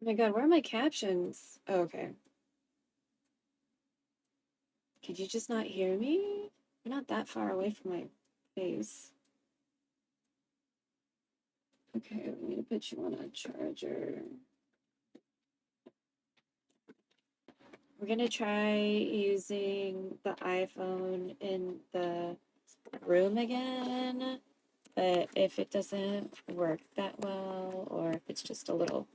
Oh my god, where are my captions? Oh, okay. Could you just not hear me? You're not that far away from my face. Okay, I'm gonna put you on a charger. We're gonna try using the iPhone in the room again, but if it doesn't work that well, or if it's just a little,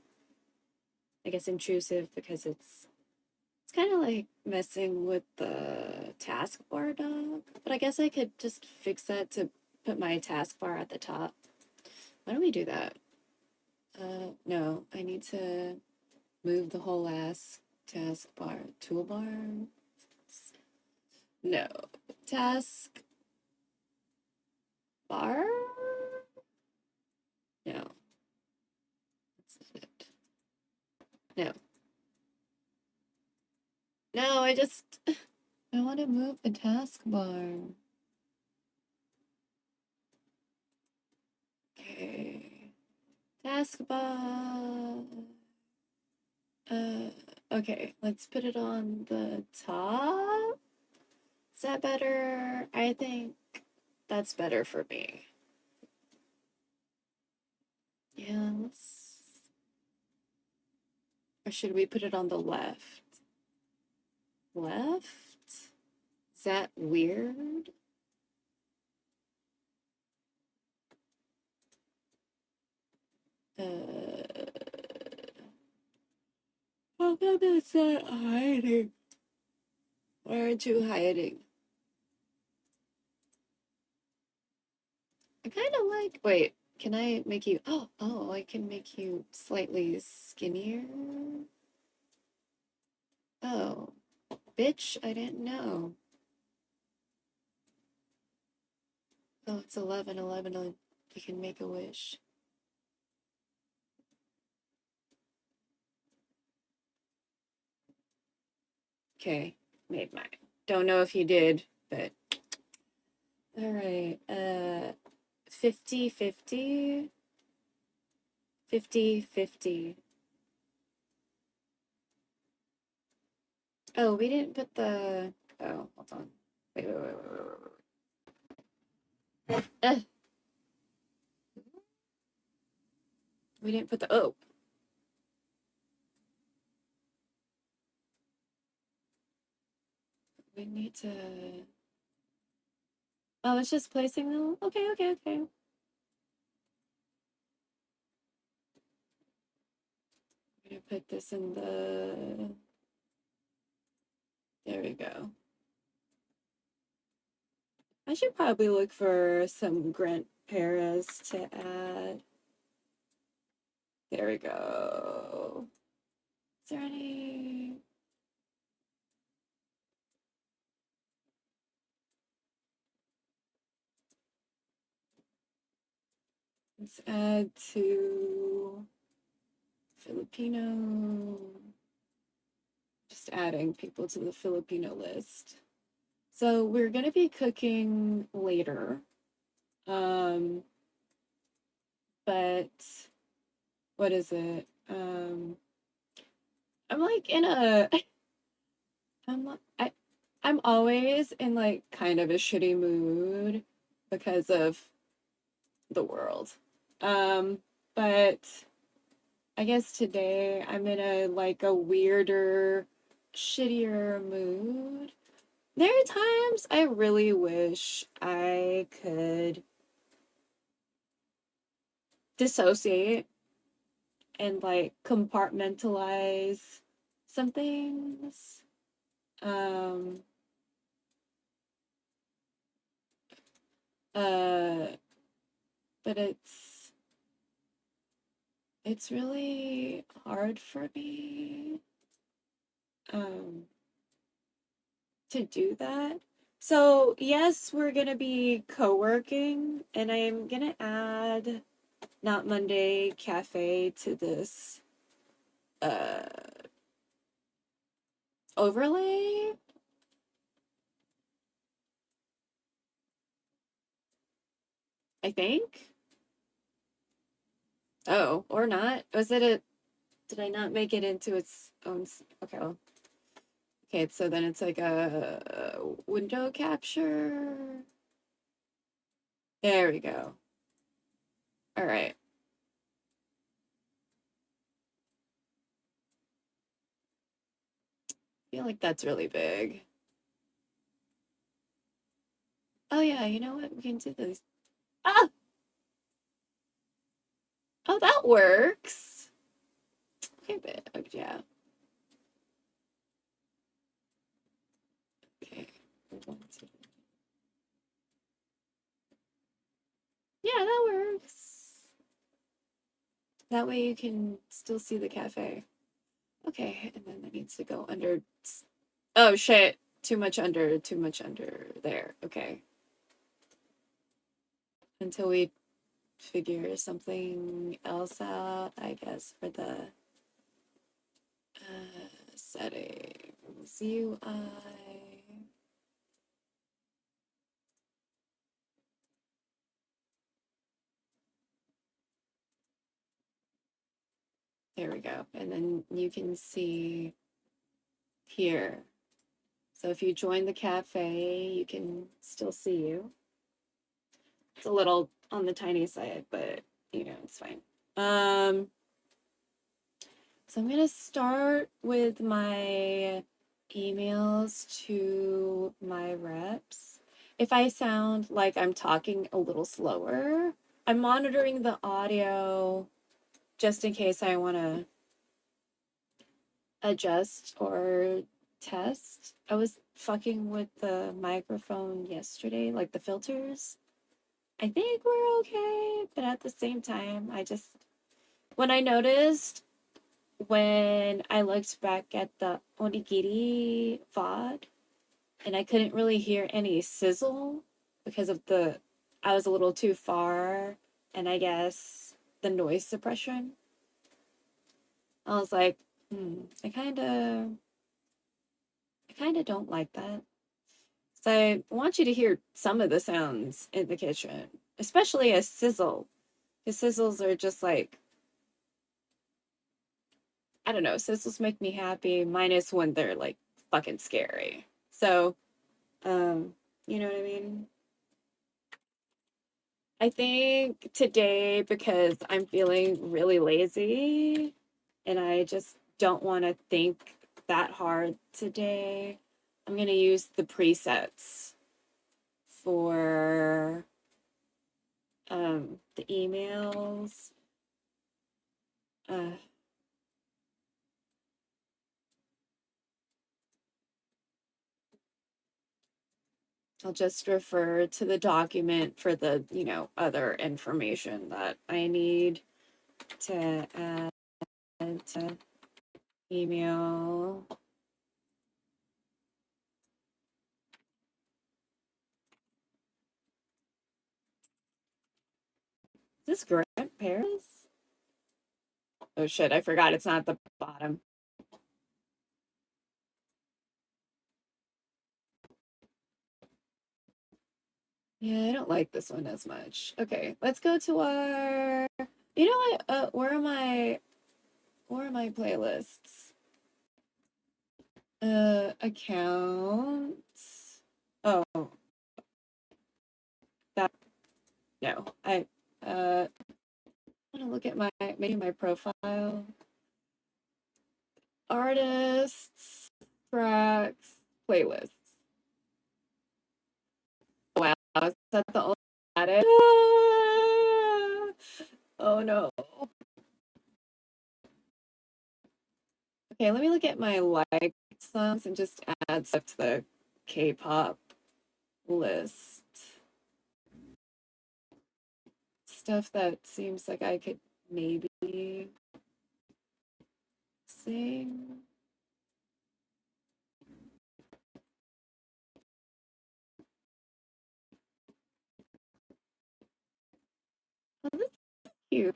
I guess, intrusive because it's kind of like messing with the taskbar dock, but I guess I could just fix that to put my taskbar at the top. Why don't we do that? No, I need to move the whole ass taskbar. Toolbar? No. Task bar? No. That's not it. No. No, I want to move the taskbar. Okay. Taskbar. Okay, let's put it on the top. Is that better? I think that's better for me. Yeah, or should we put it on the left? Left? Is that weird? How come it's not hiding? Why aren't you hiding? I kind of like. Wait, can I make you? Oh, I can make you slightly skinnier. Oh, bitch, I didn't know. Oh, it's 11, 11. You can make a wish. Okay, made mine. Don't know if you did, but all right. 50, 50. 50, 50. Oh, we didn't put the. Oh, hold on. Wait. We didn't put the. Oh. We need to. Oh, it's just placing them. Okay, okay, okay. I'm gonna put this in the. There we go. I should probably look for some Grant Paris to add. There we go. Is there any? Let's add to Filipino. Just adding people to the Filipino list. So we're gonna be cooking later. But what is it? I'm like in a I'm I I'm always in like kind of a shitty mood because of the world. But I guess today I'm in a like a weirder, shittier mood. There are times I really wish I could dissociate and like compartmentalize some things. Um, uh, but it's really hard for me to do that. So yes, we're gonna be co-working, and I'm gonna add Not Monday Cafe to this uh overlay. I think. Oh, or not. Was it a Did I not make it into its own? Okay, well. Okay, so then it's like a window capture. There we go. All right. I feel like that's really big. Oh yeah, you know what? We can do this. Ah! Oh, that works. Okay, but yeah. Okay. Yeah, that works. That way you can still see the cafe. Okay, and then that needs to go under. Oh shit! Too much under there. Okay. Until we figure something else out, I guess, for the settings. UI. There we go. And then you can see here. So if you join the cafe, you can still see you. It's a little on the tiny side, but you know, it's fine. So I'm gonna start with my emails to my reps. If I sound like I'm talking a little slower, I'm monitoring the audio just in case I want to adjust or test. I was fucking with the microphone yesterday, like the filters. I think we're okay, but at the same time, when I noticed when I looked back at the onigiri VOD and I couldn't really hear any sizzle because I was a little too far and I guess the noise suppression. I was like, I kind of don't like that. So I want you to hear some of the sounds in the kitchen, especially a sizzle. Because sizzles are just like, I don't know, sizzles make me happy, minus when they're like fucking scary. So, you know what I mean? I think today, because I'm feeling really lazy and I just don't want to think that hard today, I'm going to use the presets for the emails. I'll just refer to the document for the, other information that I need to add to email. Is this Grant Paris? Oh shit, I forgot it's not at the bottom. Yeah, I don't like this one as much. Okay, let's go to our, you know what, where are my playlists? Accounts. Oh, that, no, I want to look at maybe my profile. Artists, tracks, playlists. Wow, is that the only added? Oh no. Okay, let me look at my liked songs and just add stuff to the K-pop list. Stuff that seems like I could maybe sing. Oh, this is cute.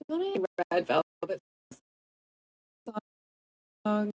Red Velvet song.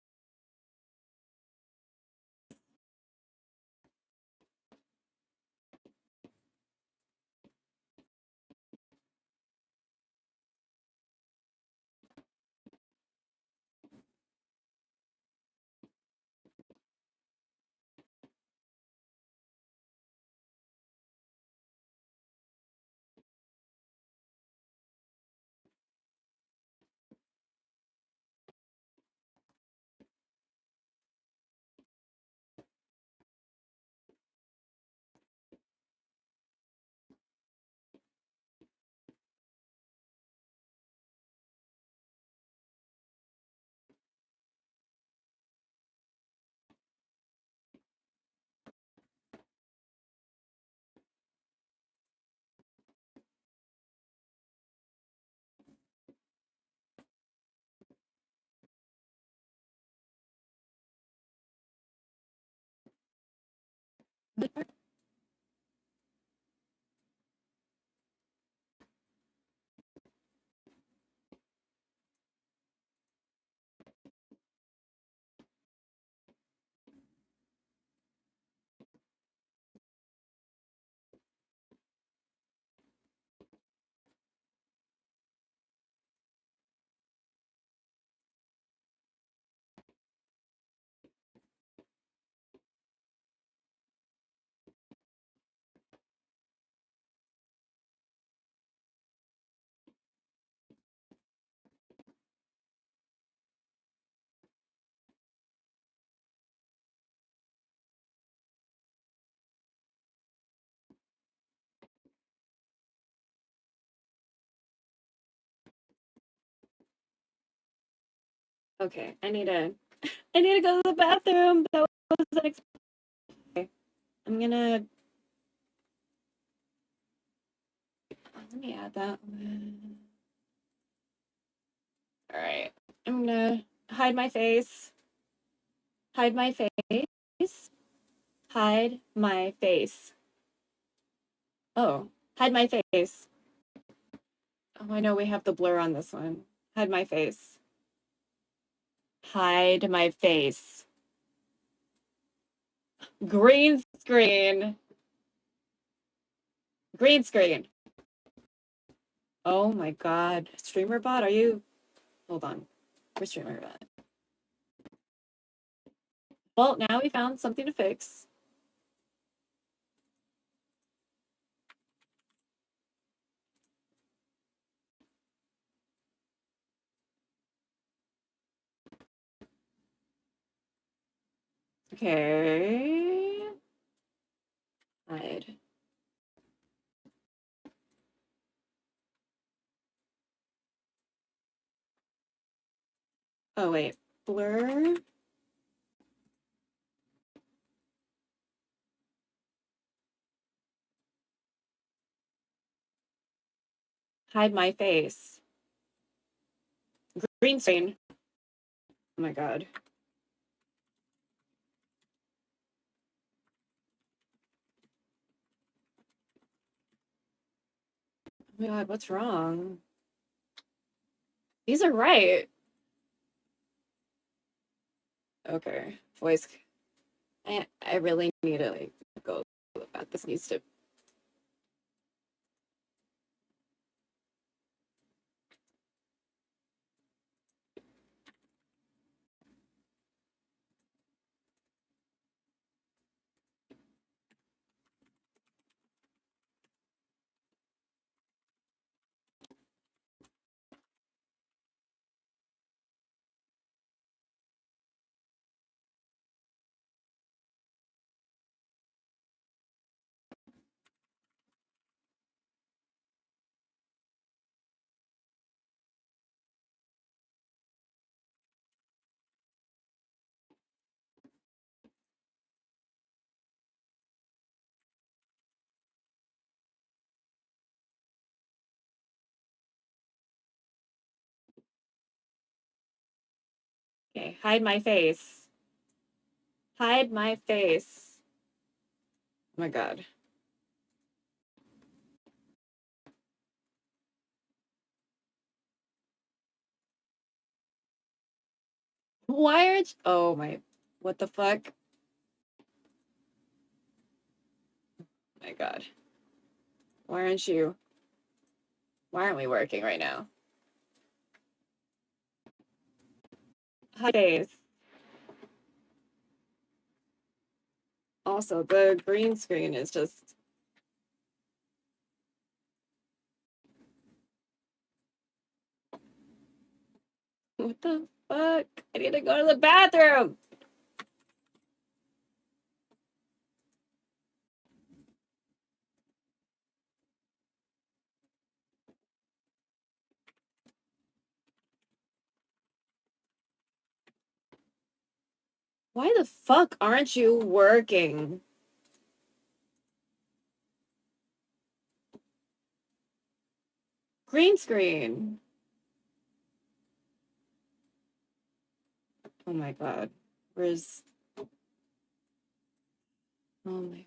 Okay, I need to go to the bathroom. That was unexpected. I'm gonna let me add that. All right, I'm gonna hide my face. Hide my face. Hide my face. Oh, hide my face. Oh, I know we have the blur on this one. Hide my face. Hide my face. Green screen. Green screen. Oh my God. Streamer bot, are you? Hold on. Where's streamer bot? Well, now we found something to fix. Okay. Hide. Oh, wait. Blur. Hide my face. Green screen. Oh my God. Oh my God, what's wrong? These are right. Okay. Voice. I really need to like go about this needs to. Okay, hide my face. Hide my face. Oh my God. Why aren't... Oh my... What the fuck? My God. Why aren't you... Why aren't we working right now? Hi, days. Also, the green screen is just... What the fuck? I need to go to the bathroom! Why the fuck aren't you working? Green screen. Oh my God. Where's... Oh my...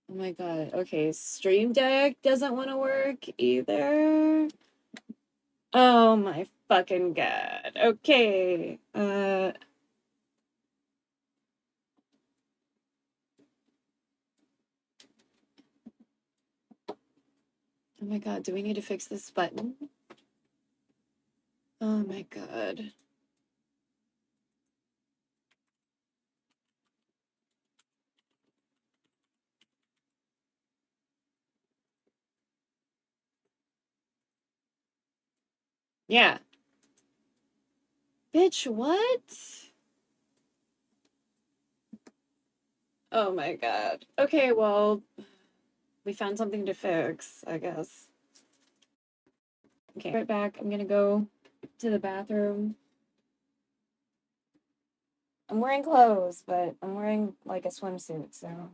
Oh my God. Okay, Stream Deck doesn't want to work either. Oh my fucking God. Okay. Oh my God, do we need to fix this button? Oh my God. Yeah. Bitch, what? Oh my God. Okay, well, we found something to fix, I guess. Okay, right back. I'm gonna go to the bathroom. I'm wearing clothes, but I'm wearing like a swimsuit, so.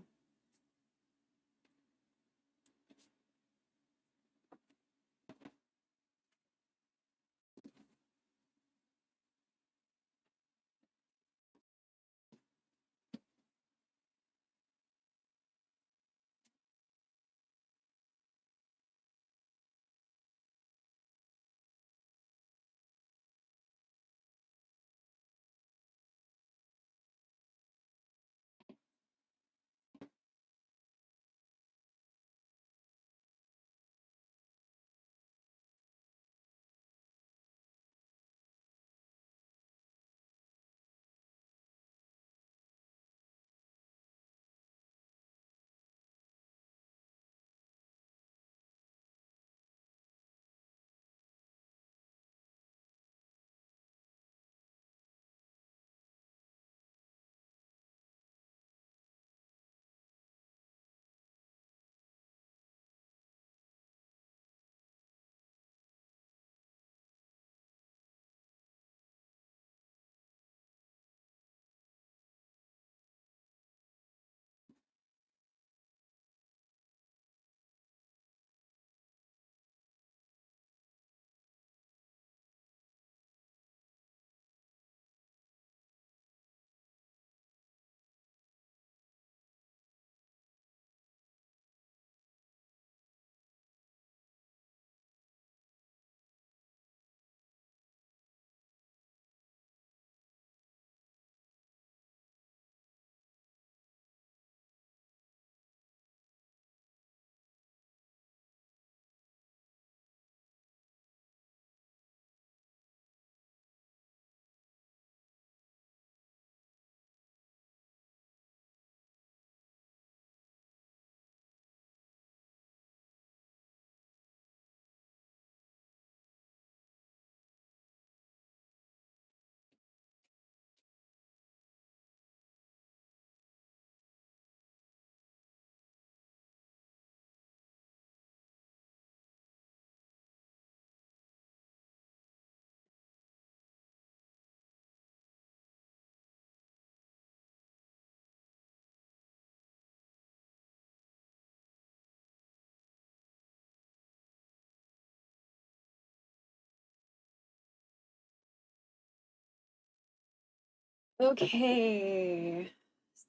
Okay.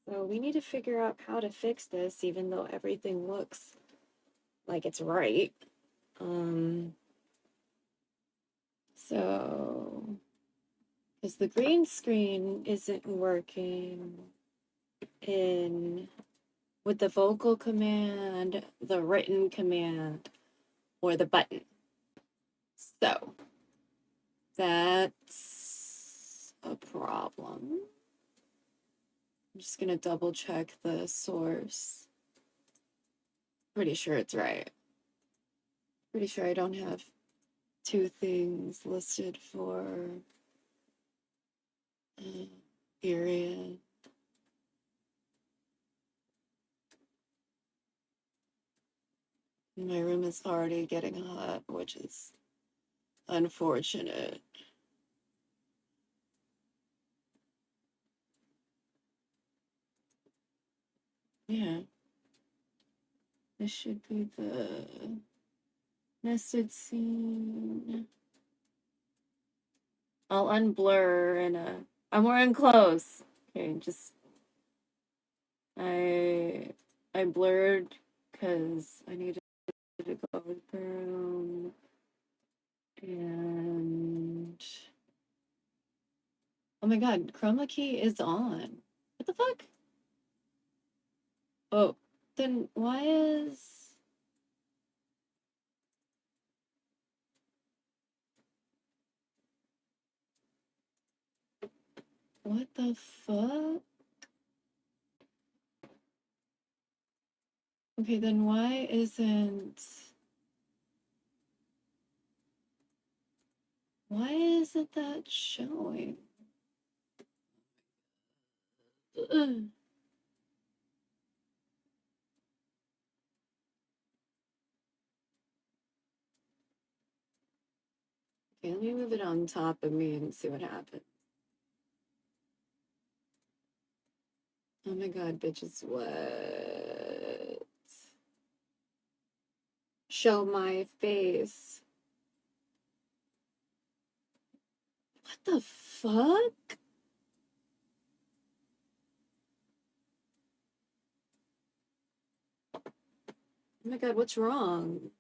So we need to figure out how to fix this, even though everything looks like it's right. So Because the green screen isn't working with the vocal command, the written command, or the button. So that's a problem. I'm just gonna double check the source. Pretty sure it's right. Pretty sure I don't have two things listed for period. My room is already getting hot, which is unfortunate. Yeah. This should be the nested scene. I'll unblur and I'm wearing clothes. Okay, just I blurred because I needed to go to the room and oh my god, chroma key is on. What the fuck? Oh, then why is what the fuck? Okay, then why isn't that showing? Ugh. Okay, let me move it on top of me and see what happens. Oh my god, bitches, what? Show my face. What the fuck? Oh my god, what's wrong?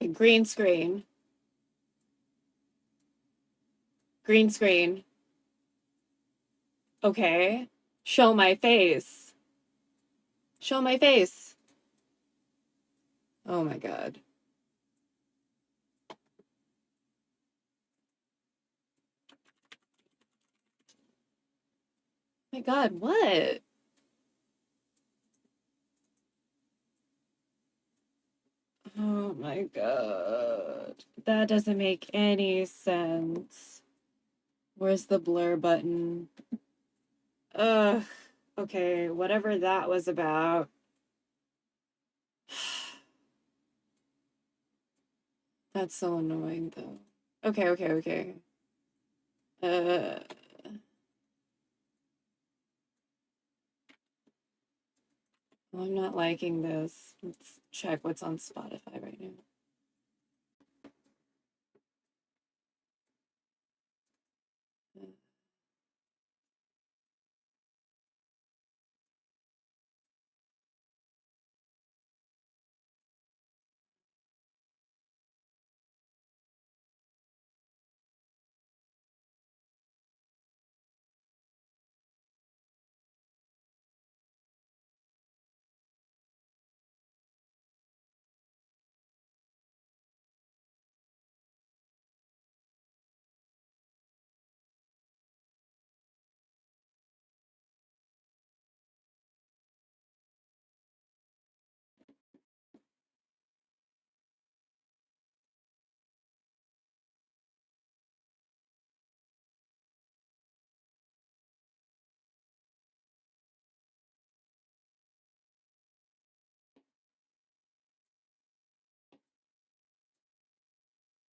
A green screen. Green screen. Okay. Show my face. Show my face. Oh my god. Oh my god, what? Oh my god. That doesn't make any sense. Where's the blur button? Ugh. Okay, whatever that was about. That's so annoying, though. Okay. Uh, well, I'm not liking this. Let's check what's on Spotify right now.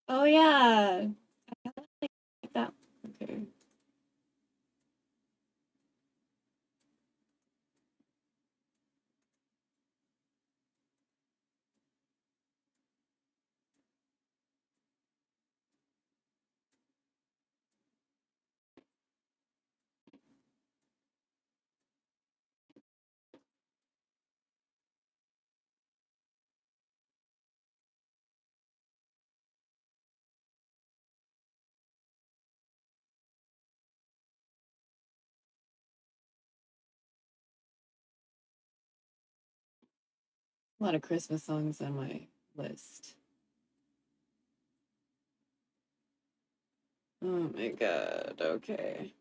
Oh yeah, I like that. Okay. A lot of Christmas songs on my list. Oh my god, okay.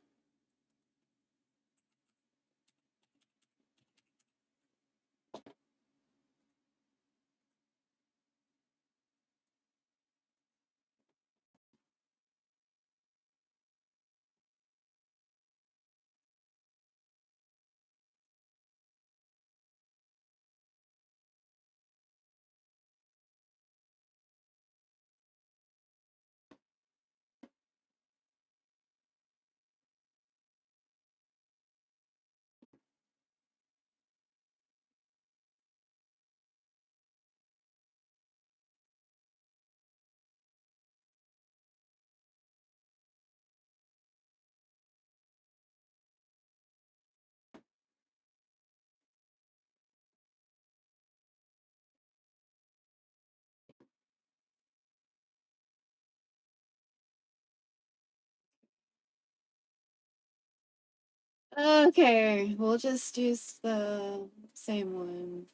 Okay, we'll just use the same one.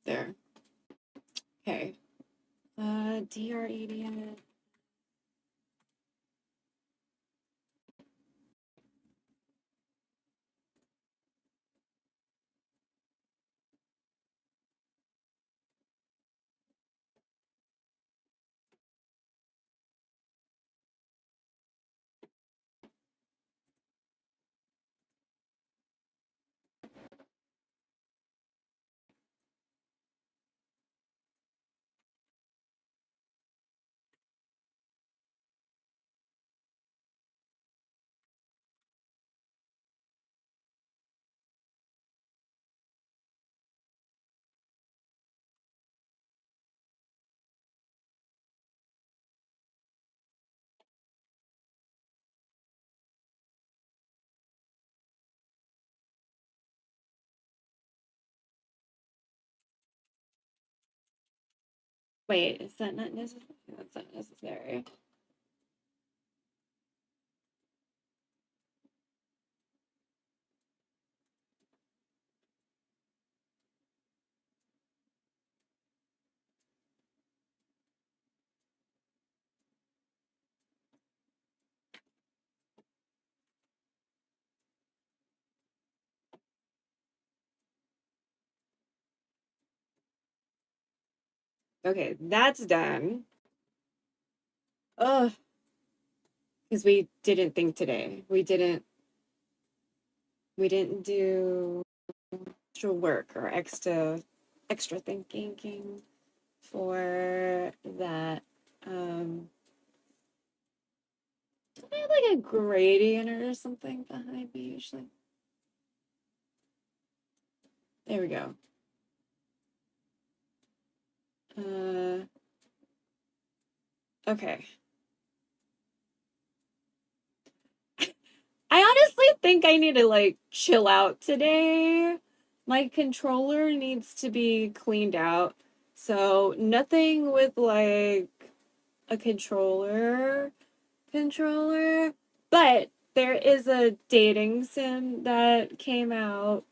There. Okay. DREDN. Wait, is that not necessary? That's not necessary. Okay, that's done. Ugh. Because we didn't think today. We didn't do extra work or extra thinking for that. Do I have like a gradient or something behind me usually? There we go. Okay. I honestly think I need to like chill out today. My controller needs to be cleaned out. So nothing with like a controller, but there is a dating sim that came out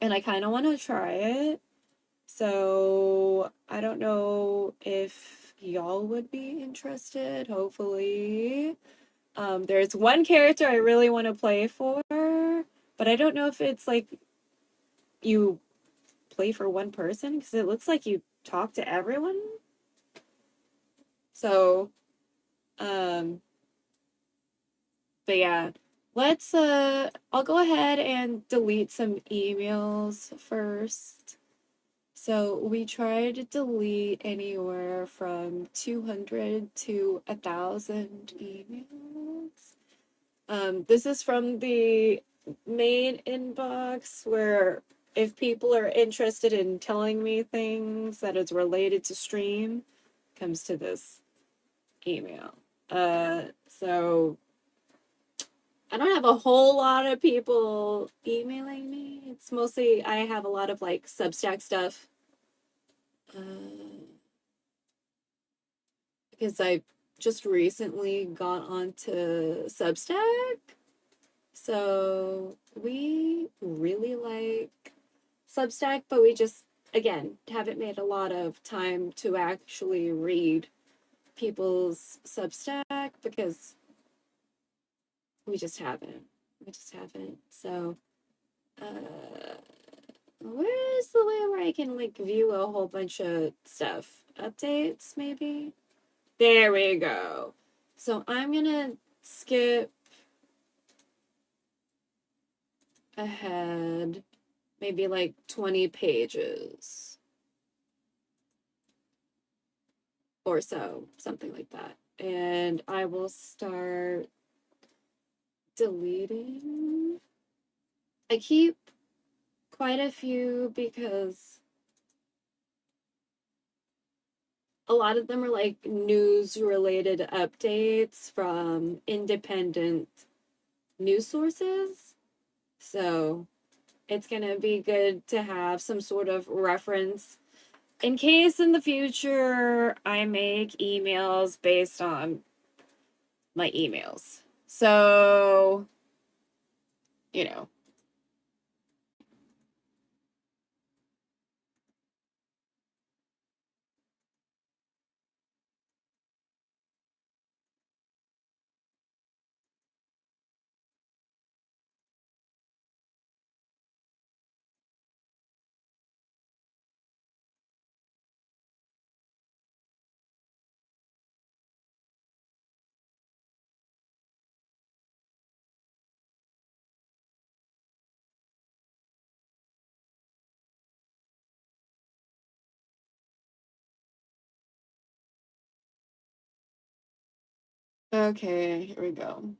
and I kind of want to try it. So I don't know if y'all would be interested, hopefully. There's one character I really want to play for, but I don't know if it's like you play for one person because it looks like you talk to everyone. So, but yeah, let's I'll go ahead and delete some emails first. So we try to delete anywhere from 200 to 1,000 emails. This is from the main inbox where if people are interested in telling me things that is related to stream, comes to this email. So I don't have a whole lot of people emailing me. It's mostly I have a lot of like Substack stuff. Because I just recently got onto Substack. So we really like Substack, but we just again, haven't made a lot of time to actually read people's Substack because we just haven't. So, where's the way where I can like view a whole bunch of stuff? Updates, maybe? There we go. So I'm gonna skip ahead maybe like 20 pages or so, something like that. And I will start deleting. I keep quite a few because a lot of them are like news related updates from independent news sources. So it's going to be good to have some sort of reference in case in the future I make emails based on my emails. So, you know. Okay, here we go.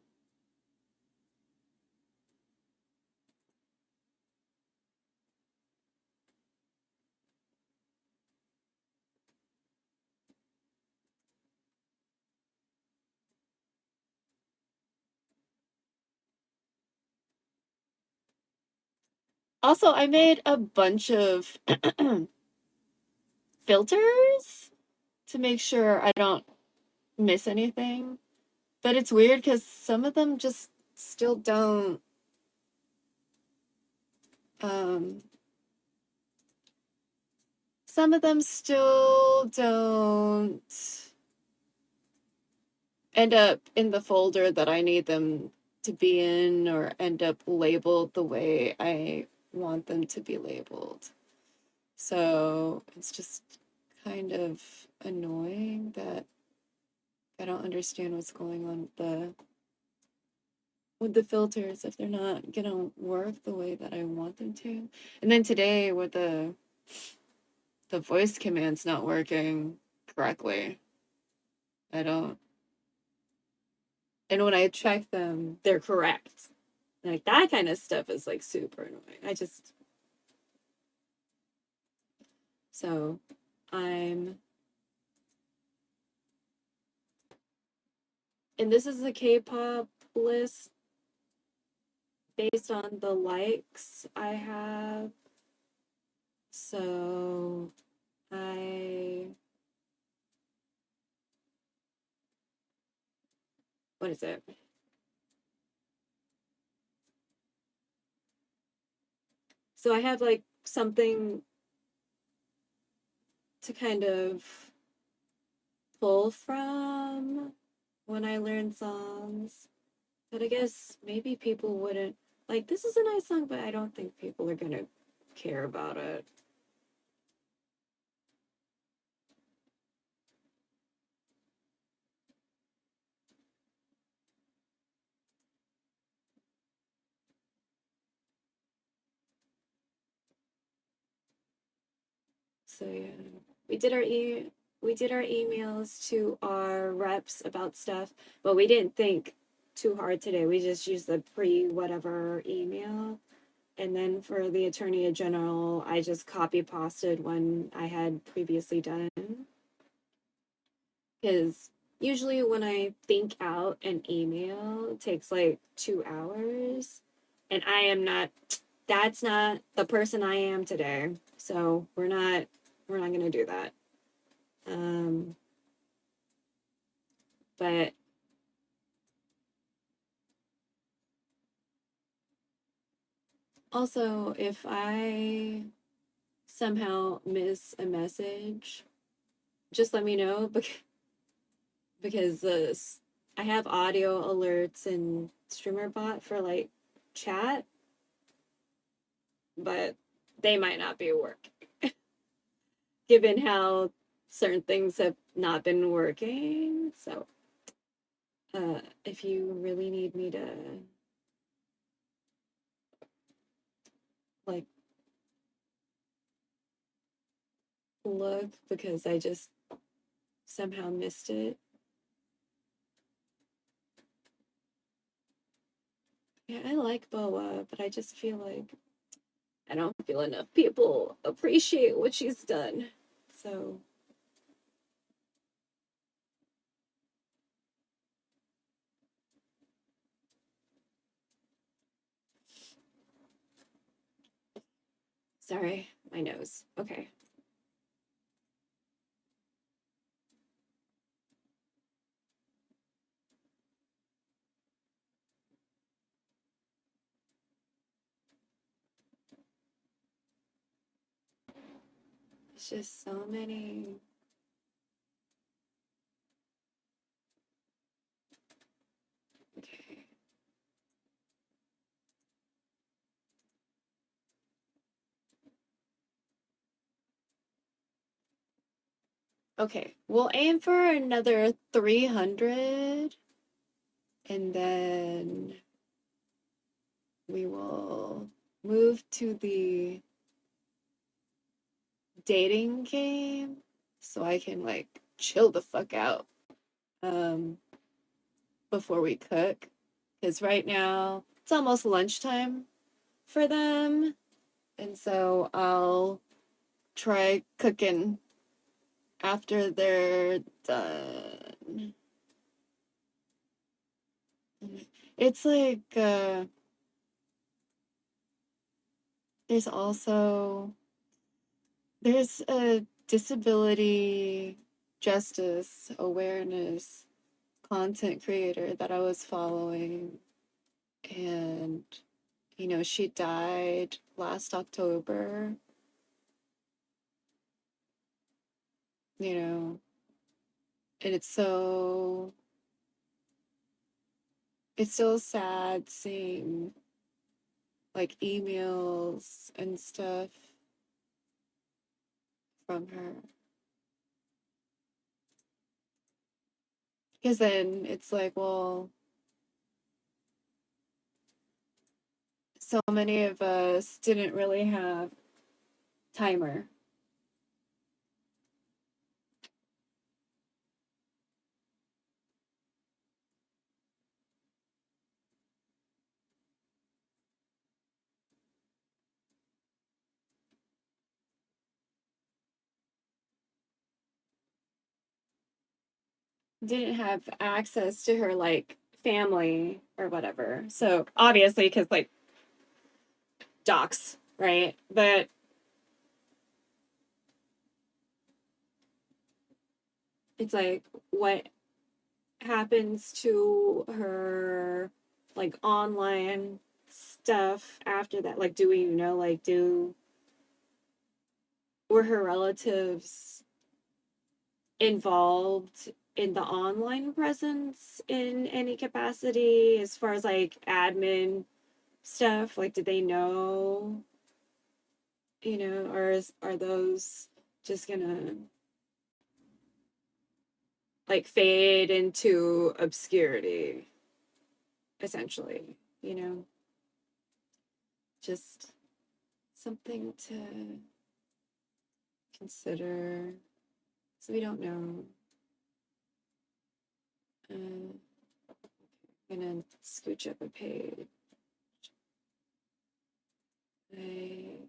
Also, I made a bunch of filters to make sure I don't miss anything. But it's weird because some of them just still don't um some of them still don't end up in the folder that I need them to be in or end up labeled the way I want them to be labeled. So it's just kind of annoying that I don't understand what's going on with the filters if they're not gonna work the way that I want them to. And then today with the voice command's not working correctly. I don't. And when I check them, they're correct. Like that kind of stuff is like super annoying. So I'm, and this is a K-pop list based on the likes I have. So what is it? So I have like something to kind of pull from when I learn songs. But I guess maybe people wouldn't like this is a nice song, but I don't think people are gonna care about it. So yeah. We did our we did our emails to our reps about stuff, but we didn't think too hard today. We just used the pre whatever email. And then for the Attorney General, I just copy pasted one I had previously done. Because usually when I think out an email, it takes like 2 hours. And I am not, that's not the person I am today. So we're not gonna do that. But also if I somehow miss a message, just let me know, because I have audio alerts in StreamerBot for like chat, but they might not be working given how certain things have not been working. So if you really need me to like look because I just somehow missed it. Yeah, I like Boa, but I just feel like I don't feel enough people appreciate what she's done. So sorry, my nose. Okay. It's just so many. Okay. Okay, we'll aim for another 300 and then we will move to the dating game so I can like chill the fuck out before we cook, because right now it's almost lunchtime for them, and so I'll try cooking after they're done. It's like there's a disability justice awareness content creator that I was following, and you know, she died last October, you know, and it's so sad seeing like emails and stuff from her. Because then it's like, well, so many of us didn't really have timer. Didn't have access to her like family or whatever. So obviously, because like docs, right? But it's like, what happens to her like online stuff after that? Like, do we know, like, were her relatives involved in the online presence in any capacity as far as like admin stuff? Like, did they know, you know, or are those just gonna like fade into obscurity, essentially, you know? Just something to consider. So we don't know. I'm gonna scooch up a page. I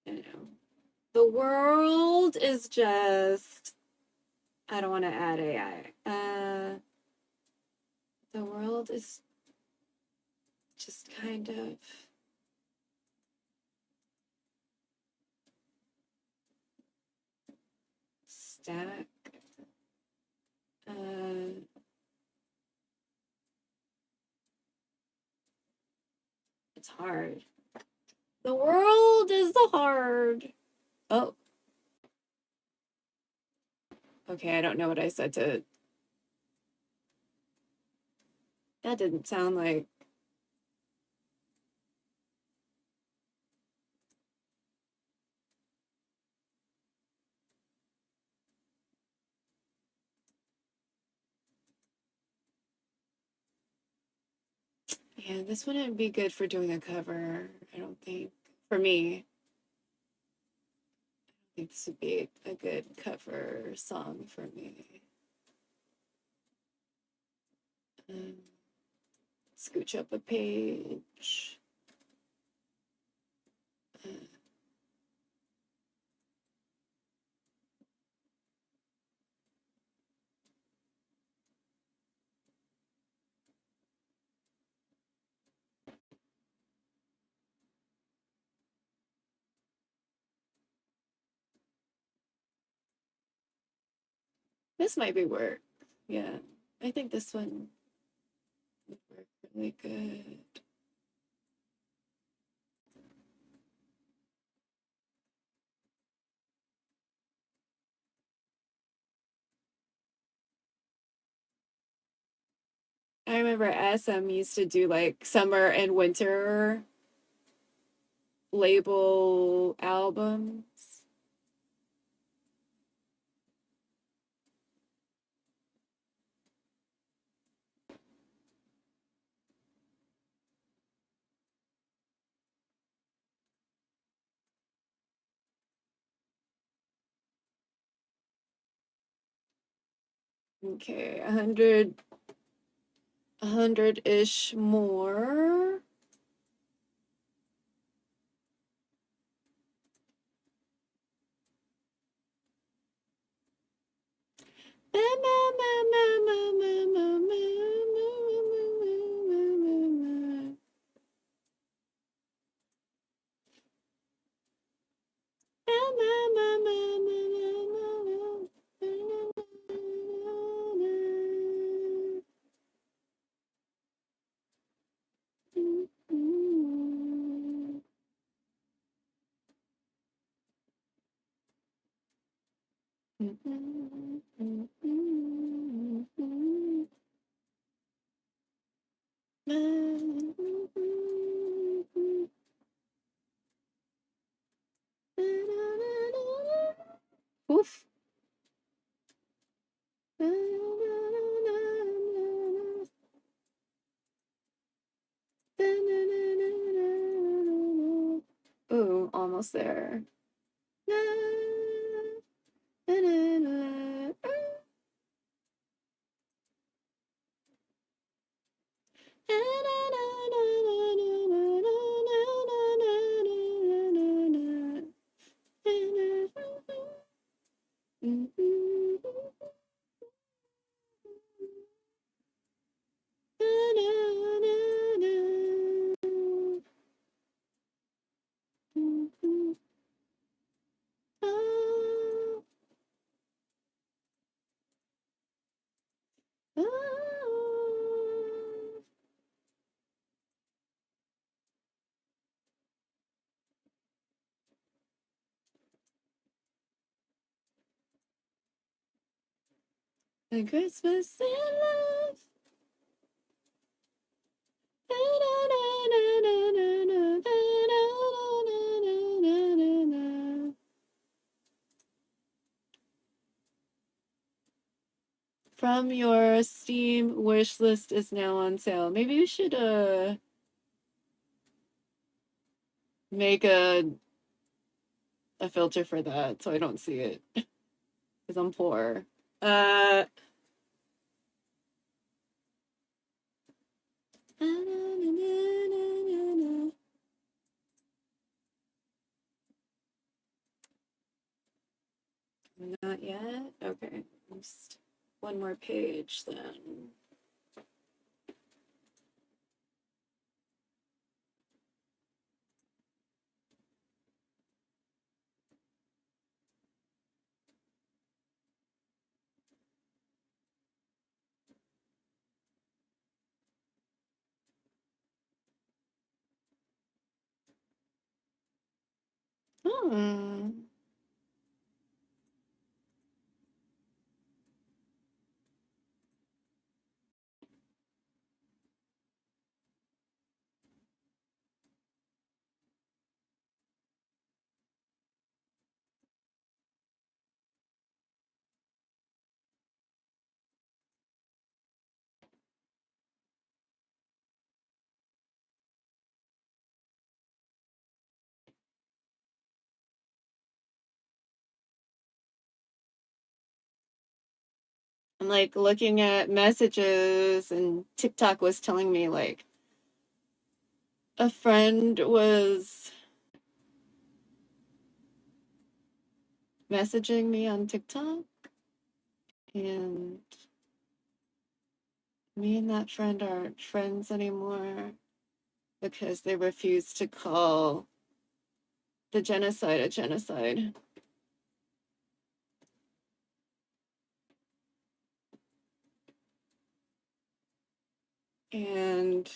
don't know. The world is just, I don't want to add AI. The world is just kind of stack. The world is hard. Oh. Okay, I don't know what I said to... That didn't sound like... Yeah, this wouldn't be good for doing a cover, I don't think. For me. I think this would be a good cover song for me. Scooch up a page. This might be work. Yeah, I think this one would work really good. I remember SM used to do like summer and winter label albums. Okay, 100-ish more. Oof. Ooh, almost there. A Christmas in love. From your Steam wish list is now on sale. Maybe you should make a filter for that so I don't see it because I'm poor. Not yet? Okay. Just one more page then. Hmm. I'm like looking at messages, and TikTok was telling me like a friend was messaging me on TikTok, and me and that friend aren't friends anymore because they refused to call the genocide a genocide. And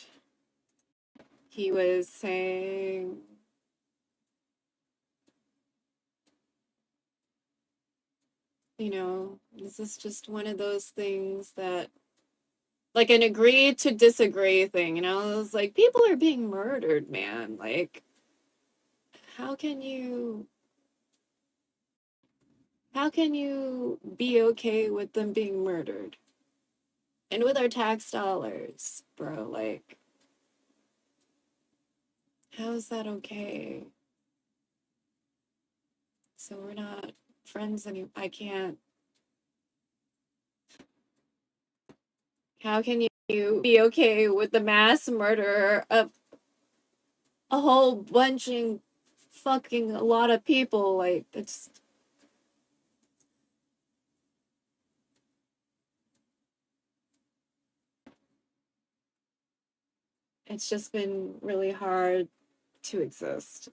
he was saying, you know, this is just one of those things that, like, an agree to disagree thing, you know? It was like, people are being murdered, man. Like, how can you be okay with them being murdered? And with our tax dollars, bro, like, how is that okay? So we're not friends anymore. I can't. How can you be okay with the mass murder of a whole bunching fucking a lot of people? Like, it's just been really hard to exist.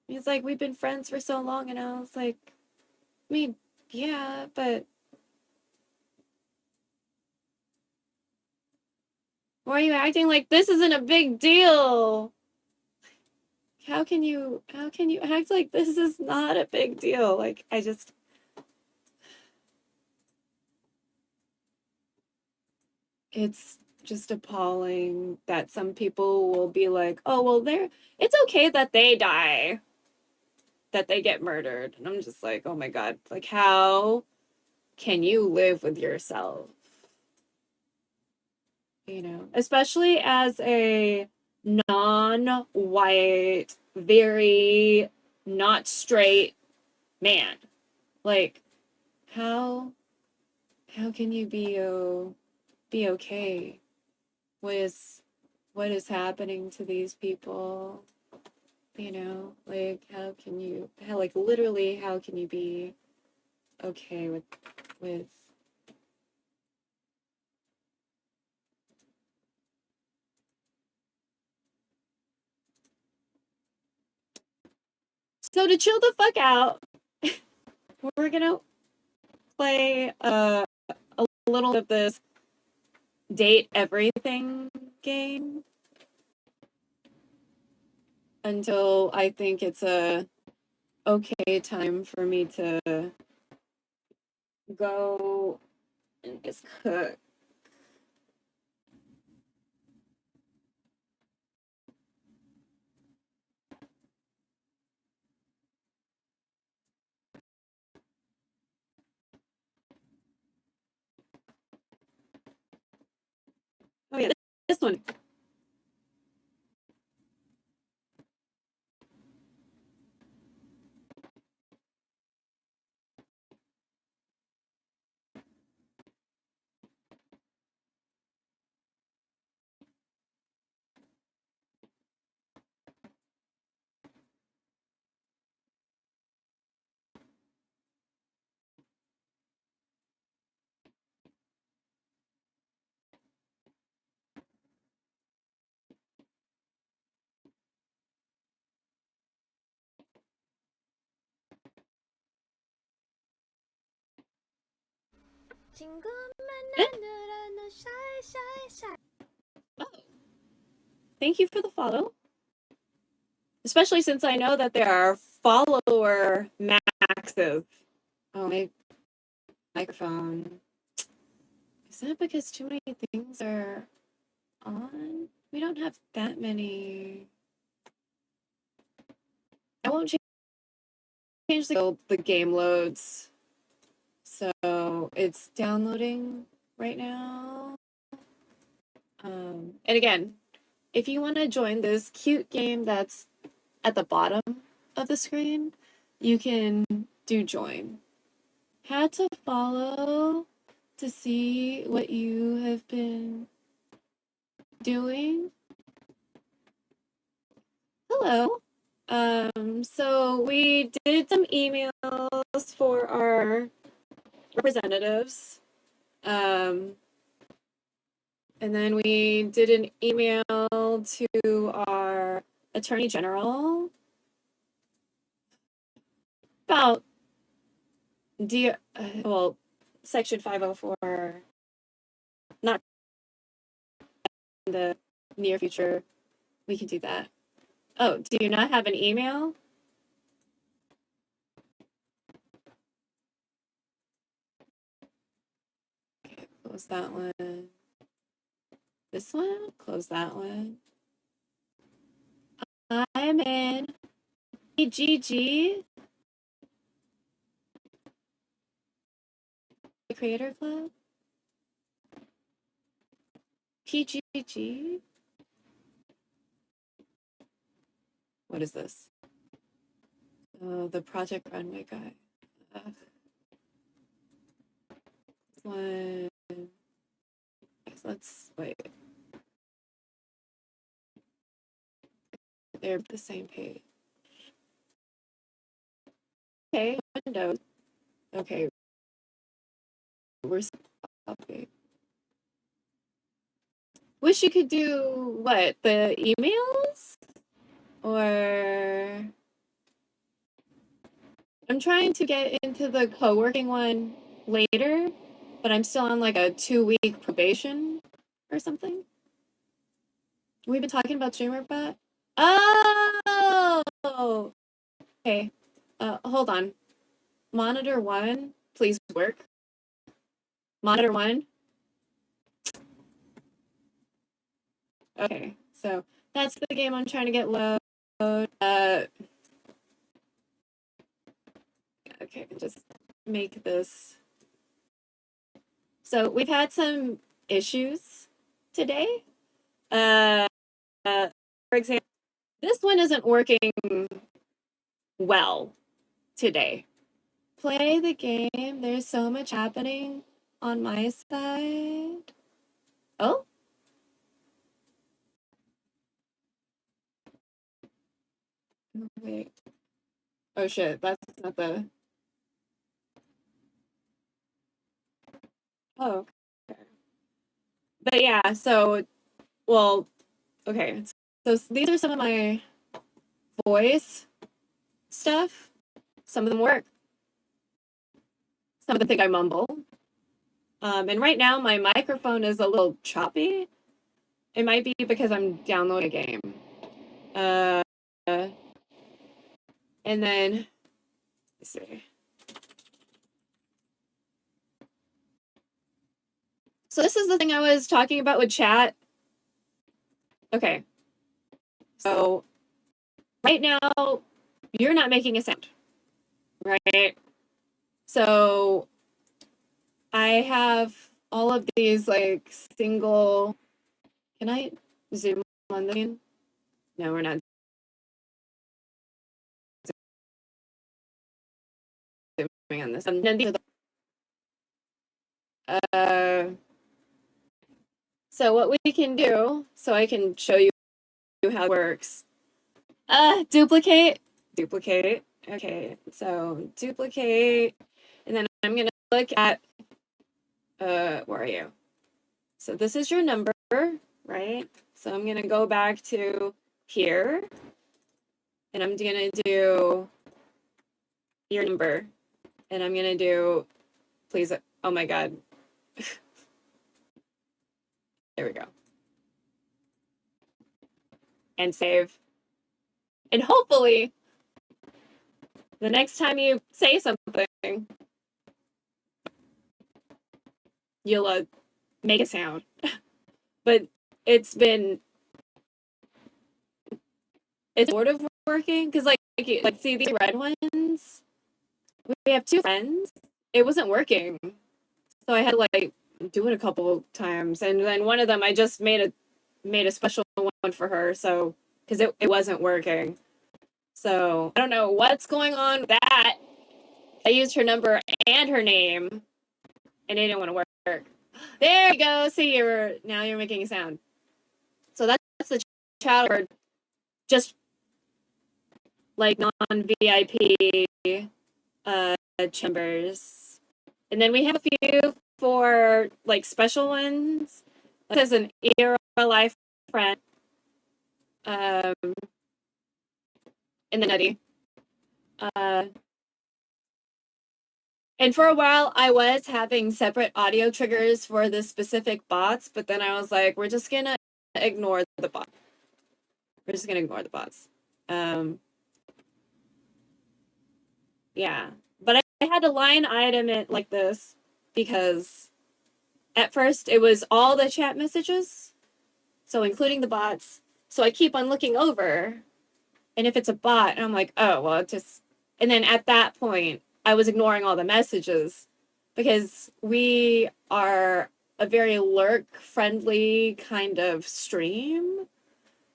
He's like, we've been friends for so long, and I was like, I mean, yeah, but why are you acting like this isn't a big deal? How can you act like this is not a big deal? Like, it's just appalling that some people will be like, oh, well, it's okay that they die, that they get murdered. And I'm just like, oh my God, like, how can you live with yourself? You know, especially as a non-white, very not straight man. Like, how can you be okay with what is happening to these people? You know, like, like, literally, how can you be okay with So to chill the fuck out, we're gonna play a little of this date everything game until I think it's a okay time for me to go and just cook. Oh yeah, this one. Oh, thank you for the follow. Especially since I know that there are follower maxes. Oh, my microphone. Is that because too many things are on? We don't have that many. I won't change the game loads. So it's downloading right now. And again, if you want to join this cute game that's at the bottom of the screen, you can do join. Had to follow to see what you have been doing. Hello. So we did some emails for our representatives. And then we did an email to our Attorney General about Section 504, not in the near future. We can do that. Oh, do you not have an email? Okay, close that one. This one? Close that one. I'm in PGG, the Creator Club. PGG? What is this? Oh, the Project Runway guy. This one. Let's wait. They're the same page. Okay, Windows. Okay. We're stopping. Wish you could do what? The emails? Or I'm trying to get into the co-working one later, but I'm still on like a 2-week probation or something. We've been talking about StreamerBot. Oh, okay. Hold on. Monitor 1, please work. Monitor 1. Okay, so that's the game I'm trying to get load. Okay, just make this. So we've had some issues today. For example, this one isn't working well today. Play the game. There's so much happening on my side. Oh? Wait. Oh shit, that's not the... Oh, okay. But yeah, so, well, okay. So these are some of my voice stuff. Some of them work. Some of them think I mumble. And right now my microphone is a little choppy. It might be because I'm downloading a game. And then, let's see. So this is the thing I was talking about with chat. Okay. So right now, you're not making a sound, right? So I have all of these like single, can I zoom on the screen? No, we're not zooming on this. And then these are the, so what we can do, so I can show you how it works. Duplicate. Okay, so duplicate, and then I'm gonna look at, where are you? So this is your number, right? So I'm gonna go back to here, and I'm gonna do your number, and I'm gonna do, please, oh my God. There we go. And save. And hopefully, the next time you say something, you'll make a sound. But it's sort of working because like see these red ones. We have 2 friends. It wasn't working, so I had to like do it a couple of times, and then one of them I just made a special one for her, so because it wasn't working. So I don't know what's going on with that. I used her number and her name, and it didn't want to work. There you go. See, now you're making a sound. So that's the chat word. Just like non-VIP chambers. And then we have a few for like special ones. This is an IRL friend. In the nutty. And for a while, I was having separate audio triggers for the specific bots, but then I was like, we're just gonna ignore the bot. We're just gonna ignore the bots. Yeah, but I had to line item it like this because at first it was all the chat messages, so including the bots. So I keep on looking over, and if it's a bot, I'm like, oh, well, it just... And then at that point, I was ignoring all the messages because we are a very lurk-friendly kind of stream.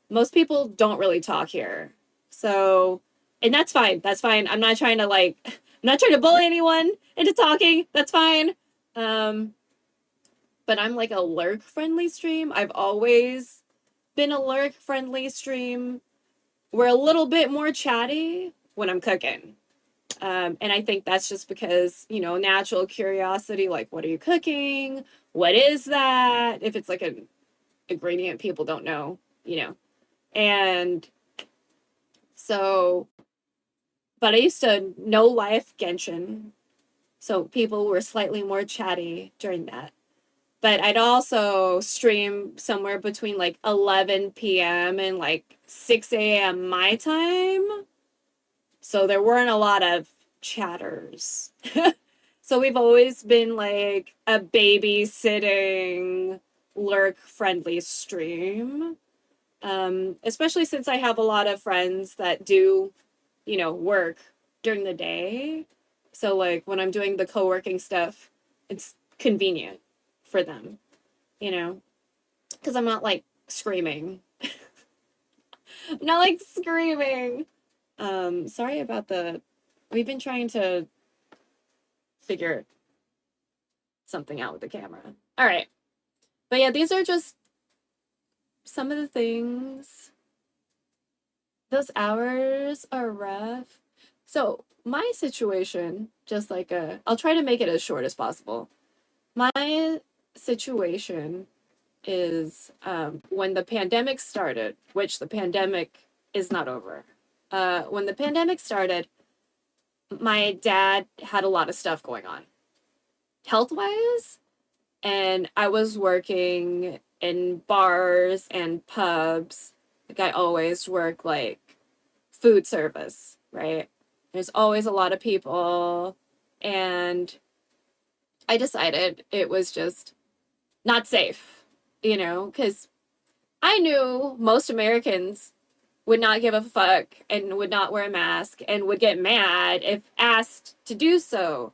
Most people don't really talk here. So, and that's fine. That's fine. I'm not trying to bully anyone into talking. That's fine. But I'm like a lurk-friendly stream. I've always been a lurk-friendly stream. We're a little bit more chatty when I'm cooking. And I think that's just because, natural curiosity, like, what are you cooking? What is that? If it's like an ingredient people don't know, And so, but I used to no life Genshin. So people were slightly more chatty during that. But I'd also stream somewhere between like 11 p.m. and like 6 a.m. my time. So there weren't a lot of chatters. So we've always been like a babysitting, lurk-friendly stream. Especially since I have a lot of friends that do, work during the day. So like when I'm doing the co-working stuff, it's convenient for them, because I'm not like screaming. I'm not like screaming. Sorry about we've been trying to figure something out with the camera. All right. But yeah, these are just some of the things. Those hours are rough. So my situation, just like I'll try to make it as short as possible. My situation is when the pandemic started, which the pandemic is not over. When the pandemic started, my dad had a lot of stuff going on, health-wise, and I was working in bars and pubs. Like I always work like food service, right? There's always a lot of people, and I decided it was just not safe, because I knew most Americans would not give a fuck and would not wear a mask and would get mad if asked to do so.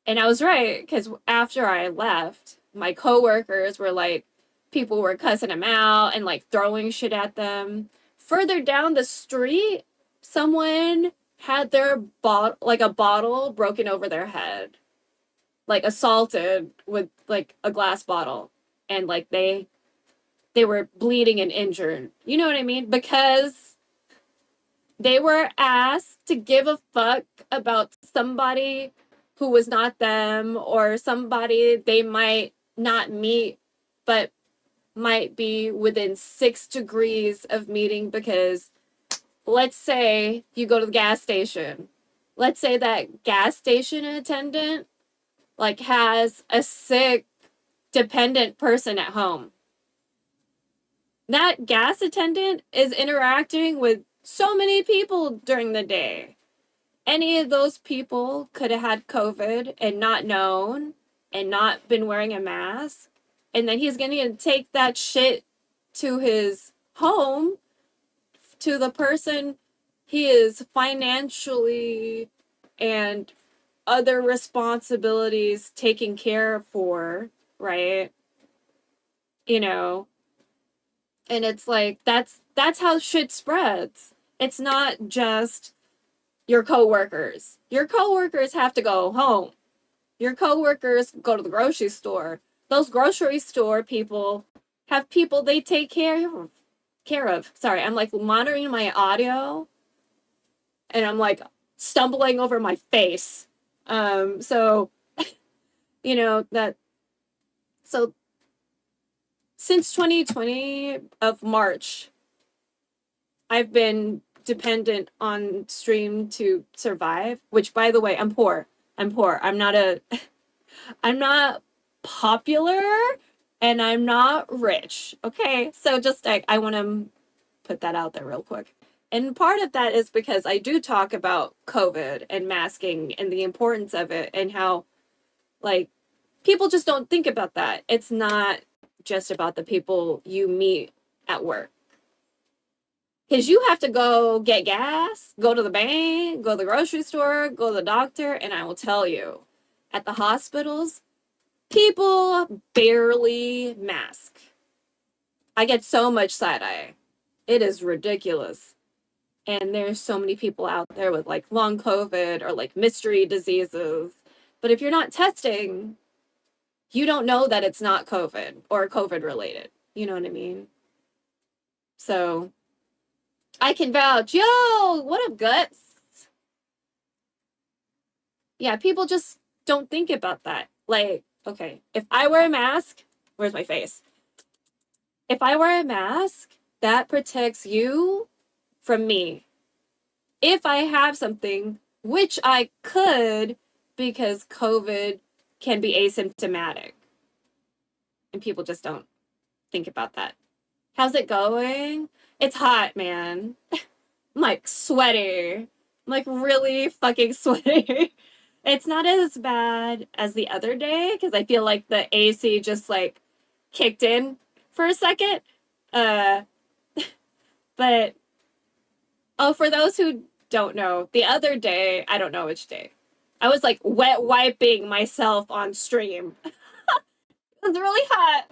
And I was right, because after I left, my coworkers were like, people were cussing them out and like throwing shit at them. Further down the street, someone had their a bottle broken over their head, like assaulted with like a glass bottle, and like they were bleeding and injured. You know what I mean? Because they were asked to give a fuck about somebody who was not them, or somebody they might not meet, but might be within 6 degrees of meeting. Because let's say you go to the gas station. Let's say that gas station attendant like has a sick, dependent person at home. That gas attendant is interacting with so many people during the day. Any of those people could have had COVID and not known and not been wearing a mask. And then he's going to take that shit to his home, to the person he is financially and other responsibilities taking care for, right? You know, and it's like that's how shit spreads. It's not just your coworkers. Your coworkers have to go home. Your coworkers go to the grocery store. Those grocery store people have people they take care of. Sorry, I'm like monitoring my audio and I'm like stumbling over my face. So you know that so since 2020 of March, I've been dependent on stream to survive, which by the way, I'm poor. I'm not popular and I'm not rich. Okay? So just I want to put that out there real quick. And part of that is because I do talk about COVID and masking and the importance of it and how like people just don't think about that. It's not just about the people you meet at work. Because you have to go get gas, go to the bank, go to the grocery store, go to the doctor, and I will tell you, at the hospitals, people barely mask. I get so much side eye. It is ridiculous. And there's so many people out there with like long COVID or like mystery diseases. But if you're not testing, you don't know that it's not COVID or COVID related. You know what I mean? So I can vouch. Yo, what up, Guts? Yeah, people just don't think about that. Like, okay, if I wear a mask, where's my face? If I wear a mask, that protects you from me. If I have something, which I could, because COVID can be asymptomatic. And people just don't think about that. How's it going? It's hot, man. I'm like sweaty. I'm like really fucking sweaty. It's not as bad as the other day because I feel like the AC just like kicked in for a second. But oh, for those who don't know, the other day, I don't know which day, I was like wet wiping myself on stream. It was really hot.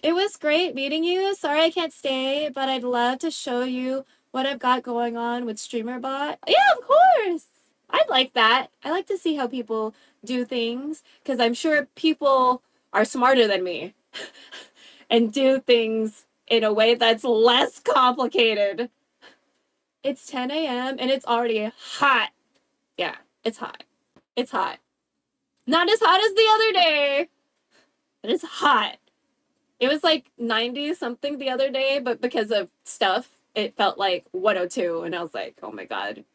It was great meeting you. Sorry I can't stay, but I'd love to show you what I've got going on with StreamerBot. Yeah, of course. I'd like that. I like to see how people do things because I'm sure people are smarter than me and do things in a way that's less complicated. It's 10 a.m. and it's already hot. Yeah, it's hot. It's hot. Not as hot as the other day, but it's hot. It was like 90 something the other day, but because of stuff, it felt like 102. And I was like, oh my God.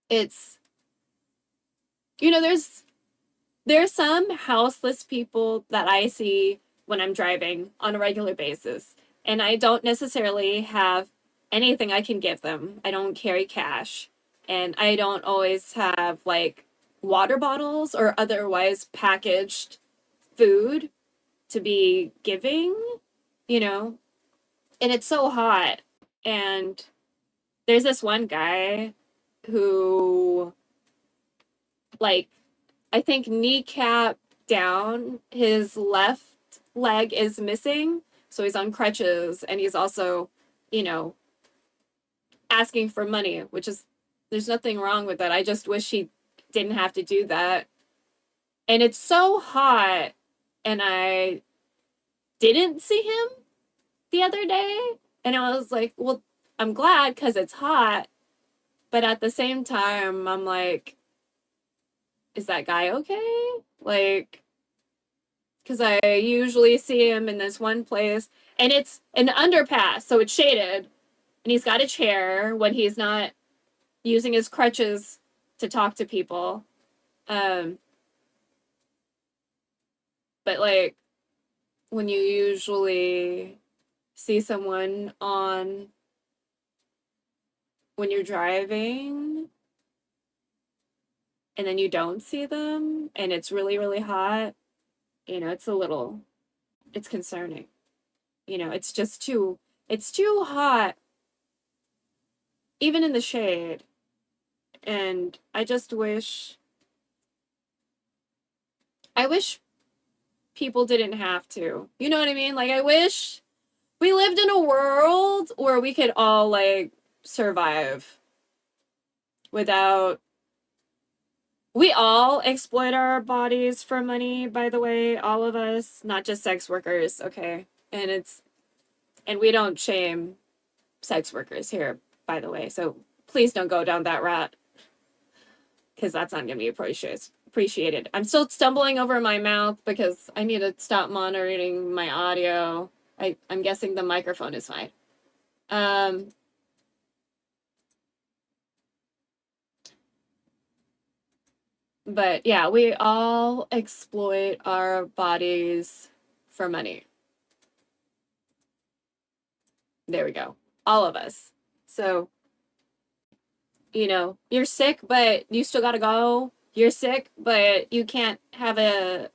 It's, you know, there's some houseless people that I see when I'm driving on a regular basis. And I don't necessarily have anything I can give them. I don't carry cash. And I don't always have like water bottles or otherwise packaged food to be giving, you know, and it's so hot. And there's this one guy who, like, I think kneecap down, his left leg is missing. So he's on crutches and he's also, you know, asking for money, which is, there's nothing wrong with that. I just wish he didn't have to do that. And it's so hot and I didn't see him the other day. And I was like, well, I'm glad because it's hot. But at the same time, I'm like, is that guy okay? Like, because I usually see him in this one place and it's an underpass, so it's shaded. And he's got a chair when he's not using his crutches to talk to people. But like, when you usually see someone on when you're driving and then you don't see them and it's really, really hot, you know, it's concerning. You know, it's too hot, even in the shade. And I wish people didn't have to. You know what I mean? Like, I wish we lived in a world where we could all, like, survive without... We all exploit our bodies for money, by the way, all of us, not just sex workers, okay? And we don't shame sex workers here, by the way, so please don't go down that route, because that's not going to be appreciated. I'm still stumbling over my mouth because I need to stop monitoring my audio. I'm guessing the microphone is fine. But yeah, we all exploit our bodies for money. There we go. All of us. So, you know, you're sick, but you still gotta go. You're sick, but you can't have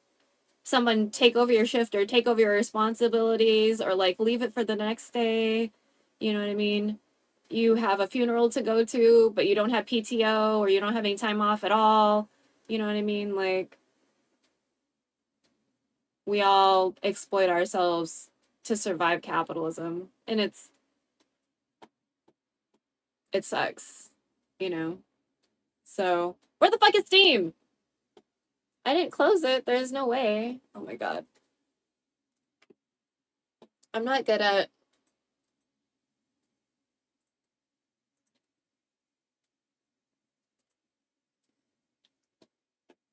someone take over your shift or take over your responsibilities or like leave it for the next day. You know what I mean? You have a funeral to go to, but you don't have PTO or you don't have any time off at all. You know what I mean? Like, we all exploit ourselves to survive capitalism, and it sucks, you know? So, where the fuck is Steam? I didn't close it. There's no way. Oh my god. I'm not good at...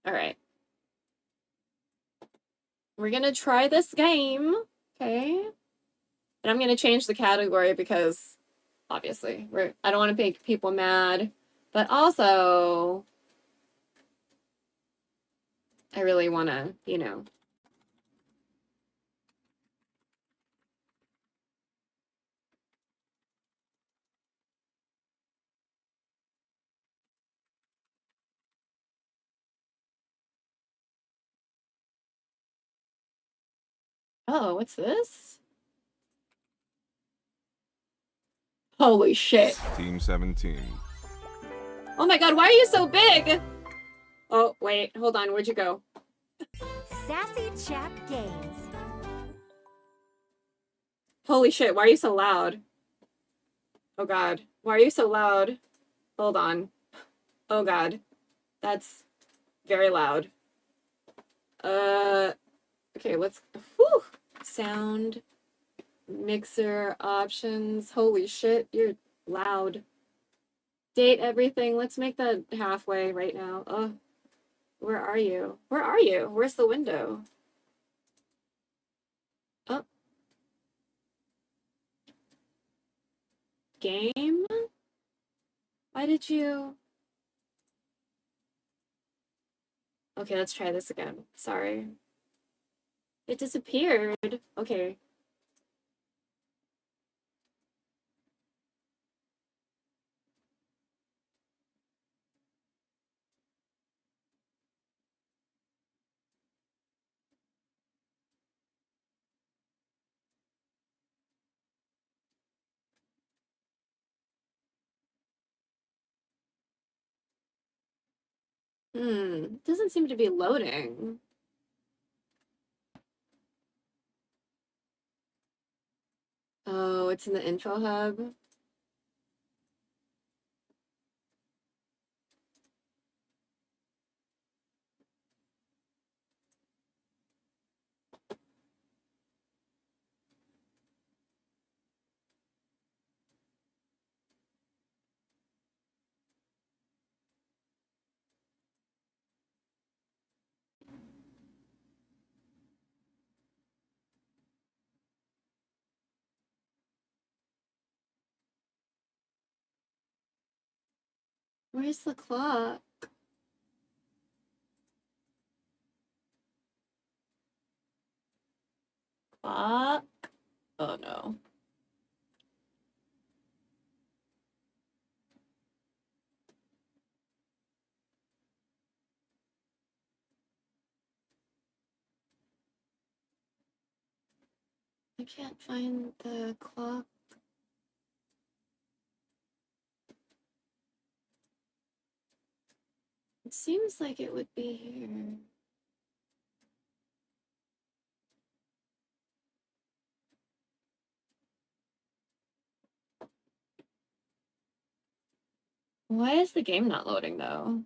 All right. We're gonna try this game, okay? And I'm gonna change the category because, obviously, I don't want to make people mad, but also, I really want to, you know... Oh, what's this? Holy shit. Team 17. Oh my god, why are you so big? Oh, wait, hold on, where'd you go? Sassy Chap Games. Holy shit, why are you so loud? Oh god, why are you so loud? Hold on. Oh god, that's very loud. Okay, let's... Whew! Sound, mixer, options. Holy shit, you're loud. Date everything. Let's make that halfway right now. Oh, where are you? Where are you? Where's the window? Oh. Game? Why did you... Okay, let's try this again. Sorry. It disappeared. Okay. It doesn't seem to be loading. Oh, it's in the info hub. Where's the clock? Clock? Oh no. I can't find the clock. It seems like it would be here. Why is the game not loading though?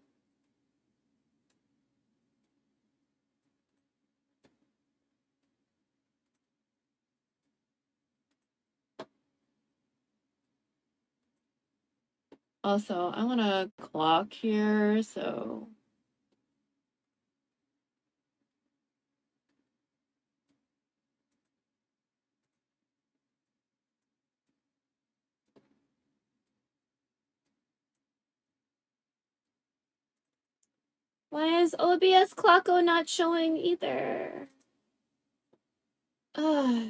Also, I want a clock here, so... Why is OBS Clocko not showing either? Ugh.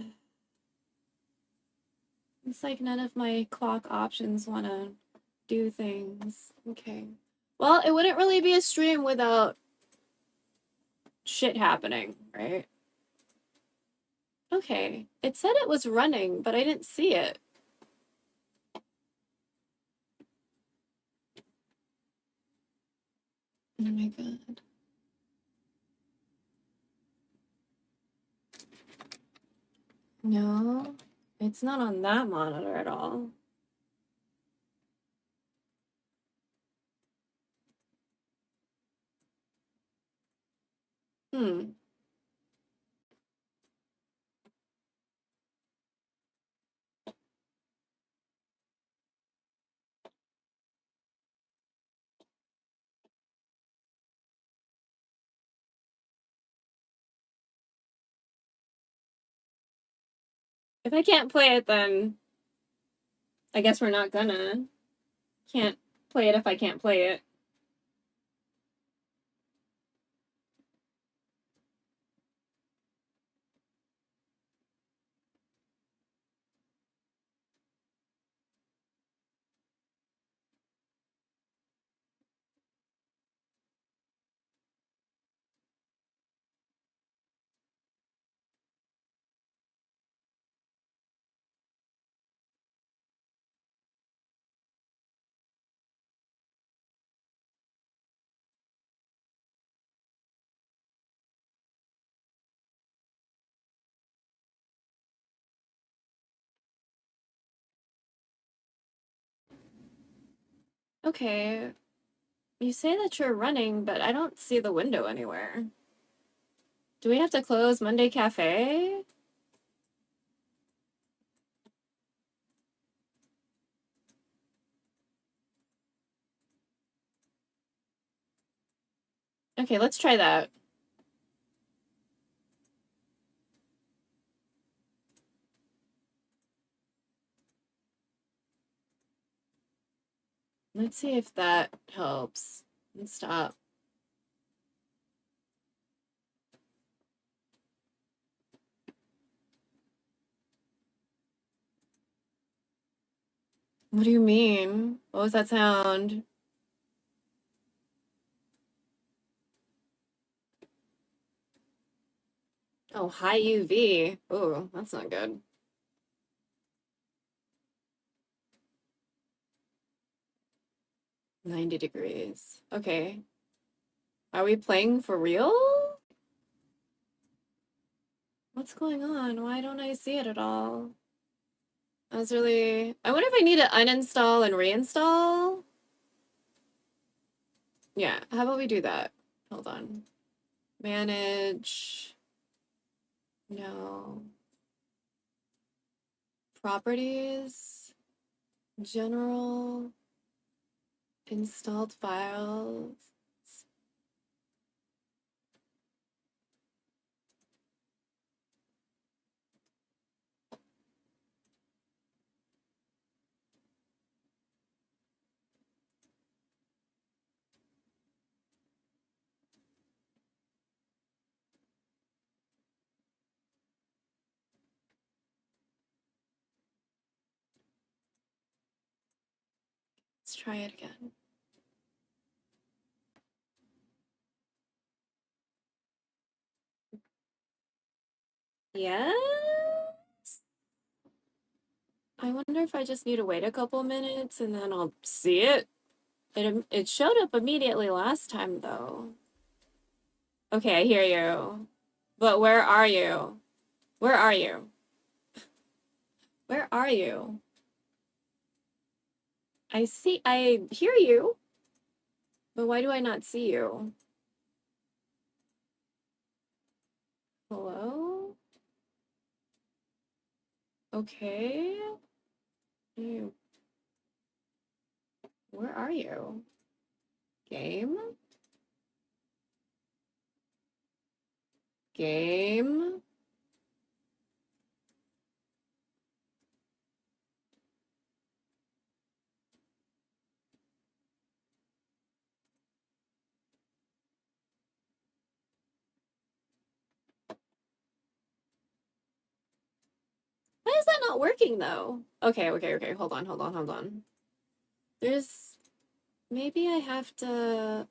It's like none of my clock options want to do things. Okay. Well, it wouldn't really be a stream without shit happening, right? Okay. It said it was running, but I didn't see it. Oh my god. No, it's not on that monitor at all. Hmm. If I can't play it, then I guess we're not gonna. Can't play it if I can't play it. Okay. You say that you're running, but I don't see the window anywhere. Do we have to close Monday Cafe? Okay, let's try that. Let's see if that helps. Let's stop. What do you mean? What was that sound? Oh, high UV. Oh, that's not good. 90 degrees. Okay. Are we playing for real? What's going on? Why don't I see it at all? I wonder if I need to uninstall and reinstall? Yeah, how about we do that? Hold on. Manage. No. Properties. General. Installed files. Let's try it again. Yes? I wonder if I just need to wait a couple minutes and then I'll see it. It showed up immediately last time though. Okay, I hear you. But where are you? Where are you? Where are you? I hear you. But why do I not see you? Hello? Okay. You. Where are you? Game? Game? Why is that not working though? Okay. Hold on. There's maybe I have to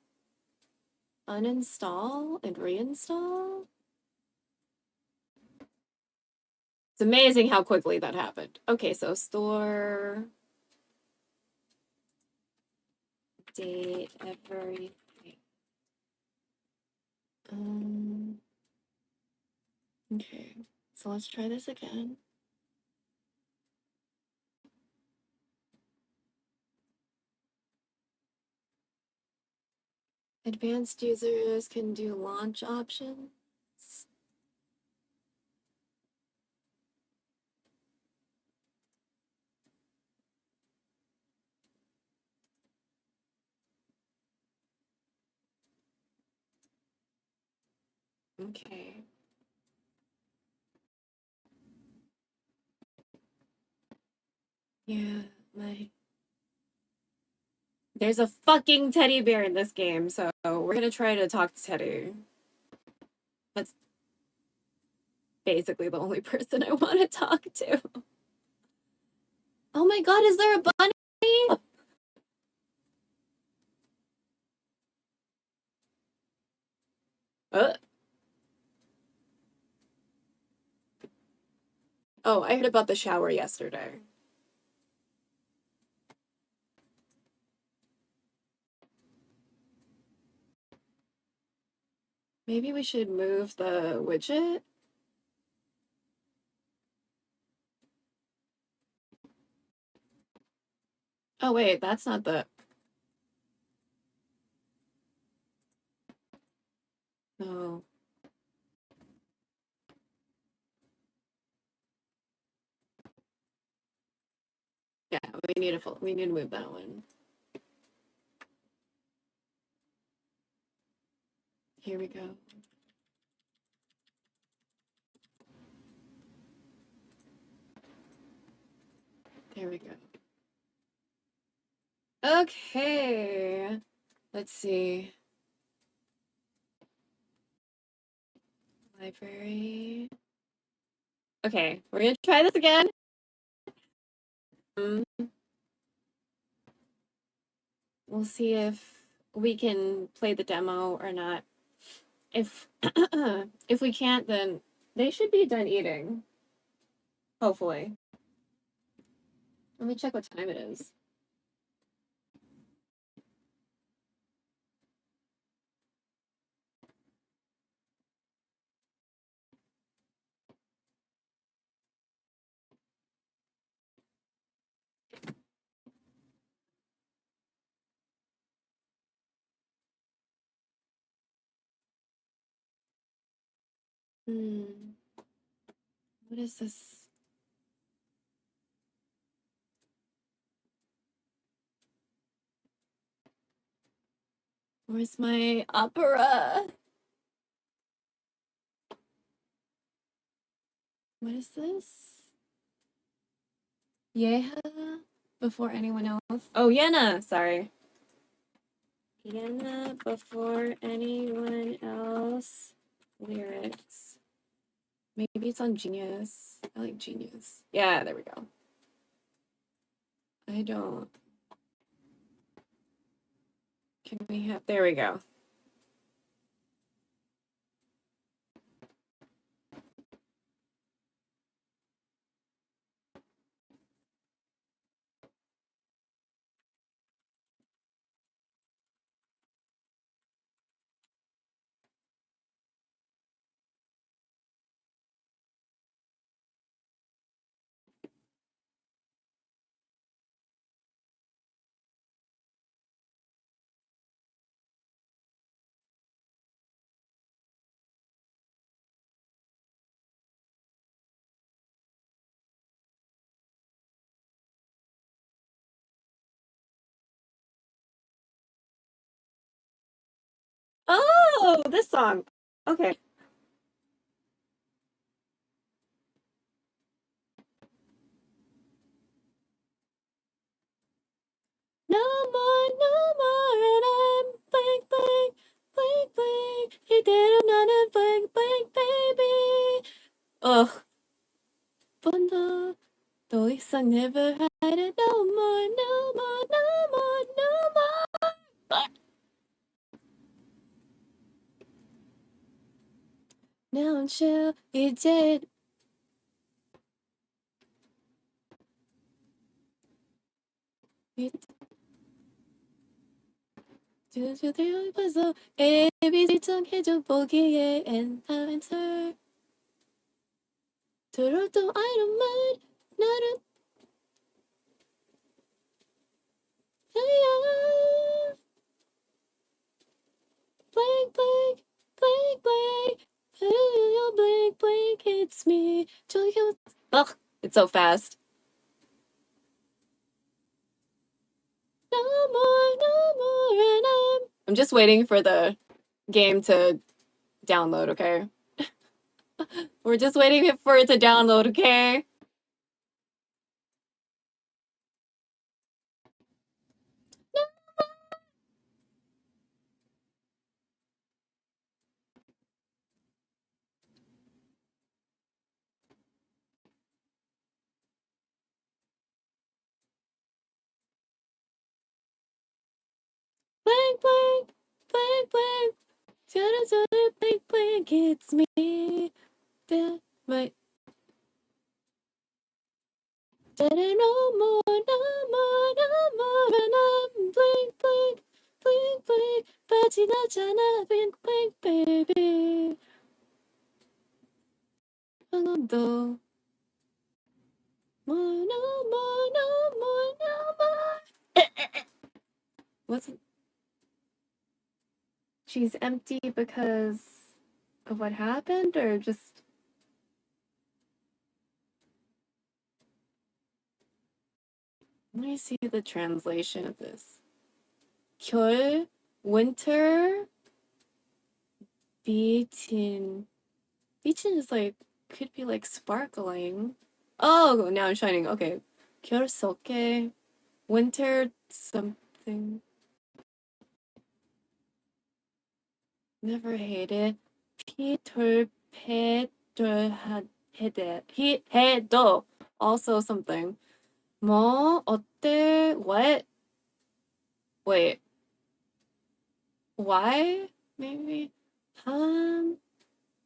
uninstall and reinstall. It's amazing how quickly that happened. Okay, so store date everything. Okay, so let's try this again. Advanced users can do launch options. Okay. Yeah, there's a fucking teddy bear in this game, so we're gonna try to talk to Teddy. That's basically the only person I want to talk to. Oh my god, is there a bunny? Oh, I heard about the shower yesterday. Maybe we should move the widget? Oh wait, that's not the... Oh. Yeah, we need to move that one. Here we go. There we go. Okay. Let's see. Library. Okay, we're gonna try this again. We'll see if we can play the demo or not. If if we can't, then they should be done eating. Hopefully. Let me check what time it is. What is this? Where's my opera? What is this? Yeah, before anyone else. Oh, Yenna, sorry. Yenna before anyone else. Lyrics. Maybe it's on Genius. I like Genius. Yeah, there we go. I don't. Can we have, there we go. Oh, this song. Okay. No more, and I'm blank, blank, blank, blank. 이대로 나는 blank, blank, baby. Ugh. 번더 더 이상 never had it no more, no more, no more, no more. Now I'm sure 이제 주주대로 봐서 ABC 정해줘 보기에 and answer 들어도 I don't mind 나는 나야 blank blank blank blank blank blank it's me ugh it's so fast no more and I'm just waiting for the game to download, okay? We're just waiting for it to download, okay? Blank, blank, blank, blank. Blank, blank, it's me. That might. No more, no more, no more. And I'm blank, blank, blank, blank. 빠지나잖아, blank, blank, baby. 한 번도. More, no more, no more, no more. What's it? She's empty because of what happened, or just. Let me see the translation of this. 겨울, winter, beaten. Beaten is like, could be like sparkling. Oh, now I'm shining. Okay. 겨울 속에, winter something. Never hated. 해도. Also something. 뭐, 어때, what? Wait. Why? Maybe.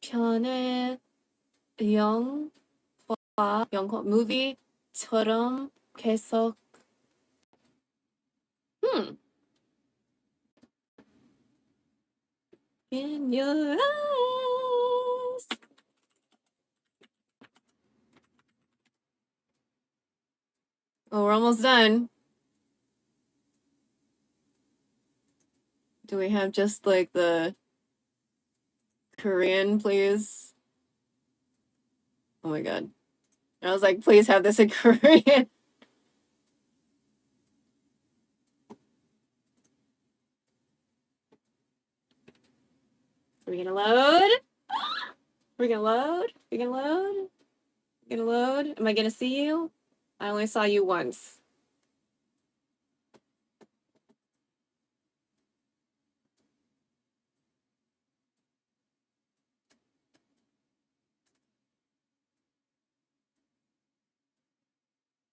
한편의 영화, movie처럼 계속. In your eyes. Oh, we're almost done. Do we have just like the Korean, please? Oh my god. I was like, please have this in Korean. Are we gonna load? We're gonna load? We're gonna load? We're gonna load? Am I gonna see you? I only saw you once.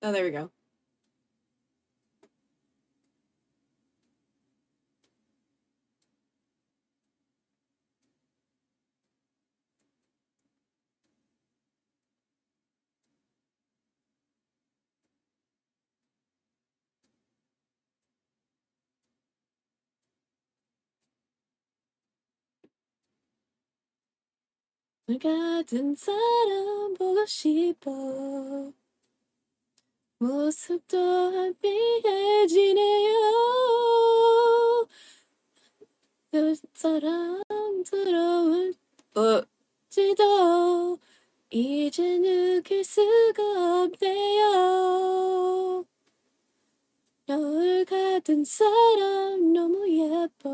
Oh, there we go. 물 같은 사람 보고 싶어. 모습도 한비해지네요. 사랑스러울지도 이제 느낄 수가 없네요. 너울 같은 사람 너무 예뻐.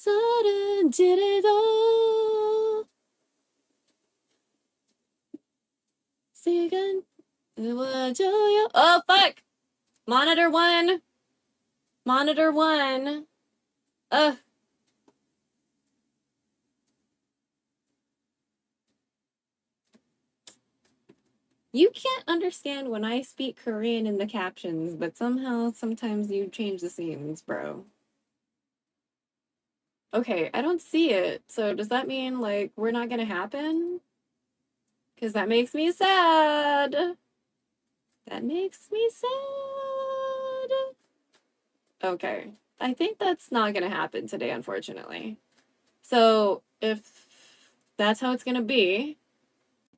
Sudden did it all. See again. What do you? Oh fuck! Monitor 1. Monitor 1. Ugh. You can't understand when I speak Korean in the captions, but somehow, sometimes you change the scenes, bro. Okay, I don't see it. So does that mean, like, we're not gonna happen? Because that makes me sad. That makes me sad. Okay. I think that's not gonna happen today, unfortunately. So if that's how it's gonna be,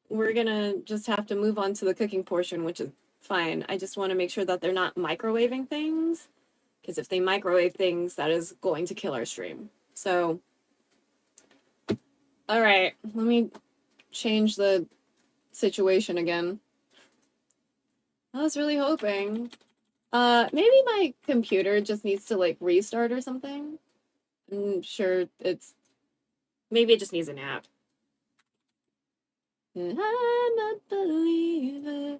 we're gonna just have to move on to the cooking portion, which is fine. I just want to make sure that they're not microwaving things, because if they microwave things, that is going to kill our stream. So, all right, let me change the situation again. I was really hoping. Maybe my computer just needs to like restart or something. I'm sure maybe it just needs a nap. I'm a believer.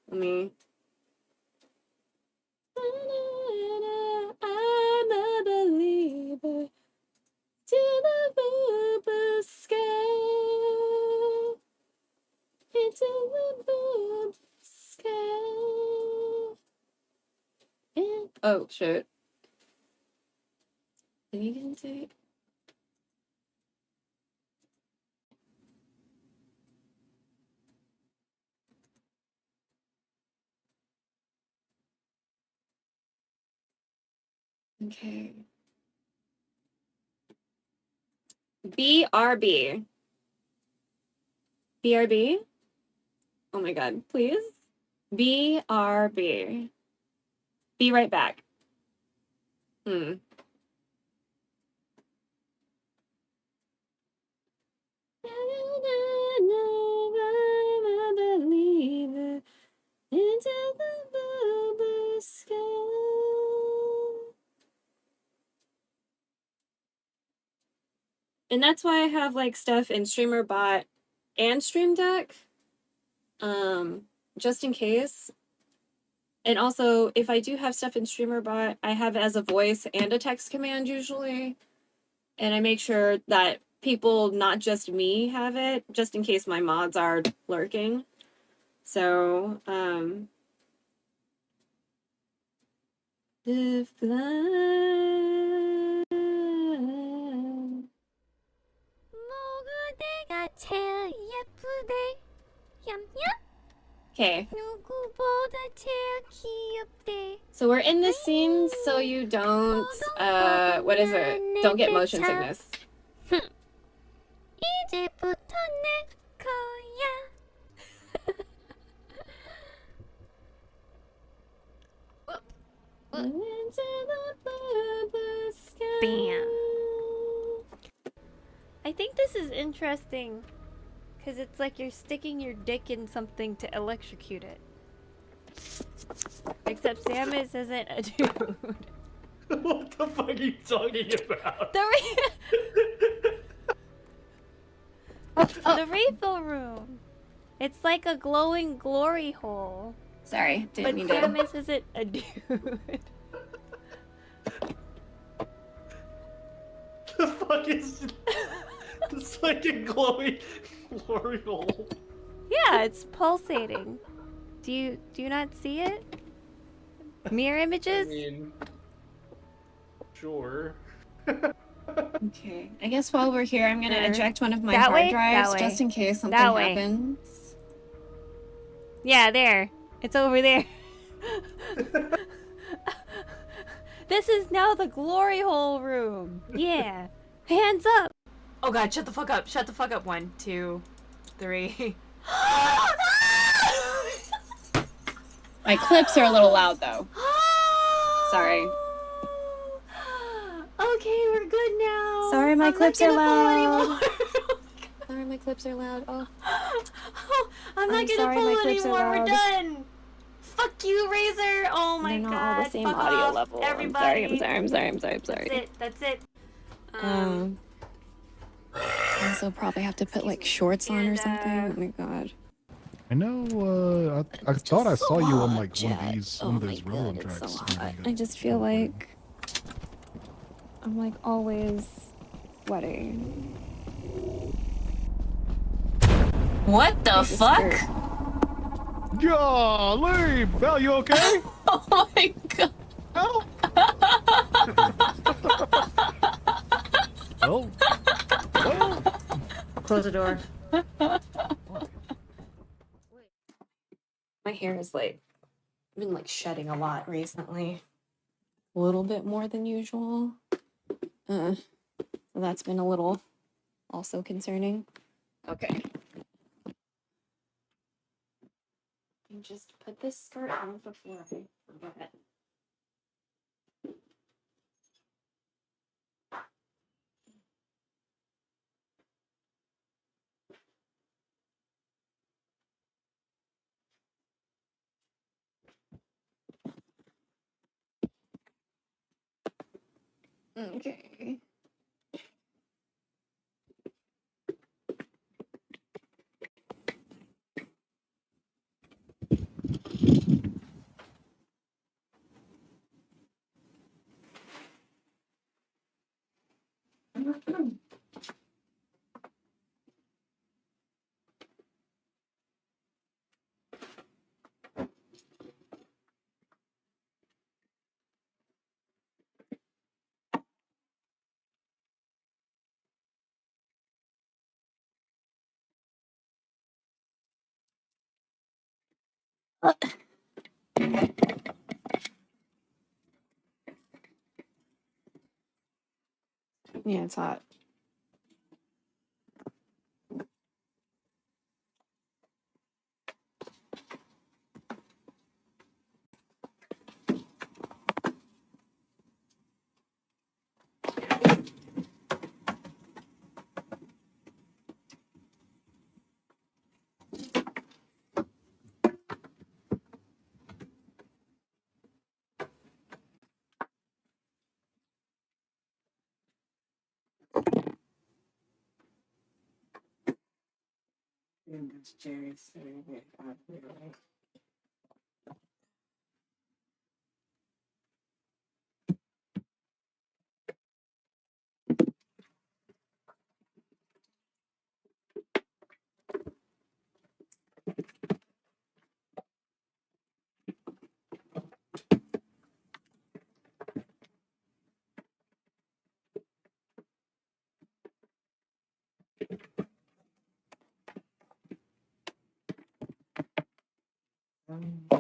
Let me. I'm a believer to the boo sky, into the boo sky. Oh shit. You can take. Okay. BRB. BRB? Oh my god, please. BRB. Be right back. Into the blue sky. And that's why I have like stuff in Streamer Bot and Stream Deck, just in case. And also, if I do have stuff in Streamer Bot, I have it as a voice and a text command usually. And I make sure that people, not just me, have it, just in case my mods are lurking. So, the fly. 모그대가 제일 예쁘대. 얌얌. Okay. 누구보다 제일 귀엽대. So we're in this scene so you don't, what is it? Don't get motion sickness. 이제부터 내 거야. Bam. I think this is interesting because it's like you're sticking your dick in something to electrocute it. Except Samus isn't a dude. What the fuck are you talking about? The refill room. It's like a glowing glory hole. Sorry, didn't But mean to. Samus isn't a dude. The fuck is it's like a glowing glory hole? Yeah, it's pulsating. Do you not see it? Mirror images? I mean, sure. Okay, I guess while we're here, I'm gonna Sure. eject one of my That hard way? drives That way. just in case something That way. happens. Yeah, there. It's over there. This is now the glory hole room. Yeah. Hands up. Oh god, shut the fuck up. Shut the fuck up. 1, 2, 3. My clips are a little loud though. Sorry. Okay, we're good now. Sorry, my I'm not clips are gonna fall loud. anymore. Sorry, my clips are loud. Oh. I'm not I'm gonna sorry, my pull clips are anymore. We're loud. done. Fuck you, Razor. Oh my They're god. not all the same Fuck audio off, level. everybody. I'm sorry. That's it. That's it. I also probably have to put like Excuse me. shorts on or And, something. Oh my god. I know, I It's thought just I so saw you on hot, like Jet. one of Oh those my railroad god, it's so tracks. hot. I just feel like I'm like always sweating. what the Here's a fuck? skirt. Golly, Belle, you okay? Oh my god. Oh. Oh. Well. Close the door. My hair is like been like shedding a lot recently. A little bit more than usual. So that's been a little also concerning. Okay. And just put this skirt on before I forget. Okay. Yeah, it's hot.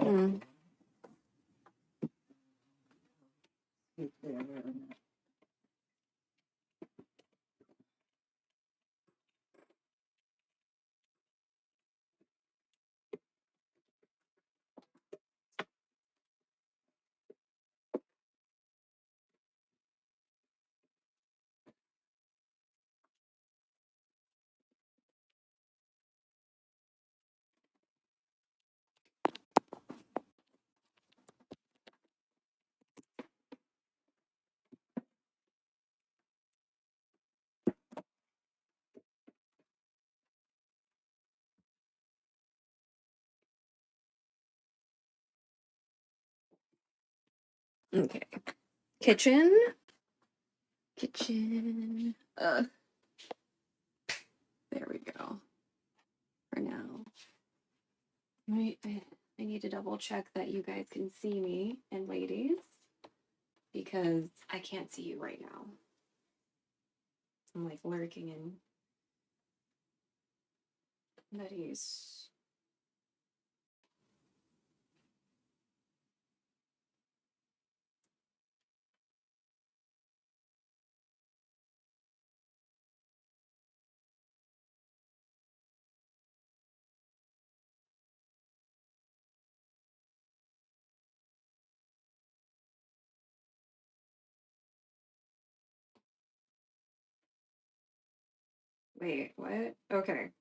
Mm. Okay. Kitchen. Kitchen. There we go. For now. Wait, I need to double check that you guys can see me and ladies because I can't see you right now. I'm like lurking in buddies. Wait, what? Okay.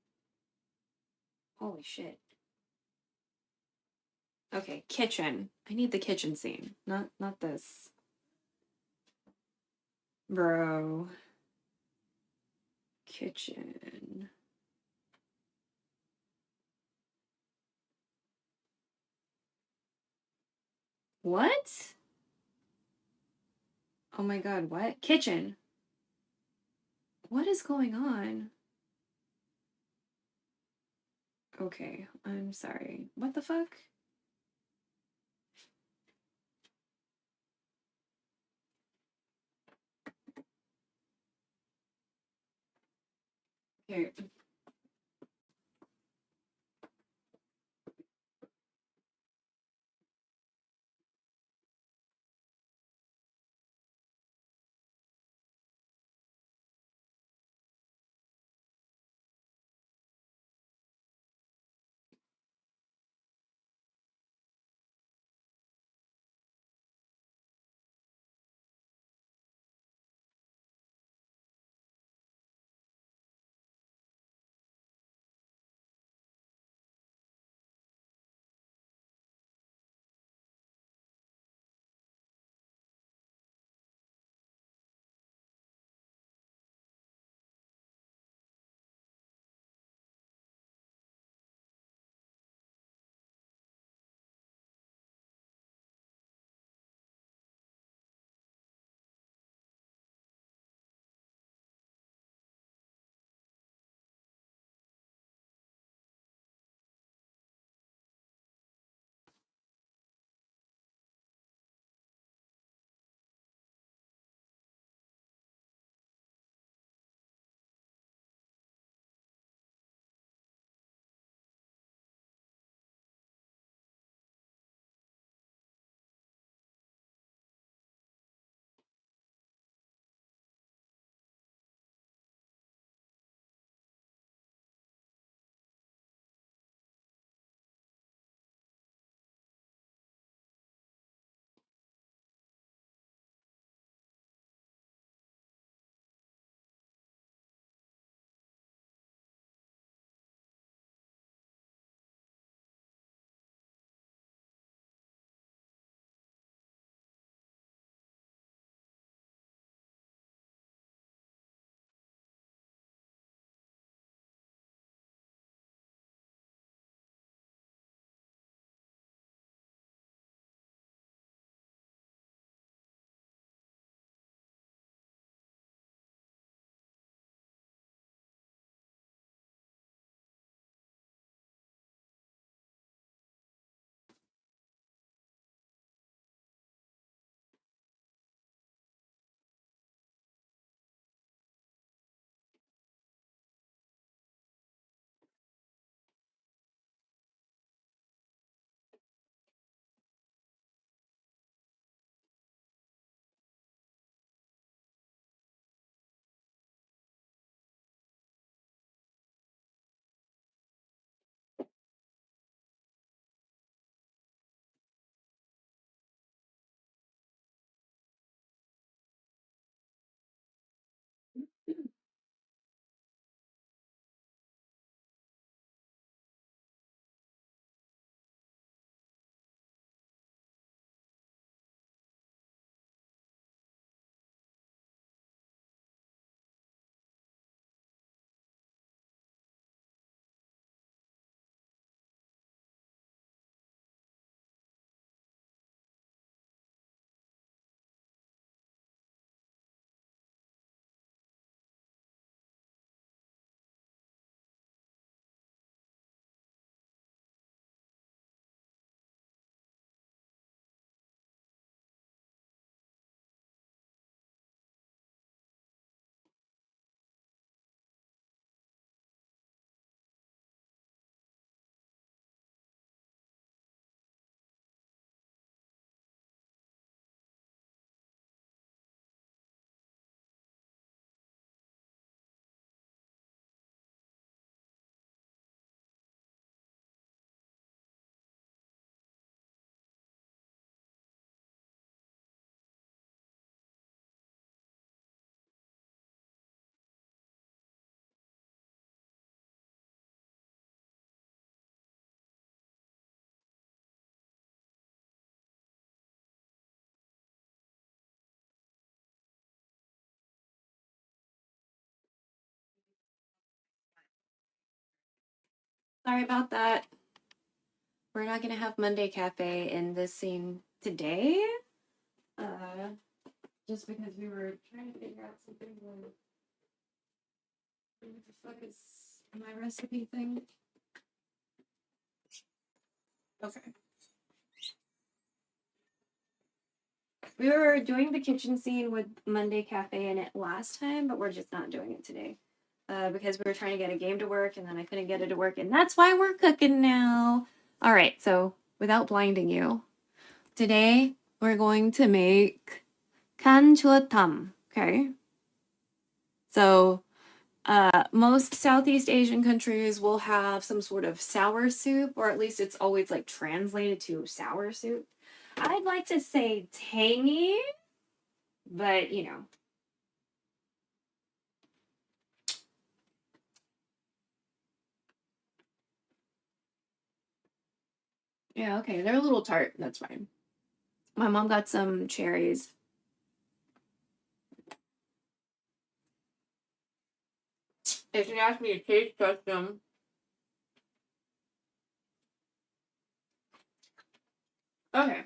Holy shit. Okay, kitchen. I need the kitchen scene, not this. Bro. Kitchen. What? Oh my god, what? Kitchen. What is going on? Okay, I'm sorry. What the fuck? Here. Sorry about that. We're not gonna have Monday Cafe in this scene today. Just because we were trying to figure out something. What the fuck is my recipe thing? Okay. We were doing the kitchen scene with Monday Cafe in it last time, but we're just not doing it today. Because we were trying to get a game to work, and then I couldn't get it to work, and that's why we're cooking now. All right, so without blinding you, today we're going to make CANH, okay? So, most Southeast Asian countries will have some sort of sour soup, or at least it's always like translated to sour soup. I'd like to say tangy, but you know. Yeah, okay, they're a little tart. That's fine. My mom got some cherries. If you ask me to taste test them. Okay.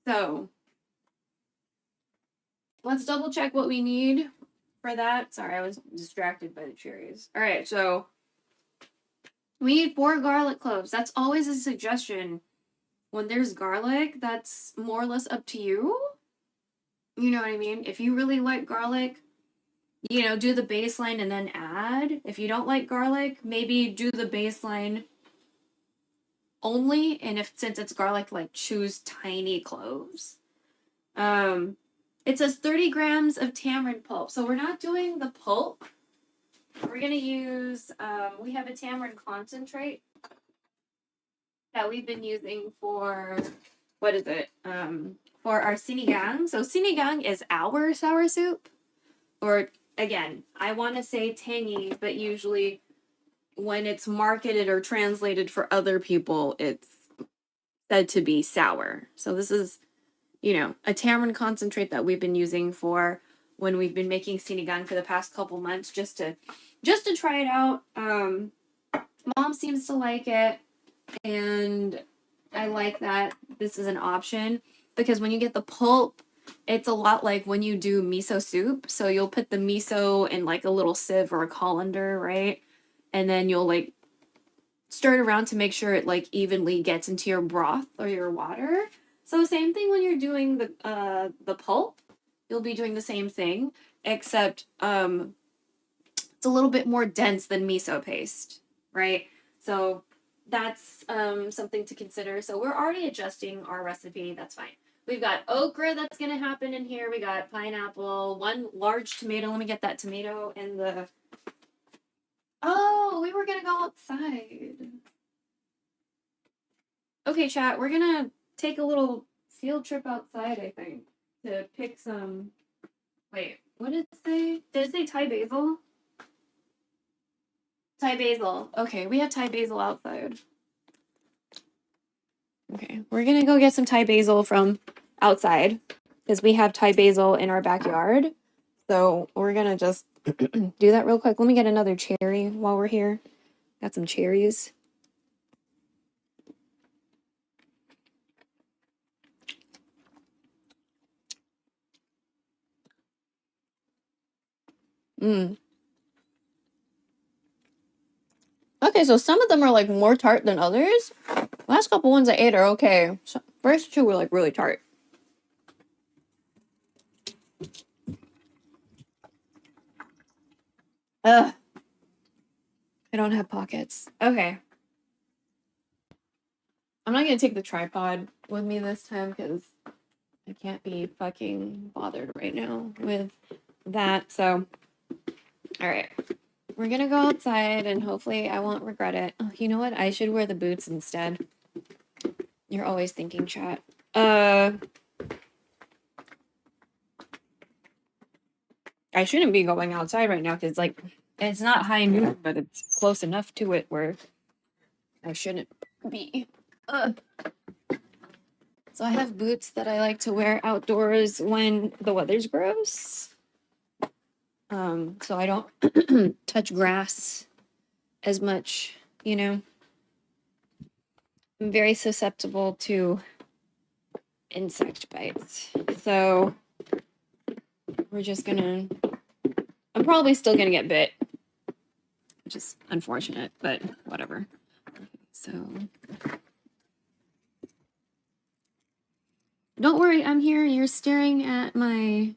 So, let's double check what we need for that. Sorry, I was distracted by the cherries. All right, so we need 4 garlic cloves. That's always a suggestion. When there's garlic, that's more or less up to you. You know what I mean? If you really like garlic, you know, do the baseline and then add. If you don't like garlic, maybe do the baseline only. And since it's garlic, like choose tiny cloves. It says 30 grams of tamarind pulp. So we're not doing the pulp. We're going to use, we have a tamarind concentrate that we've been using for, what is it? For our sinigang. So sinigang is our sour soup. Or again, I want to say tangy, but usually when it's marketed or translated for other people, it's said to be sour. So this is, you know, a tamarind concentrate that we've been using for when we've been making sinigang for the past couple months, just to try it out. Mom seems to like it, and I like that this is an option, because when you get the pulp, it's a lot like when you do miso soup. So you'll put the miso in like a little sieve or a colander, right? And then you'll like stir it around to make sure it like evenly gets into your broth or your water. So same thing when you're doing the pulp, you'll be doing the same thing, except it's a little bit more dense than miso paste, right? So that's something to consider. So we're already adjusting our recipe. That's fine. We've got okra that's going to happen in here. We got pineapple, 1 large tomato. Let me get that tomato in the... Oh, we were going to go outside. Okay, chat. We're going to take a little field trip outside, I think, to pick some... Wait, what did it say? Did it say Thai basil? Thai basil. Okay, we have Thai basil outside. Okay, we're gonna go get some Thai basil from outside because we have Thai basil in our backyard. So we're gonna just do that real quick. Let me get another cherry while we're here. Got some cherries. Okay, so some of them are like more tart than others. Last couple ones I ate are okay. So first 2 were like really tart. Ugh. I don't have pockets. Okay. I'm not gonna take the tripod with me this time because I can't be fucking bothered right now with that. So, alright. We're gonna go outside and hopefully I won't regret it. Oh, you know what? I should wear the boots instead. You're always thinking, chat. I shouldn't be going outside right now because, like, it's not high noon, but it's close enough to it where I shouldn't be. So I have boots that I like to wear outdoors when the weather's gross. So I don't touch grass as much, you know. I'm very susceptible to insect bites. So we're just gonna, I'm probably still gonna get bit, which is unfortunate, but whatever. So don't worry, I'm here. You're staring at my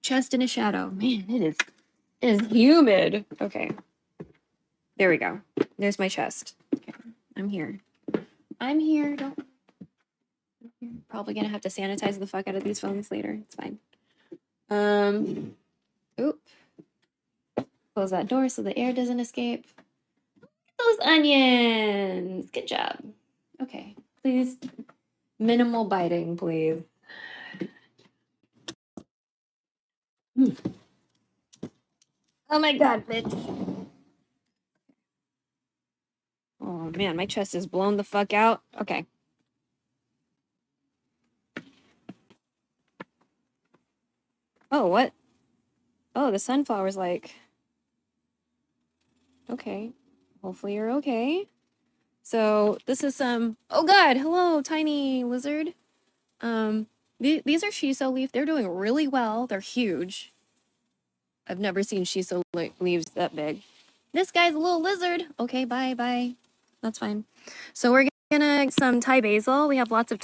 chest in a shadow. Man, it is humid. Okay. There we go. There's my chest. Okay. I'm here. I'm here. Don't. Probably gonna have to sanitize the fuck out of these phones later. It's fine. Oop. Close that door so the air doesn't escape. Those onions. Good job. Okay. Please. Minimal biting, please. Oh my god, bitch. Oh man, my chest is blown the fuck out. Okay. Oh, what? Oh, the sunflower's like... Okay. Hopefully you're okay. So, this is some... Oh god, hello, tiny lizard. These are shiso leaf. They're doing really well. They're huge. I've never seen shiso leaves that big. This guy's a little lizard. Okay, bye. That's fine. So we're gonna some Thai basil. We have lots of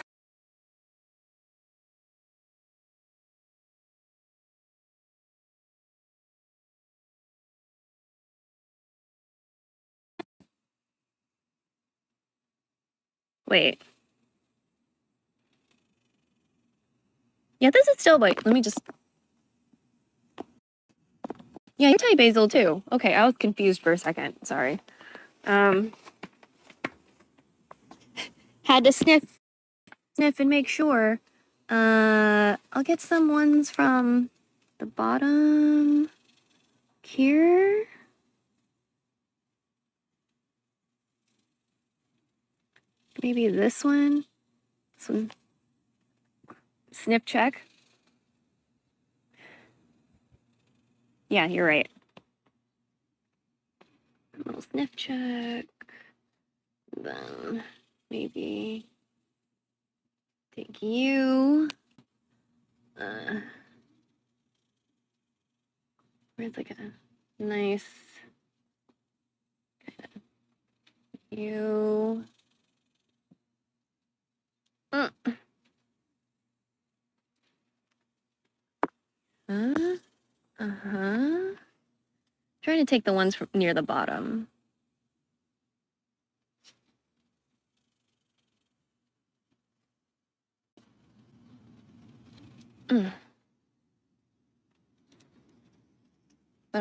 Wait. Yeah, this is still like, let me just... Yeah, Thai basil too. Okay, I was confused for a second. Sorry. Had to sniff and make sure. I'll get some ones from the bottom here. Maybe this one. Some sniff check. Yeah, you're right. A little sniff check. Then maybe take you. Where's like a nice you. Trying to take the ones from near the bottom. But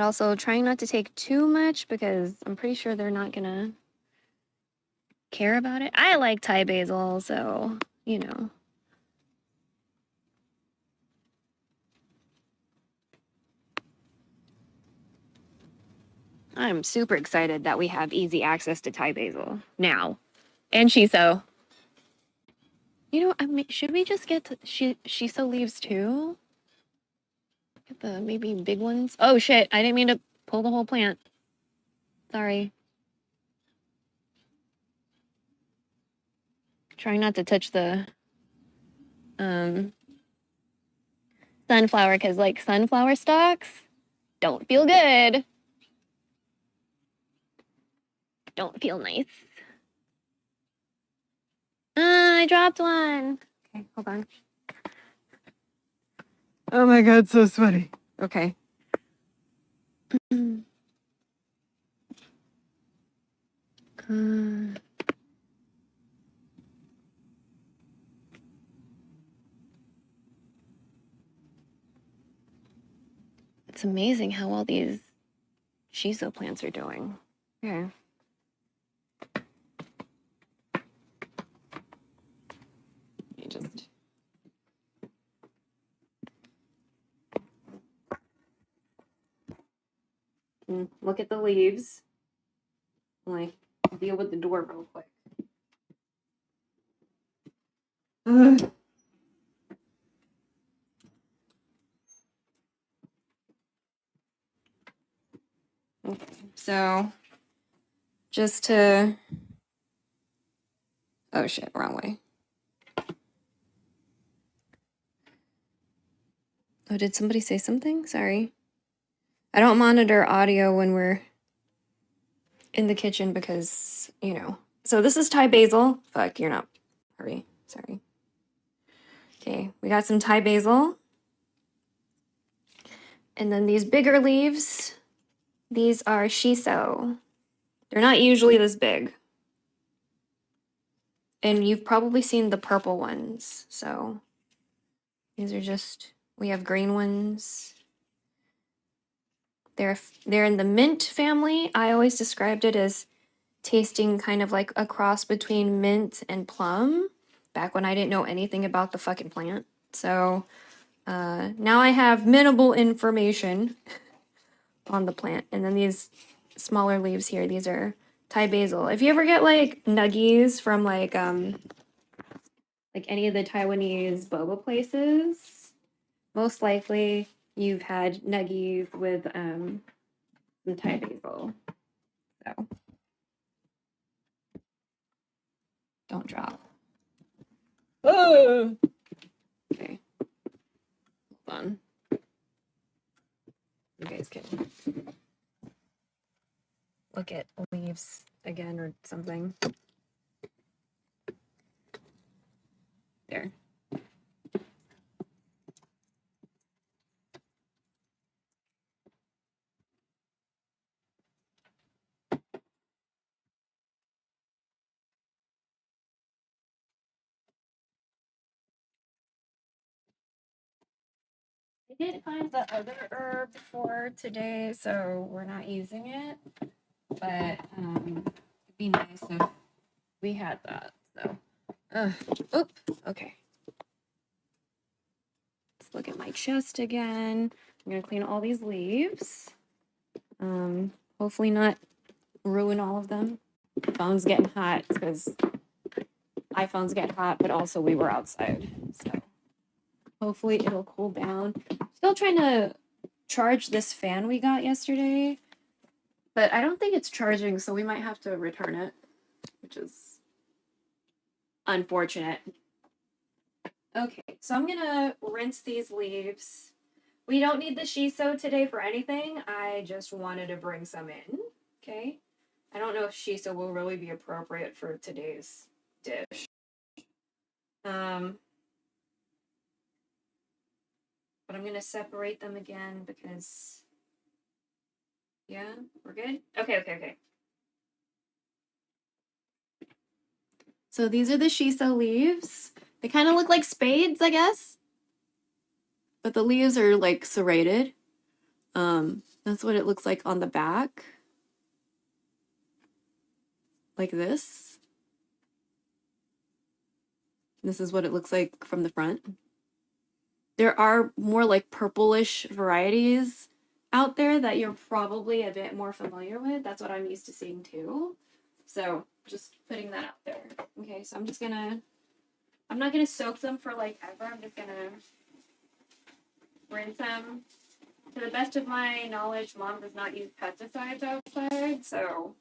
also trying not to take too much because I'm pretty sure they're not gonna care about it. I like Thai basil, so, you know. I'm super excited that we have easy access to Thai basil now. And shiso. You know, I mean, should we just get shiso leaves too? Get the maybe big ones. Oh shit, I didn't mean to pull the whole plant. Sorry. Trying not to touch the sunflower, because like sunflower stalks don't feel good. Don't feel nice. I dropped one. Okay, hold on. Oh my god, so sweaty. Okay. It's amazing how well these shiso plants are doing. Okay. Let me just... Look at the leaves. Like, deal with the door real quick. Okay, so just to... Oh shit, wrong way. Oh, did somebody say something? Sorry. I don't monitor audio when we're in the kitchen because, you know. So this is Thai basil. Fuck, you're not. Hurry. Sorry. Okay, we got some Thai basil. And then these bigger leaves, these are shiso. They're not usually this big. And you've probably seen the purple ones. So these are just, we have green ones. They're in the mint family. I always described it as tasting kind of like a cross between mint and plum back when I didn't know anything about the fucking plant. So now I have minimal information on the plant. And then these smaller leaves here, these are Thai basil. If you ever get like nuggies from like any of the Taiwanese boba places, most likely you've had nuggies with some Thai basil. So don't drop. Oh! Okay. Hold on. You guys can look at leaves again or something. There. I did find the other herb for today, so we're not using it. But it'd be nice if we had that. So, oop, okay. Let's look at my chest again. I'm gonna clean all these leaves. Hopefully not ruin all of them. Phone's getting hot because iPhones get hot, but also we were outside, so hopefully it'll cool down. Still trying to charge this fan we got yesterday, but I don't think it's charging, so we might have to return it, which is unfortunate. Okay, so I'm gonna rinse these leaves. We don't need the shiso today for anything. I just wanted to bring some in, okay? I don't know if shiso will really be appropriate for today's dish. But I'm gonna separate them again because, yeah, we're good? Okay. So these are the shiso leaves. They kind of look like spades, I guess. But the leaves are like serrated. That's what it looks like on the back. Like this. This is what it looks like from the front. There are more like purplish varieties out there that you're probably a bit more familiar with. That's what I'm used to seeing too. So just putting that out there. Okay, so I'm not gonna soak them for like ever. I'm just gonna rinse them. To the best of my knowledge, Mom does not use pesticides outside, so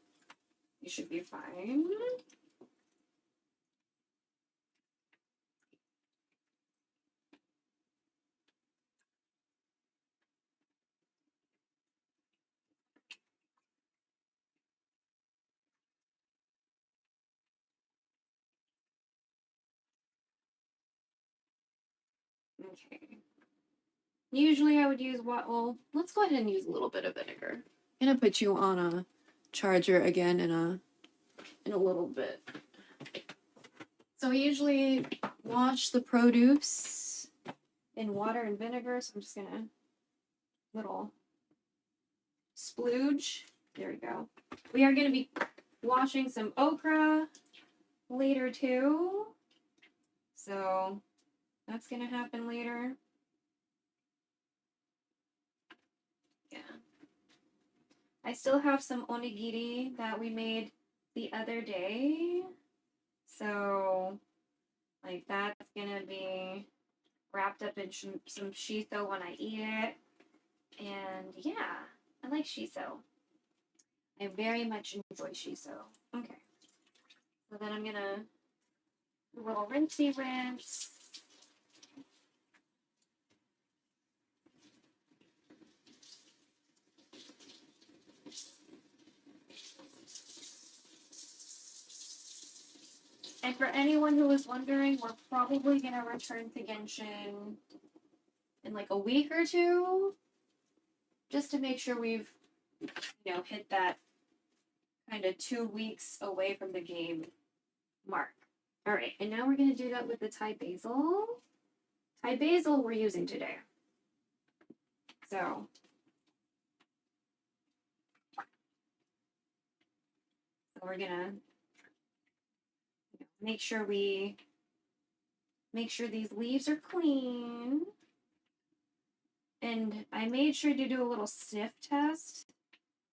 you should be fine. Okay. Usually I would use well, let's go ahead and use a little bit of vinegar. I'm gonna put you on a charger again in a little bit. So we usually wash the produce in water and vinegar, so I'm just gonna little splooge. There we go. We are gonna be washing some okra later too. So that's gonna happen later. Yeah. I still have some onigiri that we made the other day. So, like, that's gonna be wrapped up in some shiso when I eat it. And yeah, I like shiso. I very much enjoy shiso. Okay. So then I'm gonna do a little rinsey rinse. And for anyone who was wondering, we're probably gonna return to Genshin in like a week or two, just to make sure we've, hit that kind of 2 weeks away from the game mark. All right, and now we're gonna do that with the Thai basil. Thai basil we're using today. So we're gonna make sure these leaves are clean. And I made sure to do a little sniff test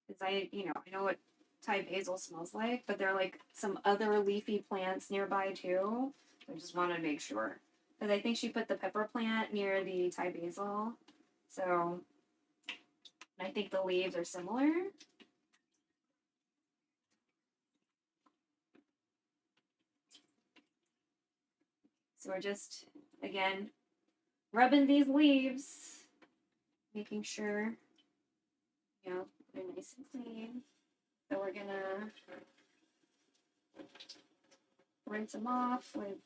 because I know what Thai basil smells like, but there are like some other leafy plants nearby too. I just want to make sure because I think she put the pepper plant near the Thai basil, so I think the leaves are similar. So we're just again rubbing these leaves, making sure they're nice and clean. So we're gonna rinse them off with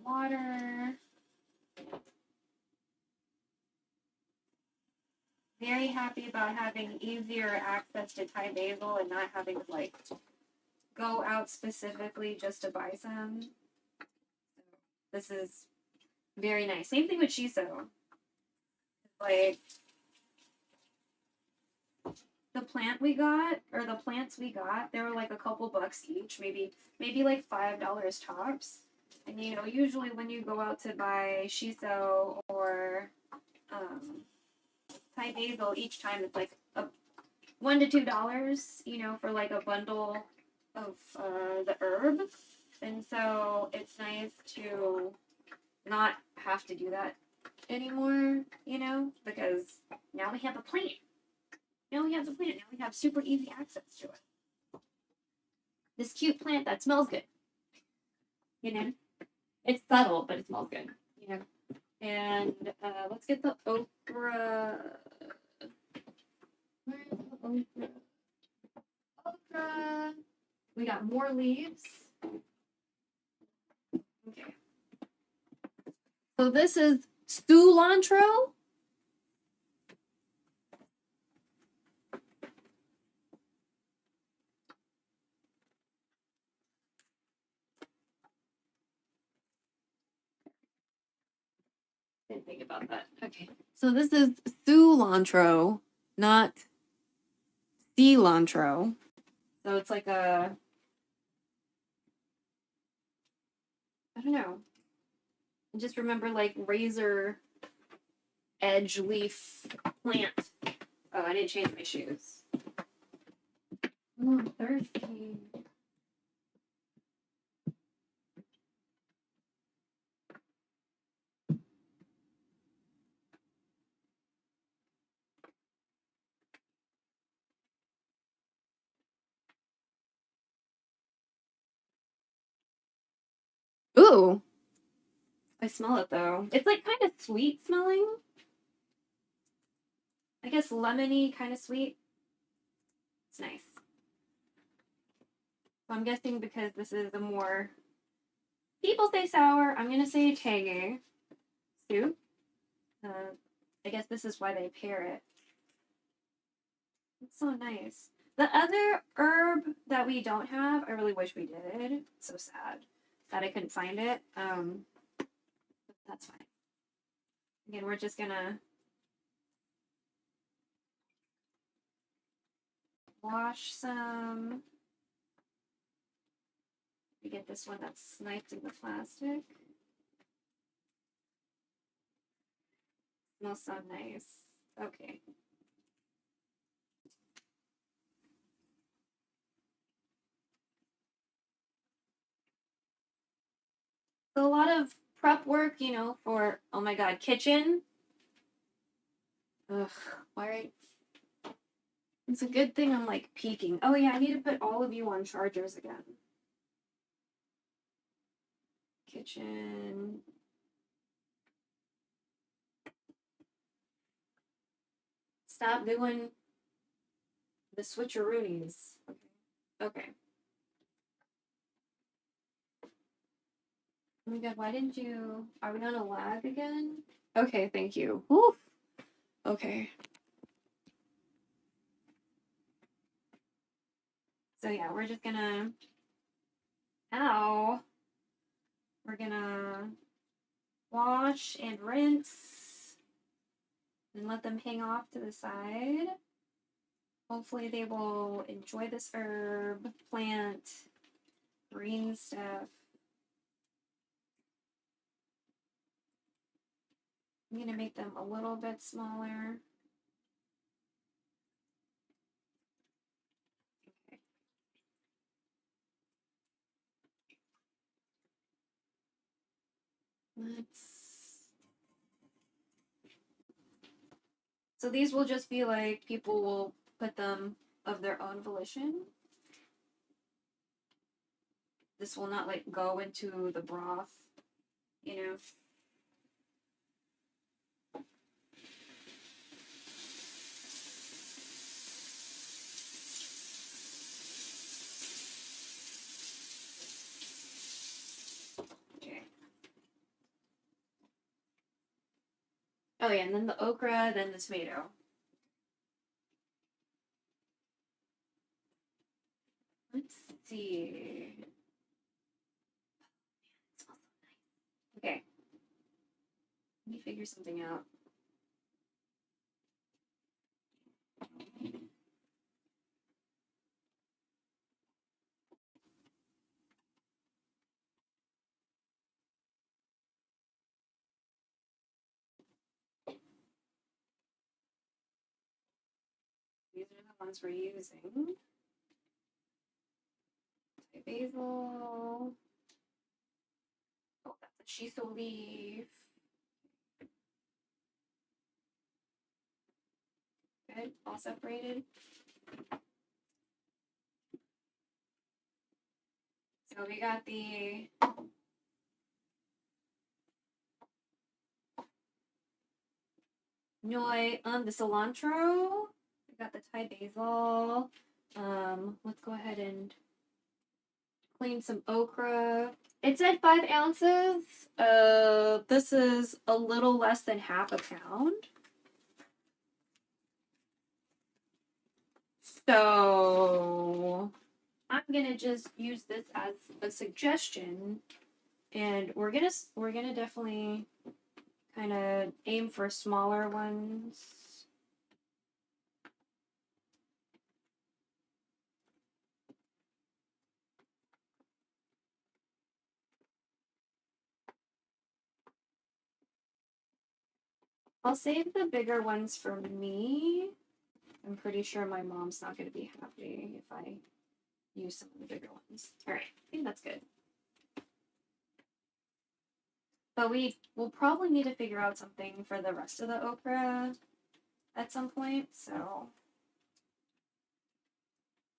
water. Very happy about having easier access to Thai basil and not having to like go out specifically just to buy some. This is very nice. Same thing with shiso. Like the plants we got, they were like a couple bucks each, maybe like $5 tops. And usually when you go out to buy shiso or Thai basil, each time it's like $1 to $2, for like a bundle of the herb. And so it's nice to not have to do that anymore, because now we have a plant. Now we have super easy access to it. This cute plant that smells good. It's subtle, but it smells good. And let's get the okra. Where's the okra? Okra. We got more leaves. Okay. So this is cilantro. Didn't think about that. Okay. So this is cilantro, not cilantro. So it's like I don't know. I just remember like razor edge leaf plant. Oh, I didn't change my shoes. Oh, I'm thirsty. Ooh. I smell it though. It's like kind of sweet smelling. I guess lemony, kind of sweet. It's nice. So I'm guessing because this is a more people say sour, I'm gonna say tangy soup. I guess this is why they pair it. It's so nice. The other herb that we don't have, I really wish we did. It's so sad that I couldn't find it. But that's fine. Again, we're just gonna wash some. We get this one that's sniped in the plastic. Smells so nice. Okay. So a lot of prep work, for, oh my god, kitchen. Ugh, why It's a good thing I'm like peeking. Oh yeah, I need to put all of you on chargers again. Kitchen. Stop doing the switcheroonies. Okay. Okay. Oh my god, why didn't you... Are we on a lag again? Okay, thank you. Woo! Okay. So yeah, we're just gonna... Ow! We're gonna wash and rinse and let them hang off to the side. Hopefully they will enjoy this herb, plant, green stuff. I'm gonna make them a little bit smaller. Okay. So these will just be like, people will put them of their own volition. This will not like go into the broth, you know. Okay. Oh yeah, and then the okra, then the tomato. Let's see. It smells so nice. Okay. Let me figure something out. These are the ones we're using. Basil. Oh, that's a shiso leaf. Good, all separated. So we got the the cilantro. We got the Thai basil. Let's go ahead and clean some okra. It said 5 ounces. This is a little less than half a pound. So I'm gonna just use this as a suggestion, and we're gonna definitely kind of aim for smaller ones. I'll save the bigger ones for me. I'm pretty sure my mom's not going to be happy if I use some of the bigger ones. All right, I think that's good. But we will probably need to figure out something for the rest of the okra at some point, so.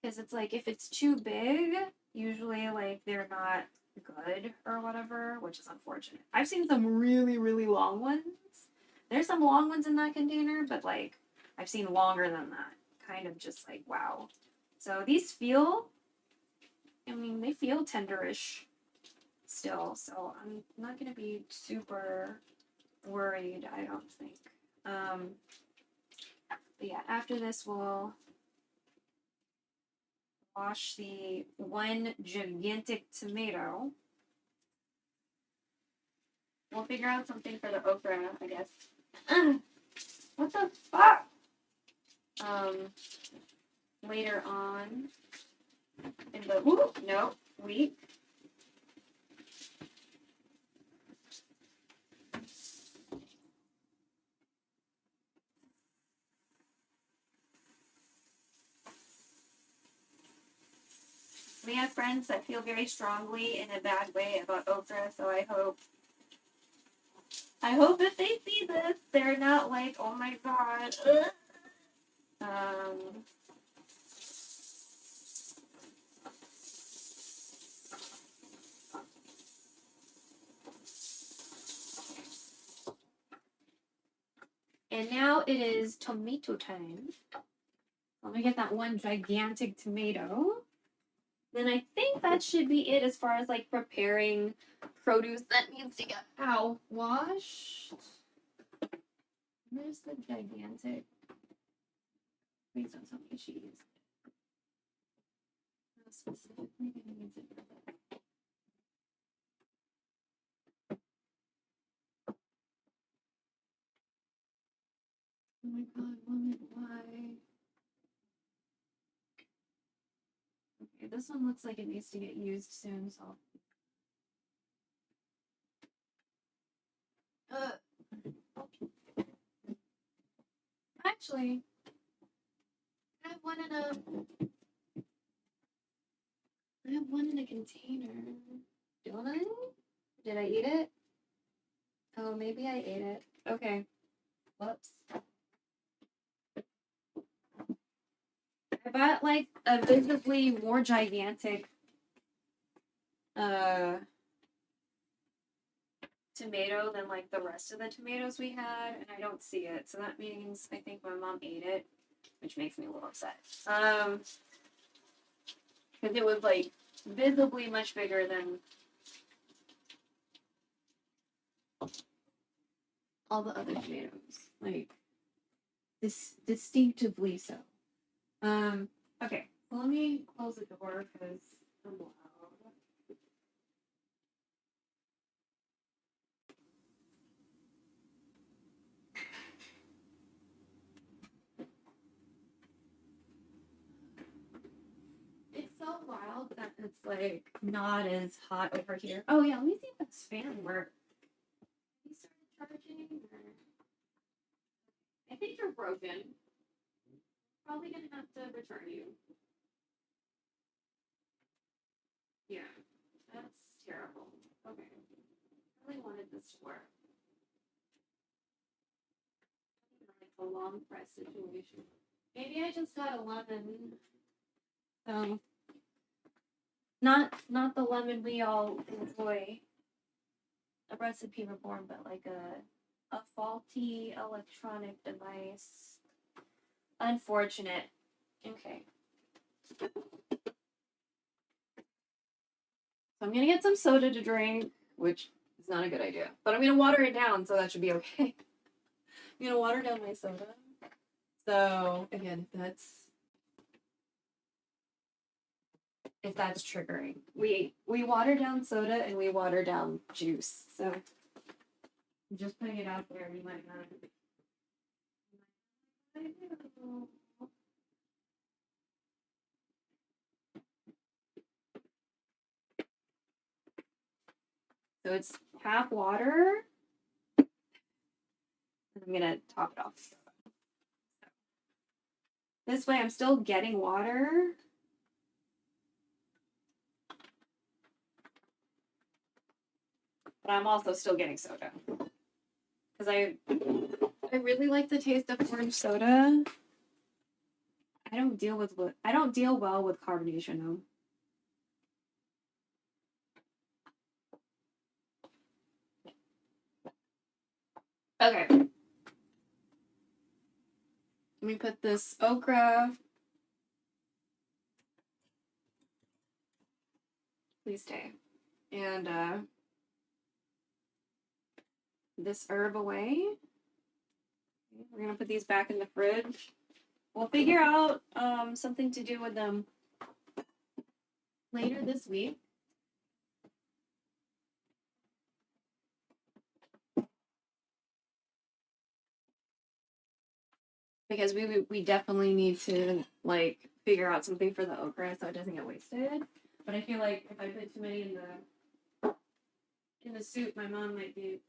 Because it's like, if it's too big, usually like they're not good or whatever, which is unfortunate. I've seen some really, really long ones. There's some long ones in that container, but like I've seen longer than that. Kind of just like, wow. So these feel, I mean, they feel tenderish still, so I'm not going to be super worried, I don't think. But yeah, after this we'll wash the one gigantic tomato. We'll figure out something for the okra, I guess. What the fuck? Later on in the week. We have friends that feel very strongly in a bad way about okra, so I hope if they see this, they're not like, oh my god. And now it is tomato time. Let me get that one gigantic tomato. Then I think that should be it as far as like preparing produce that needs to get washed. Where's the gigantic? Please don't tell me cheese. How specifically gonna use it for that? Oh my god, woman, why? Okay, this one looks like it needs to get used soon, so. Actually, I have one in a container. Don't I? Did I eat it? Oh, maybe I ate it. Okay. Whoops. I bought like a visibly more gigantic tomato than like the rest of the tomatoes we had, and I don't see it. So that means I think my mom ate it, which makes me a little upset. Because it was like visibly much bigger than all the other tomatoes. Like this distinctively so. Okay, well, let me close the door because I'm loud. It's so wild that it's like not as hot over here. Oh yeah, let me see if this fan works. Have you started charging? Or... I think you're broken. Probably gonna have to return you. Yeah, that's terrible. Okay. I really wanted this to work. Like a long press situation. Maybe I just got a lemon. Not the lemon we all enjoy. A recipe reborn, but like a faulty electronic device. Unfortunate. Okay. So I'm gonna get some soda to drink, which is not a good idea. But I'm gonna water it down, so that should be okay. I'm gonna water down my soda. So again, if that's triggering. We water down soda and we water down juice. So I'm just putting it out there. You might not. So it's half water. And I'm gonna top it off. This way I'm still getting water. But I'm also still getting soda. Because I really like the taste of orange soda. I don't deal well with carbonation though. Okay. Let me put this okra. Please stay. And this herb away. We're gonna put these back in the fridge. We'll figure out something to do with them later this week. Because we definitely need to like figure out something for the okra so it doesn't get wasted. But I feel like if I put too many in the soup, my mom might be,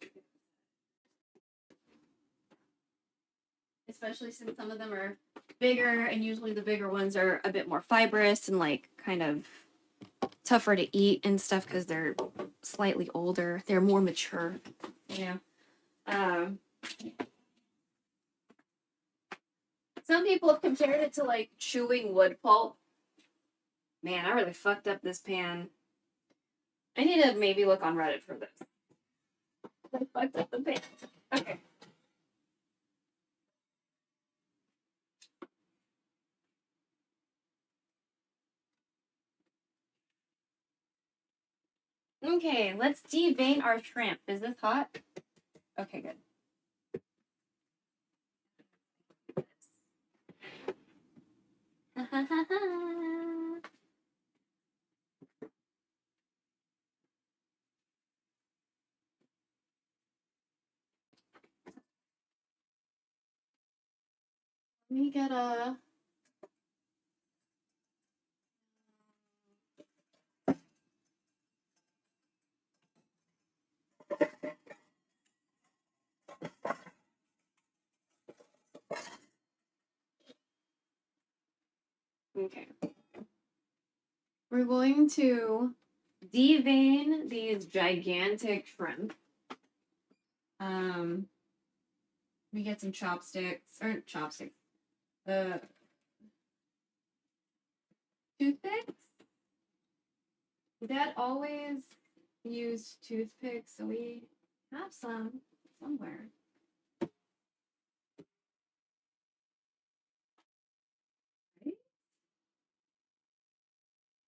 especially since some of them are bigger, and usually the bigger ones are a bit more fibrous and like kind of tougher to eat and stuff because they're slightly older. They're more mature. Yeah. Some people have compared it to like chewing wood pulp. Man, I really fucked up this pan. I need to maybe look on Reddit for this. I fucked up the pan. Okay. Okay, let's devein our shrimp. Is this hot? Okay, good. Let me get a. Okay. We're going to devein these gigantic shrimp. We get some chopsticks or chopsticks. Toothpicks. Dad always used toothpicks, so we have some somewhere. Right?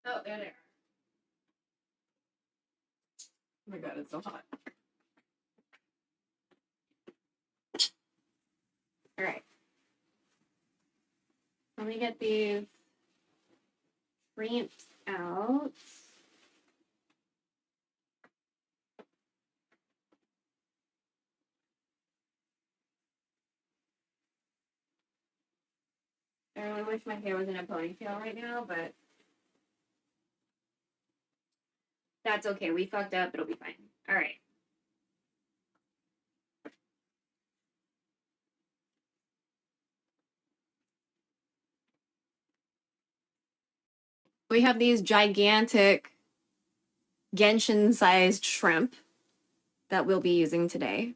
Oh, there they are. Oh my god, it's so hot. All right. Let me get these shrimps out. I really wish my hair was in a ponytail right now, but that's okay. We fucked up. It'll be fine. All right. We have these gigantic Genshin-sized shrimp that we'll be using today.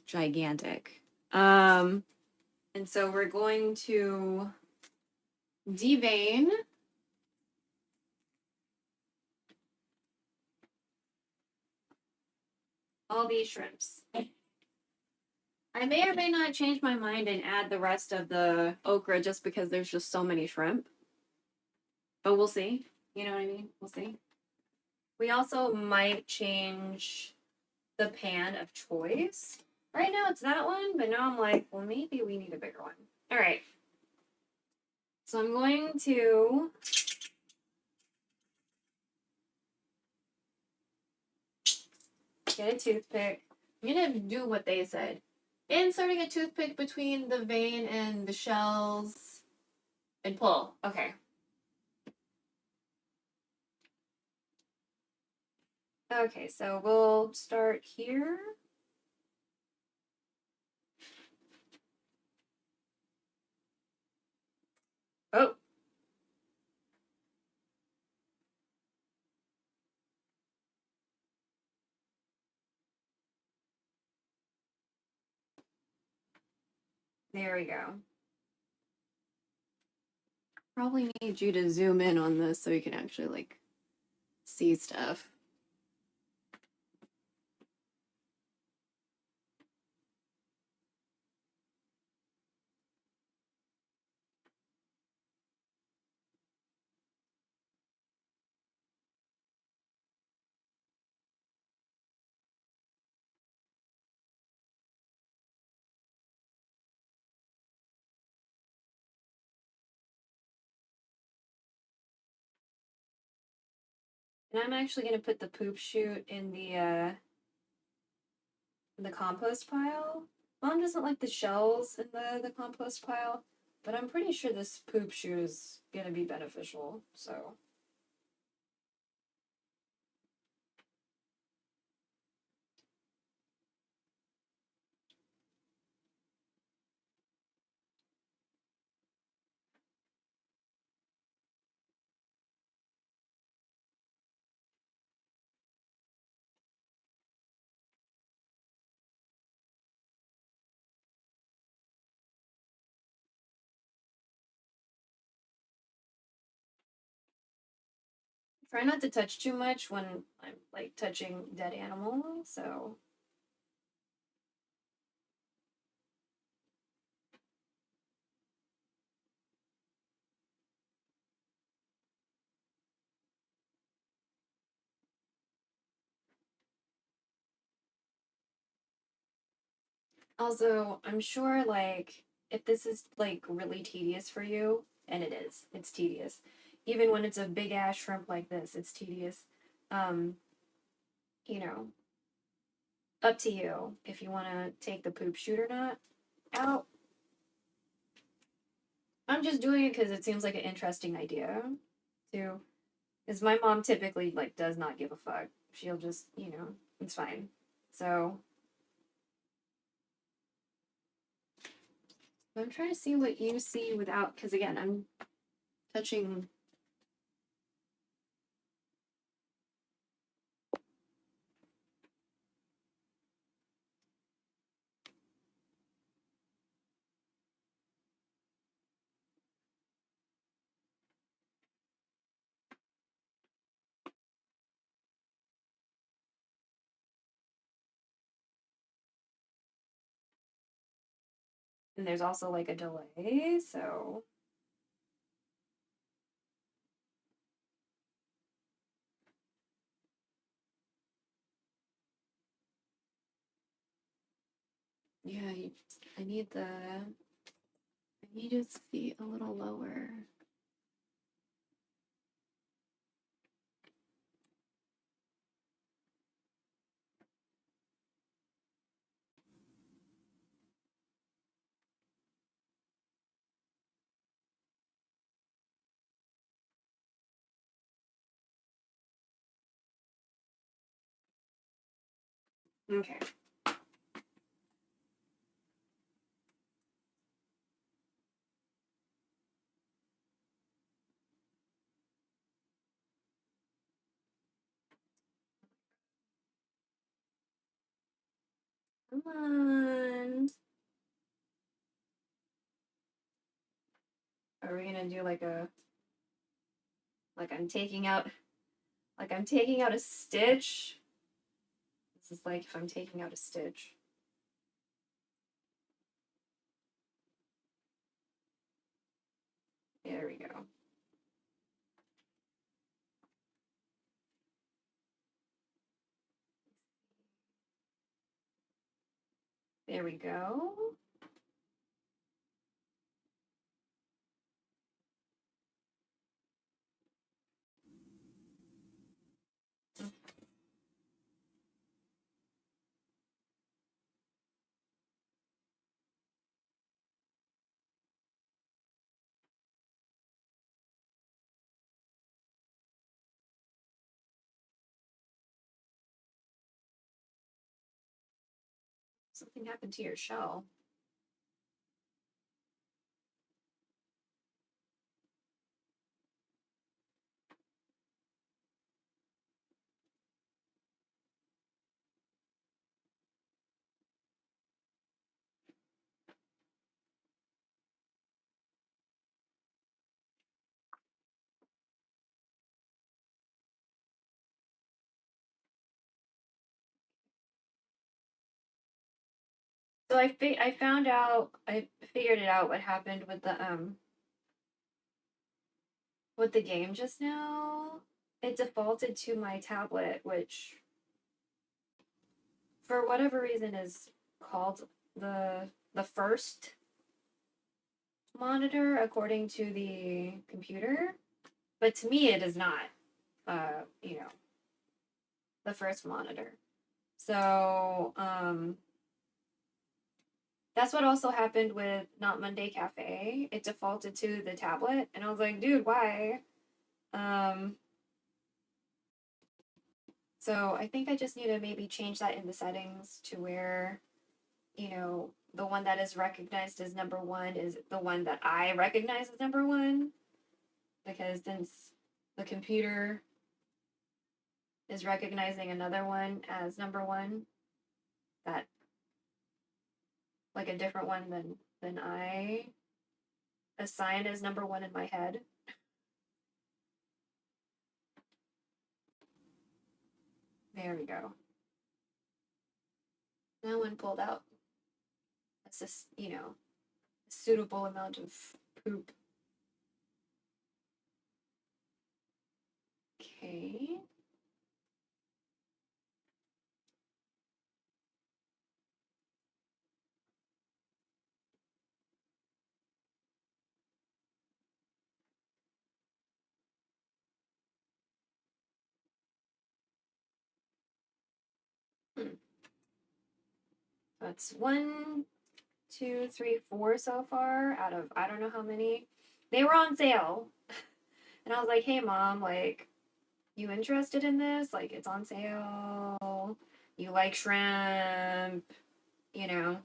Gigantic. And so we're going to devein all these shrimps. I may or may not change my mind and add the rest of the okra just because there's just so many shrimp. But we'll see. You know what I mean? We'll see. We also might change the pan of choice. Right now it's that one, but now I'm like, well, maybe we need a bigger one. All right. So I'm going to get a toothpick. I'm going to do what they said. Inserting a toothpick between the vein and the shells and pull. Okay. Okay, so we'll start here. Oh. There we go. Probably need you to zoom in on this so you can actually like see stuff. And I'm actually going to put the poop chute in the compost pile. Mom doesn't like the shells in the compost pile, but I'm pretty sure this poop chute is going to be beneficial, so. Try not to touch too much when I'm like touching dead animals, so. Also, I'm sure like if this is like really tedious for you, and it is, it's tedious. Even when it's a big ass shrimp like this, it's tedious. Um, you know, up to you if you want to take the poop shoot or not out. I'm just doing it because it seems like an interesting idea, too. Because my mom typically like does not give a fuck. She'll just, it's fine. So I'm trying to see what you see without, because again, I'm touching. And there's also like a delay, so. Yeah, I need it to be a little lower. Okay. Come on. Are we gonna do like I'm taking out a stitch? This is like if I'm taking out a stitch. There we go. There we go. Something happened to your shell. So I figured it out what happened with the game just now. It defaulted to my tablet, which for whatever reason is called the first monitor according to the computer, but to me it is not the first monitor. So that's what also happened with Not Monday Cafe. It defaulted to the tablet, and I was like, dude, why? So I think I just need to maybe change that in the settings to where, the one that is recognized as number one is the one that I recognize as number one. Because since the computer is recognizing another one as number one, that like a different one than I assign as number one in my head. There we go. No one pulled out. That's just, a suitable amount of poop. Okay. That's 1, 2, 3, 4 so far out of I don't know how many. They were on sale. And I was like, hey mom, like, you interested in this? Like, it's on sale. You like shrimp, you know?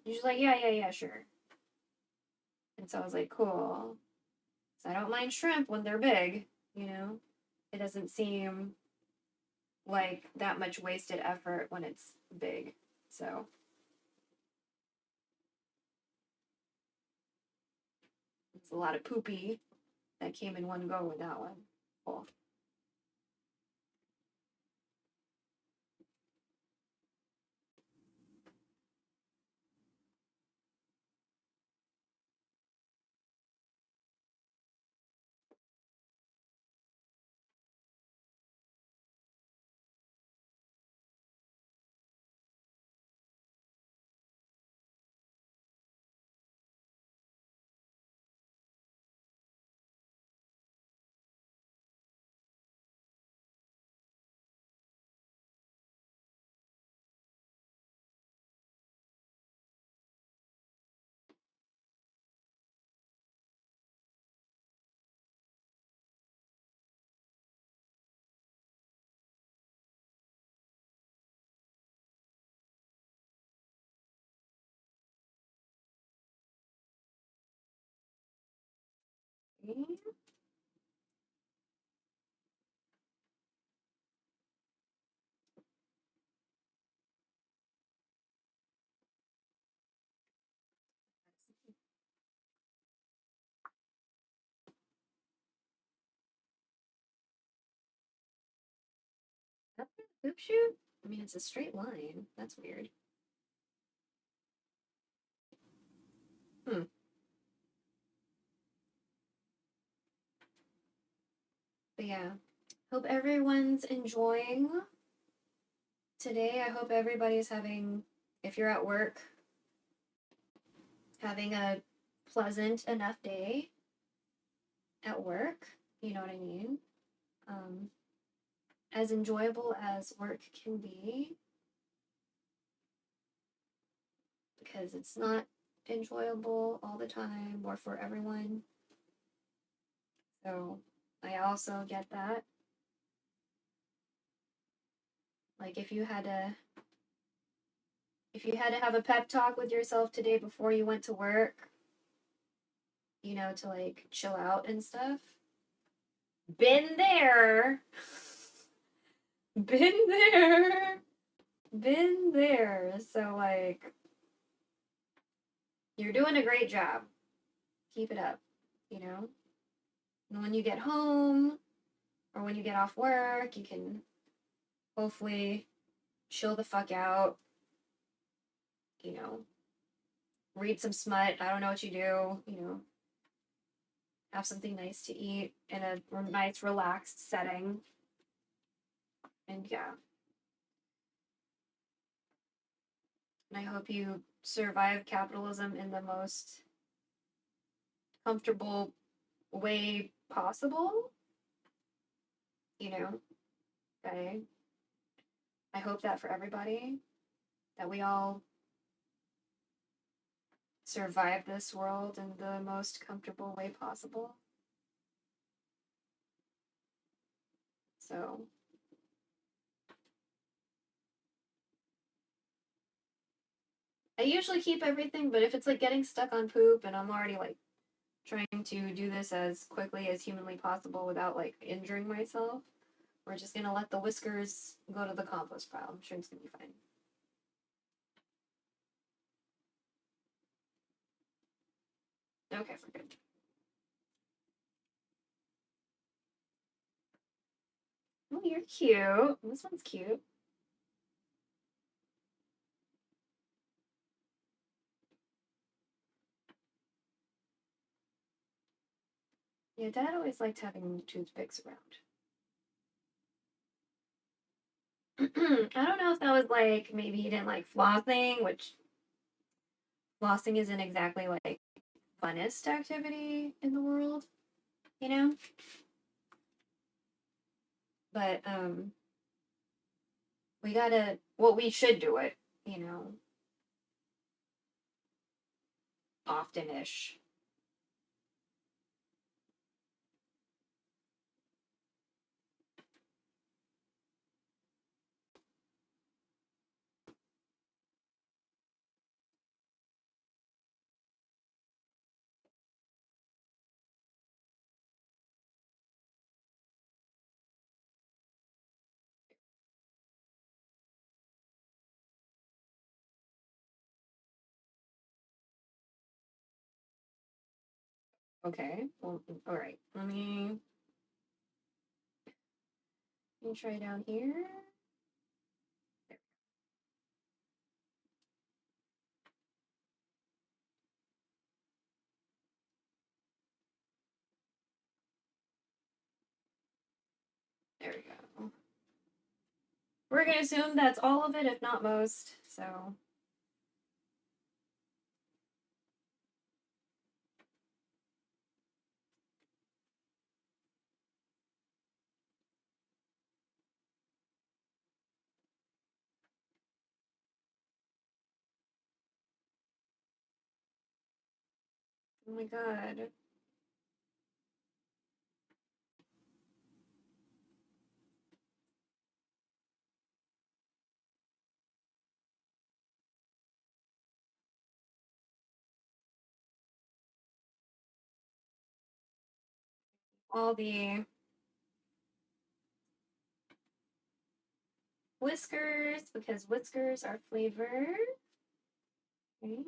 And she's like, yeah, sure. And so I was like, cool. So I don't mind shrimp when they're big, you know? It doesn't seem like that much wasted effort when it's big. So it's a lot of poopy that came in one go with that one. Cool. That's a poop shoot? I mean, it's a straight line. That's weird. But yeah, hope everyone's enjoying today. I hope everybody's having, if you're at work, having a pleasant enough day at work. You know what I mean? As enjoyable as work can be, because it's not enjoyable all the time or for everyone. So I also get that. Like if you had to have a pep talk with yourself today before you went to work, you know, to like chill out and stuff. Been there. Been there. Been there. So like you're doing a great job. Keep it up, you know? And when you get home or when you get off work, you can hopefully chill the fuck out, you know, read some smut. I don't know what you do, you know, have something nice to eat in a nice, relaxed setting. And yeah. And I hope you survive capitalism in the most comfortable way possible. You know, okay? I hope that for everybody, that we all survive this world in the most comfortable way possible. So, I usually keep everything, but if it's like getting stuck on poop and I'm already like trying to do this as quickly as humanly possible without like injuring myself, we're just gonna let the whiskers go to the compost pile. I'm sure it's gonna be fine. Okay, we're good. Oh, you're cute. This one's cute. Yeah, Dad always liked having toothpicks around. I don't know if that was like maybe he didn't like flossing, which flossing isn't exactly like funnest activity in the world, you know? But we should do it, you know, often-ish. Okay, well, all right. Let me try down here. There we go. We're gonna assume that's all of it, if not most. So. Oh my god. All the whiskers, because whiskers are flavor. Okay.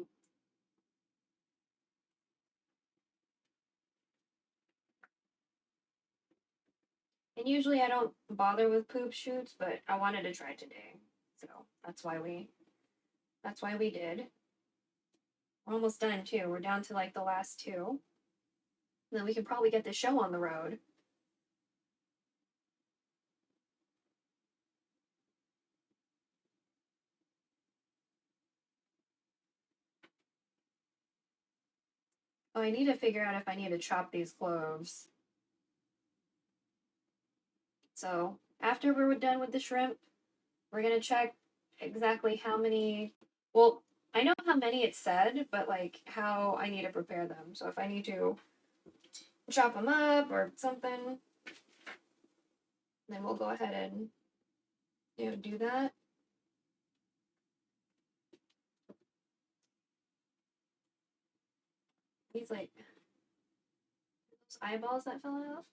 And usually I don't bother with poop shoots, but I wanted to try today. So that's why we did. We're almost done too. We're down to like the last two. Then we can probably get the show on the road. Oh, I need to figure out if I need to chop these cloves. So after we're done with the shrimp, we're gonna check exactly how many. Well, I know how many it said, but like how I need to prepare them. So if I need to chop them up or something, then we'll go ahead and do that. These like those eyeballs that fell out.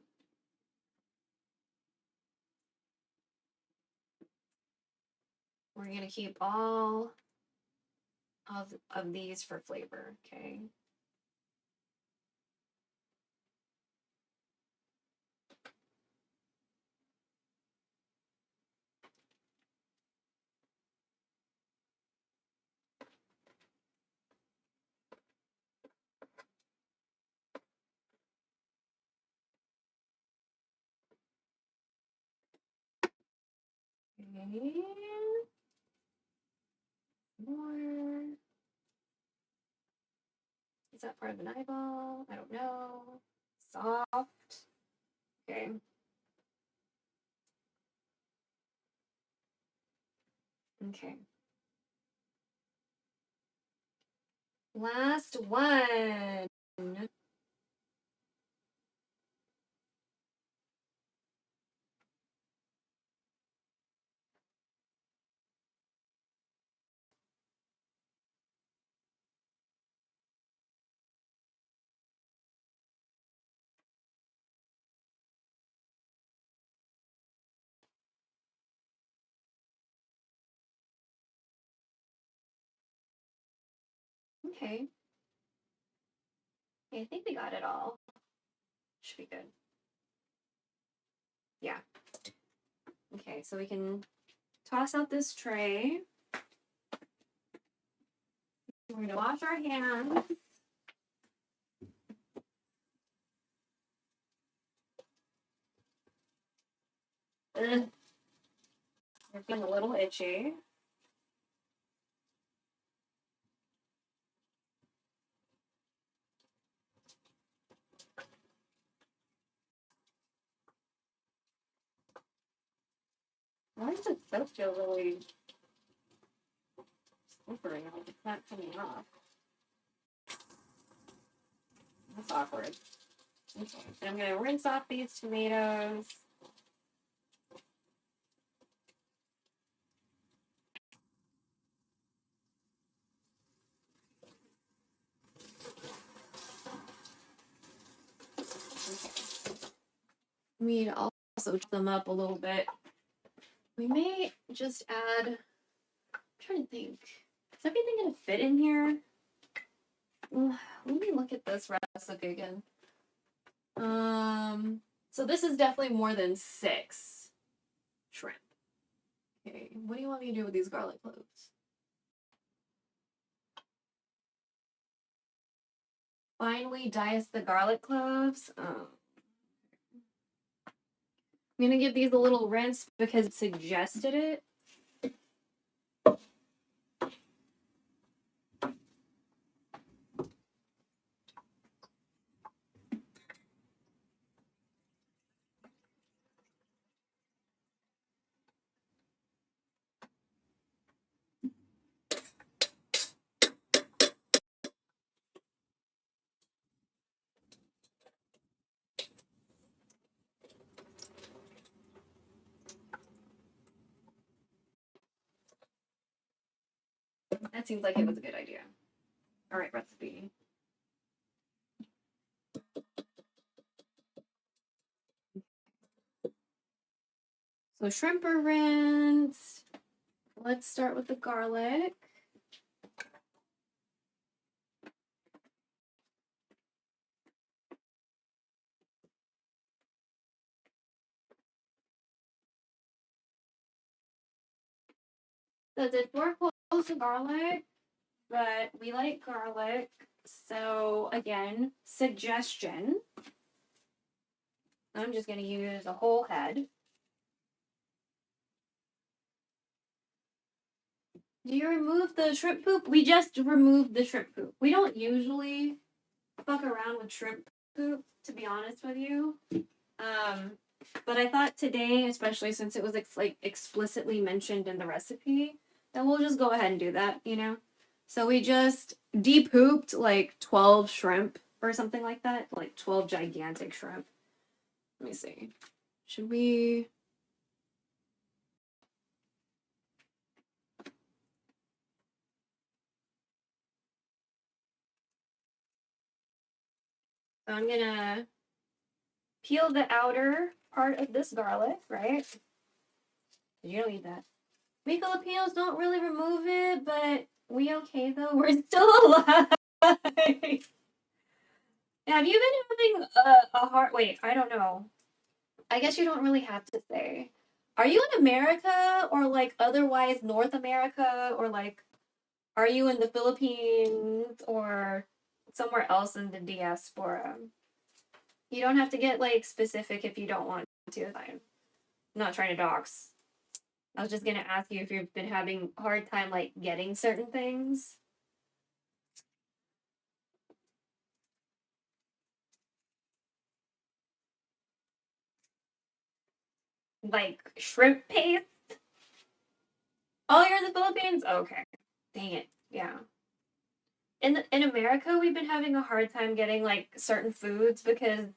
We're gonna keep all of these for flavor, okay? Okay. More. Is that part of an eyeball? I don't know. Soft. Okay. Okay. Last one. Okay. I think we got it all. Should be good. Yeah. Okay, so we can toss out this tray. We're gonna wash our hands. Ugh. We're feeling a little itchy. Why does it soap feel really Offering it, it's not coming off. That's awkward. Okay. And I'm gonna rinse off these tomatoes. We'd also chop them up a little bit. We may just add, I'm trying to think, is everything gonna fit in here? Let me look at this recipe again. So this is definitely more than 6 shrimp. Okay, what do you want me to do with these garlic cloves? Finally dice the garlic cloves. I'm gonna give these a little rinse because it suggested it. That seems like it was a good idea. All right, recipe. So shrimp are rinsed. Let's start with the garlic. So I did 4 cloves of garlic, but we like garlic. So again, suggestion. I'm just going to use a whole head. Do you remove the shrimp poop? We just removed the shrimp poop. We don't usually fuck around with shrimp poop, to be honest with you. But I thought today, especially since it was like explicitly mentioned in the recipe, that we'll just go ahead and do that, you know? So we just de-pooped like 12 shrimp or something like that, like 12 gigantic shrimp. Let me see. Should we... So I'm gonna peel the outer part of this garlic, right? You don't eat that. We Filipinos don't really remove it, but we okay though. We're still alive. Have you been having a hard... Wait, I don't know. I guess you don't really have to say. Are you in America or like otherwise North America, or like are you in the Philippines or somewhere else in the diaspora? You don't have to get like specific if you don't want to. I'm not trying to dox. I was just gonna ask you if you've been having a hard time like getting certain things. Like shrimp paste? Oh, you're in the Philippines? Okay. Dang it. Yeah. In America, we've been having a hard time getting like certain foods because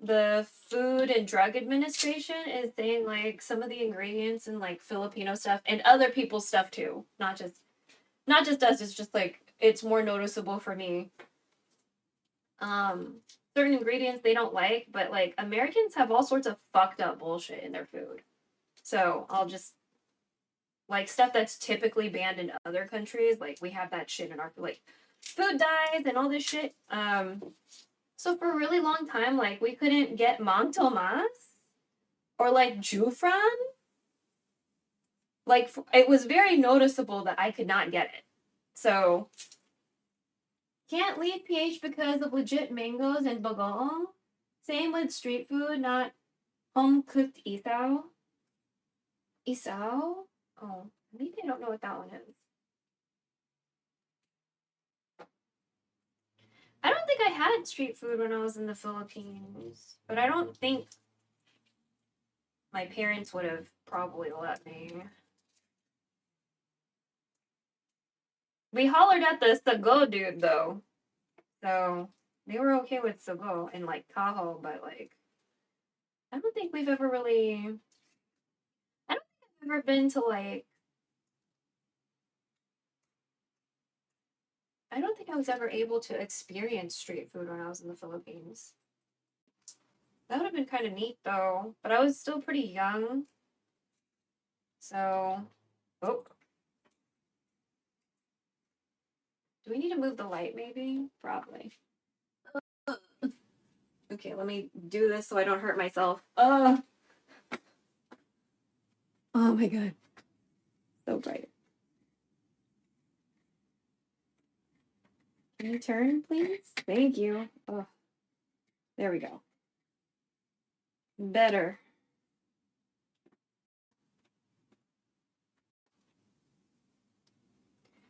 the Food and Drug Administration is saying like some of the ingredients in like Filipino stuff and other people's stuff too. Not just us, it's just like it's more noticeable for me. Certain ingredients they don't like, but like Americans have all sorts of fucked up bullshit in their food. So I'll just like stuff that's typically banned in other countries, like we have that shit in our like food dyes and all this shit. So for a really long time, like we couldn't get Mang Tomas or like Jufran. Like it was very noticeable that I could not get it. So can't leave PH because of legit mangoes and bagong. Same with street food, not home cooked isaw. Isaw? Oh, maybe I don't know what that one is. I don't think I had street food when I was in the Philippines, but I don't think my parents would have probably let me. We hollered at the Sago dude though. So they were okay with Sago and like Tahoe, but like I don't think we've ever really I don't think I've ever been to like I don't think I was ever able to experience street food when I was in the Philippines. That would have been kind of neat though, but I was still pretty young. So, oh. Do we need to move the light maybe? Probably. Okay, let me do this so I don't hurt myself. Oh my god. So bright. Can you turn, please? Thank you. Oh, there we go. Better.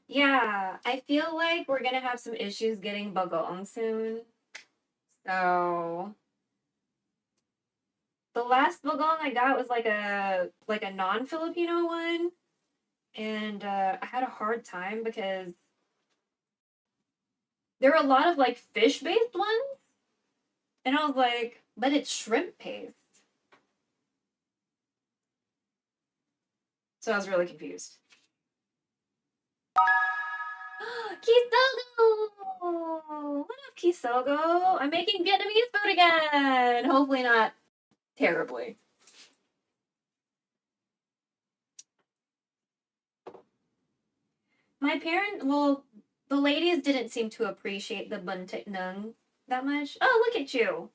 Yeah, I feel like we're gonna have some issues getting bagoong soon. So the last bagoong I got was like a non-Filipino one, and I had a hard time because there were a lot of like fish-based ones, and I was like, but it's shrimp paste. So I was really confused. Kisogo! What up, Kisogo? I'm making Vietnamese food again! Hopefully not terribly. My parents, well, the ladies didn't seem to appreciate the buntit nung that much. Oh, look at you!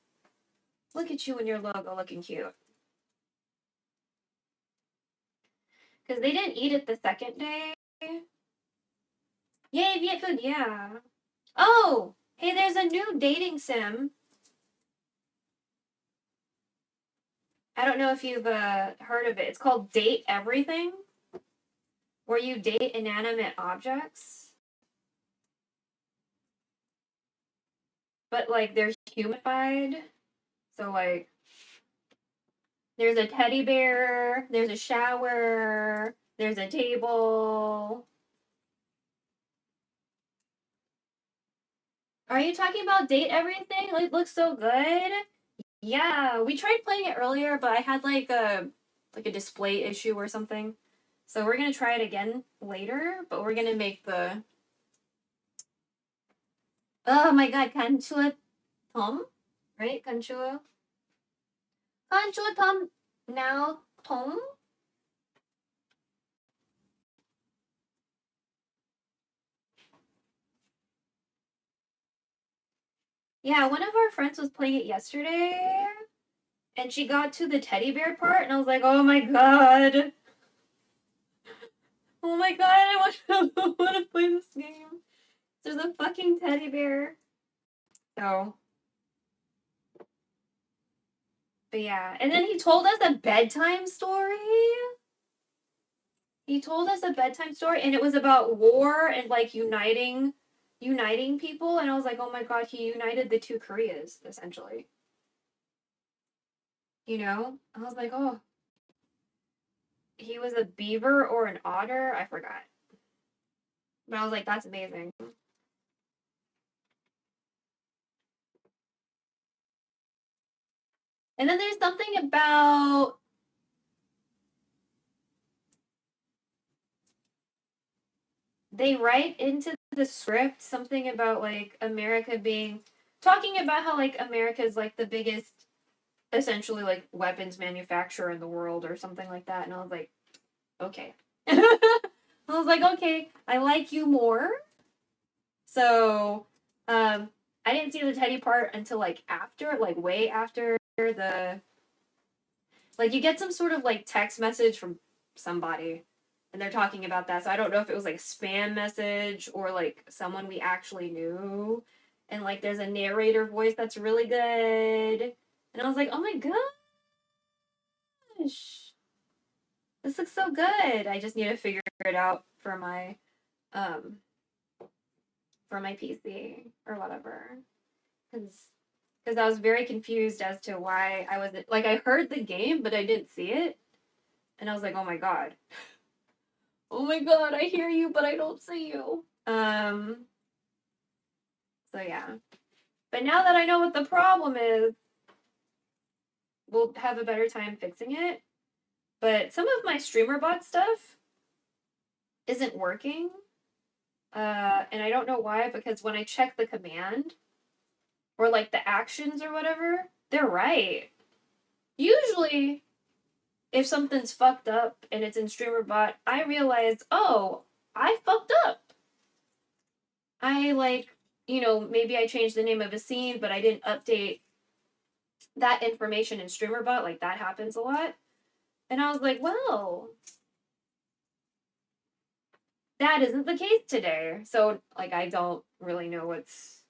Look at you and your logo looking cute. Because they didn't eat it the second day. Yay, Viet food, yeah. Oh, hey, there's a new dating sim. I don't know if you've heard of it. It's called Date Everything, where you date inanimate objects. But, like, they're humanified. So, like, there's a teddy bear, there's a shower, there's a table. Are you talking about Date Everything? It looks so good. Yeah, we tried playing it earlier, but I had like a display issue or something. So we're gonna try it again later, but we're gonna make the oh my god, CHUA Tom, right? CHUA Tom now Tom. Yeah, one of our friends was playing it yesterday, and she got to the teddy bear part, and I was like, oh my god. Oh my god, I want to play this game. There's a fucking teddy bear. So, but yeah, and then he told us a bedtime story. He told us a bedtime story, and it was about war and like uniting people. And I was like, oh my god, he united the two Koreas essentially. You know, I was like, oh, he was a beaver or an otter. I forgot, but I was like, that's amazing. And then there's something about they write into the script something about like America being talking about how like America is like the biggest essentially like weapons manufacturer in the world or something like that, and I was like, okay. I was like, okay, I like you more. So I didn't see the teddy part until like after, like way after the like you get some sort of like text message from somebody and they're talking about that. So I don't know if it was like a spam message or like someone we actually knew. And like there's a narrator voice that's really good. And I was like, oh my gosh. This looks so good. I just need to figure it out for my PC or whatever. Because I was very confused as to why I wasn't like I heard the game but I didn't see it. And I was like, oh my god. Oh my god, I hear you, but I don't see you. So yeah. But now that I know what the problem is, we'll have a better time fixing it. But some of my streamer bot stuff isn't working. And I don't know why, because when I check the command or like the actions or whatever, they're right. Usually, if something's fucked up and it's in streamer bot, I realize, oh, I fucked up. I maybe I changed the name of a scene, but I didn't update that information in streamer bot. Like that happens a lot. And I was like, well, that isn't the case today. So like I don't really know what's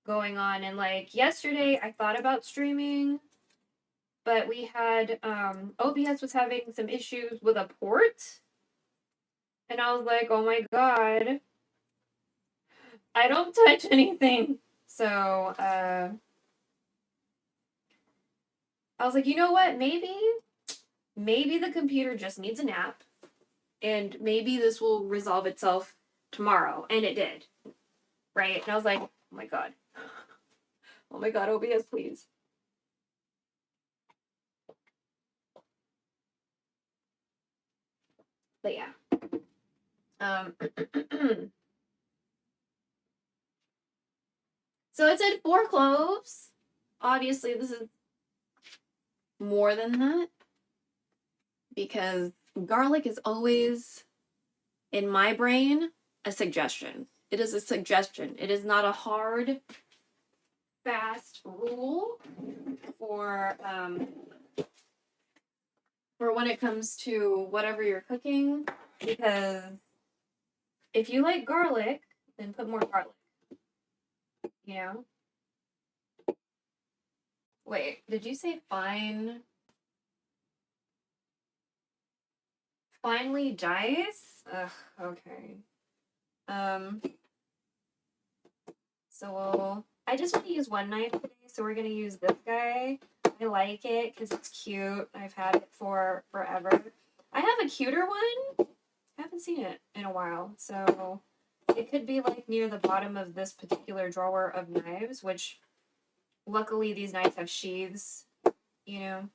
going on. And like yesterday I thought about streaming, but we had OBS was having some issues with a port. And I was like, oh my god. I don't touch anything. So I was like, you know what? Maybe the computer just needs a nap. And maybe this will resolve itself tomorrow. And it did. Right? And I was like, oh my god. Oh my god, OBS, please. But yeah. So it said 4 cloves. Obviously, this is more than that. Because garlic is always, in my brain, a suggestion. It is a suggestion. It is not a hard, fast rule for when it comes to whatever you're cooking. Because if you like garlic, then put more garlic. You know? Wait, did you say fine? Finely dice? Ugh, okay. So I just want to use one knife today, so we're gonna use this guy. I like it because it's cute. I've had it for forever. I have a cuter one. I haven't seen it in a while, so it could be like near the bottom of this particular drawer of knives, which luckily these knives have sheaths, you know.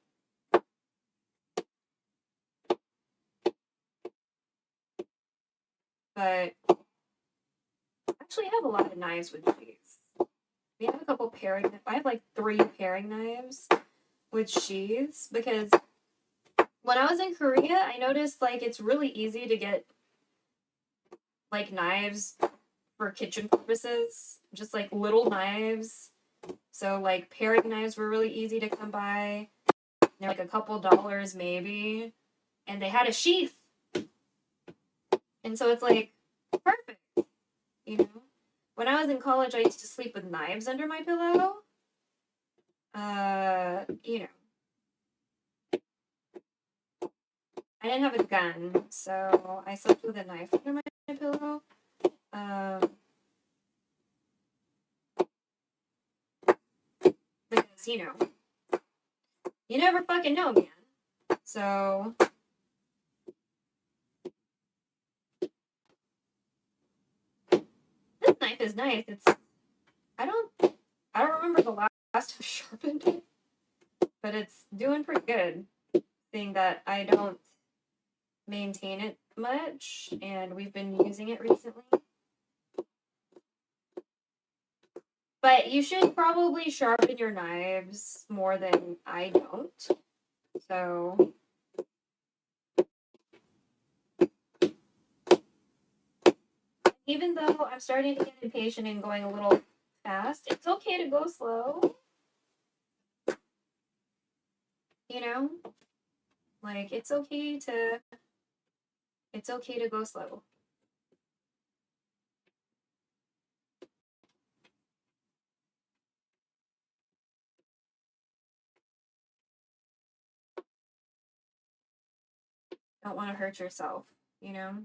But actually I have a lot of knives with sheaths. We have a couple paring, I have like 3 paring knives with sheaths because when I was in Korea, I noticed like it's really easy to get like knives for kitchen purposes, just like little knives. So like paring knives were really easy to come by. They're like a couple dollars maybe, and they had a sheath. And so it's like perfect, you know? When I was in college, I used to sleep with knives under my pillow. You know. I didn't have a gun, so I slept with a knife under my pillow. Because, you know, you never fucking know, man. So this knife is nice. I don't remember the last time I sharpened it, but it's doing pretty good. Seeing that I don't maintain it much, and we've been using it recently. But you should probably sharpen your knives more than I don't. So even though I'm starting to get impatient and going a little fast, it's okay to go slow. You know? Like it's okay to go slow. Don't want to hurt yourself, you know?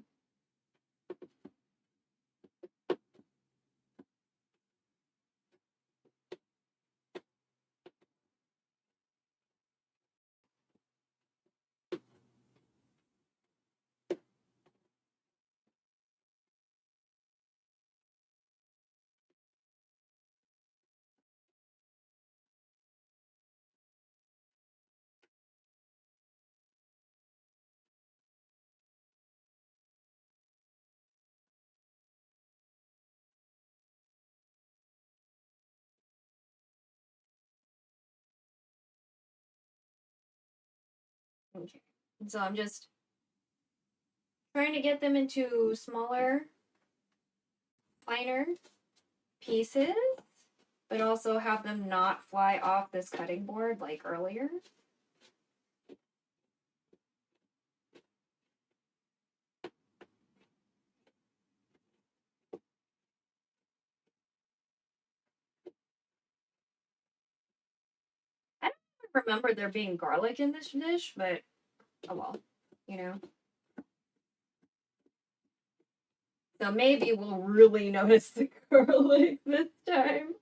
Okay. So I'm just trying to get them into smaller, finer pieces, but also have them not fly off this cutting board like earlier. I don't remember there being garlic in this dish, but oh well, you know. So maybe we'll really notice the garlic this time.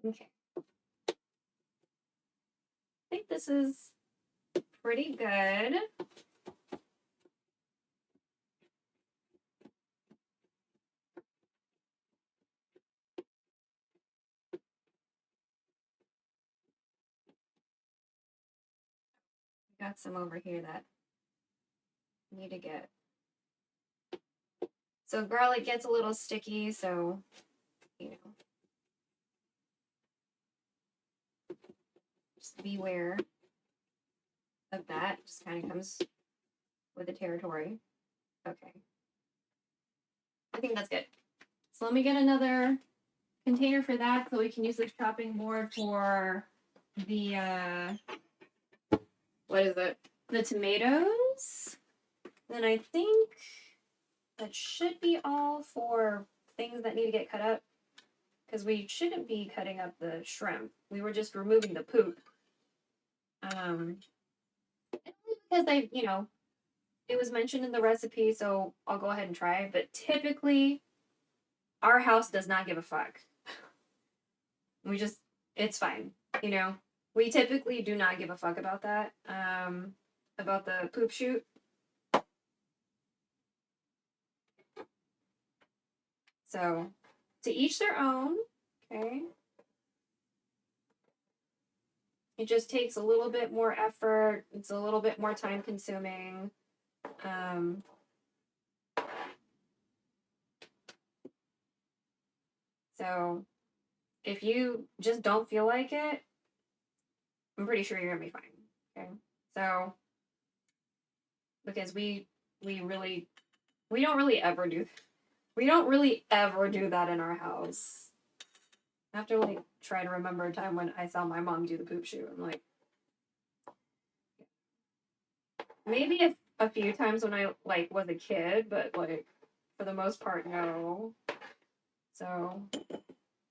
Okay. I think this is pretty good. Got some over here that need to get. So garlic gets a little sticky, so you know, just beware of that. Just kind of comes with the territory. Okay. I think that's good. So let me get another container for that so we can use the chopping board for the what is it? The tomatoes. Then I think that should be all for things that need to get cut up. Because we shouldn't be cutting up the shrimp. We were just removing the poop. Because it was mentioned in the recipe, so I'll go ahead and try. But typically, our house does not give a fuck. It's fine. We typically do not give a fuck about that. About the poop shoot. So, to each their own. Okay. It just takes a little bit more effort. It's a little bit more time consuming. So if you just don't feel like it, I'm pretty sure you're gonna be fine. Okay. So because we don't really ever do that in our house. I have to try to remember a time when I saw my mom do the poop shoot. I'm like, maybe a few times when I was a kid, but for the most part, no. So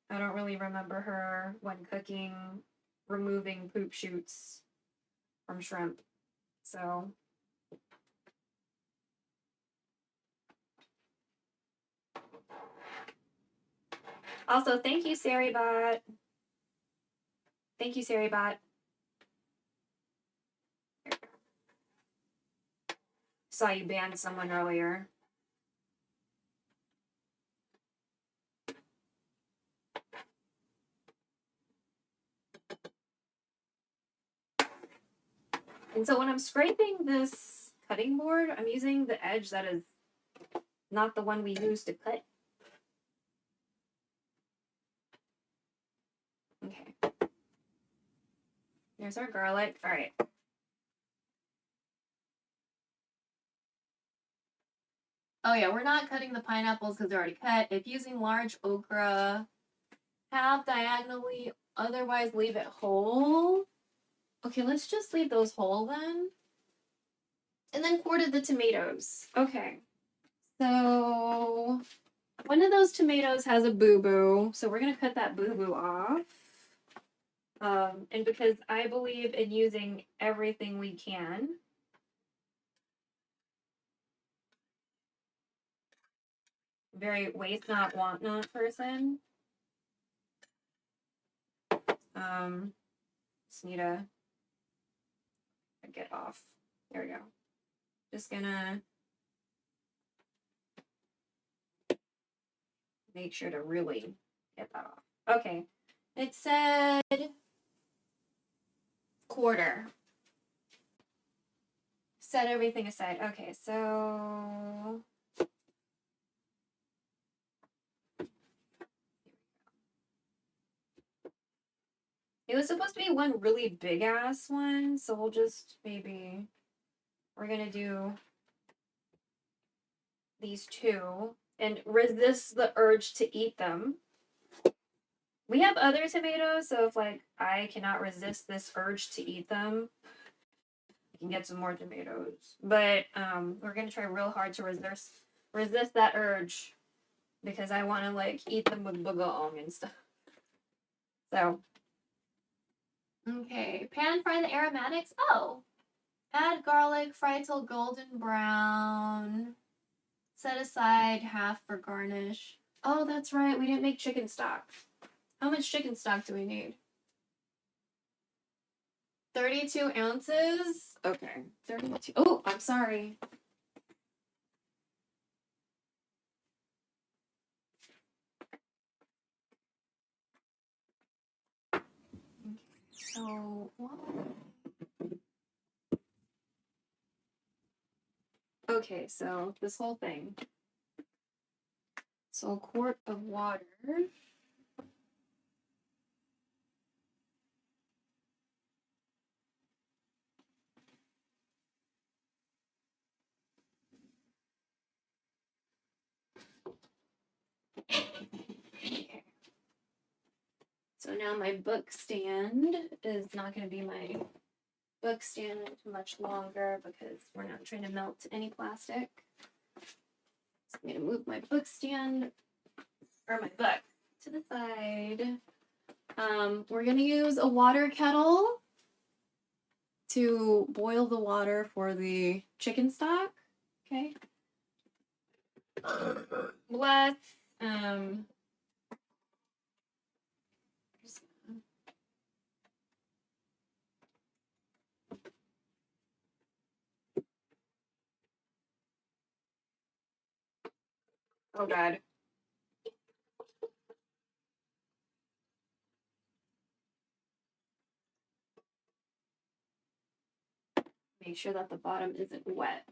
I don't really remember her when cooking, removing poop shoots from shrimp. So also, thank you, Saribot. Thank you, Saribot. Saw you banned someone earlier. And so when I'm scraping this cutting board, I'm using the edge that is not the one we use to cut. Okay. There's our garlic. All right. Oh yeah, we're not cutting the pineapples because they're already cut. If using large okra, half diagonally, otherwise leave it whole. Okay, let's just leave those whole then. And then quarter the tomatoes. Okay. So one of those tomatoes has a boo-boo, so we're gonna cut that boo-boo off. And because I believe in using everything we can. Very waste not, want not person. Just need to get off. There we go. Just gonna make sure to really get that off. Okay. It said quarter. Set everything aside. Okay, so it was supposed to be one really big ass one, so we'll just maybe we're gonna do these two and resist the urge to eat them. We have other tomatoes, so if like I cannot resist this urge to eat them, I can get some more tomatoes. But we're gonna try real hard to resist that urge because I want to like eat them with bagoong and stuff. So okay, pan fry the aromatics. Oh, add garlic, fry till golden brown. Set aside half for garnish. Oh, that's right. We didn't make chicken stock. How much chicken stock do we need? 32 ounces? Okay. 32. Oh, I'm sorry. So, what? Okay, so this whole thing. So a quart of water. Okay. So now my book stand is not going to be my book stand much longer because we're not trying to melt any plastic. So I'm going to move my book stand or my book to the side. We're going to use a water kettle to boil the water for the chicken stock. Okay. Let's oh god. Make sure that the bottom isn't wet.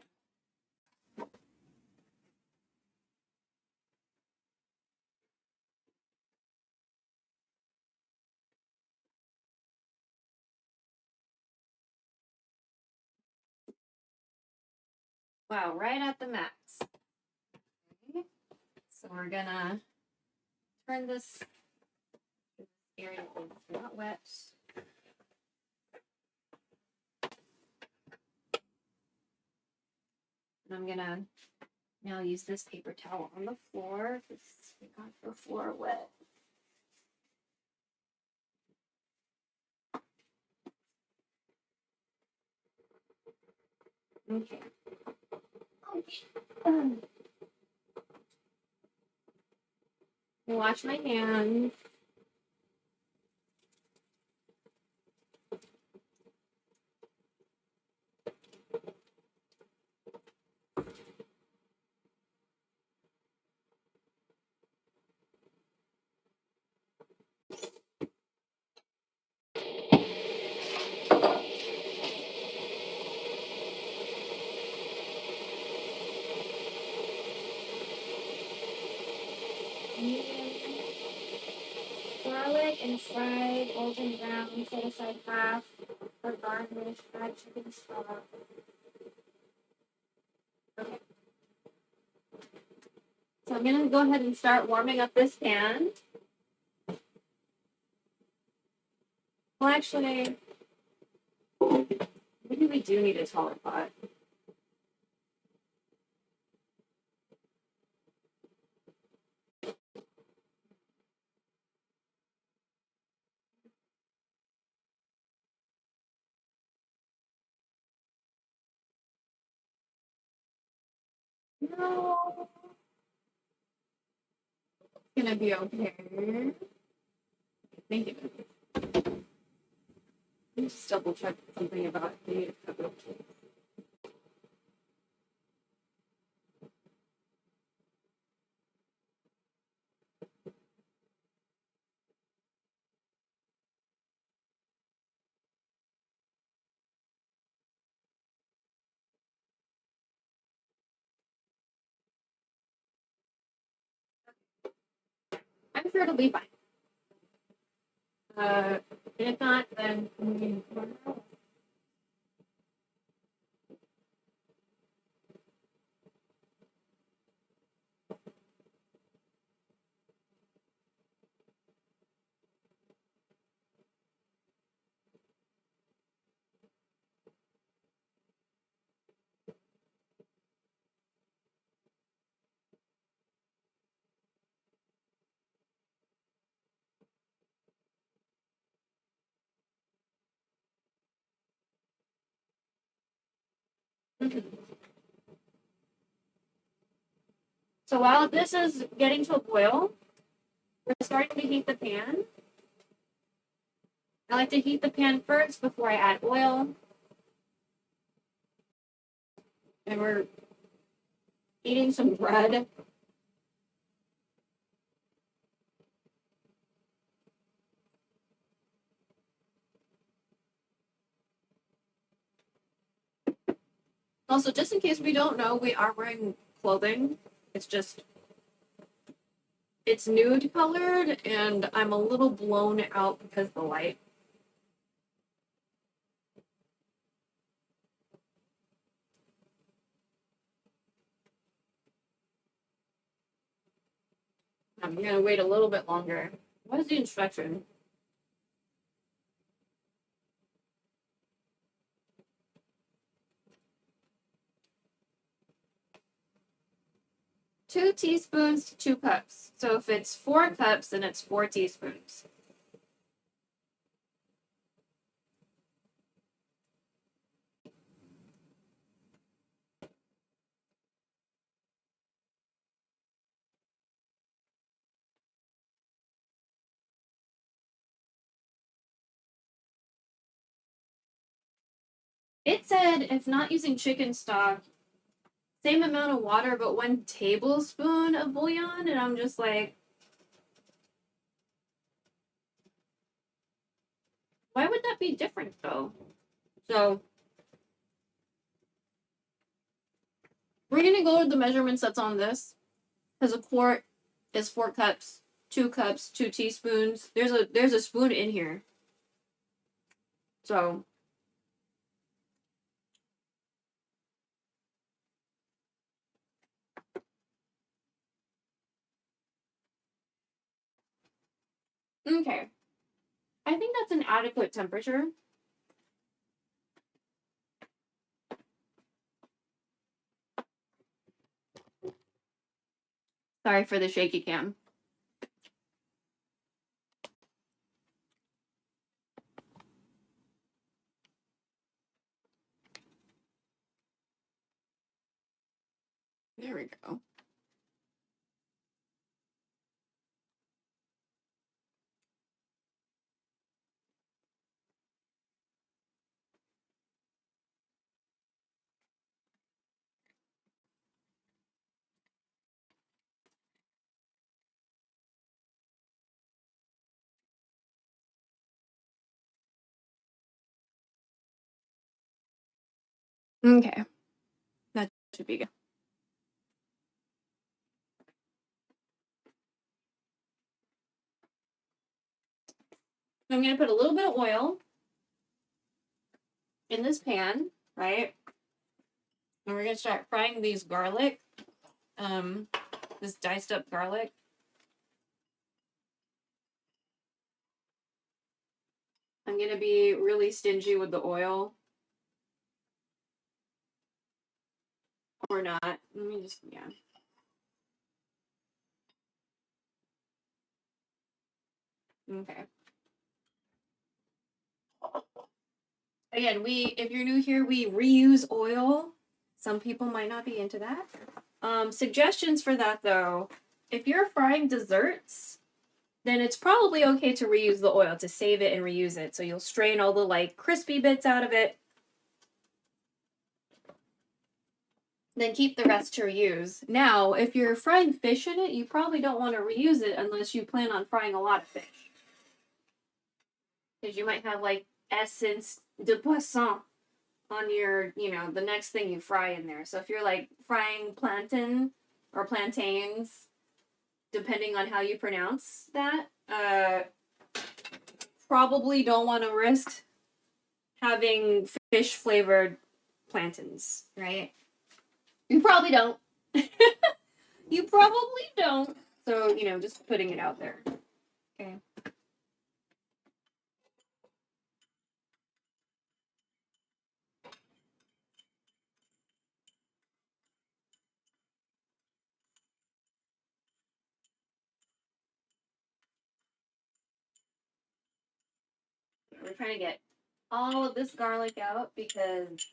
Wow, right at the max. Okay. So we're gonna turn this area not wet. And I'm gonna now use this paper towel on the floor because we got the floor wet. Okay. Wash my hands. Garlic and fried golden brown, set aside half for garnish, add chicken stock. Okay. So I'm gonna go ahead and start warming up this pan. Well, actually, maybe we do need a taller pot. No. It's gonna be okay. I think it is. Let me just double check something about the cover. I'm sure it'll be fine. And if not, then so while this is getting to a boil, we're starting to heat the pan. I like to heat the pan first before I add oil. And we're eating some bread. Also, just in case we don't know, we are wearing clothing. It's just, it's nude colored, and I'm a little blown out because of the light. I'm gonna wait a little bit longer. What is the instruction? Two teaspoons to 2 cups. So if it's 4 cups, then it's 4 teaspoons. It said it's not using chicken stock, same amount of water, but 1 tablespoon of bouillon, and I'm just like, why would that be different though? So we're gonna go with the measurements that's on this, because a quart is 4 cups, 2 cups, 2 teaspoons. There's a spoon in here. So okay. I think that's an adequate temperature. Sorry for the shaky cam. There we go. Okay. That should be good. So I'm going to put a little bit of oil in this pan, right? And we're going to start frying these garlic. This diced up garlic. I'm gonna be really stingy with the oil. Or not. Let me just, yeah. Okay. Again, if you're new here, we reuse oil. Some people might not be into that. Suggestions for that though, if you're frying desserts, then it's probably okay to reuse the oil, to save it and reuse it. So you'll strain all the like crispy bits out of it. Then keep the rest to reuse. Now, if you're frying fish in it, you probably don't want to reuse it unless you plan on frying a lot of fish. Because you might have like essence de poisson on your, you know, the next thing you fry in there. So if you're like frying plantain or plantains, depending on how you pronounce that, probably don't want to risk having fish flavored plantains, right? You probably don't. You probably don't. So, you know, just putting it out there. Okay. We're trying to get all of this garlic out because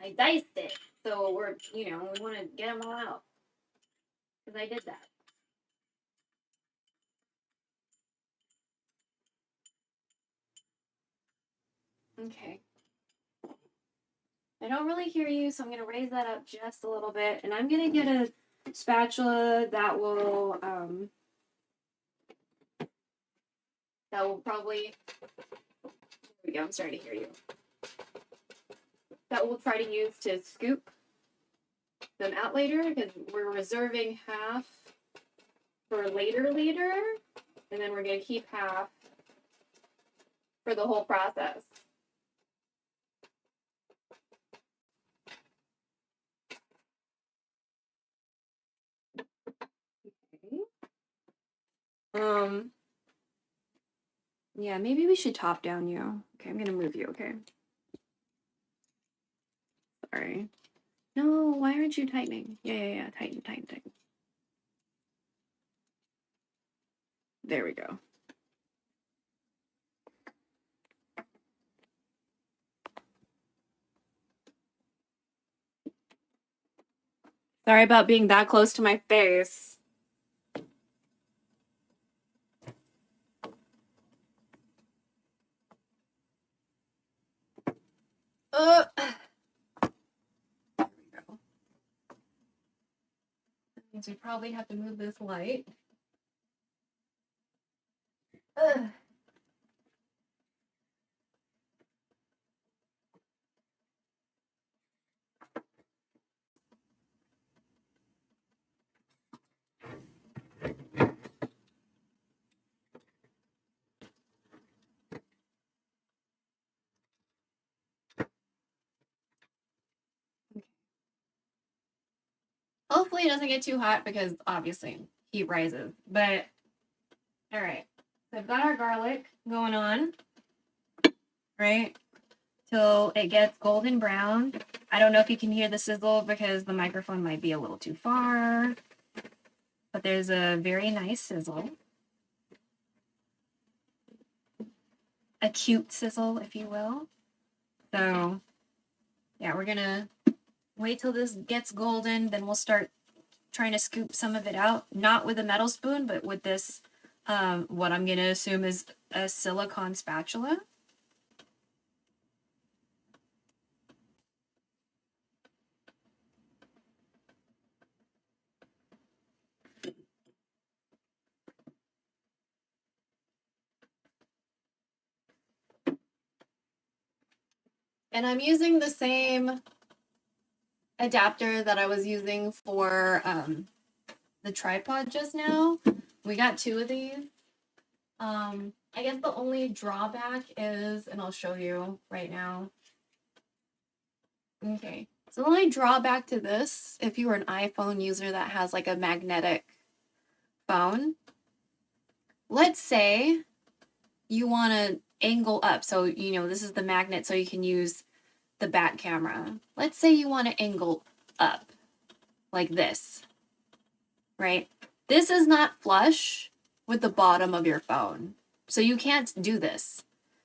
I diced it. So we're, you know, we want to get them all out. Because I did that. Okay. I don't really hear you, so I'm going to raise that up just a little bit. And I'm going to get a spatula that will probably, there we go, I'm starting to hear you. That we'll try to use to scoop them out later, because we're reserving half for later, and then we're going to keep half for the whole process. Okay. Yeah, maybe we should top down you. Okay, I'm going to move you, okay? Sorry. No, why aren't you tightening? Yeah. Tighten. There we go. Sorry about being that close to my face. There we go. That means we probably have to move this light. Hopefully it doesn't get too hot because obviously heat rises. But all right, so I've got our garlic going on, right? Till it gets golden brown. I don't know if you can hear the sizzle because the microphone might be a little too far, but there's a very nice sizzle. A cute sizzle, if you will. So yeah, we're gonna wait till this gets golden, then we'll start trying to scoop some of it out, not with a metal spoon, but with this, what I'm gonna assume is a silicone spatula. And I'm using the same adapter that I was using for the tripod just now. We got 2 of these. I guess the only drawback is, and I'll show you right now. Okay, So the only drawback to this, if you were an iPhone user that has like a magnetic phone, let's say you want to angle up. So, you know, this is the magnet so you can use the back camera. Let's say you want to angle up like this, right? This is not flush with the bottom of your phone. So you can't do this.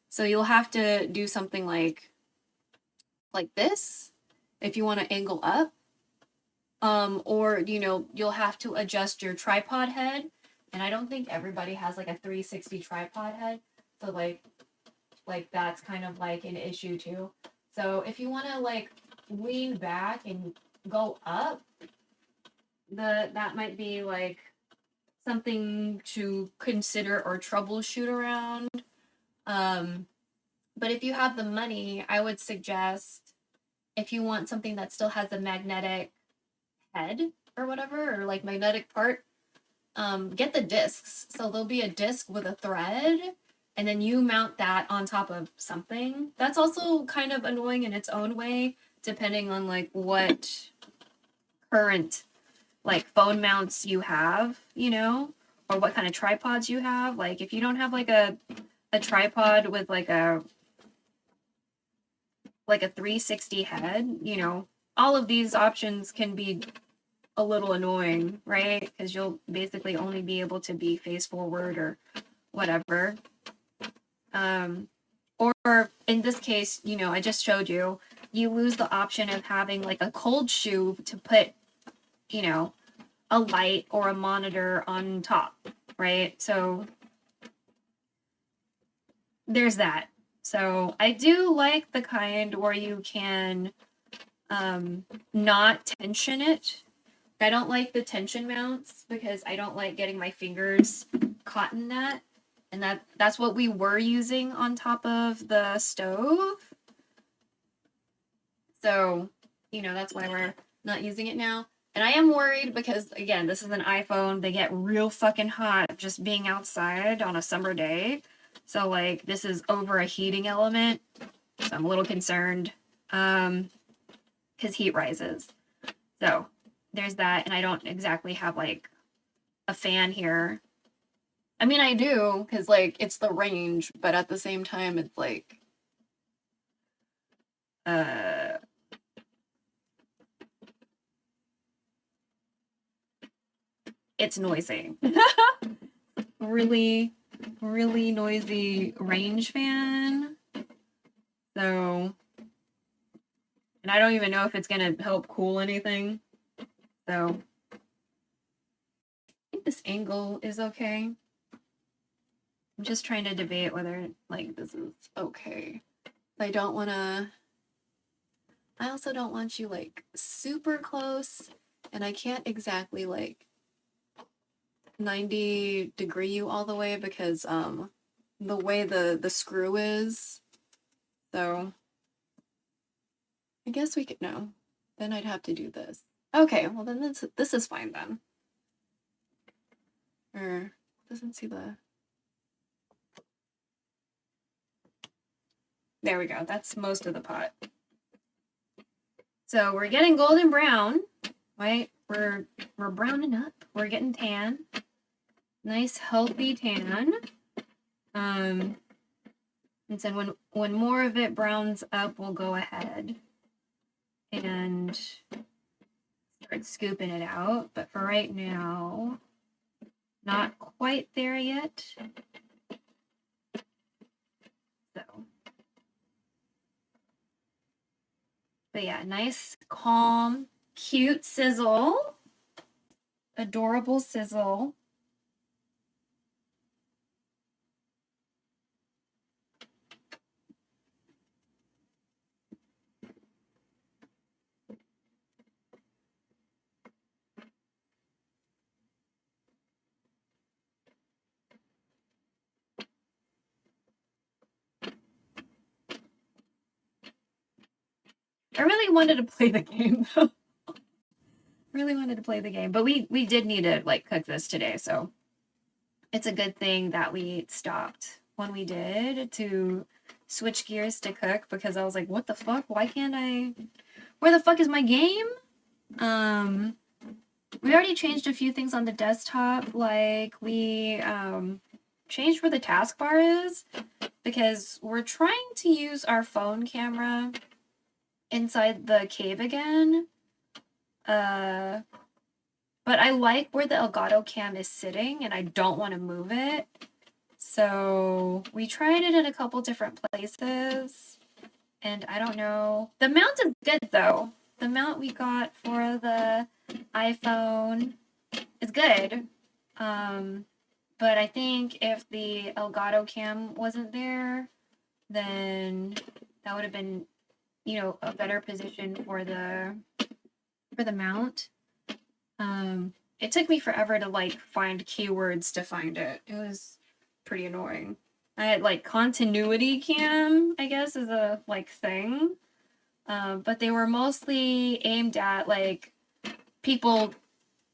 So you'll have to do something like this if you want to angle up. Or, you know, you'll have to adjust your tripod head. And I don't think everybody has like a 360 tripod head. So like that's kind of like an issue too. So if you want to like lean back and go up, that might be like something to consider or troubleshoot around. But if you have the money, I would suggest, if you want something that still has a magnetic head or whatever, or like magnetic part, get the discs. So there'll be a disc with a thread, and then you mount that on top of something. That's also kind of annoying in its own way, depending on like what current like phone mounts you have, you know, or what kind of tripods you have. Like if you don't have like a tripod with like a 360 head, you know, all of these options can be a little annoying, right? Because you'll basically only be able to be face forward or whatever. Or in this case, you know, I just showed you, you lose the option of having like a cold shoe to put, you know, a light or a monitor on top, right? So there's that. So I do like the kind where you can not tension it. I don't like the tension mounts because I don't like getting my fingers caught in that. And that's what we were using on top of the stove. So, you know, that's why we're not using it now. And I am worried because, again, this is an iPhone. They get real fucking hot just being outside on a summer day. So, like, this is over a heating element. So I'm a little concerned because heat rises. So there's that. And I don't exactly have, like, a fan here. I mean, I do because, like, it's the range. But at the same time, it's, like... it's noisy. really, really noisy range fan. So, and I don't even know if it's gonna help cool anything. So, I think this angle is okay. I'm just trying to debate whether, like, this is okay. I don't want to... I also don't want you, like, super close, and I can't exactly, like, 90 degree you all the way because the way the screw is. So I guess we could no. Then I'd have to do this. Okay, well then this is fine then. Or doesn't see the... There we go. That's most of the pot. So we're getting golden brown, right? We're browning up. We're getting tan. Nice healthy tan. And then when more of it browns up, we'll go ahead and start scooping it out. But for right now, not quite there yet. So, but yeah, nice, calm, cute sizzle. Adorable sizzle. I really wanted to play the game though. Really wanted to play the game, but we did need to like cook this today, so it's a good thing that we stopped when we did to switch gears to cook, because I was like, what the fuck? Why can't Where the fuck is my game? We already changed a few things on the desktop, like we changed where the taskbar is because we're trying to use our phone camera inside the cave again. But I like where the Elgato cam is sitting and I don't want to move it. So we tried it in a couple different places and I don't know. The mount is good though. The mount we got for the iPhone is good. But I think if the Elgato cam wasn't there, then that would have been, you know, a better position for the mount. It took me forever to like find keywords to find it. It was pretty annoying. I had like continuity cam, I guess, is a like thing. But they were mostly aimed at like people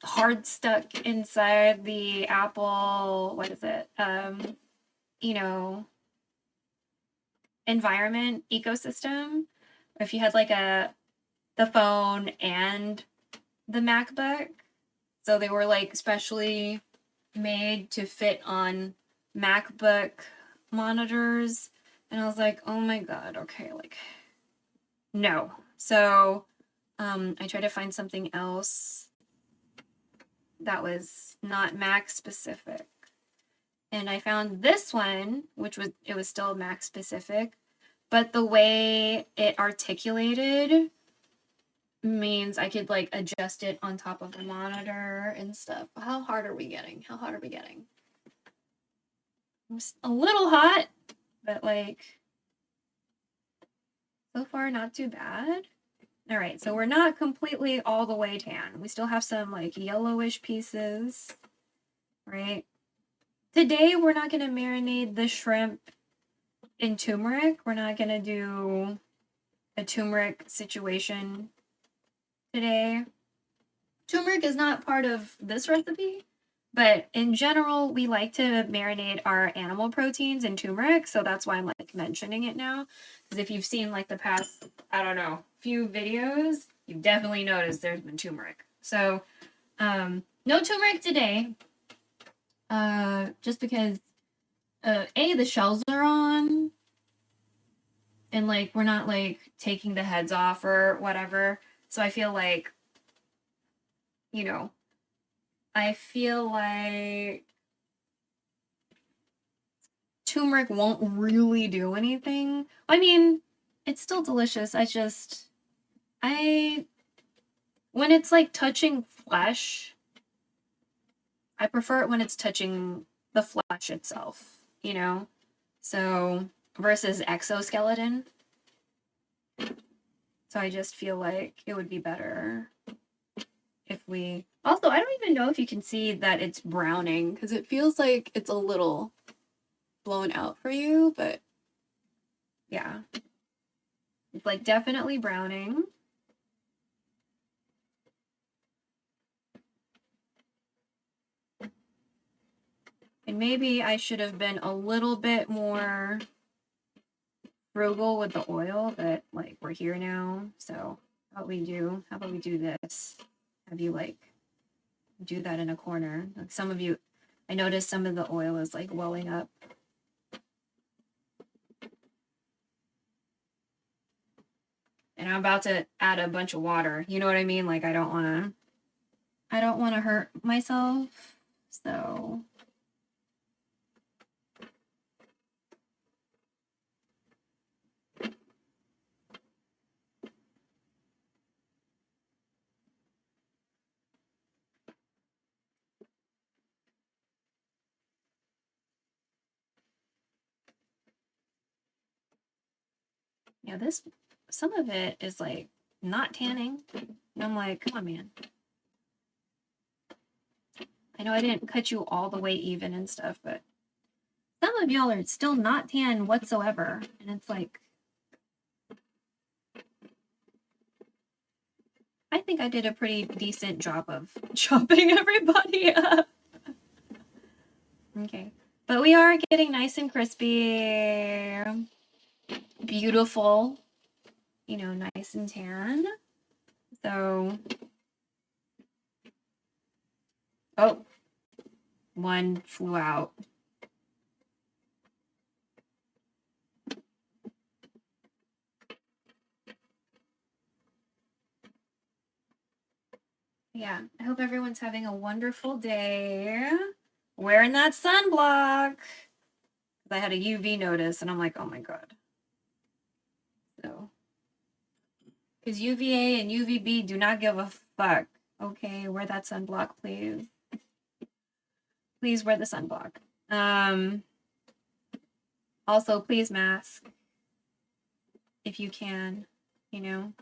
hard stuck inside the Apple, what is it? You know, environment ecosystem. If you had like the phone and the MacBook. So they were like specially made to fit on MacBook monitors. And I was like, oh my god, okay, like no. So I tried to find something else that was not Mac specific. And I found this one, which was still Mac specific, but the way it articulated means I could like adjust it on top of the monitor and stuff. How hard are we getting? How hot are we getting? It's a little hot, but like so far not too bad. All right, so we're not completely all the way tan. We still have some like yellowish pieces, right? Today we're not gonna marinate the shrimp in turmeric. We're not gonna do a turmeric situation today. Turmeric is not part of this recipe, but in general, we like to marinate our animal proteins in turmeric, so that's why I'm like mentioning it now. Because if you've seen like the past, I don't know, few videos, you've definitely noticed there's been turmeric. So, no turmeric today, just because, A, the shells are on, and like we're not like taking the heads off or whatever. So I feel like, you know, I feel like turmeric won't really do anything. I mean, it's still delicious. When it's like touching flesh, I prefer it when it's touching the flesh itself, you know? So, versus exoskeleton. So I just feel like it would be better if we... Also, I don't even know if you can see that it's browning, because it feels like it's a little blown out for you, but yeah. It's like definitely browning. And maybe I should have been a little bit more frugal with the oil, but like we're here now, so how about we do this? Have you like do that in a corner? Like some of you, I noticed some of the oil is like welling up. And I'm about to add a bunch of water. You know what I mean? Like I don't want to hurt myself. So yeah, some of it is like not tanning. And I'm like, come on, man. I know I didn't cut you all the way even and stuff, but some of y'all are still not tan whatsoever. And it's like, I think I did a pretty decent job of chopping everybody up. Okay. But we are getting nice and crispy. Beautiful. You know, nice and tan. So, oh, one flew out. Yeah, I hope everyone's having a wonderful day. Wearing that sunblock. I had a UV notice and I'm like, oh my god. So, because UVA and UVB do not give a fuck. Okay, wear that sunblock, please. Please wear the sunblock. Also, please mask if you can, you know.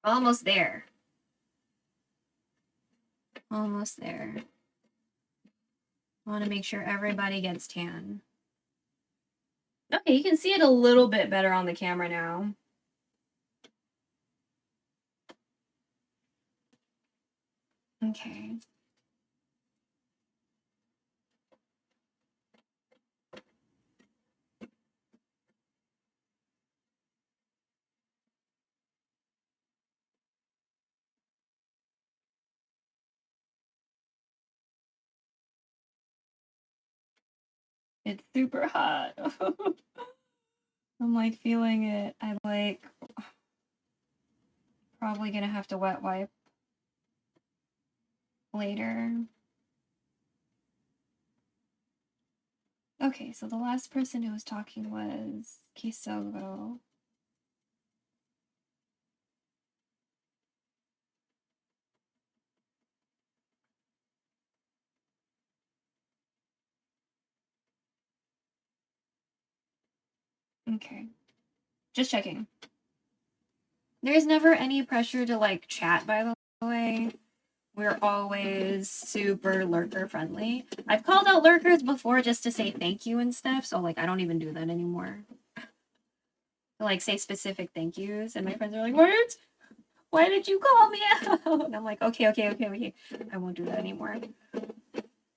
Almost there. Almost there. I want to make sure everybody gets tan. Okay, you can see it a little bit better on the camera now. Okay. It's super hot. I'm like feeling it. I'm like probably gonna have to wet wipe later. Okay, so the last person who was talking was Kisogoro. Okay. Just checking. There's never any pressure to like chat, by the way. We're always super lurker friendly. I've called out lurkers before just to say thank you and stuff, so like I don't even do that anymore. To, like say specific thank yous, and my friends are like, "What? Why did you call me out?" And I'm like, okay. I won't do that anymore.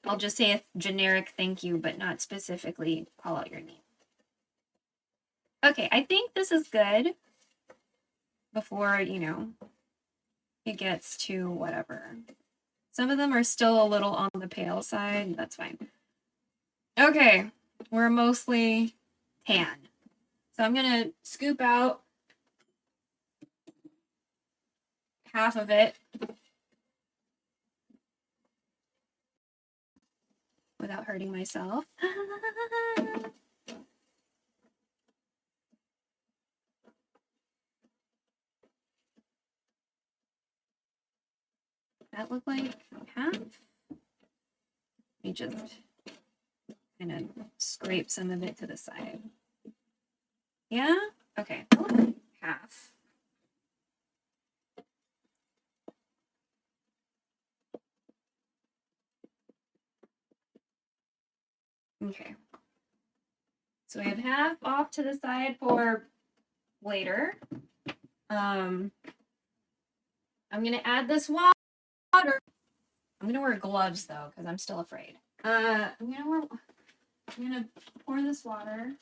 I'll just say a generic thank you, but not specifically call out your name. Okay, I think this is good before, you know, it gets to whatever. Some of them are still a little on the pale side. That's fine. Okay, we're mostly tan. So I'm going to scoop out half of it without hurting myself. That look like half? Let me just kind of scrape some of it to the side. Yeah? Okay, that looks like half. Okay. So we have half off to the side for later. I'm gonna add this water. I'm gonna wear gloves though, because I'm still afraid. I'm gonna pour this water.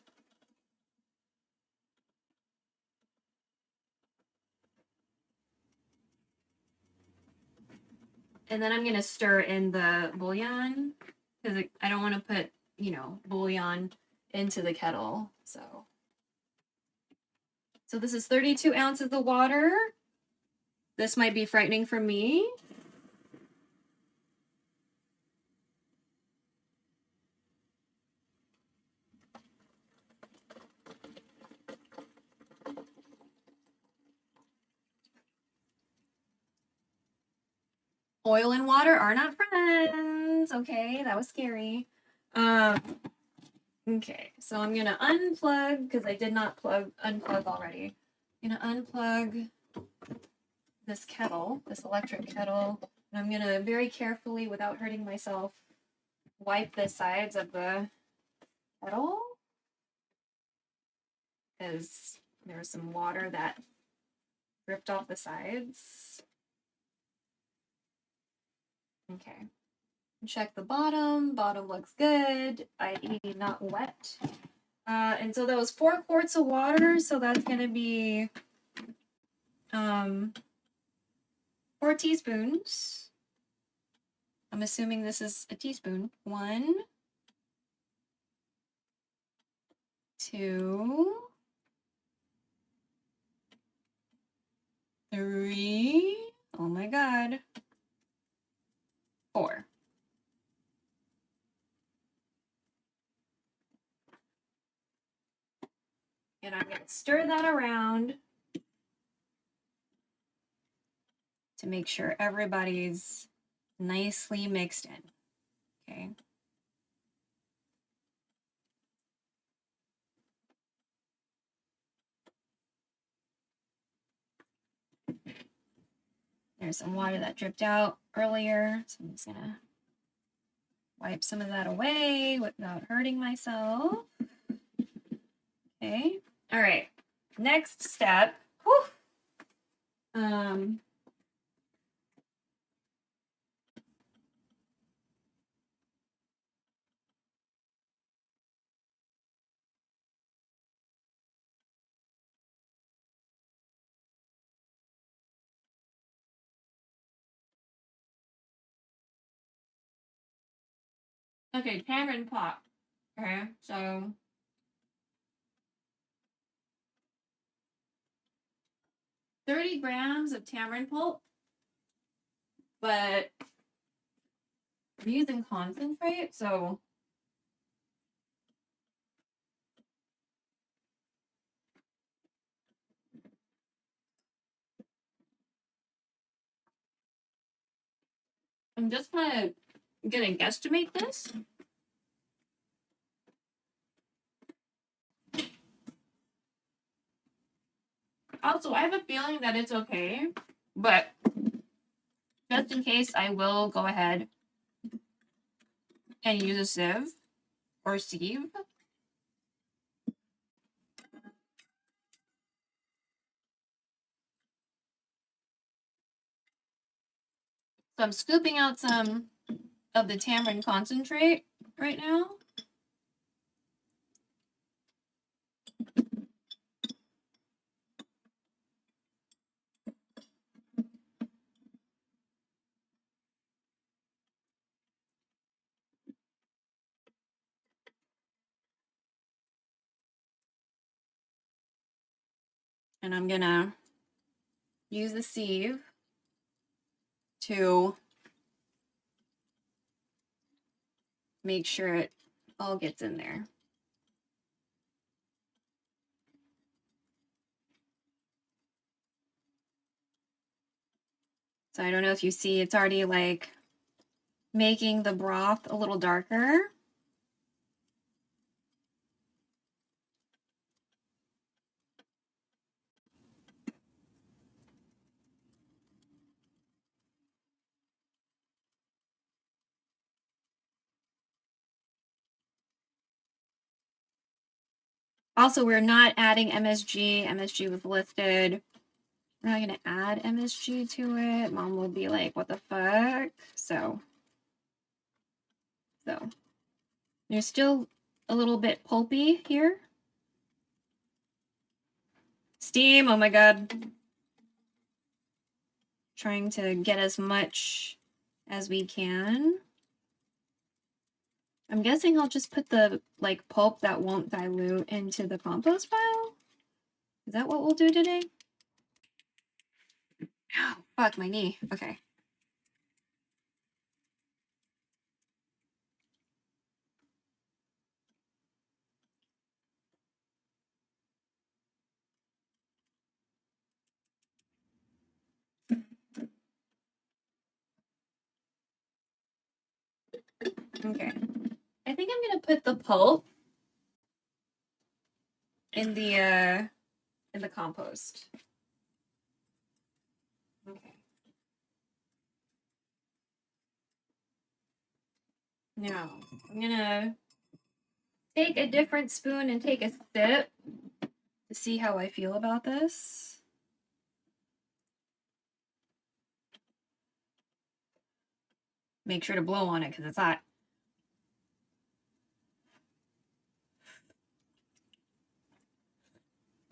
And then I'm gonna stir in the bouillon, because I don't want to put, you know, bouillon into the kettle. So this is 32 ounces of water. This might be frightening for me. Oil and water are not friends. Okay, that was scary. Okay, so I'm gonna unplug because I did not unplug already. I'm gonna unplug this kettle, this electric kettle, and I'm gonna very carefully, without hurting myself, wipe the sides of the kettle because there's some water that dripped off the sides. Okay. Check the bottom. Bottom looks good, i.e. not wet. And so that was 4 quarts of water, so that's gonna be 4 teaspoons. I'm assuming this is a teaspoon. 1, 2, 3. Oh my god. 4. And I'm gonna stir that around to make sure everybody's nicely mixed in. Okay. There's some water that dripped out earlier, so I'm just gonna wipe some of that away without hurting myself. Okay. All right. Next step. Whew. Okay, tamarind pop. Okay, so 30 grams of tamarind pulp, but I'm using concentrate, so I'm just gonna guesstimate this. Also, I have a feeling that it's okay, but just in case, I will go ahead and use a sieve or sieve. So I'm scooping out some of the tamarind concentrate right now. And I'm gonna use the sieve to make sure it all gets in there. So I don't know if you see, it's already like making the broth a little darker. Also, we're not adding MSG. MSG was listed. We're not going to add MSG to it. Mom will be like, what the fuck? So there's still a little bit pulpy here. Steam, oh my god. Trying to get as much as we can. I'm guessing I'll just put the like pulp that won't dilute into the compost pile. Is that what we'll do today? Ow, fuck my knee. Okay. Okay. I think I'm gonna put the pulp in the compost. Okay. Now I'm gonna take a different spoon and take a sip to see how I feel about this. Make sure to blow on it because it's hot.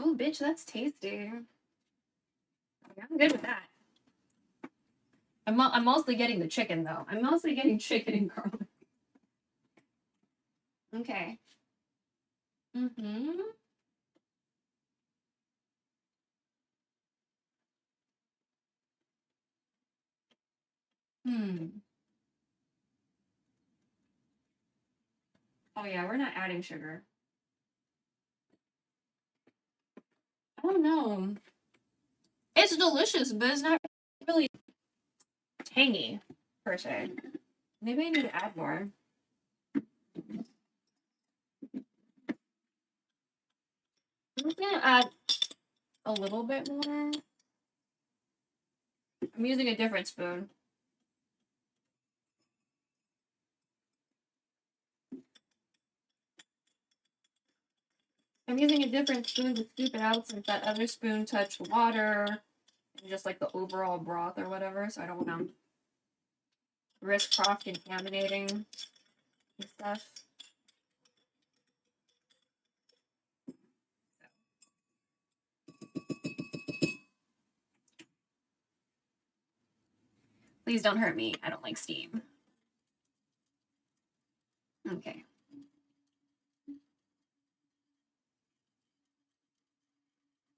Oh, bitch, that's tasty. Okay, I'm good with that. I'm mostly getting the chicken, though. I'm mostly getting chicken and garlic. Okay. Mm-hmm. Hmm. Oh, yeah, we're not adding sugar. I don't know. It's delicious, but it's not really tangy, per se. Maybe I need to add more. I'm just gonna add a little bit more. I'm using a different spoon. I'm using a different spoon to scoop it out since that other spoon touched water and just like the overall broth or whatever, so I don't want to risk cross-contaminating and stuff. Please don't hurt me. I don't like steam. Okay.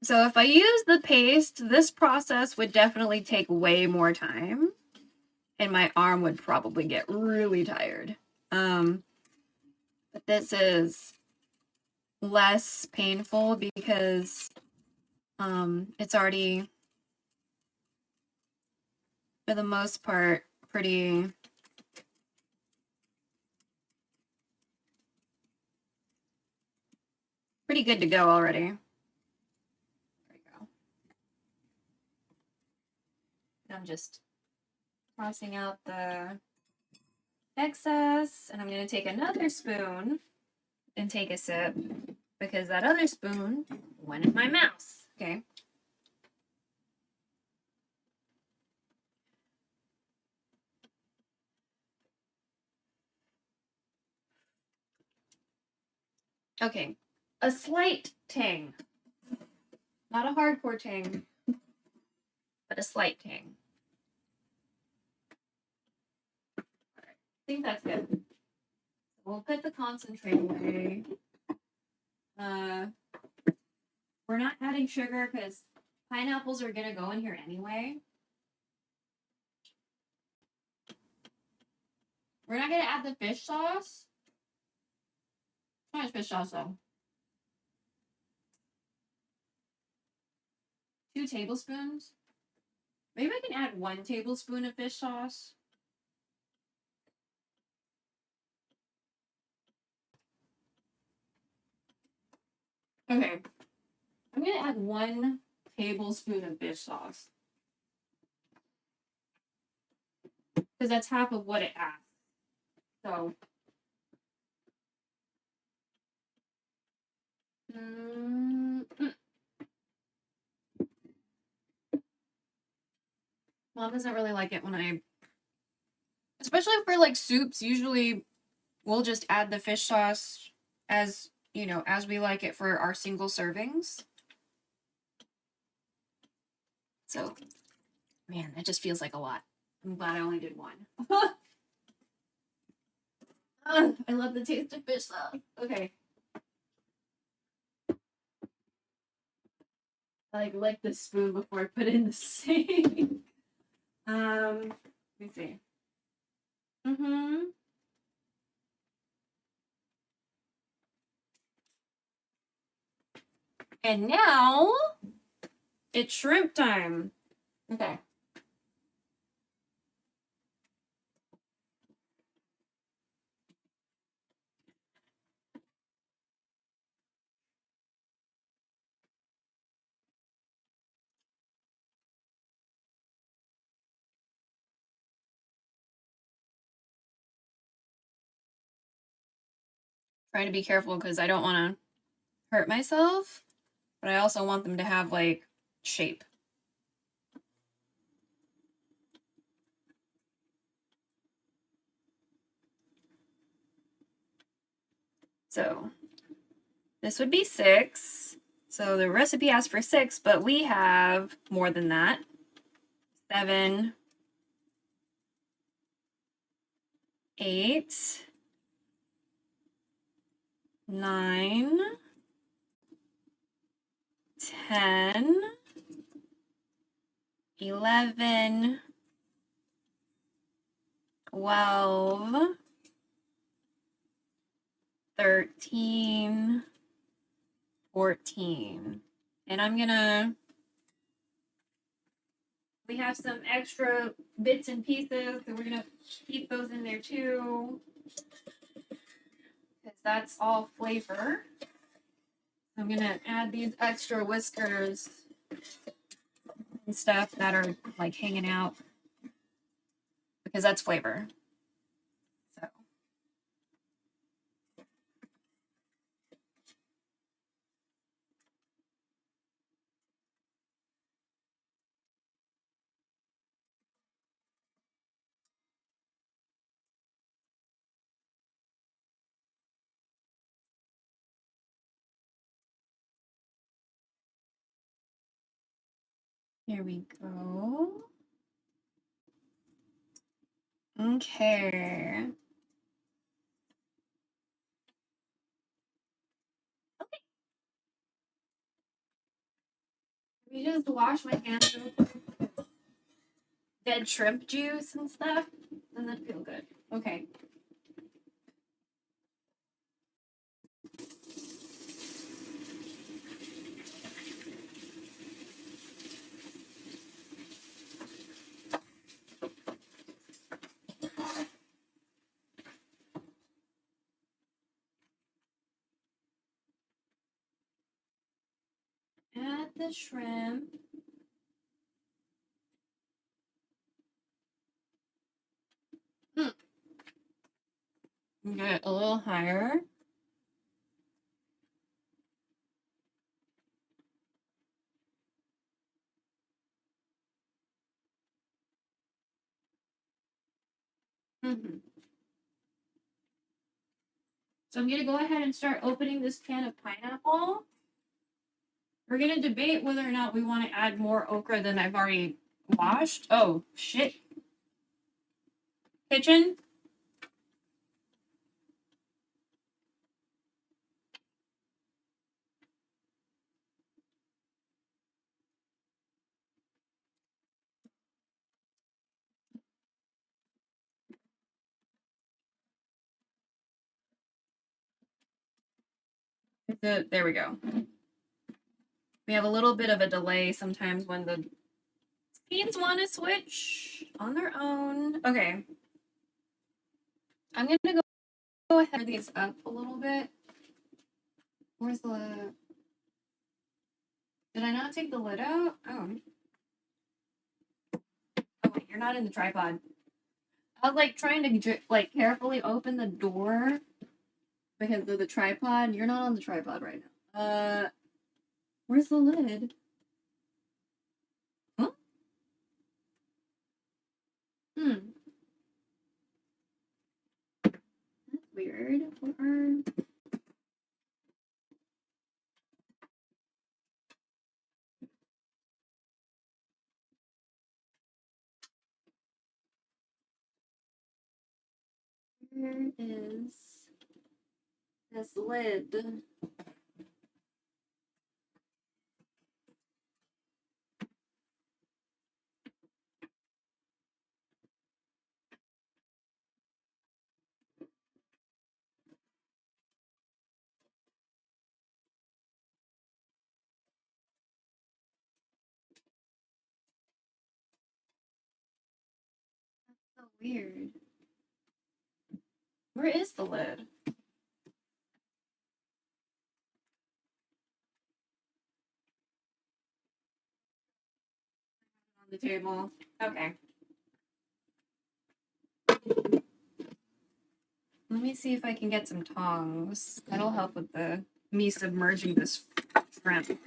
So if I use the paste, this process would definitely take way more time, and my arm would probably get really tired. But this is less painful because it's already, for the most part, pretty good to go already. There you go. I'm just tossing out the excess, and I'm going to take another spoon and take a sip because that other spoon went in my mouth. Okay. Okay. A slight tang. Not a hardcore tang, but a slight tang. I think that's good. We'll put the concentrate away. We're not adding sugar because pineapples are gonna go in here anyway. We're not gonna add the fish sauce. How much fish sauce though? 2 tablespoons. Maybe I can add 1 tablespoon of fish sauce. Okay. I'm gonna add 1 tablespoon of fish sauce. Because that's half of what it asks. So. Mom doesn't really like it when especially for like soups, usually we'll just add the fish sauce as, you know, as we like it for our single servings. So, man, that just feels like a lot. I'm glad I only did 1. I love the taste of fish sauce. Okay. I lick the spoon before I put it in the sink. Let me see. And now it's shrimp time. Okay. Trying to be careful because I don't want to hurt myself, but I also want them to have like shape. So this would be 6. So the recipe asks for 6, but we have more than that. 7, 8, 9, 10, 11, 12, 13, 14. And I'm gonna, we have some extra bits and pieces, so we're gonna keep those in there too. Because that's all flavor. I'm gonna add these extra whiskers and stuff that are like hanging out. Because that's flavor. So. Here we go. Okay. Let me just wash my hands with dead shrimp juice and stuff, and then feel good. Okay. Add the shrimp. Get a little higher. So I'm gonna go ahead and start opening this can of pineapple. We're gonna debate whether or not we want to add more okra than I've already washed. Oh, shit. Kitchen? There we go. We have a little bit of a delay sometimes when the scenes want to switch on their own. Okay. I'm gonna go ahead and these up a little bit. Where's the... Did I not take the lid out? Oh. Oh wait, you're not in the tripod. I was like trying to like carefully open the door because of the tripod. You're not on the tripod right now. Where's the lid? Huh? That's weird. Where is this lid? So weird. Where is the lid? On the table. Okay. Let me see if I can get some tongs. That'll help with the me submerging this shrimp.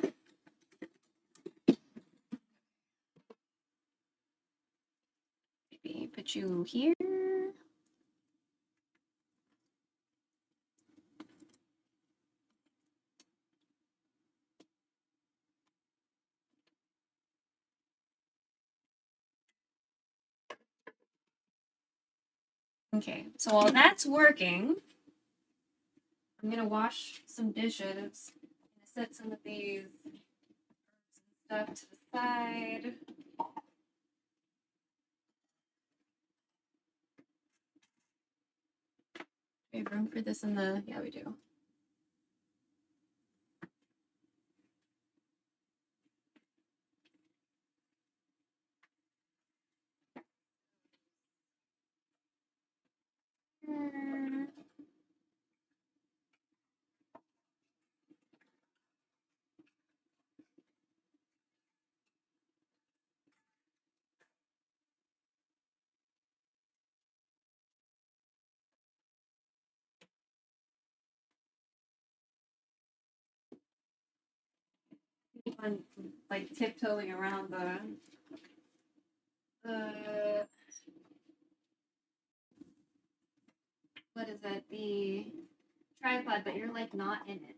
Maybe put you here. Okay, so while that's working, I'm gonna wash some dishes. I'm gonna set some of these stuff to the side. We have room for this in the. Yeah, we do. I'm like tiptoeing around the what is it? The tripod, but you're like not in it.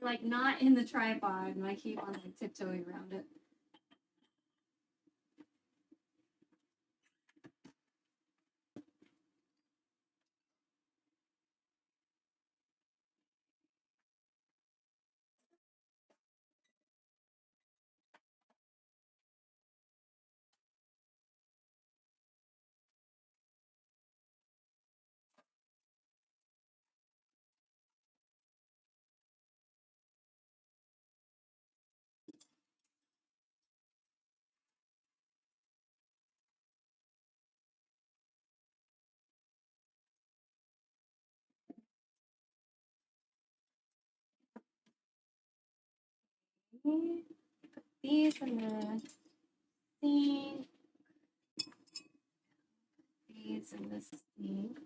You're like not in the tripod, and I keep on like tiptoeing around it. Put these in the sink. These in the sink.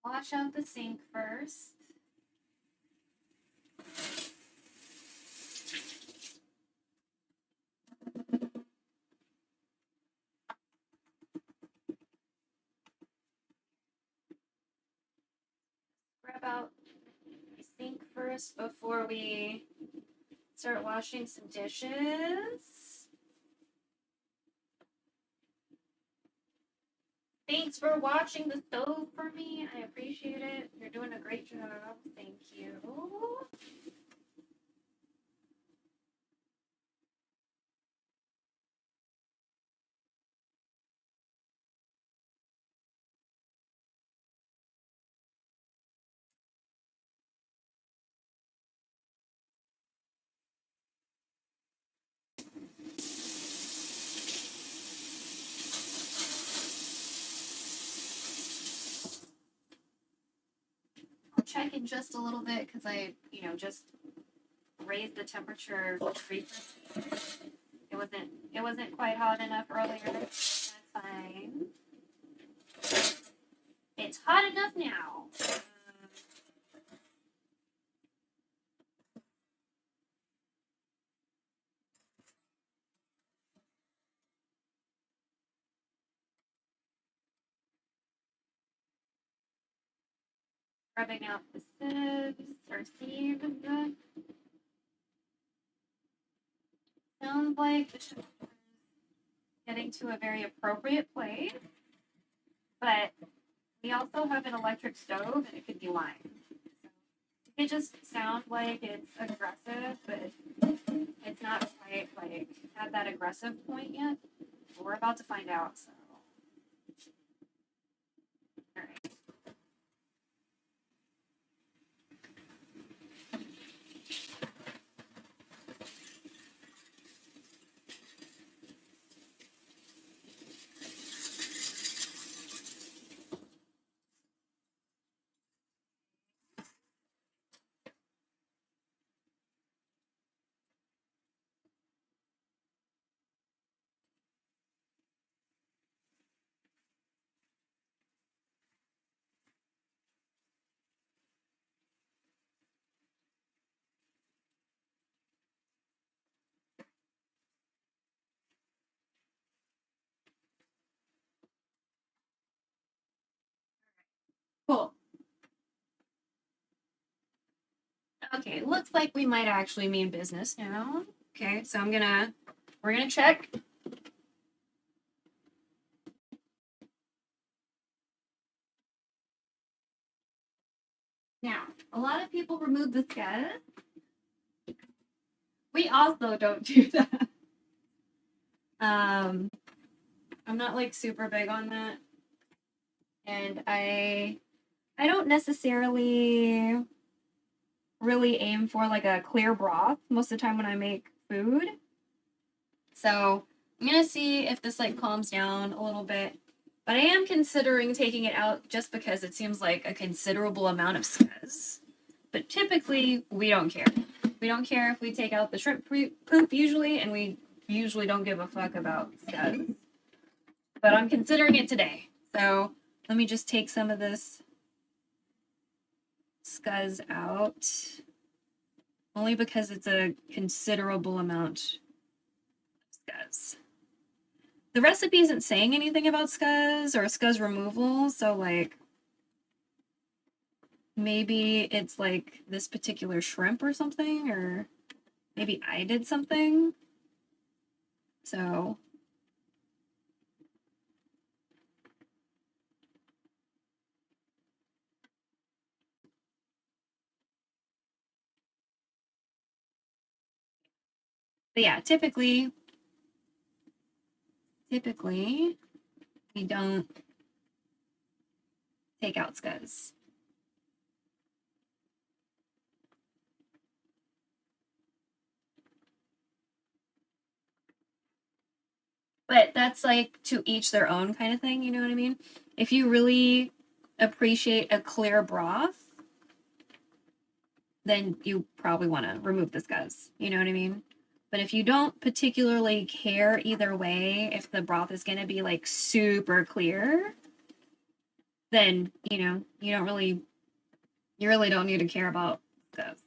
Wash out the sink first. Grab out the sink first before we start washing some dishes. Thanks for watching the stove for me. I appreciate it. You're doing a great job. Thank you. I'll check in just a little bit because I, just raised the temperature 3%. It wasn't quite hot enough earlier. That's fine. It's hot enough now. Rubbing out the sieves. Sounds like the temperature is getting to a very appropriate place, but we also have an electric stove and it could be lying. It could just sound like it's aggressive, but it's not quite like at that aggressive point yet. We're about to find out. So, all right. Okay, looks like we might actually mean business now. Okay, so we're gonna check. Now, a lot of people remove the scud. We also don't do that. I'm not like super big on that. And I don't necessarily really aim for like a clear broth most of the time when I make food. So I'm gonna see if this like calms down a little bit. But I am considering taking it out just because it seems like a considerable amount of scuzz. But typically, we don't care. We don't care if we take out the shrimp poop usually, and we usually don't give a fuck about scuzz. But I'm considering it today. So let me just take some of this scuzz out. Only because it's a considerable amount of scuzz. The recipe isn't saying anything about scuzz or scuzz removal, so like maybe it's like this particular shrimp or something, or maybe I did something. So but yeah, typically we don't take out scuzz. But that's like to each their own kind of thing, you know what I mean? If you really appreciate a clear broth, then you probably want to remove the scuzz, you know what I mean? But if you don't particularly care either way, if the broth is going to be like super clear, then, you know, you really don't need to care about scuzz.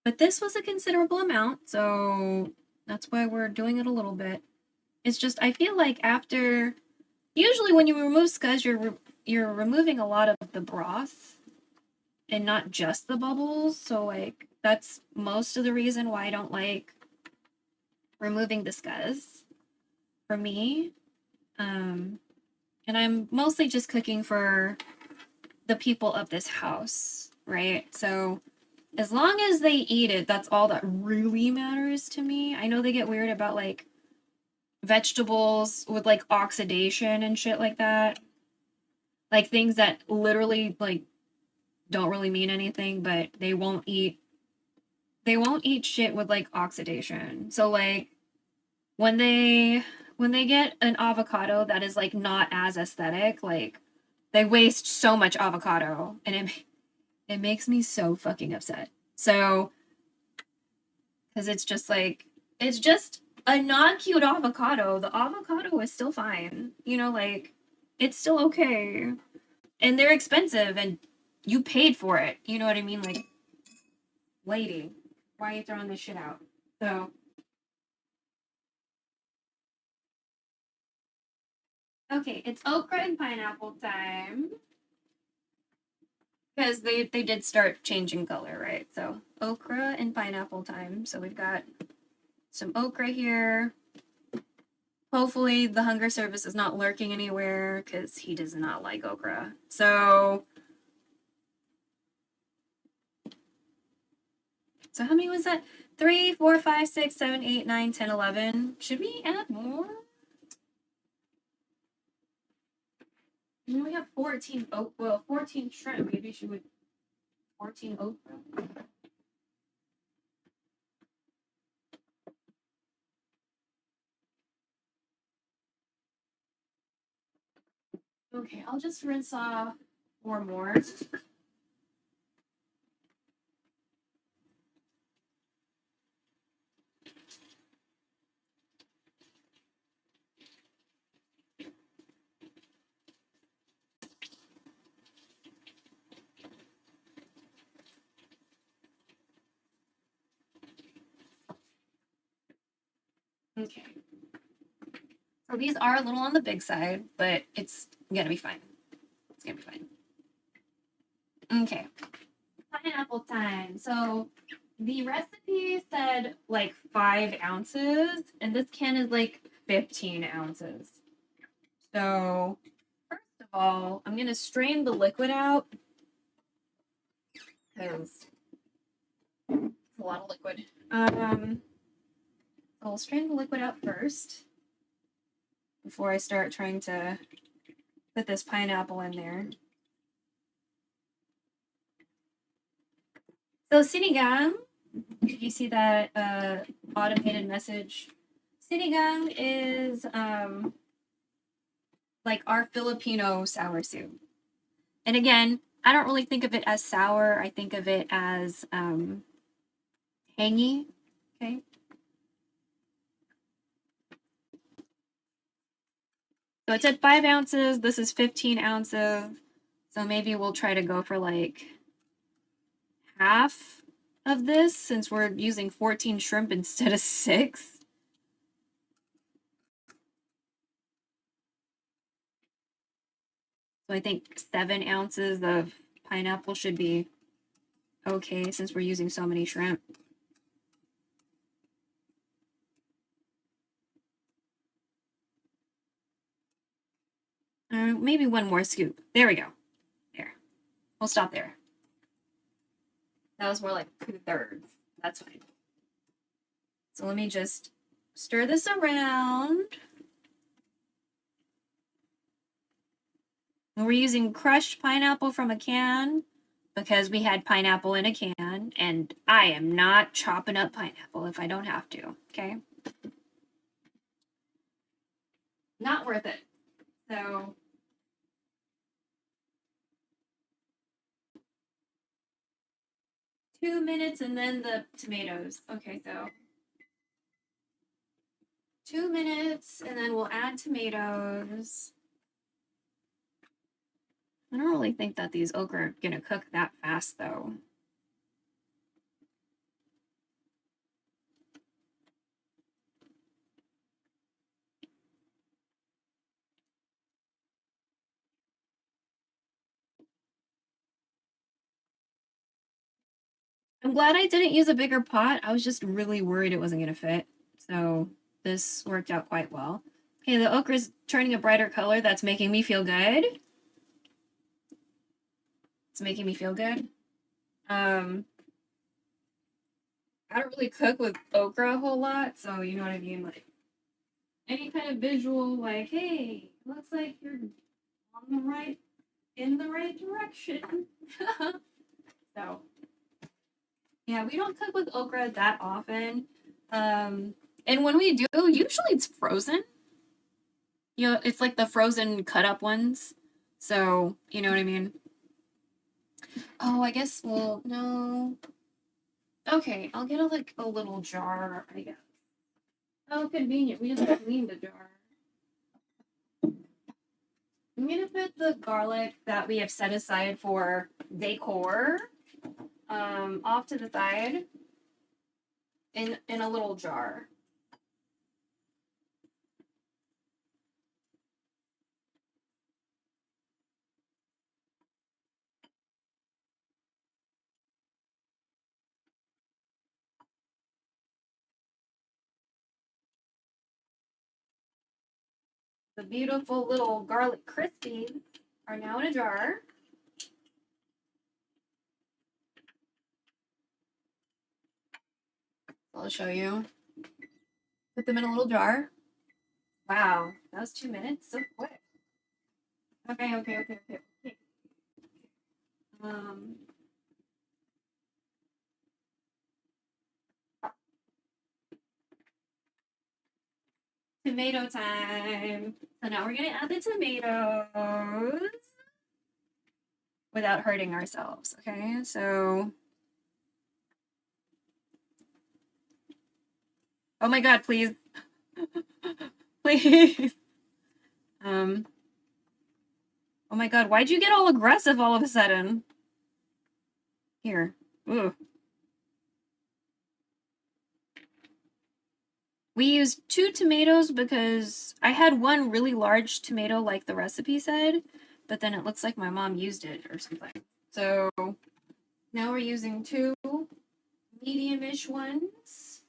But this was a considerable amount, so that's why we're doing it a little bit. It's just, I feel like after, usually when you remove scuzz, you're removing a lot of the broth and not just the bubbles. So like, that's most of the reason why I don't like removing the scuzz for me. And I'm mostly just cooking for the people of this house, right? So as long as they eat it, that's all that really matters to me. I know they get weird about like vegetables with like oxidation and shit like that. Like things that literally like don't really mean anything, but they won't eat shit with like oxidation. So like when they get an avocado that is like not as aesthetic, like they waste so much avocado and it makes me so fucking upset. So because it's just like, it's just a not cute avocado. The avocado is still fine, you know, like it's still okay, and they're expensive and you paid for it, you know what I mean? Like, lady, why are you throwing this shit out? So okay, it's okra and pineapple time. Because they did start changing color, right? So okra and pineapple time. So we've got some okra here. Hopefully the hunger service is not lurking anywhere because he does not like okra. So how many was that? 3, 4, 5, 6, 7, 8, 9, 10, 11. Should we add more? We have 14 well, 14 shrimp. Maybe she would 14 okra. Okay, I'll just rinse off 4 more. Okay. So these are a little on the big side, but it's gonna be fine. It's gonna be fine. Okay. Pineapple time. So the recipe said like 5 ounces, and this can is like 15 ounces. So first of all, I'm gonna strain the liquid out because it's a lot of liquid. I'll strain the liquid out first before I start trying to put this pineapple in there. So sinigang, did you see that automated message? Sinigang is like our Filipino sour soup. And again, I don't really think of it as sour. I think of it as tangy. Okay. So it said 5 ounces. This is 15 ounces. So maybe we'll try to go for like half of this since we're using 14 shrimp instead of 6. So I think 7 ounces of pineapple should be okay since we're using so many shrimp. Maybe one more scoop. There we go. There. We'll stop there. That was more like 2/3. That's fine. So let me just stir this around. And we're using crushed pineapple from a can because we had pineapple in a can, and I am not chopping up pineapple if I don't have to, okay? Not worth it. So two minutes and then the tomatoes. Okay, so 2 minutes and then we'll add tomatoes. I don't really think that these okra are gonna cook that fast though. I'm glad I didn't use a bigger pot. I was just really worried it wasn't gonna fit. So this worked out quite well. Okay, the okra's turning a brighter color. That's making me feel good. It's making me feel good. I don't really cook with okra a whole lot, so you know what I mean? Like any kind of visual, like, hey, looks like you're in the right direction. So yeah, we don't cook with okra that often. And when we do, usually it's frozen. You know, it's like the frozen cut up ones. So, you know what I mean? Oh, I guess, well, no. Okay, I'll get a little jar, I guess. Oh, convenient. We just cleaned the jar. I'm gonna put the garlic that we have set aside for decor off to the side in a little jar. The beautiful little garlic crispies are now in a jar. I'll show you. Put them in a little jar. Wow, that was 2 minutes, so quick. Okay. Tomato time. So now we're gonna add the tomatoes without hurting ourselves, okay? So, oh my God, please. Please. Oh my God, why'd you get all aggressive all of a sudden? Here. Ooh. We used 2 tomatoes because I had one really large tomato like the recipe said, but then it looks like my mom used it or something. So now we're using 2 medium-ish ones.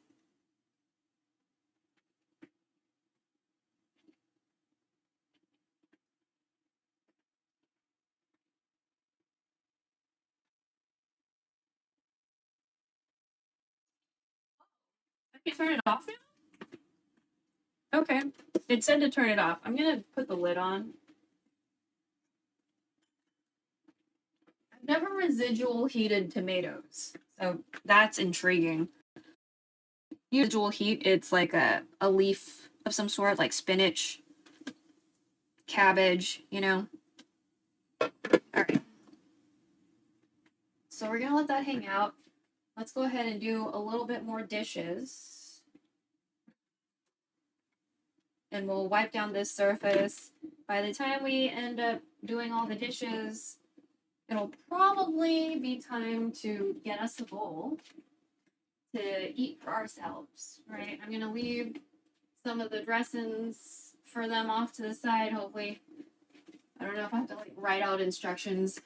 I can turn it off now? Okay. It said to turn it off. I'm gonna put the lid on. I've never residual heated tomatoes, so that's intriguing. Residual heat, it's like a leaf of some sort, like spinach, cabbage, you know? Alright. So we're gonna let that hang out. Let's go ahead and do a little bit more dishes. And we'll wipe down this surface. By the time we end up doing all the dishes, it'll probably be time to get us a bowl to eat for ourselves, right? I'm gonna leave some of the dressings for them off to the side, hopefully. I don't know if I have to like write out instructions.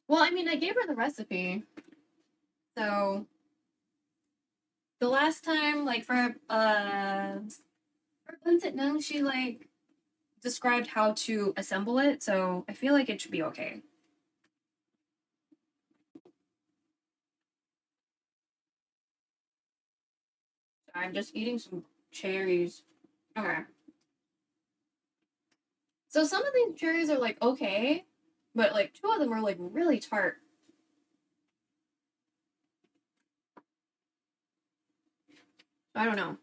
Well, I mean, I gave her the recipe. So the last time, like for Bunsit No, she like described how to assemble it, so I feel like it should be okay. I'm just eating some cherries. Okay. So some of these cherries are like okay, but like 2 of them are like really tart. I don't know.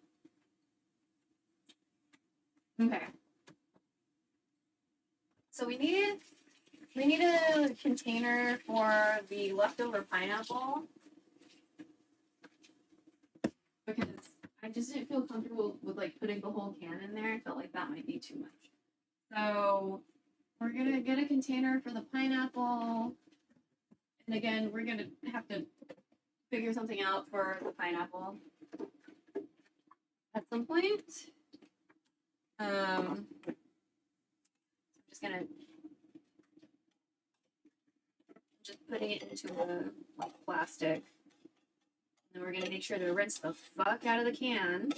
Okay. So we need a container for the leftover pineapple because I just didn't feel comfortable with like putting the whole can in there. I felt like that might be too much. So we're gonna get a container for the pineapple. And again, we're gonna have to figure something out for the pineapple at some point. I'm just gonna putting it into a like plastic. And we're gonna make sure to rinse the fuck out of the can.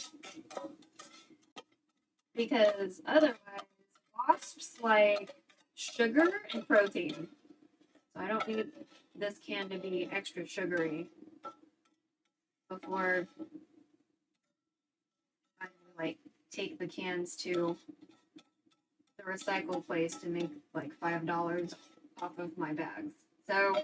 Because otherwise wasps like sugar and protein. So I don't need this can to be extra sugary before I like take the cans to the recycle place to make like $5 off of my bags. So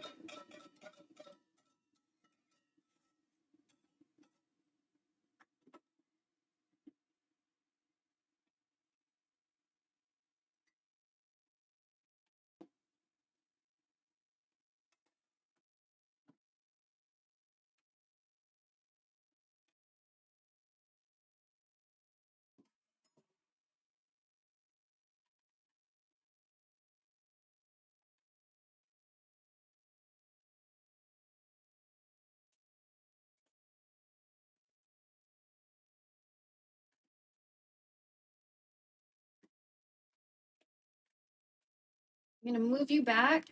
I'm gonna move you back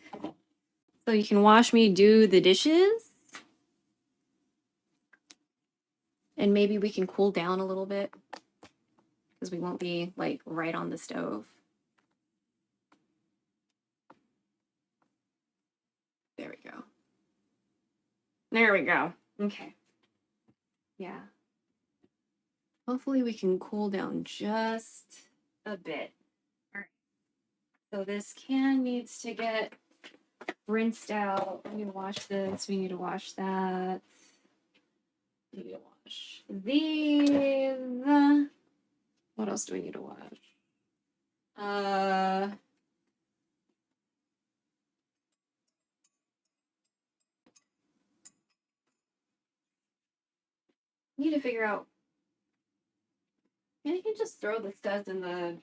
so you can watch me do the dishes. And maybe we can cool down a little bit because we won't be like right on the stove. There we go. There we go. Okay. Yeah. Hopefully we can cool down just a bit. All right. So this can needs to get rinsed out. We need to wash this. We need to wash that. We need to wash these. What else do we need to wash? Need to figure out. I can just throw the studs in the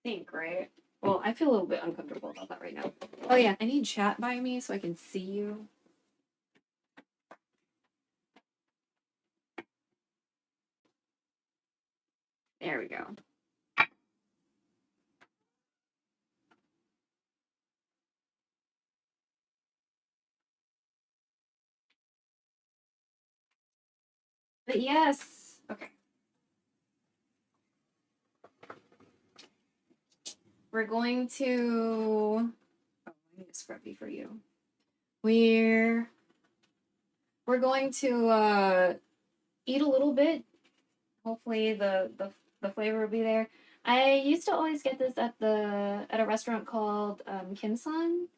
sink, right? Well, I feel a little bit uncomfortable about that right now. Oh yeah, I need chat by me so I can see you. There we go. But yes, okay. We're going to. Oh, I need a scruffy for you. We're going to eat a little bit. Hopefully the flavor will be there. I used to always get this at a restaurant called Kim San.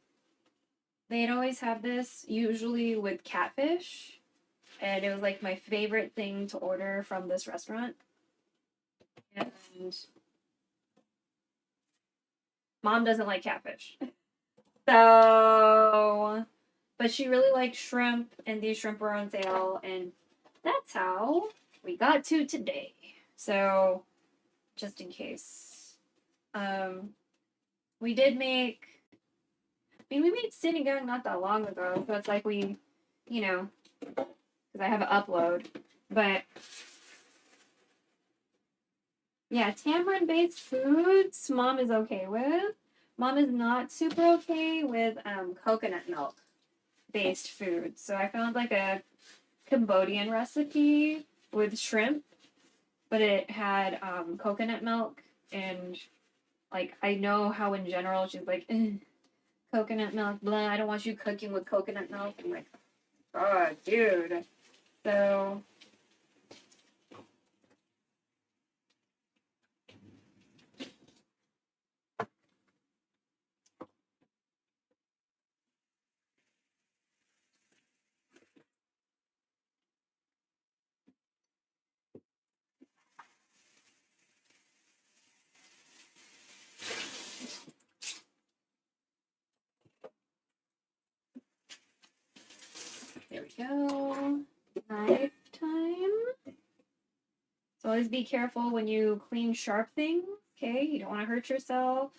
They'd always have this, usually with catfish, and it was like my favorite thing to order from this restaurant. And Mom doesn't like catfish, so but she really liked shrimp, and these shrimp were on sale, and that's how we got to today. So just in case, we did make. I mean, we made sinigang not that long ago, so it's like we, you know, because I have an upload. But yeah, tamarind-based foods, Mom is okay with. Mom is not super okay with coconut milk-based foods. So I found like a Cambodian recipe with shrimp, but it had coconut milk, and like I know how in general she's like, coconut milk, blah, I don't want you cooking with coconut milk. I'm like, oh, dude. So there we go. Knife time. So always be careful when you clean sharp things, okay? You don't want to hurt yourself.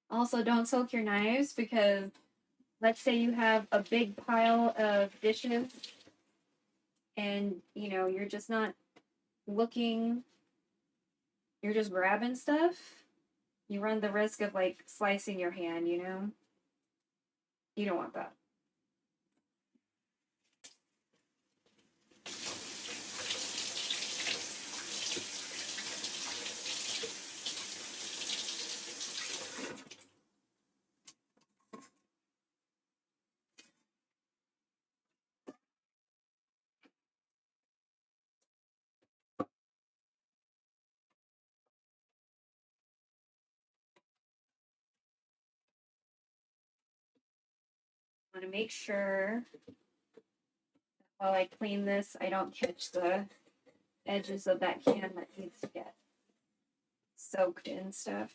Also, don't soak your knives because let's say you have a big pile of dishes and, you know, you're just not looking, you're just grabbing stuff. You run the risk of like slicing your hand, you know? You don't want that. I want to make sure while I clean this, I don't catch the edges of that can that needs to get soaked in stuff.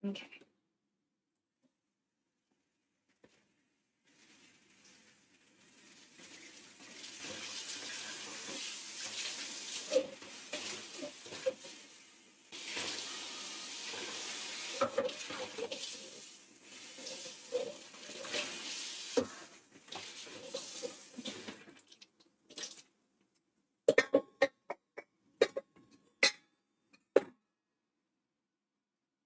Okay.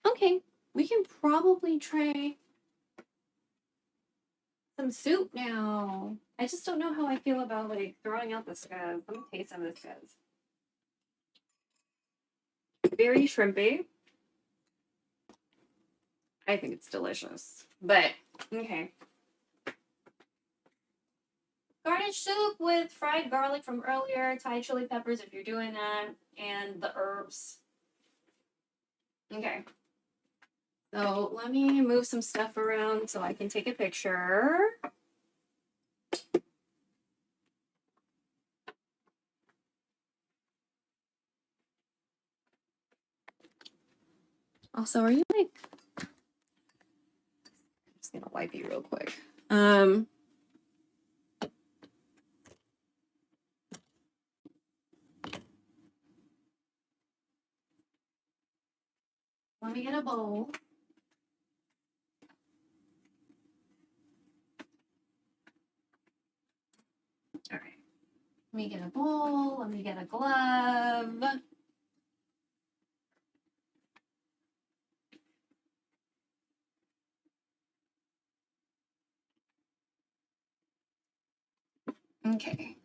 Okay, we can probably try some soup now. I just don't know how I feel about like throwing out the scuzz. Let me taste some of the scuzz. Very shrimpy. I think it's delicious. But okay. Garnish soup with fried garlic from earlier, Thai chili peppers if you're doing that, and the herbs. Okay. So let me move some stuff around so I can take a picture. Also, are you like... I'm just gonna wipe you real quick. me get a bowl. All right. Let me get a bowl. Let me get a glove. Okay.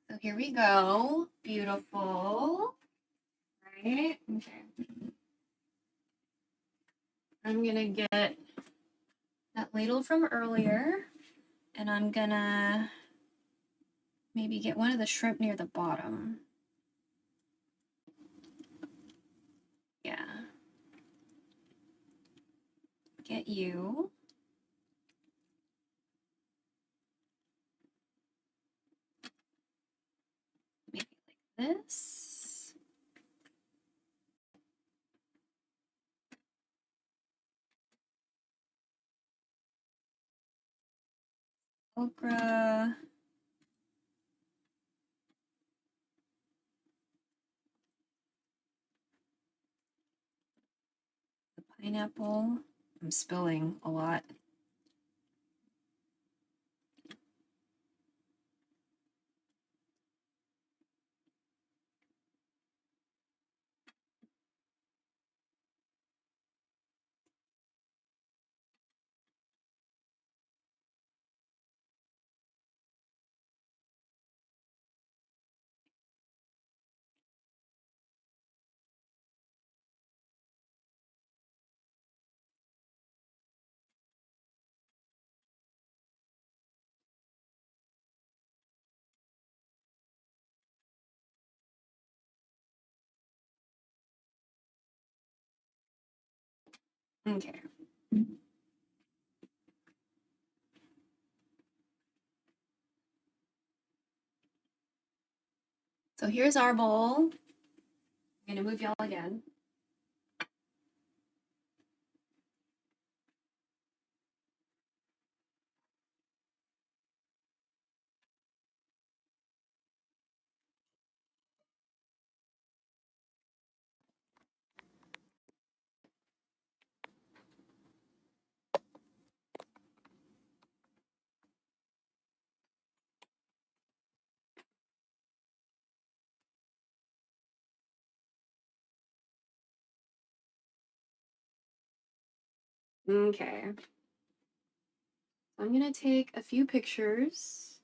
So here we go. Beautiful. Right? Okay. I'm gonna get that ladle from earlier, and I'm gonna maybe get one of the shrimp near the bottom. Yeah. Get you. Maybe like this. Okra. The pineapple. I'm spilling a lot. Okay. So here's our bowl. I'm gonna move y'all again. Okay. I'm gonna take a few pictures.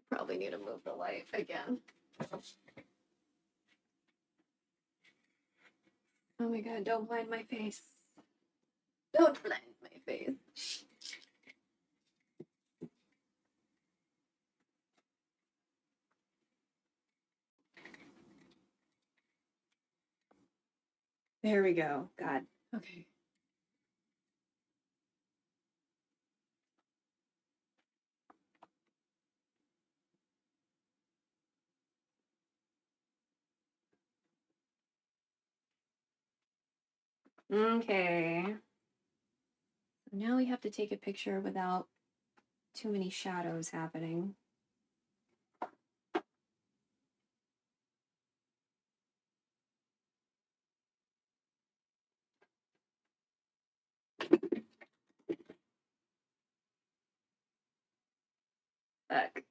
Probably need to move the light again. Oh my god, don't blind my face. Don't blind my face. There we go. God. Okay. Okay. So now we have to take a picture without too many shadows happening. Fuck.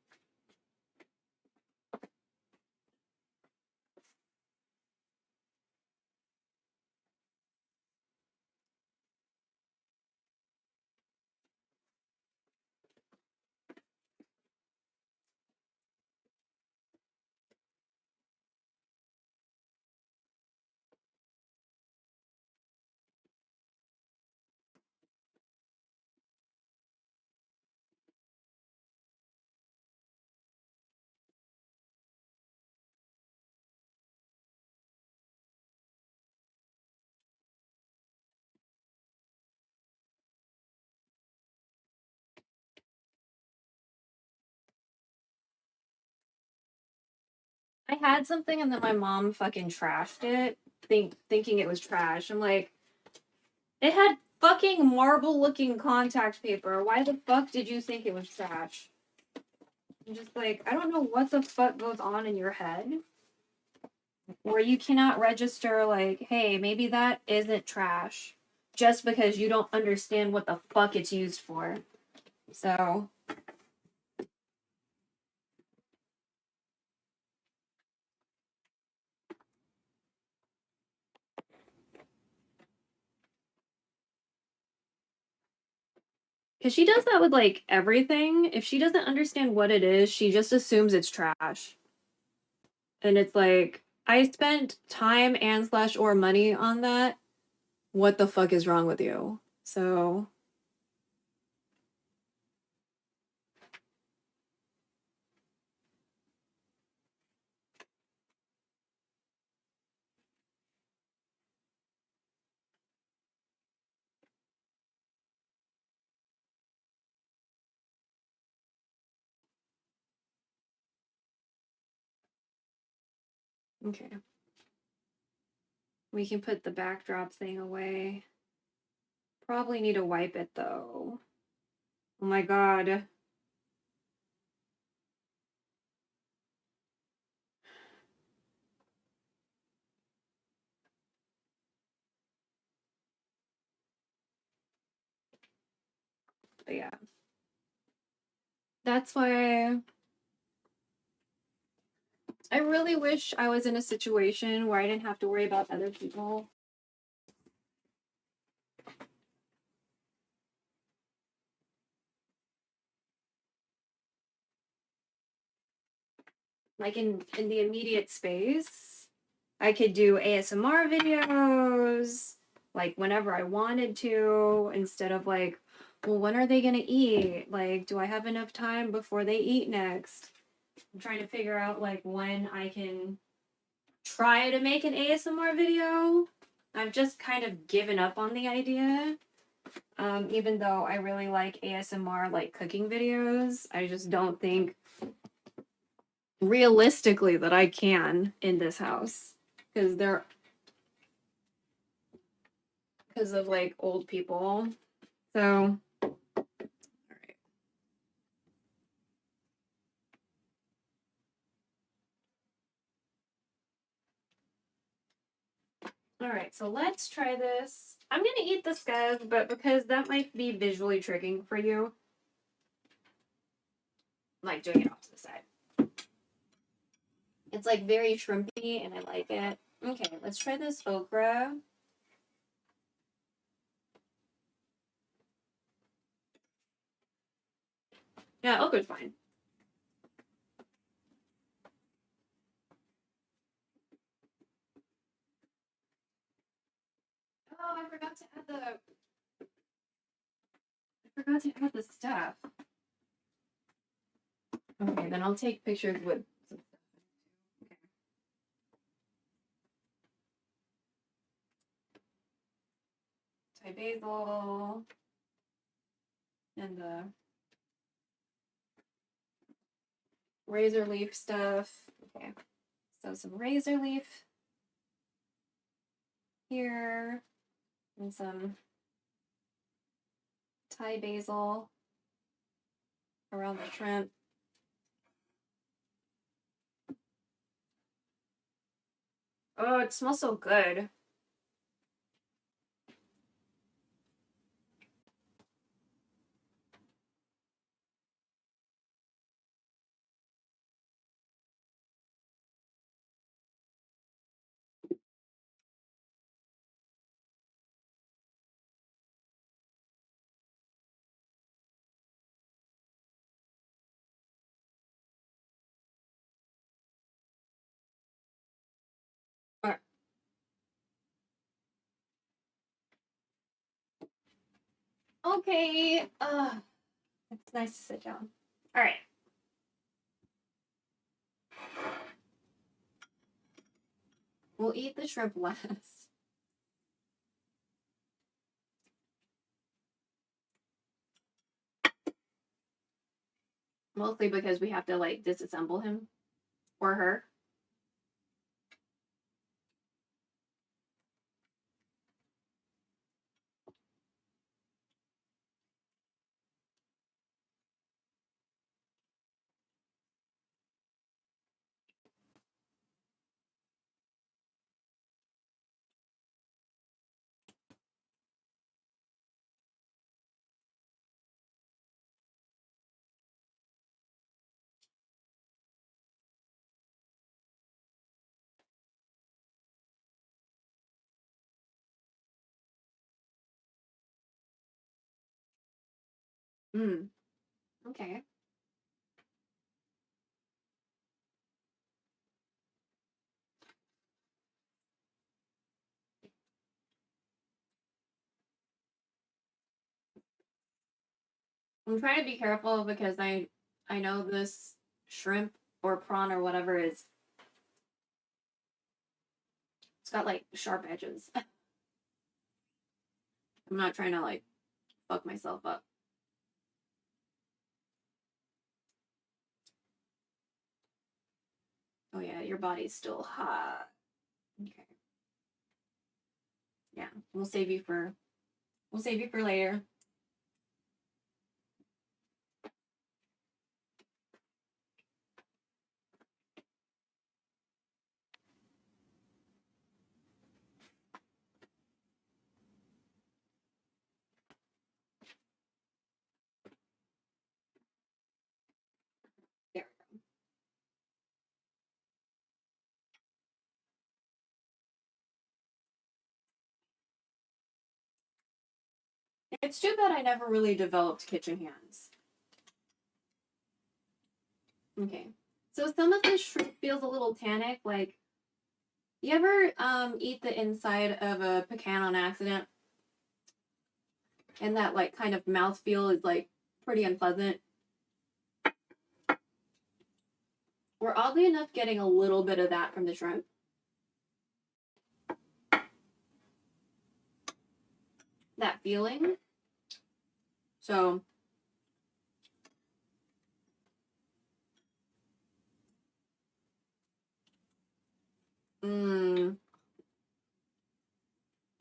I had something and then my mom fucking trashed it, thinking it was trash. I'm like, it had fucking marble looking contact paper. Why the fuck did you think it was trash? I'm just like, I don't know what the fuck goes on in your head where you cannot register, like, hey, maybe that isn't trash just because you don't understand what the fuck it's used for. So. Because she does that with, like, everything. If she doesn't understand what it is, she just assumes it's trash. And it's like, I spent time and / or money on that. What the fuck is wrong with you? So. Okay. We can put the backdrop thing away. Probably need to wipe it though. Oh my god. But yeah. That's why I really wish I was in a situation where I didn't have to worry about other people. Like in the immediate space, I could do ASMR videos like whenever I wanted to, instead of like, well, when are they gonna eat? Like, do I have enough time before they eat next? I'm trying to figure out like when I can try to make an ASMR video. I've just kind of given up on the idea. Even though I really like ASMR like cooking videos, I just don't think realistically that I can in this house because of like old people. So all right, so let's try this. I'm gonna eat this, guys, but because that might be visually tricking for you, I'm like doing it off to the side. It's like very shrimpy and I like it. Okay, let's try this okra. Yeah, okra's fine. Oh, I forgot to add the stuff. Okay, then I'll take pictures with some stuff. Okay. Thai basil and the razor leaf stuff. Okay, so some razor leaf here and some Thai basil around the shrimp. Oh, it smells so good. All right. Okay. It's nice to sit down. All right. We'll eat the shrimp last. Mostly because we have to like disassemble him or her. Mm. Okay. I'm trying to be careful because I know this shrimp or prawn or whatever is, it's got like sharp edges. I'm not trying to like fuck myself up. Oh yeah, your body's still hot. Okay. Yeah, we'll save you for later. There we go. It's too bad I never really developed kitchen hands. Okay. So some of this shrimp feels a little tannic. Like, you ever eat the inside of a pecan on accident? And that like kind of mouthfeel is like pretty unpleasant. We're oddly enough getting a little bit of that from the shrimp. That feeling. So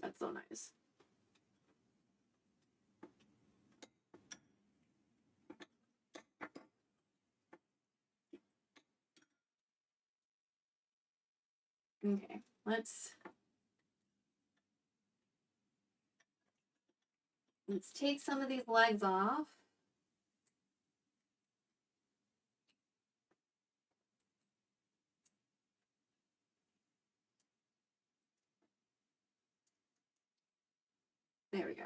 that's so nice. Okay, let's take some of these legs off. There we go.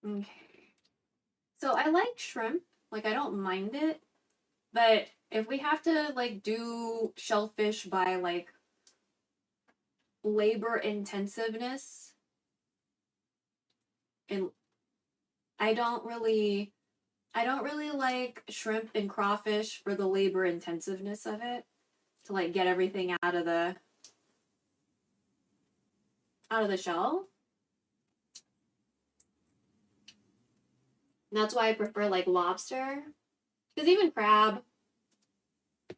Okay. So I like shrimp. Like, I don't mind it. But if we have to, like, do shellfish by, like, labor intensiveness, and I don't really like shrimp and crawfish for the labor intensiveness of it, to, like, get everything out of the shell. And that's why I prefer, like, lobster. Because even crab,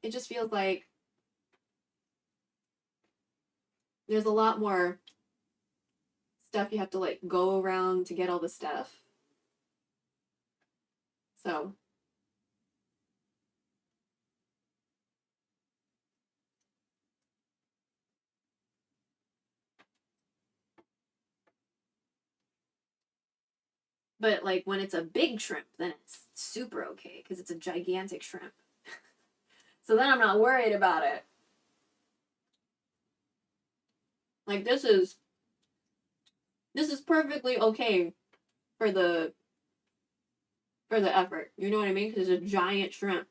it just feels like there's a lot more stuff you have to, like, go around to get all the stuff. So but like when it's a big shrimp, then it's super okay because it's a gigantic shrimp. So then I'm not worried about it. Like this is perfectly okay for the effort. You know what I mean? Because it's a giant shrimp.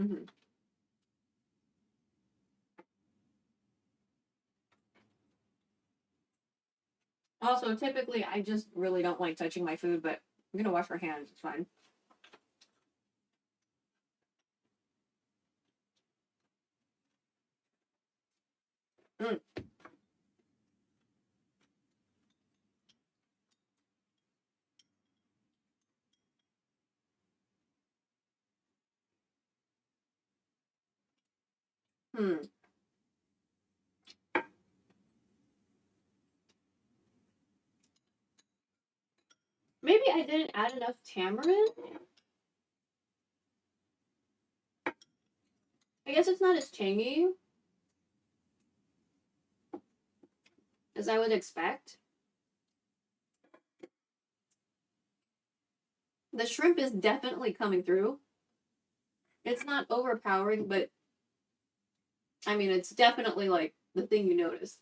Mm-hmm. Also, typically, I just really don't like touching my food, but I'm gonna wash my hands. It's fine. Mm. Hmm. Maybe I didn't add enough tamarind. I guess it's not as tangy as I would expect. The shrimp is definitely coming through. It's not overpowering, but I mean, it's definitely like the thing you notice.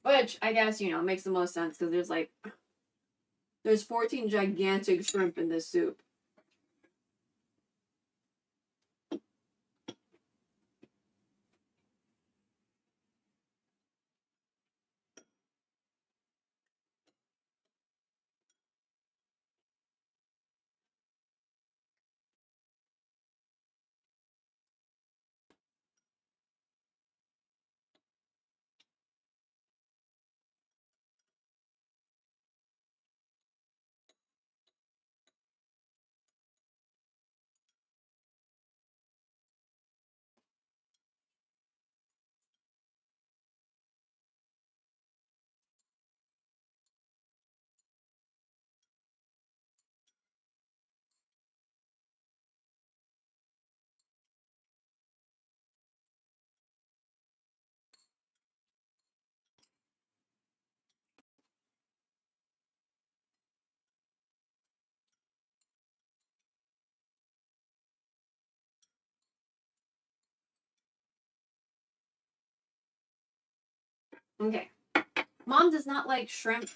Which I guess, you know, makes the most sense because there's 14 gigantic shrimp in this soup. Okay. Mom does not like shrimp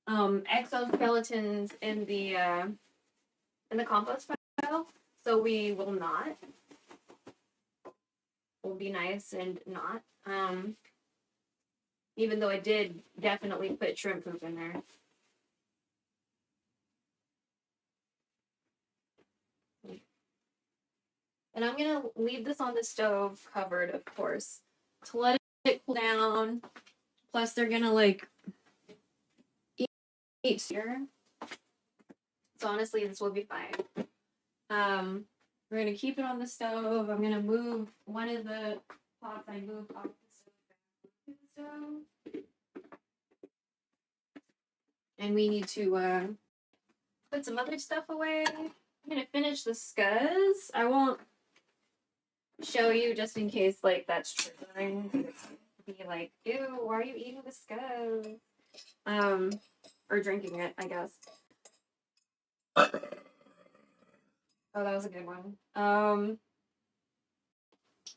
exoskeletons in the compost pile, so we will not. We'll be nice and not. Even though I did definitely put shrimp poop in there. And I'm gonna leave this on the stove covered, of course, to let it cool down. Plus, they're gonna like eat here. So honestly, this will be fine. We're gonna keep it on the stove. I'm gonna move one of the pots I moved off the stove back to the stove. And we need to put some other stuff away. I'm gonna finish the scuzz. I won't show you just in case like that's triggering. Be like, ew, why are you eating the scuzz? Or drinking it, I guess. Oh, that was a good one.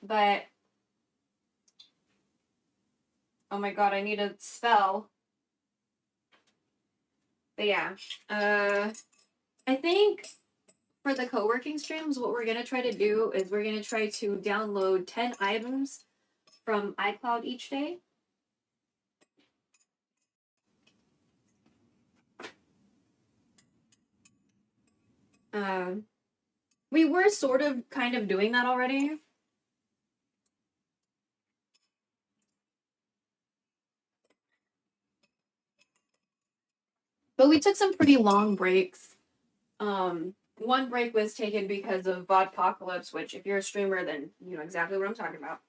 But oh my god, I need a spell. But yeah, I think for the co-working streams, what we're gonna try to do is we're gonna try to download 10 items from iCloud each day. We were sort of kind of doing that already. But we took some pretty long breaks. One break was taken because of Vodpocalypse, which if you're a streamer, then you know exactly what I'm talking about.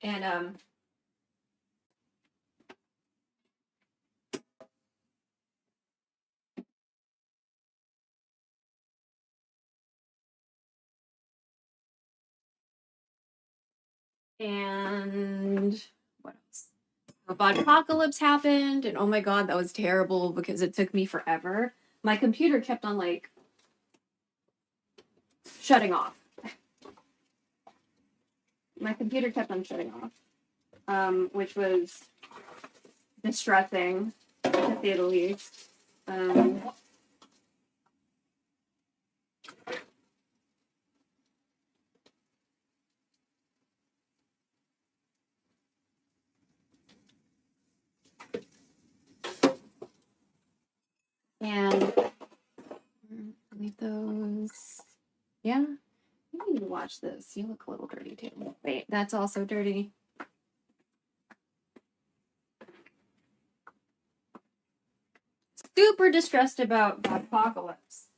And what else? Vodpocalypse happened, and oh my god, that was terrible because it took me forever. My computer kept on like shutting off. My computer kept on shutting off, which was distressing to say the least. And leave those. Yeah, you need to watch this. You look a little dirty too. Wait, that's also dirty. Super distressed about the apocalypse.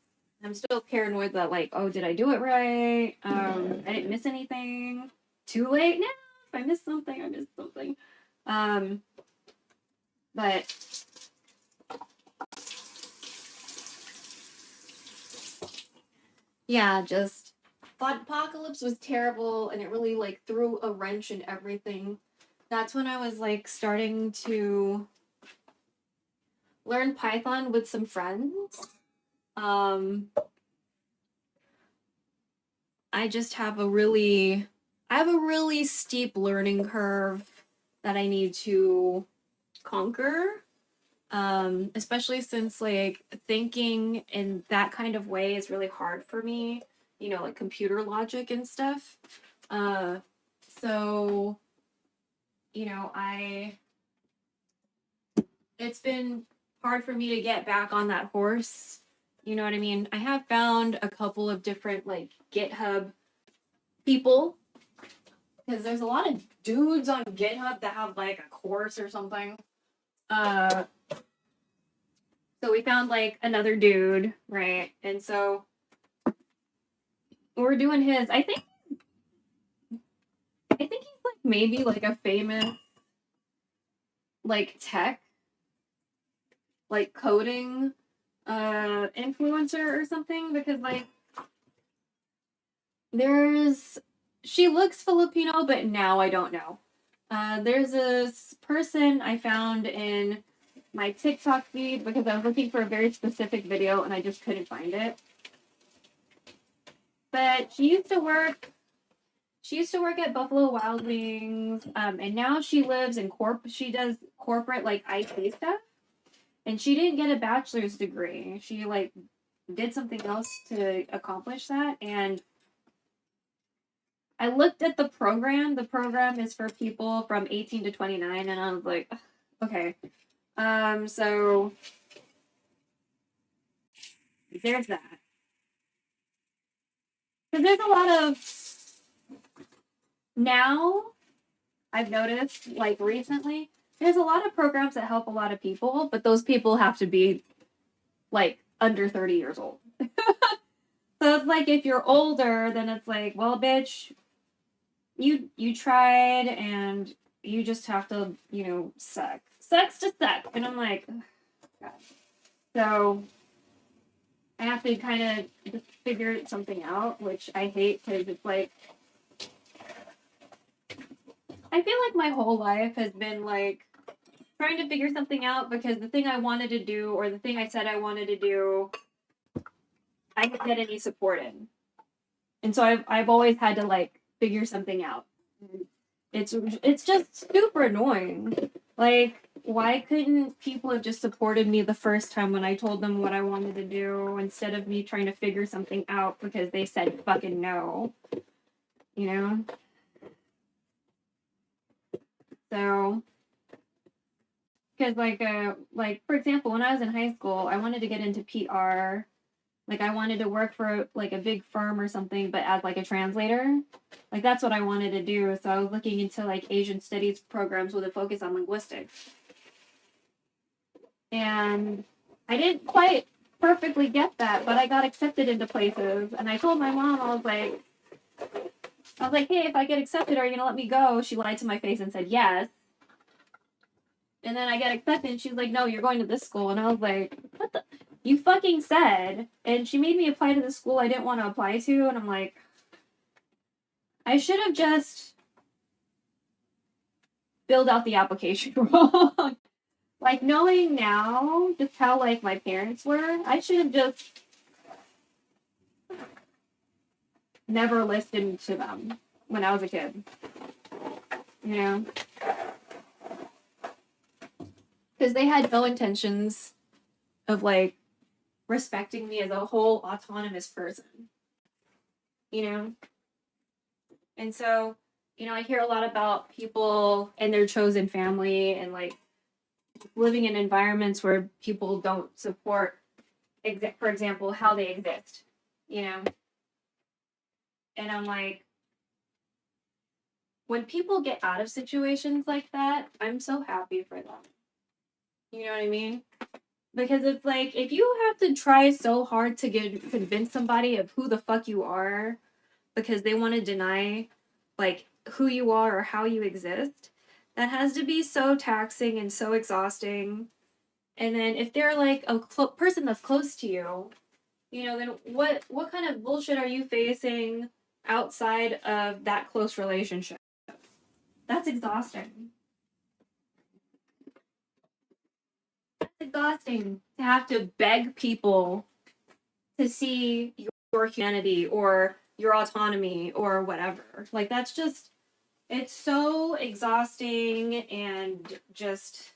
I'm still paranoid that like, oh, did I do it right? I didn't miss anything. Too late now. I missed something, I missed something. But yeah, just thought apocalypse was terrible and it really like threw a wrench in everything. That's when I was like starting to learn Python with some friends. I just have a really steep learning curve that I need to conquer. Especially since like thinking in that kind of way is really hard for me, you know, like computer logic and stuff. So, you know, it's been hard for me to get back on that horse. You know what I mean? I have found a couple of different like GitHub people, because there's a lot of dudes on GitHub that have like a course or something. So we found like another dude, right? And so we're doing his. I think he's like maybe like a famous like tech, like coding influencer or something, because like she looks Filipino, but now I don't know. There's this person I found in my TikTok feed because I was looking for a very specific video and I just couldn't find it. But she used to work at Buffalo Wild Wings, and now she lives in she does corporate like IT stuff. And she didn't get a bachelor's degree. She like did something else to accomplish that. And I looked at the program. The program is for people from 18 to 29, and I was like, okay. So there's that. Because there's a lot of, now I've noticed, like recently, there's a lot of programs that help a lot of people, but those people have to be like under 30 years old. So it's like if you're older, then it's like, well, bitch, you tried and you just have to, you know, suck. Sucks to suck. And I'm like, oh, God. So I have to kind of just figure something out, which I hate because it's like, I feel like my whole life has been like trying to figure something out, because the thing I wanted to do or the thing I said I wanted to do, I didn't get any support in. And so I've always had to like figure something out. It's just super annoying. Like, why couldn't people have just supported me the first time when I told them what I wanted to do, instead of me trying to figure something out because they said fucking no? You know? So, because like for example, when I was in high school, I wanted to get into PR. Like, I wanted to work for like a big firm or something, but as like a translator. Like, that's what I wanted to do. So I was looking into like Asian studies programs with a focus on linguistics. And I didn't quite perfectly get that, but I got accepted into places. And I told my mom, I was like, hey, if I get accepted, are you gonna let me go? She lied to my face and said yes. And then I got accepted, and she was like, no, you're going to this school. And I was like, what the? You fucking said. And she made me apply to the school I didn't want to apply to. And I'm like, I should have just filled out the application wrong. Like, knowing now just how like my parents were, I should have just never listened to them when I was a kid. You know? Because they had no intentions of like respecting me as a whole autonomous person. You know? And so, you know, I hear a lot about people and their chosen family and like living in environments where people don't support, for example, how they exist, you know? And I'm like, when people get out of situations like that, I'm so happy for them. You know what I mean? Because it's like, if you have to try so hard to convince somebody of who the fuck you are because they want to deny like who you are or how you exist, that has to be so taxing and so exhausting. And then if they're like a person that's close to you, you know, then what kind of bullshit are you facing outside of that close relationship? That's exhausting. That's exhausting to have to beg people to see your humanity or your autonomy or whatever. Like, that's just, it's so exhausting and just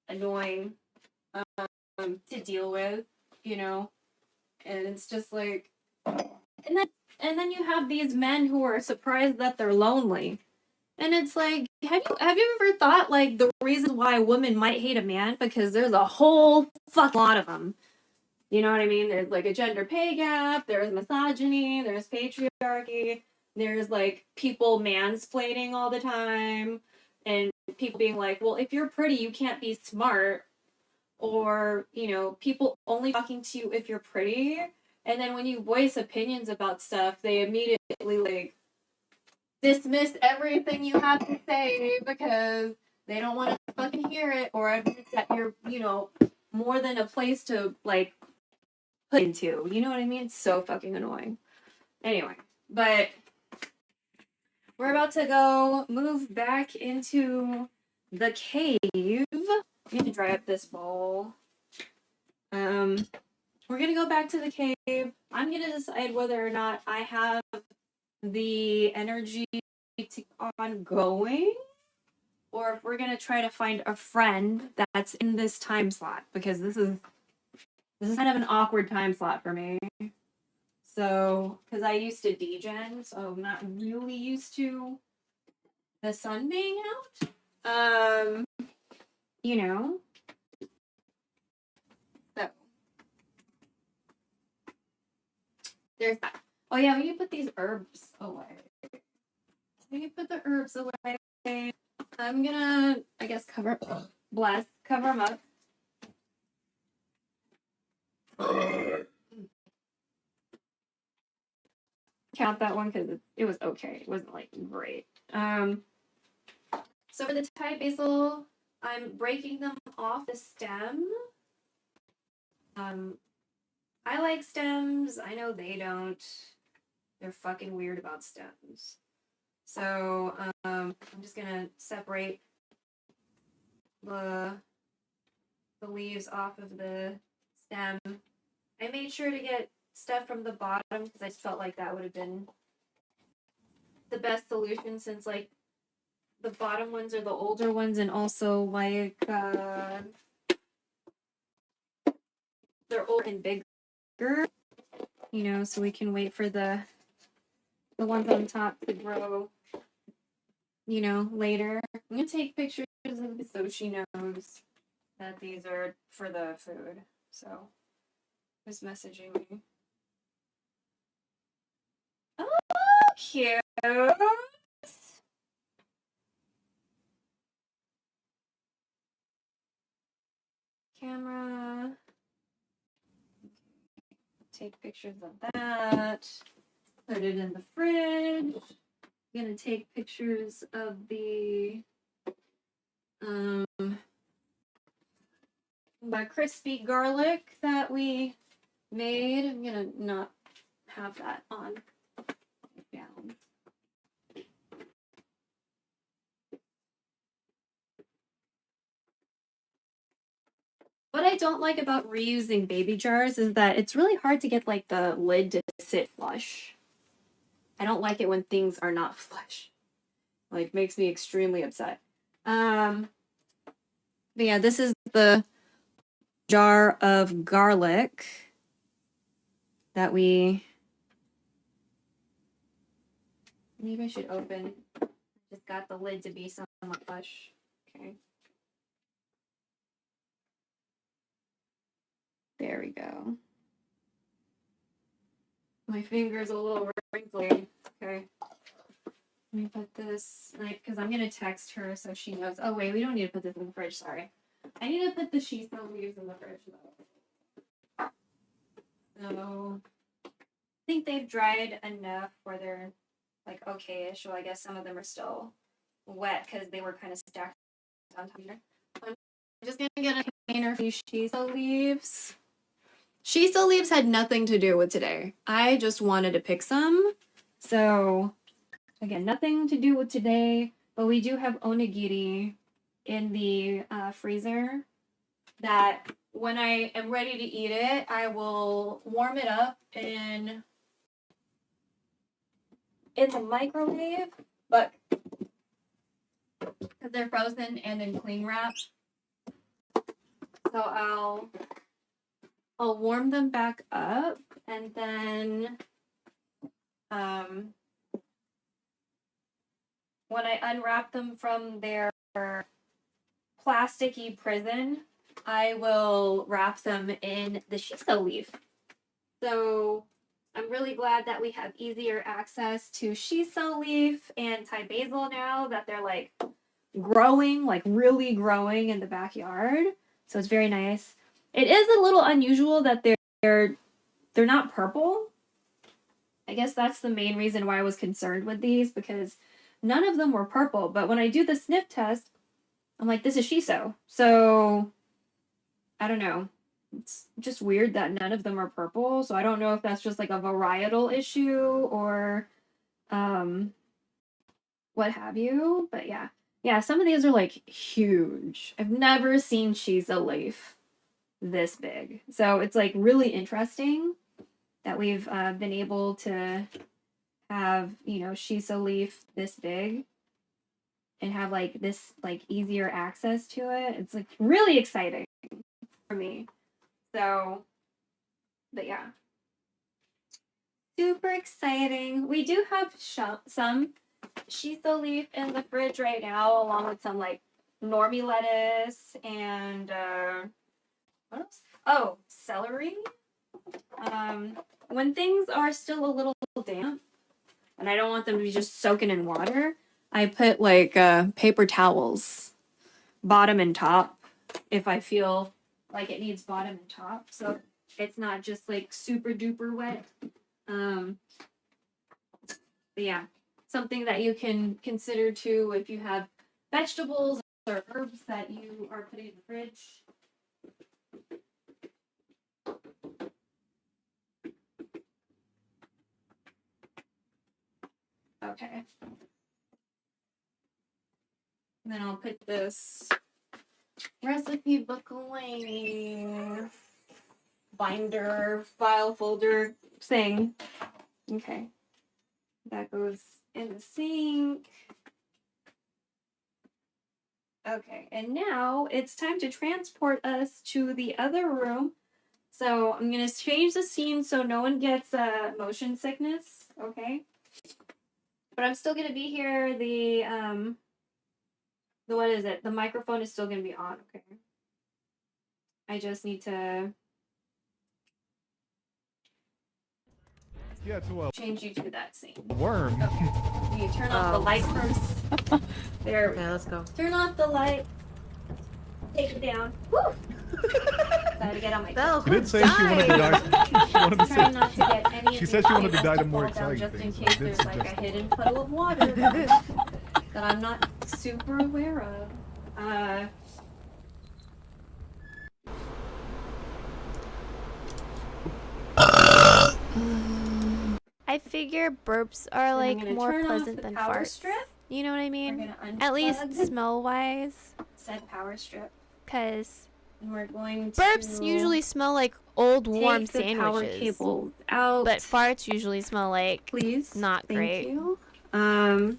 annoying to deal with, you know? And it's just like, and then you have these men who are surprised that they're lonely. And it's like, have you ever thought like the reason why a woman might hate a man? Because there's a whole fuck lot of them. You know what I mean? There's like a gender pay gap, there's misogyny, there's patriarchy, there's like people mansplaining all the time, and people being like, well, if you're pretty, you can't be smart. Or, you know, people only talking to you if you're pretty. And then when you voice opinions about stuff, they immediately like dismiss everything you have to say because they don't want to fucking hear it, or admit that you're, you know, more than a place to like put into. You know what I mean? It's so fucking annoying. Anyway, but we're about to go move back into the cave. I need to dry up this bowl. We're gonna go back to the cave. I'm gonna decide whether or not I have the energy to keep on going, or if we're gonna try to find a friend that's in this time slot, because this is kind of an awkward time slot for me. So, because I used to degen, so I'm not really used to the sun being out. You know. So there's that. Oh yeah, we need to put these herbs away. We need to put the herbs away. I'm gonna, I guess, cover them up. Count that one because it was okay. It wasn't like great. So for the Thai basil, I'm breaking them off the stem. I like stems. I know they don't. They're fucking weird about stems. So I'm just gonna separate the leaves off of the stem. I made sure to get stuff from the bottom because I just felt like that would have been the best solution, since like the bottom ones are the older ones, and also like they're old and bigger, you know, so we can wait for the ones on top to grow, you know, later. I'm gonna take pictures of this so she knows that these are for the food. So who's messaging me? Oh, cute. Camera. Take pictures of that. Put it in the fridge. I'm gonna take pictures of the crispy garlic that we made. I'm gonna not have that on down. What I don't like about reusing baby jars is that it's really hard to get like the lid to sit flush. I don't like it when things are not flush. Like, makes me extremely upset. But yeah, this is the jar of garlic that we... Maybe I should open. Just got the lid to be somewhat flush. Okay. There we go. My finger's a little wrinkly. Okay. Let me put this, like, because I'm going to text her so she knows. Oh, wait, we don't need to put this in the fridge. Sorry. I need to put the shiso leaves in the fridge, though. So, I think they've dried enough where they're like okay-ish. Well, I guess some of them are still wet because they were kind of stacked on top here. I'm just gonna get a container for these shiso leaves. Shiso leaves had nothing to do with today. I just wanted to pick some. So, again, nothing to do with today, but we do have onigiri in the freezer that when I am ready to eat it, I will warm it up in the microwave, but because they're frozen and in cling wrap. So I'll warm them back up and then when I unwrap them from their plasticky prison, I will wrap them in the shiso leaf. So I'm really glad that we have easier access to shiso leaf and Thai basil now that they're like growing, like really growing in the backyard. So it's very nice. It is a little unusual that they're not purple. I guess that's the main reason why I was concerned with these, because none of them were purple. But when I do the sniff test, I'm like, this is shiso. So I don't know. It's just weird that none of them are purple. So I don't know if that's just like a varietal issue or what have you. But yeah. Yeah, some of these are like huge. I've never seen shiso leaf this big. So it's like really interesting that we've been able to have, you know, shiso leaf this big and have like this like easier access to it. It's like really exciting for me. So, but yeah. Super exciting. We do have some shiso leaf in the fridge right now, along with some like normie lettuce and what else? Oh, celery. When things are still a little damp and I don't want them to be just soaking in water, I put like paper towels, bottom and top, if I feel like it needs bottom and top, so it's not just like super duper wet. But yeah, something that you can consider too if you have vegetables or herbs that you are putting in the fridge. Okay. And then I'll put this recipe book away, binder, file folder thing. Okay. That goes in the sink. Okay, and now it's time to transport us to the other room. So I'm gonna change the scene so no one gets motion sickness, okay? But I'm still gonna be here. The what is it? The microphone is still gonna be on, okay? I just need to change you to that scene. Worm. Okay. You turn off the light first. There we Okay, go. let's go. Turn off the light. Take it down. Woo! Gotta get on my Belle, She did say she wanted to die. She wanted to Try say. not to get any. She said she wanted to die to fall more down exciting just in things, so I case did there's like suggest a hidden puddle of water that I'm not super aware of. I figure burps are I'm like gonna more turn off pleasant the than power farts. strip. You know what I We're mean? gonna At least unplug smell wise. said power strip, Because and we're going to burps usually smell like old warm take the power sandwiches. cable out. But farts usually smell like please, not thank great. you. We're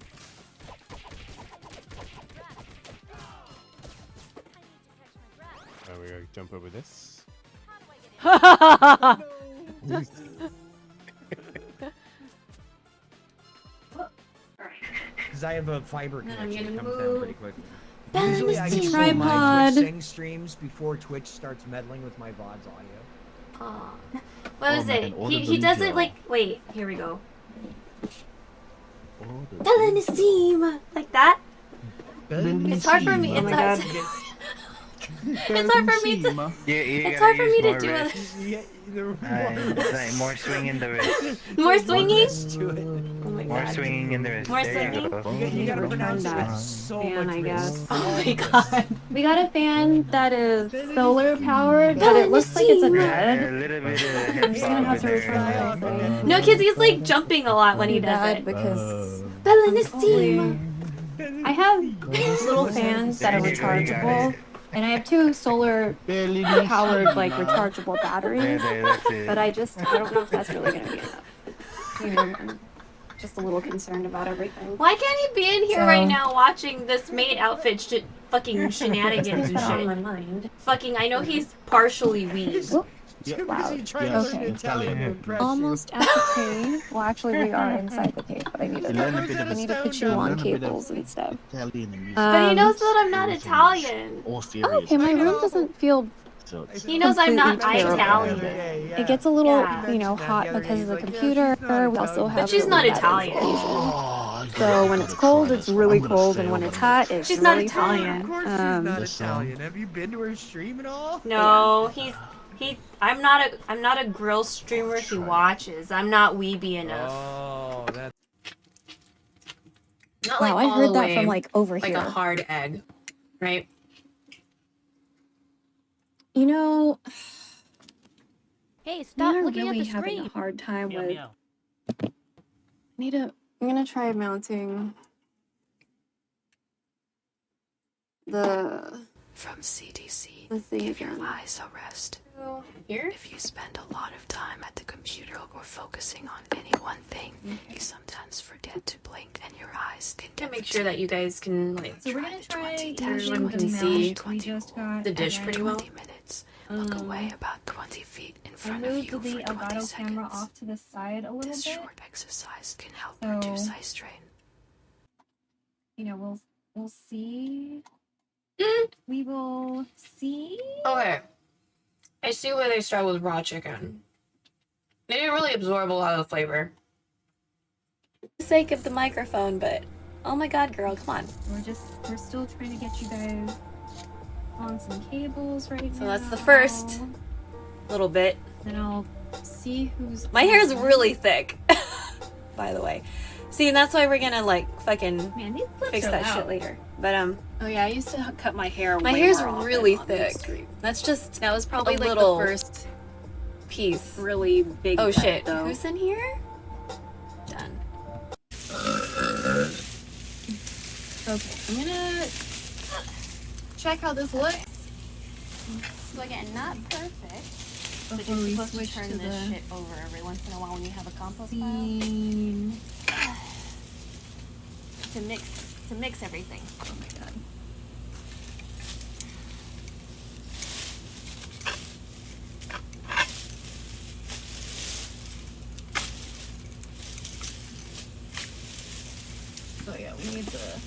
gonna jump over this. Alright. Because I have a fiber Then I'm connection. It gonna comes down move pretty quickly. Bellinissima. Usually I control my Tripod. Twitch Sing streams before Twitch starts meddling with my VOD's audio. What Oh, was man, it? order He the does it gel. like, wait, here we go. Order Bellinissima, like that. Bellinissima. It's hard for me. Oh It's my hard. God. It's hard for me to. It's hard for me to do it. Yeah, It's like more swing in the wrist. More swinging? Oh my More god. swinging in the wrist. More There you swinging? go. You gotta Return pronounce that it so fan, much I guess. Oh my god. We got a fan that is solar powered, but it looks like it's a bed. A little bit of I'm just gonna have to hip-hop return in the there. whole thing. No, because he's like jumping a lot when he does Bad it. because Bellinissima. I have little fans that are There you go, you got rechargeable, it. and I have 2 solar powered like rechargeable There, batteries. that's it. But I don't know if that's really gonna be enough. You know, I'm just a little concerned about everything. Why can't he be in here right now watching this maid outfit fucking shenanigans and Things that are on my shit? mind. Fucking, I know he's partially weed. Too busy trying Yeah. to learn Okay. Italian to impress Almost at the cave. Well, actually, we are inside the cave, but I need to put you on cables and stuff. But he knows that I'm not Italian. Oh, okay, my room doesn't feel. He knows I'm not Completely Italian. Yeah. It gets a little, Yeah. you know, hot because of the computer. We also have. But she's not Italian. So when it's cold, it's really cold, and when it's hot, it's She's not really Italian. Of course she's not Italian. Have you been to her stream at all? No, I'm not a grill streamer he watches. I'm not weeby enough. Oh, that's Not Wow, I all heard the that way, from like over like here. a hard egg, right? You know, Hey, we stop are looking really at the having screen. a hard time with. I'm gonna try mounting the From CDC, the thing give your again. eyes a rest. Here? If you spend a lot of time at the computer or focusing on any one thing, you sometimes forget to blink and your eyes can To make sure that you guys can like So we're gonna try everyone using can the see mount we just got. the dish pretty well. 20 minutes. Look away about 20 feet in I front of moved you the for 20 Elgato camera seconds. off to the side a little This bit. short exercise can help So- reduce eye strain. You know, we'll see. We will see. Okay. I see where they start with raw chicken. They didn't really absorb a lot of the flavor. For the sake of the microphone, but oh my god, girl, come on. We're still trying to get you guys on some cables right now. So that's the first little bit. Then I'll see who's. My hair's on. really thick, by the way. See, and that's why we're gonna like fucking Man, these clips fix are that loud. shit later. But Oh yeah, I used to cut my hair. my way hair's more often really on the thick. stream. That's just That was probably a like little the first piece. really big. Oh cut, shit! though. Who's in here? Done. Okay, I'm gonna check how this looks. So again, not perfect. Before But you're we supposed to switch turn to this the shit over every once in a while when you have a compost pile scene. to mix everything. Oh my god. Oh yeah, we need the.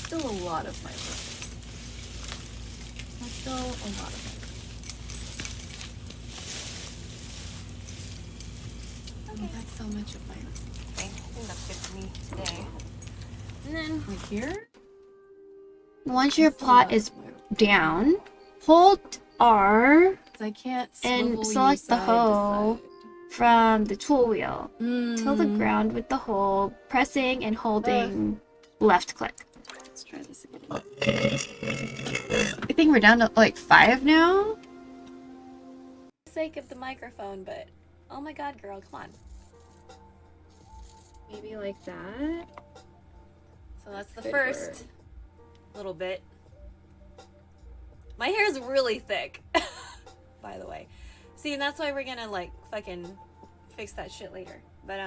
Still a lot of fiber. That's still a lot of fiber. Oh, that's so much of my. Okay, I think that's good for me today. And then Like here? once your pot is down, hold R 'Cause I can't and swivel you select the side to hoe from the tool wheel. side. Till the ground with the hole, pressing and holding left click. Let's try this again. I think we're down to like 5 now. For the sake of the microphone, but oh my god, girl, come on. Maybe like that. So that's the Could first work. little bit. My hair's really thick, by the way. See, and that's why we're gonna like fucking fix that shit later. But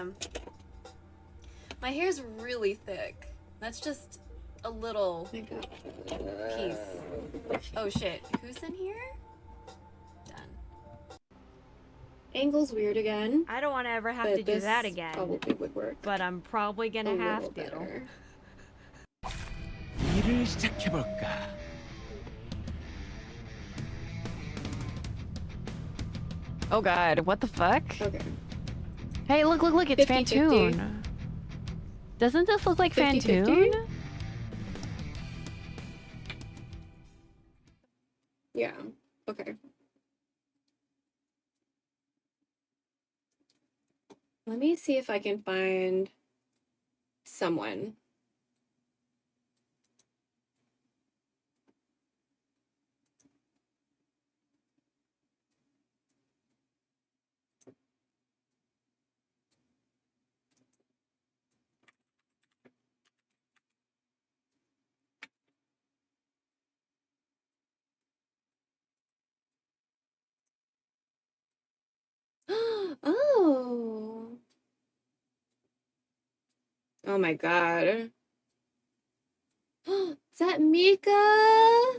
my hair's really thick. That's just a little piece. Oh shit, who's in here? Done. Angle's weird again. I don't want to ever have but to do this that again. Probably would work. But I'm probably gonna a have little to. better. 일을 시작해볼까? Oh god, what the fuck? Okay. Hey, look, it's 50-50. Fantoon. Doesn't this look like 50-50? Fantoon? Yeah. Okay. Let me see if I can find someone. Oh. Oh my god. Is that Mika?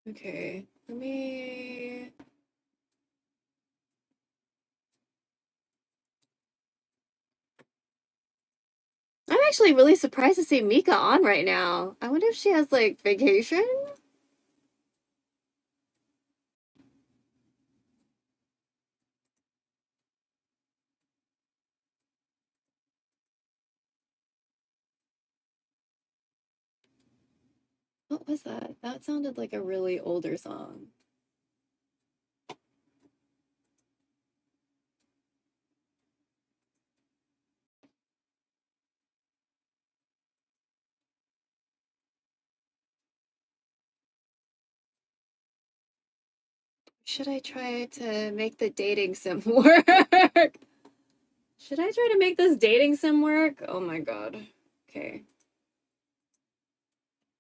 Okay, let me... I'm actually really surprised to see Mika on right now. I wonder if she has, like, vacation? What was that? That sounded like a really older song. Should I try to make the dating sim work? Should I try to make this dating sim work? Oh my god. Okay.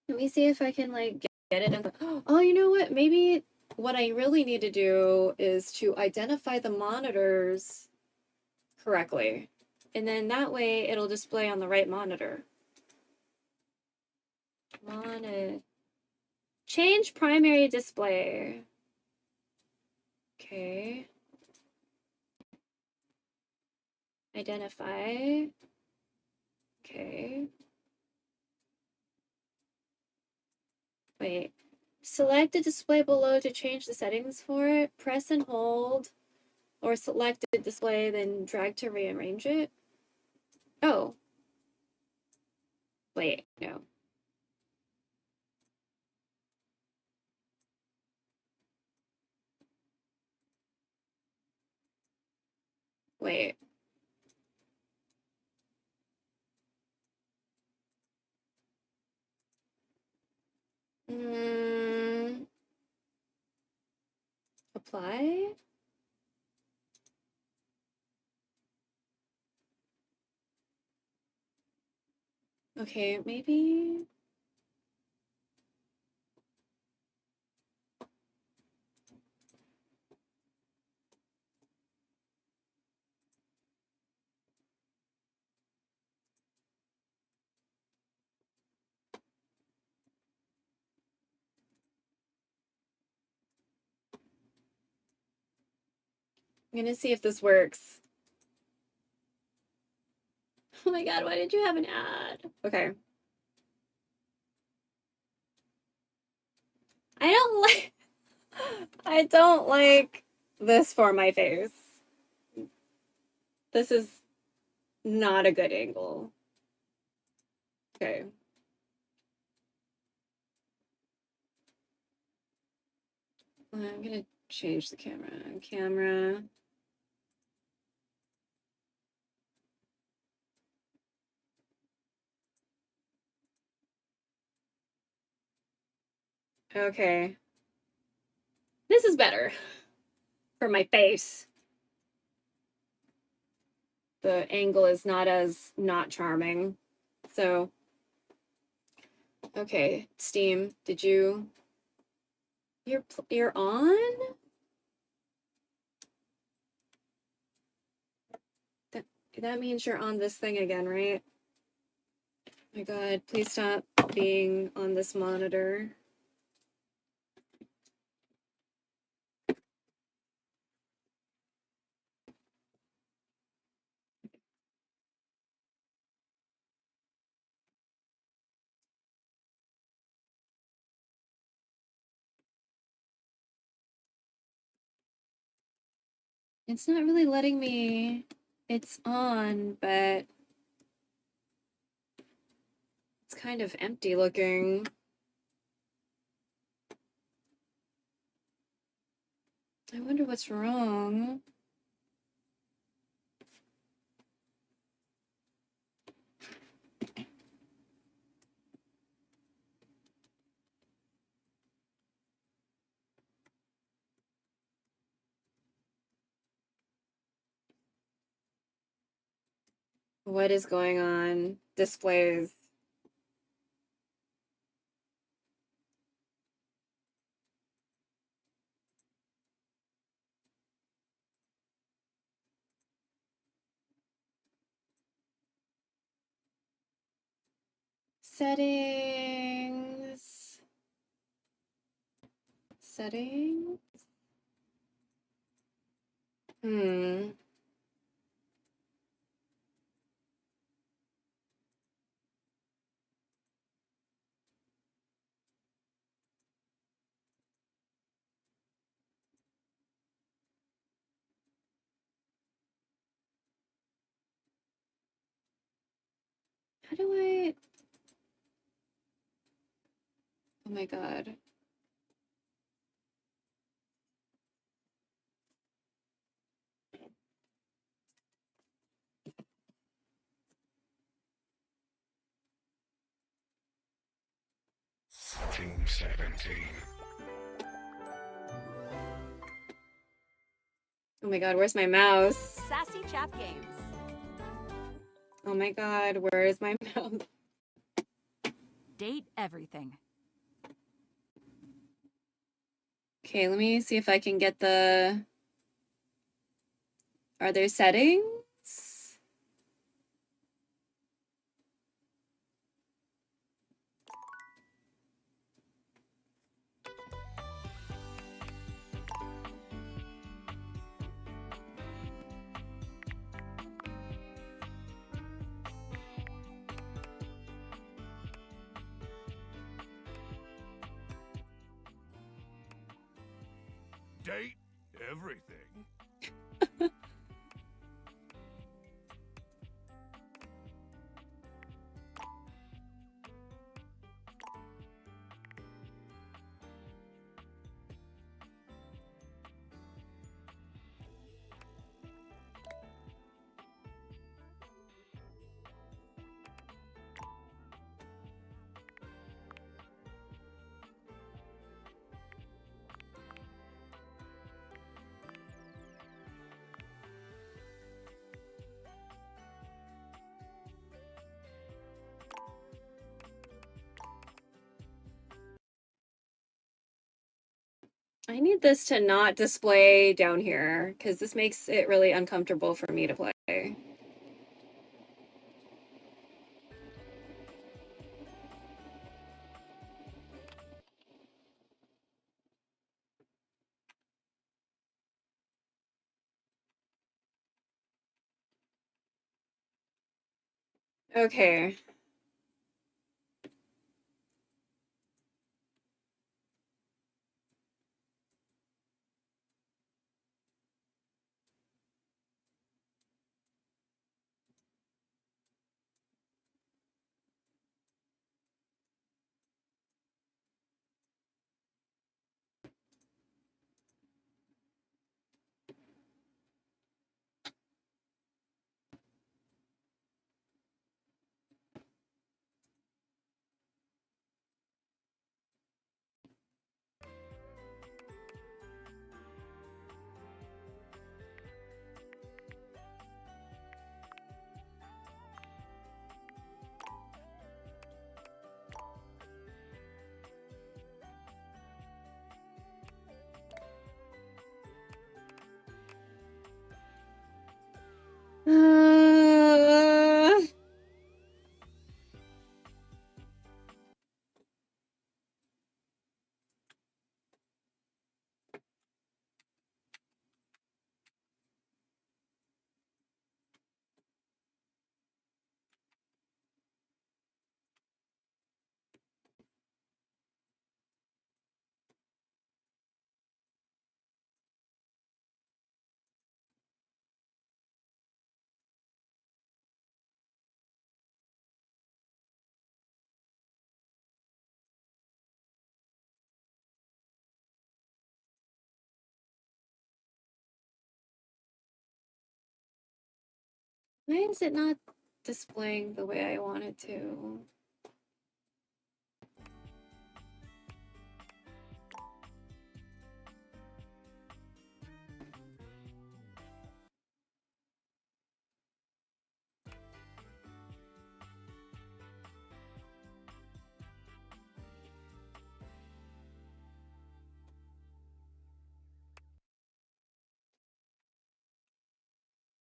Let me see if I can, like, get it. Oh, you know what? Maybe what I really need to do is to identify the monitors correctly. And then that way it'll display on the right monitor. Change primary display. Okay. Identify. Okay. Wait. Select the display below to change the settings for it. Press and hold. Or select the display, then drag to rearrange it. Oh. Wait, no. Wait. Apply? Okay, maybe... I'm gonna see if this works. Oh my god, why did you have an ad? Okay. I don't like this for my face. This is not a good angle. Okay. I'm gonna change the camera. Camera. Okay. This is better for my face. The angle is not as not charming. So, okay, Steam, did you... You're on? That means you're on this thing again, right? My God, please stop being on this monitor. It's not really letting me... It's on, but... It's kind of empty looking. I wonder what's wrong. What is going on? Displays. Settings. Settings. Hmm. How do I... Oh my God. Team 17. Oh my God, where's my mouse? Sassy Chap Games. Oh my God, where is my mouse? Date everything. Okay, let me see if I can get the... Are there settings? Date everything. I need this to not display down here because this makes it really uncomfortable for me to play. Okay. Why is it not displaying the way I want it to?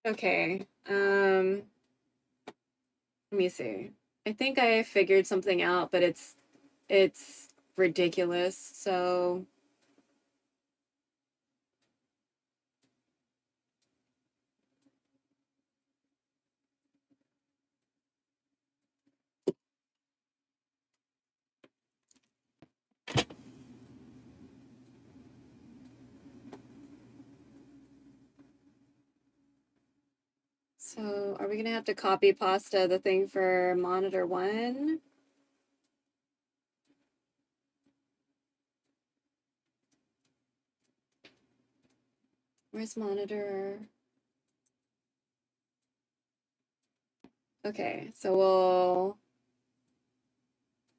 Okay, let me see. I think I figured something out, but it's ridiculous, so are we gonna have to copy pasta the thing for monitor 1? Where's monitor? Okay, so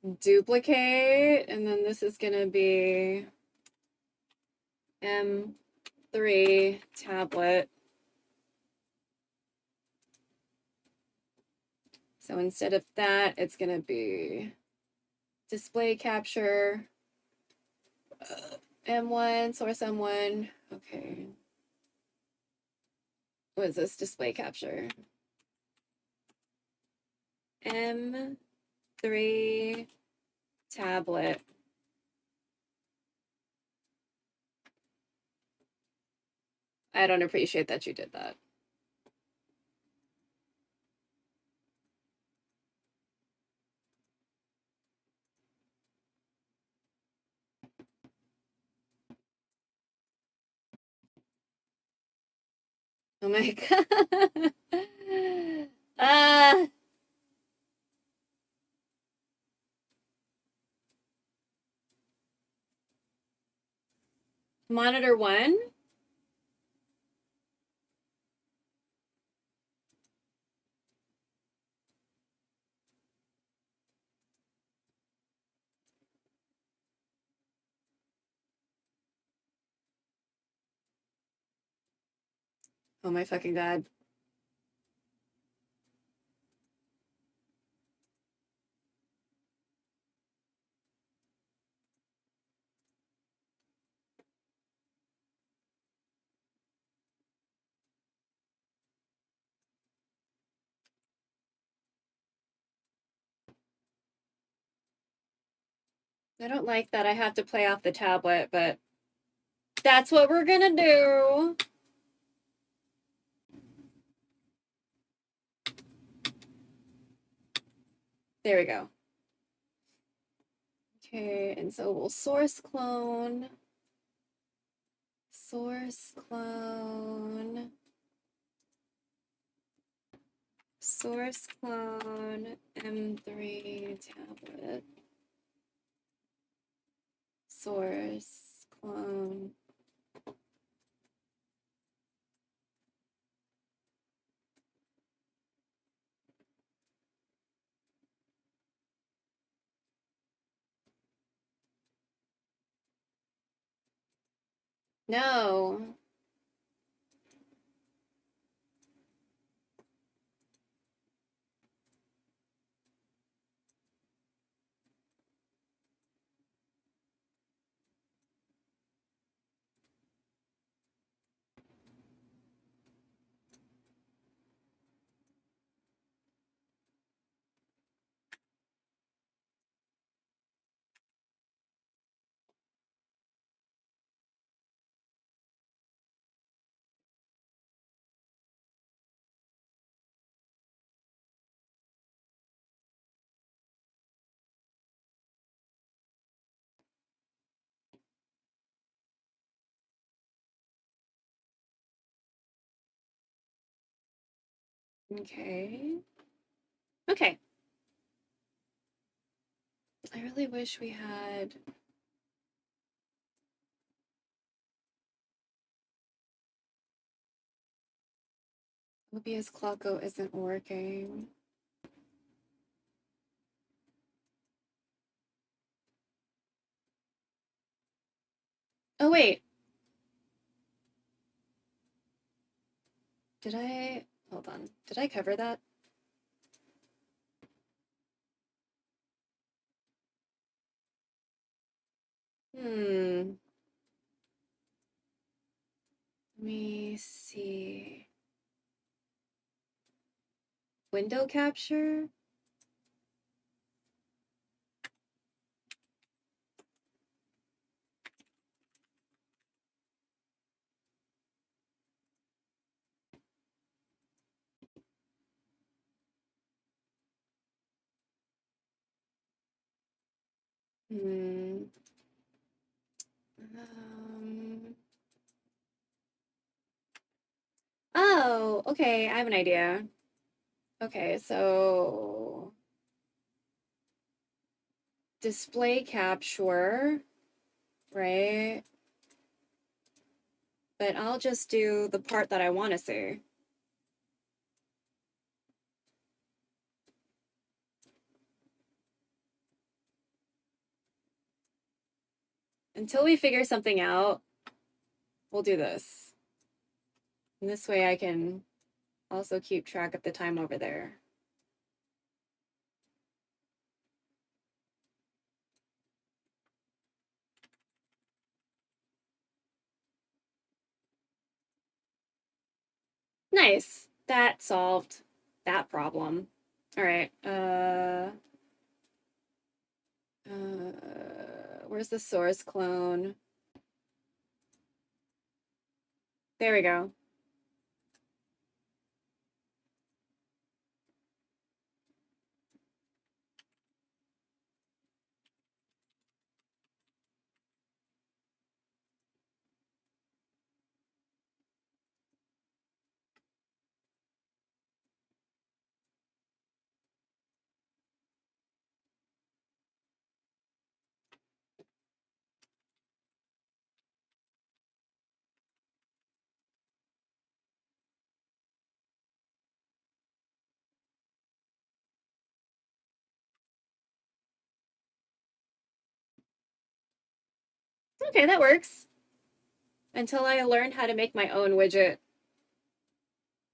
we'll duplicate, and then this is gonna be M3 tablet. So instead of that, it's gonna be display capture, M1, source M1. Okay. What is this? Display capture. M3 tablet. I don't appreciate that you did that. Oh my god. Monitor 1? Oh my fucking god. I don't like that I have to play off the tablet, but that's what we're gonna do. There we go. Okay, and so we'll source clone. Source clone. Source clone M3 tablet. Source clone. No. Okay. Okay. I really wish we had. OBS Clocko isn't working. Oh, wait. Did I... Hold on. Did I cover that? Let me see. Window capture? Um, oh, okay, I have an idea. Okay, so display capture, right? But I'll just do the part that I want to see. Until we figure something out, we'll do this. And this way I can also keep track of the time over there. Nice. That solved that problem. All right. Where's the source clone? There we go. Okay, that works. Until I learn how to make my own widget,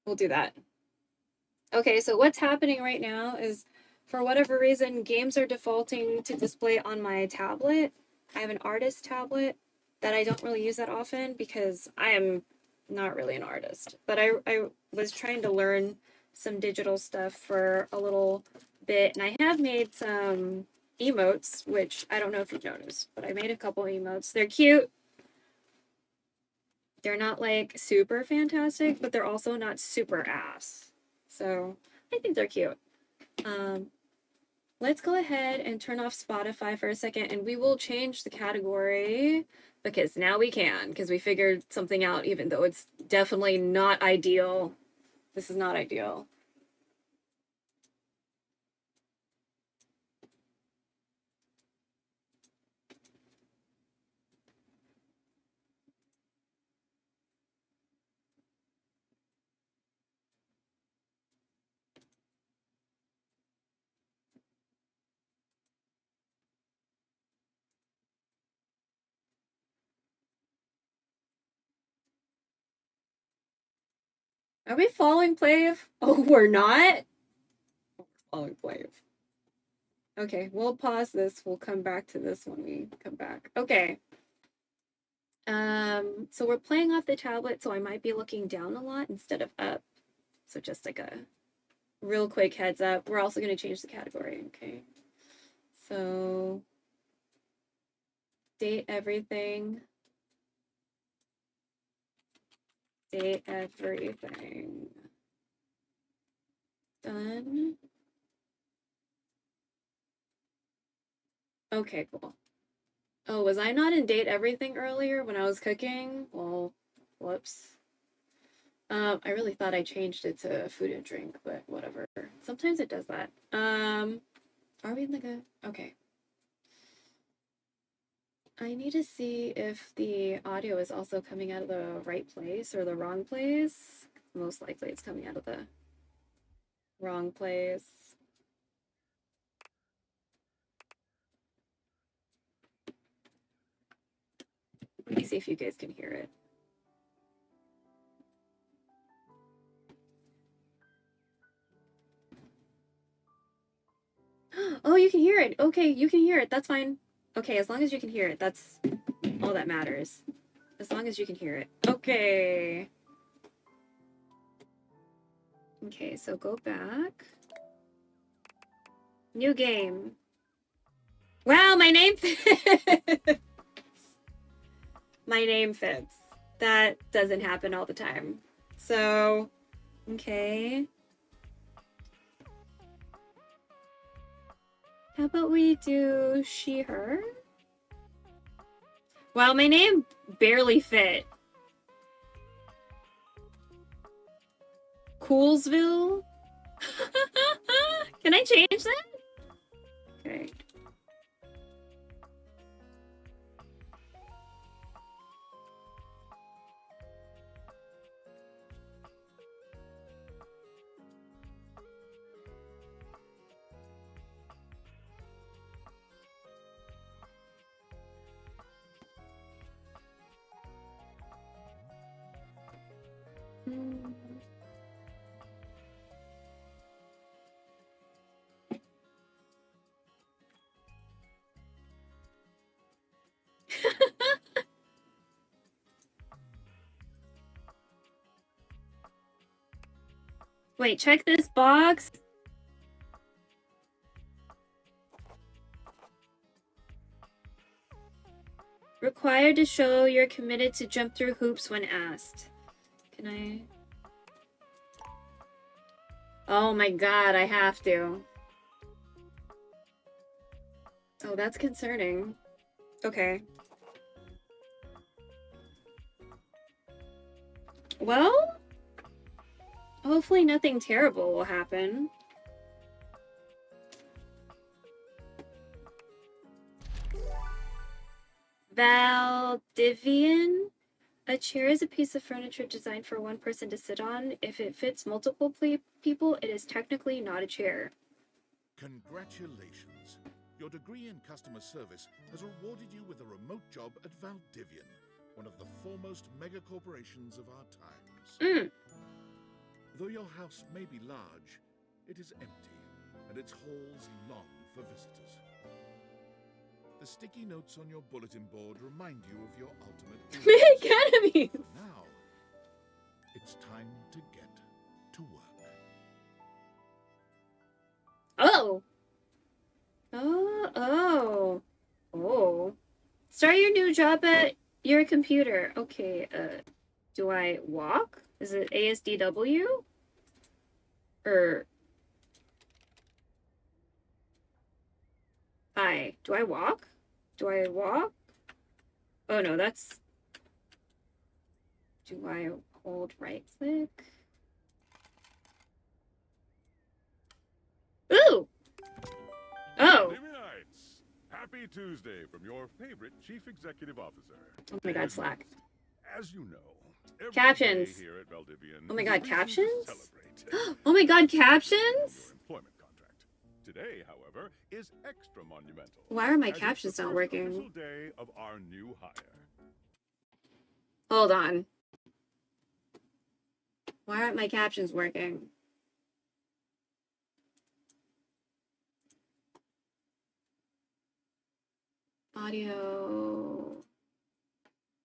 we'll do that. Okay, so what's happening right now is, for whatever reason, games are defaulting to display on my tablet. I have an artist tablet that I don't really use that often because I am not really an artist. But I was trying to learn some digital stuff for a little bit, and I have made some emotes, which I don't know if you've noticed, but I made a couple emotes. They're cute. They're not like super fantastic, but they're also not super ass. So I think they're cute. Let's go ahead and turn off Spotify for a second, and we will change the category because now we can, because we figured something out, even though it's definitely not ideal. This is not ideal. Are we following Plave? Oh, we're not? Oh, we're following Plave. Okay, we'll pause this. We'll come back to this when we come back. Okay. So we're playing off the tablet, so I might be looking down a lot instead of up. So just like a real quick heads up. We're also going to change the category, okay? So date everything. Date everything. Done. Okay, cool. Oh, was I not in date everything earlier when I was cooking? Well, whoops. I really thought I changed it to food and drink, but whatever. Sometimes it does that. Are we in the good? Okay. I need to see if the audio is also coming out of the right place or the wrong place. most likely it's coming out of the wrong place. Let me see if you guys can hear it. Oh, you can hear it. Okay, you can hear it. That's fine. Okay, as long as you can hear it, that's all that matters. As long as you can hear it. Okay. Okay, so go back. New game. Wow, my name fits. My name fits. That doesn't happen all the time. So, okay. How about we do she, her? Wow, my name barely fit. Coolsville? Can I change that? Okay. Wait, check this box. Required to show you're committed to jump through hoops when asked. Can I? Oh my god, I have to. Oh, that's concerning. Okay. Well, hopefully nothing terrible will happen. Valdivian? A chair is a piece of furniture designed for one person to sit on. If it fits multiple people, it is technically not a chair. Congratulations. Your degree in customer service has rewarded you with a remote job at Valdivian, one of the foremost mega corporations of our times. Though your house may be large, it is empty, and its halls long for visitors. The sticky notes on your bulletin board remind you of your ultimate Academy. Now, it's time to get to work. Oh. Oh. Start your new job at your computer. Okay, do I walk? Is it ASDW? Or... Hi. Do I walk? Do I walk? Oh no, that's... Do I hold right click? Ooh! Oh! Livianites, happy Tuesday from your favorite Chief Executive Officer. Oh my god, Slack. As you know, every Captions. day here at Valdivian Oh my is a god, reason to captions? celebrate. Oh my god, captions? Your employment contract. Today, however, is extra monumental. Why are my as it's captions the not first working? official day of our new hire. Hold on. Why aren't my captions working? Audio.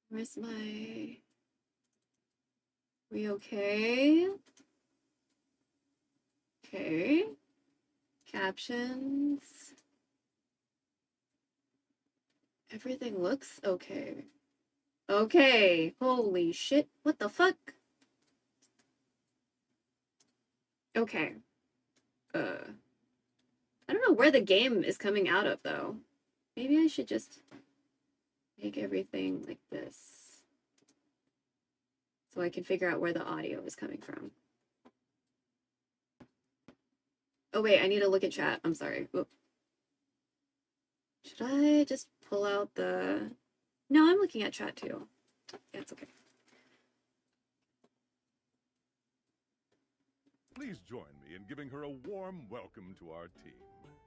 Where's my... We okay? Okay. Captions. Everything looks okay. Okay. Holy shit. What the fuck? Okay. I don't know where the game is coming out of, though. Maybe I should just make everything like this. So I can figure out where the audio is coming from. Oh wait, I need to look at chat. I'm sorry. Whoop. Should I just pull out the... No, I'm looking at chat too. Yeah, it's okay. please join me in giving her a warm welcome to our team.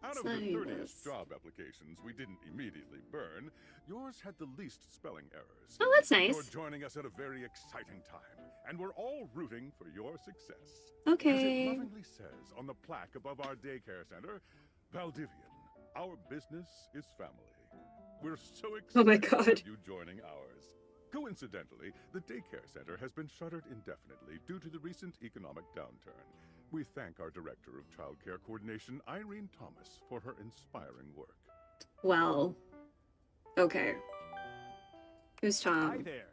Out of It's the not even 30 this. job applications we didn't immediately burn, yours had the least spelling errors. Oh, that's nice. You're joining us at a very exciting time, and we're all rooting for your success. Okay. As it lovingly says on the plaque above our daycare center, Valdivian, our business is family. We're so excited Oh my God. about you joining ours. Coincidentally, the daycare center has been shuttered indefinitely due to the recent economic downturn. We thank our Director of Child Care Coordination, Irene Thomas, for her inspiring work. Well, okay. Who's Tom? Hi there.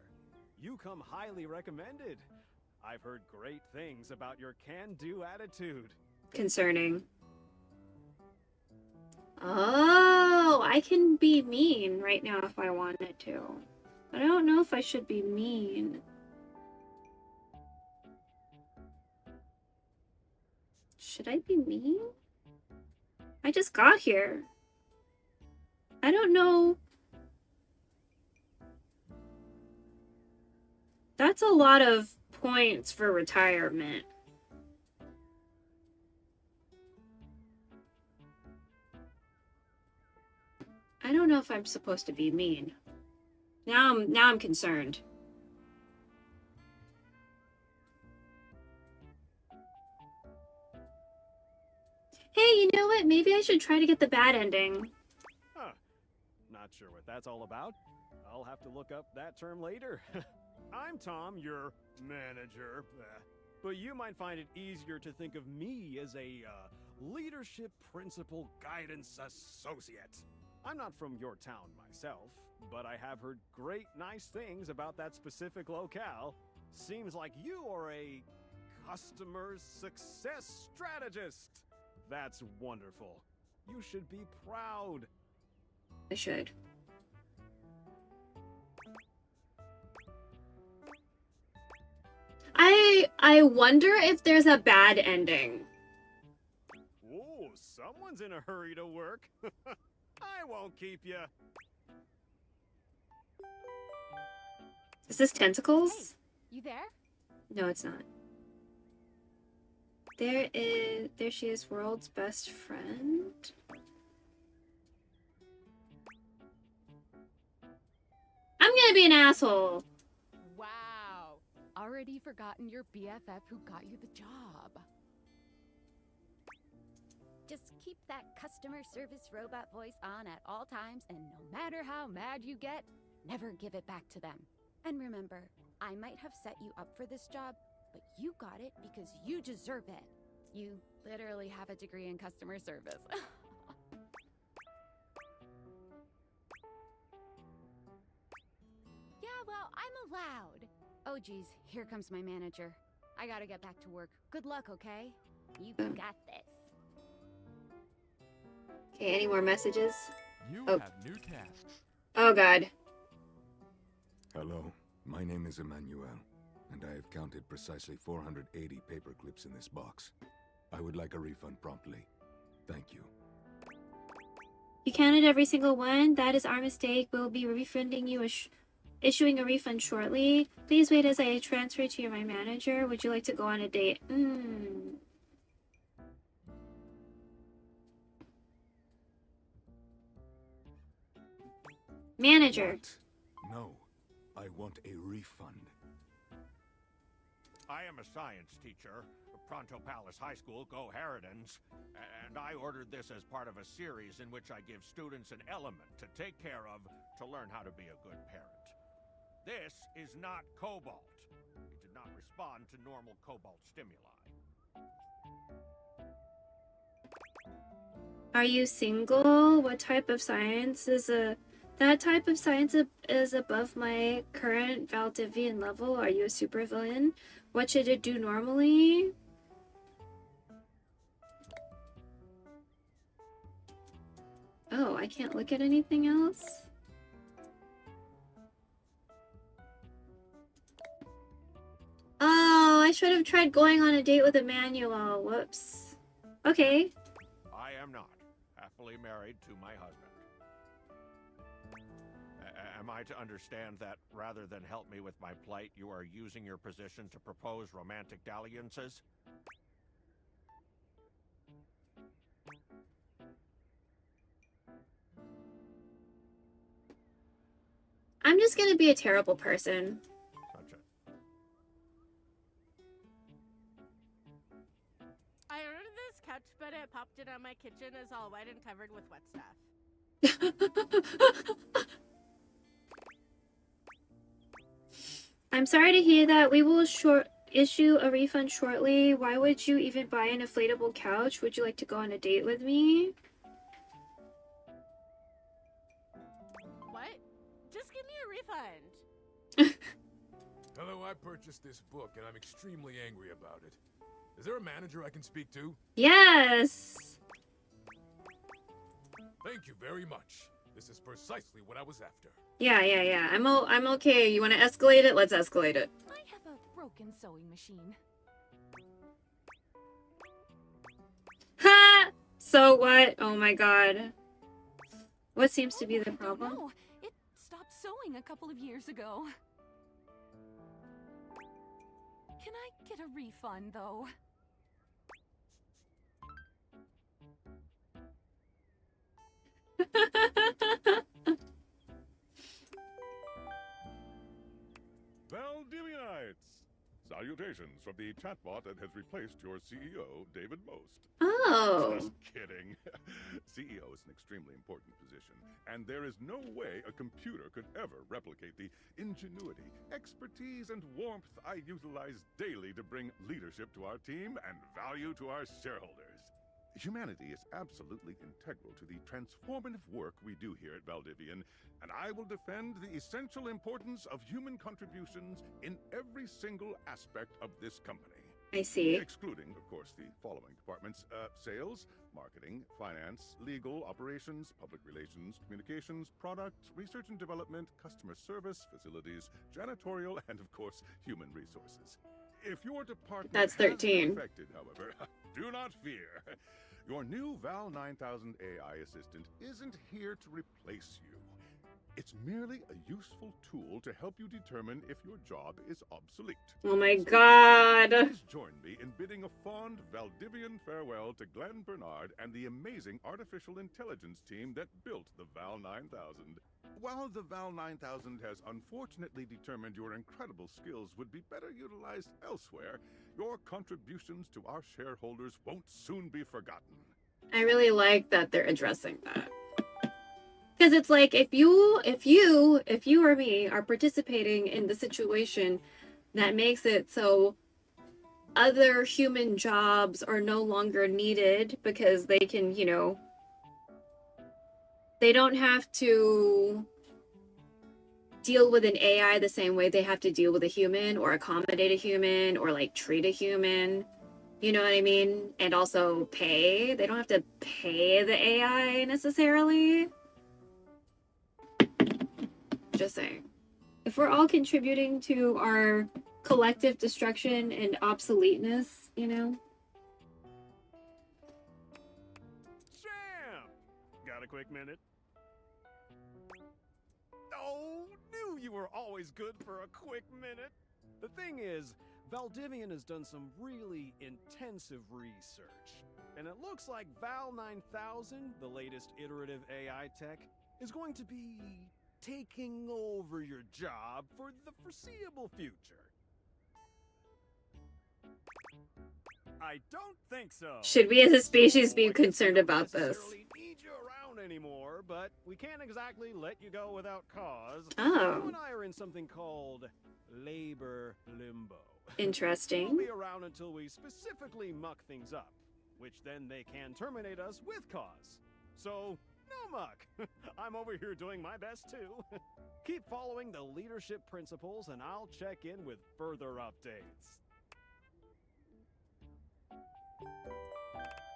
You come highly recommended. I've heard great things about your can-do attitude. Concerning. Oh, I can be mean right now if I wanted to. I don't know if I should be mean. Should I be mean? I just got here. I don't know. That's a lot of points for retirement. I don't know if I'm supposed to be mean. Now I'm concerned. Hey, you know what? Maybe I should try to get the bad ending. Huh. Not sure what that's all about. I'll have to look up that term later. I'm Tom, your manager. But you might find it easier to think of me as a leadership principal guidance associate. I'm not from your town myself, but I have heard great nice things about that specific locale. Seems like you are a customer success strategist. That's wonderful. You should be proud. I should. I wonder if there's a bad ending. Ooh, someone's in a hurry to work. I won't keep you. Is this tentacles? You there? No, it's not. There she is, world's best friend. I'm gonna be an asshole. Wow. Already forgotten your BFF who got you the job. Just keep that customer service robot voice on at all times, and no matter how mad you get, never give it back to them. And remember, I might have set you up for this job, but you got it because you deserve it. You literally have a degree in customer service. Yeah, well, I'm allowed. Oh geez, here comes my manager. I gotta get back to work. Good luck, okay? You got this. Okay, any more messages? You Oh. have new tasks. Oh god. Hello, my name is Emmanuel, and I have counted precisely 480 paper clips in this box. I would like a refund promptly. Thank you. You counted every single one? That is our mistake. We'll be refunding you issuing a refund shortly. Please wait as I transfer to my manager. Would you like to go on a date? Manager. What? No, I want a refund. I am a science teacher, Pronto Palace High School, Go Harridans, and I ordered this as part of a series in which I give students an element to take care of to learn how to be a good parent. This is not cobalt. It did not respond to normal cobalt stimuli. Are you single? What type of science is that type of science is above my current Valdivian level? Are you a supervillain? What should it do normally? Oh, I can't look at anything else? Oh, I should have tried going on a date with Emmanuel. Whoops. Okay. I am not happily married to my husband. Am I to understand that rather than help me with my plight, you are using your position to propose romantic dalliances? I'm just gonna be a terrible person. I ordered this couch, but it popped in on my kitchen is all white and covered with wet stuff. I'm sorry to hear that. We will issue a refund shortly. Why would you even buy an inflatable couch? Would you like to go on a date with me? What? Just give me a refund. Hello, I purchased this book and I'm extremely angry about it. Is there a manager I can speak to? Yes. Thank you very much. This is precisely what I was after. Yeah. I'm okay. You want to escalate it? Let's escalate it. I have a broken sewing machine. Ha! So what? Oh my god. What seems to be the problem? No, it stopped sewing a couple of years ago. Can I get a refund, though? Valdivianites! Salutations from the chatbot that has replaced your CEO, David Most. Oh. Just kidding. CEO is an extremely important position, and there is no way a computer could ever replicate the ingenuity, expertise, and warmth I utilize daily to bring leadership to our team and value to our shareholders. Humanity is absolutely integral to the transformative work we do here at Valdivian, and I will defend the essential importance of human contributions in every single aspect of this company. I see. Excluding, of course, the following departments: sales, marketing, finance, legal, operations, public relations, communications, product, research and development, customer service, facilities, janitorial, and of course, human resources. If your department That's has 13. been affected, however, do not fear. Your new Val 9000 AI assistant isn't here to replace you. It's merely a useful tool to help you determine if your job is obsolete. Oh my god. Please join me in bidding a fond Valdivian farewell to Glenn Bernard and the amazing artificial intelligence team that built the Val 9000. While the Val 9000 has unfortunately determined your incredible skills would be better utilized elsewhere, your contributions to our shareholders won't soon be forgotten. I really like that they're addressing that. Because it's like, if you or me are participating in the situation that makes it so other human jobs are no longer needed because they can, you know, they don't have to deal with an AI the same way they have to deal with a human or accommodate a human or like treat a human. You know what I mean? And also pay. They don't have to pay the AI necessarily. Just saying. If we're all contributing to our collective destruction and obsoleteness, you know? Sham! Got a quick minute? Oh, knew you were always good for a quick minute. The thing is, Valdivian has done some really intensive research. And it looks like Val 9000, the latest iterative AI tech, is going to be taking over your job for the foreseeable future. I don't think so. Should we as a species be concerned about this? Need you around anymore, but we can't exactly let you go without cause. Oh. You and I are in something called labor limbo. Interesting. We'll be around until we specifically muck things up, which then they can terminate us with cause. So, no muck. I'm over here doing my best too. Keep following the leadership principles and I'll check in with further updates.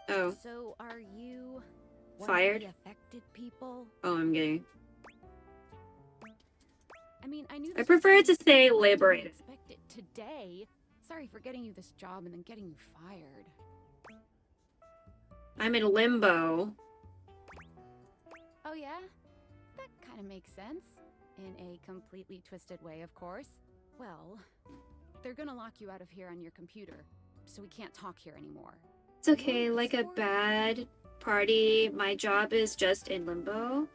Oh. So are you one Fired? of the affected people? Oh, I'm gay. I mean, I knew I this prefer was to say liberated. expected today. Sorry for getting you this job and then getting you fired. I'm in limbo. Oh yeah? That kind of makes sense. In a completely twisted way, of course. Well, they're gonna lock you out of here on your computer, so we can't talk here anymore. It's okay, like a bad party. My job is just in limbo.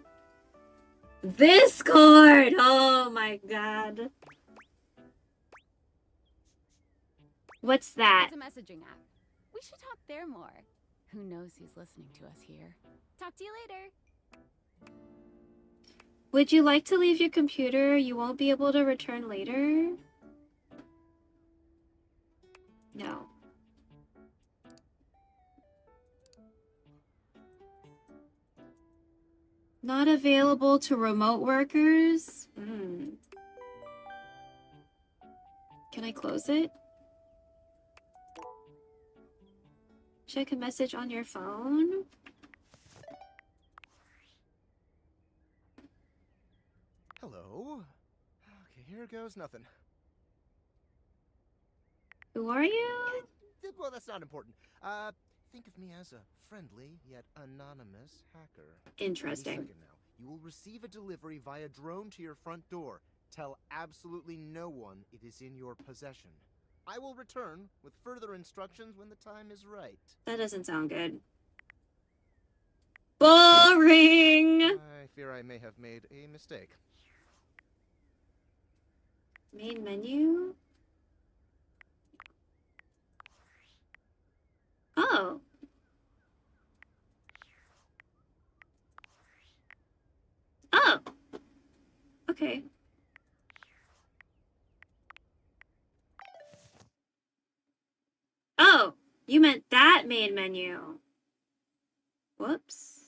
Discord! Oh my god. What's that? It's a messaging app. We should talk there more. Who knows who's listening to us here? Talk to you later. Would you like to leave your computer? You won't be able to return later? No. Not available to remote workers? Can I close it? Check a message on your phone? Hello. Okay, here goes nothing. Who are you? Well, that's not important. Think of me as a friendly yet anonymous hacker. Interesting. Any second now, you will receive a delivery via drone to your front door. Tell absolutely no one it is in your possession. I will return with further instructions when the time is right. That doesn't sound good. Boring! I fear I may have made a mistake. Main menu? Oh. Oh. Okay. Oh, you meant that main menu. Whoops.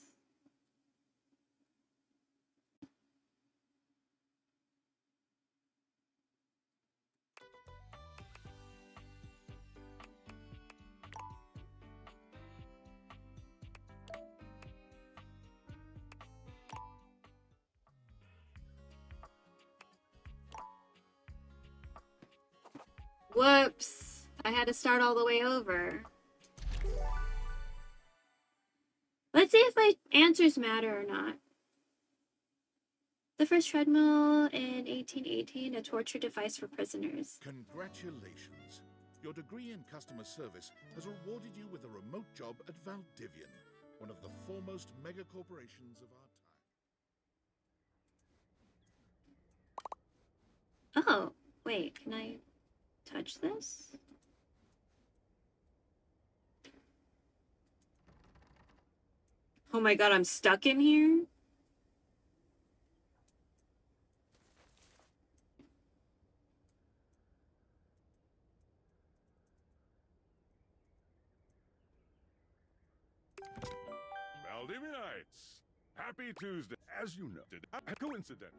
Whoops. I had to start all the way over. Let's see if my answers matter or not. The first treadmill in 1818, a torture device for prisoners. Congratulations. Your degree in customer service has rewarded you with a remote job at Valdivian, one of the foremost mega corporations of our time. Oh, wait, can I touch this? Oh my god, I'm stuck in here? Valdivinites, happy Tuesday. As you noted, coincident.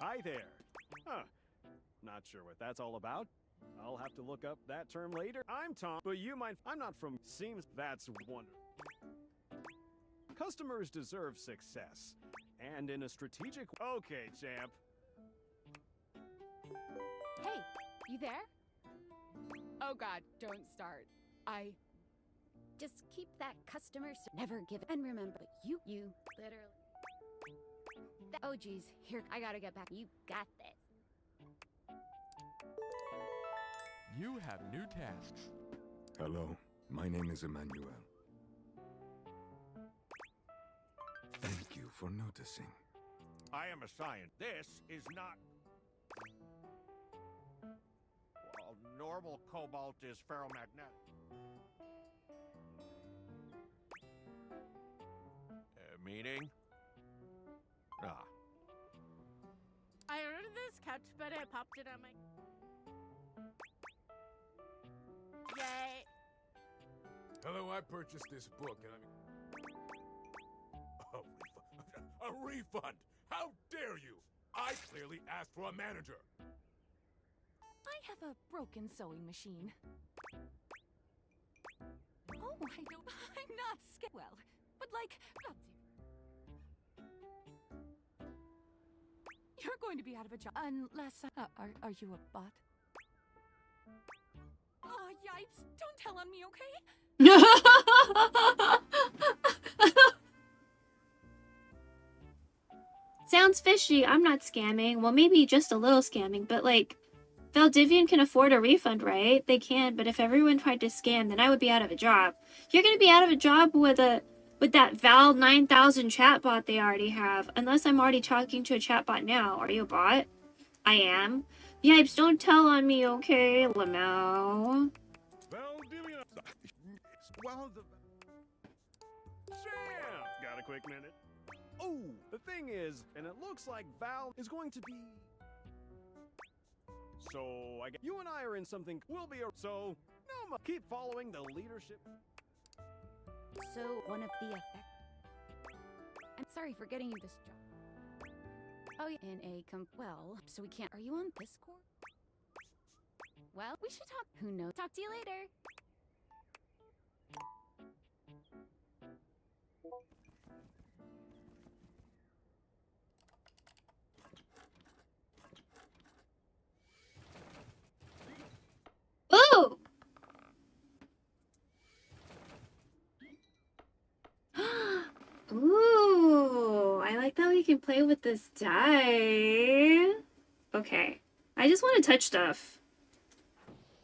Hi there. Huh. Not sure what that's all about. I'll have to look up that term later. I'm Tom, but you might... I'm not from... Seems that's wonderful. Customers deserve success. And in a strategic... Okay, champ. Hey, you there? Oh god, don't start. Just keep that never give it. And remember, you literally... Oh geez, here, I gotta get back. You got this. You have new tasks. Hello, my name is Emmanuel. Thank you for noticing. I am a scientist. This is not... Well, normal cobalt is ferromagnetic. Meaning? Ah. I ordered this couch, but it popped it on my... Yay! Hello, I purchased this book and I'm... A refund! How dare you! I clearly asked for a manager! I have a broken sewing machine. Oh, I know. I'm not scared. Well, but like... You're going to be out of a job unless... are you a bot? Oh, yipes. Don't tell on me, okay? Sounds fishy. I'm not scamming. Well, maybe just a little scamming, but like, Valdivian can afford a refund, right? They can, but if everyone tried to scam, then I would be out of a job. You're gonna be out of a job with With that Val 9000 chatbot they already have. Unless I'm already talking to a chatbot now. Are you a bot? I am. Yipes, don't tell on me, okay, Lamau. Well, Sham! Got a quick minute? Oh, the thing is, and it looks like Val is going to be... So, I guess you and I are in something, we'll be... So, no, keep following the leadership. So, one of the effects... I'm sorry for getting you this job. Oh, yeah. In a well, so we can't... Are you on Discord? Well, we should talk... Who knows? Talk to you later. Ooh! Ooh, I like that we can play with this die. Okay, I just want to touch stuff.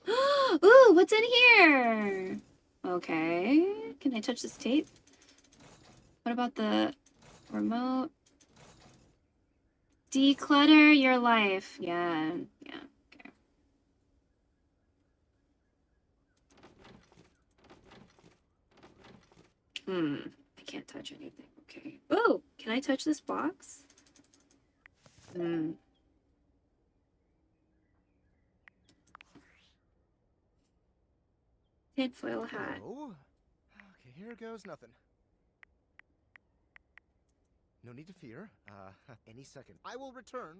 Ooh, what's in here? Okay, can I touch this tape? What about the remote? Declutter your life. Yeah, yeah. I can't touch anything. Okay. Oh, can I touch this box? Tinfoil hat. Oh. Okay, here goes nothing. No need to fear. Any second. I will return.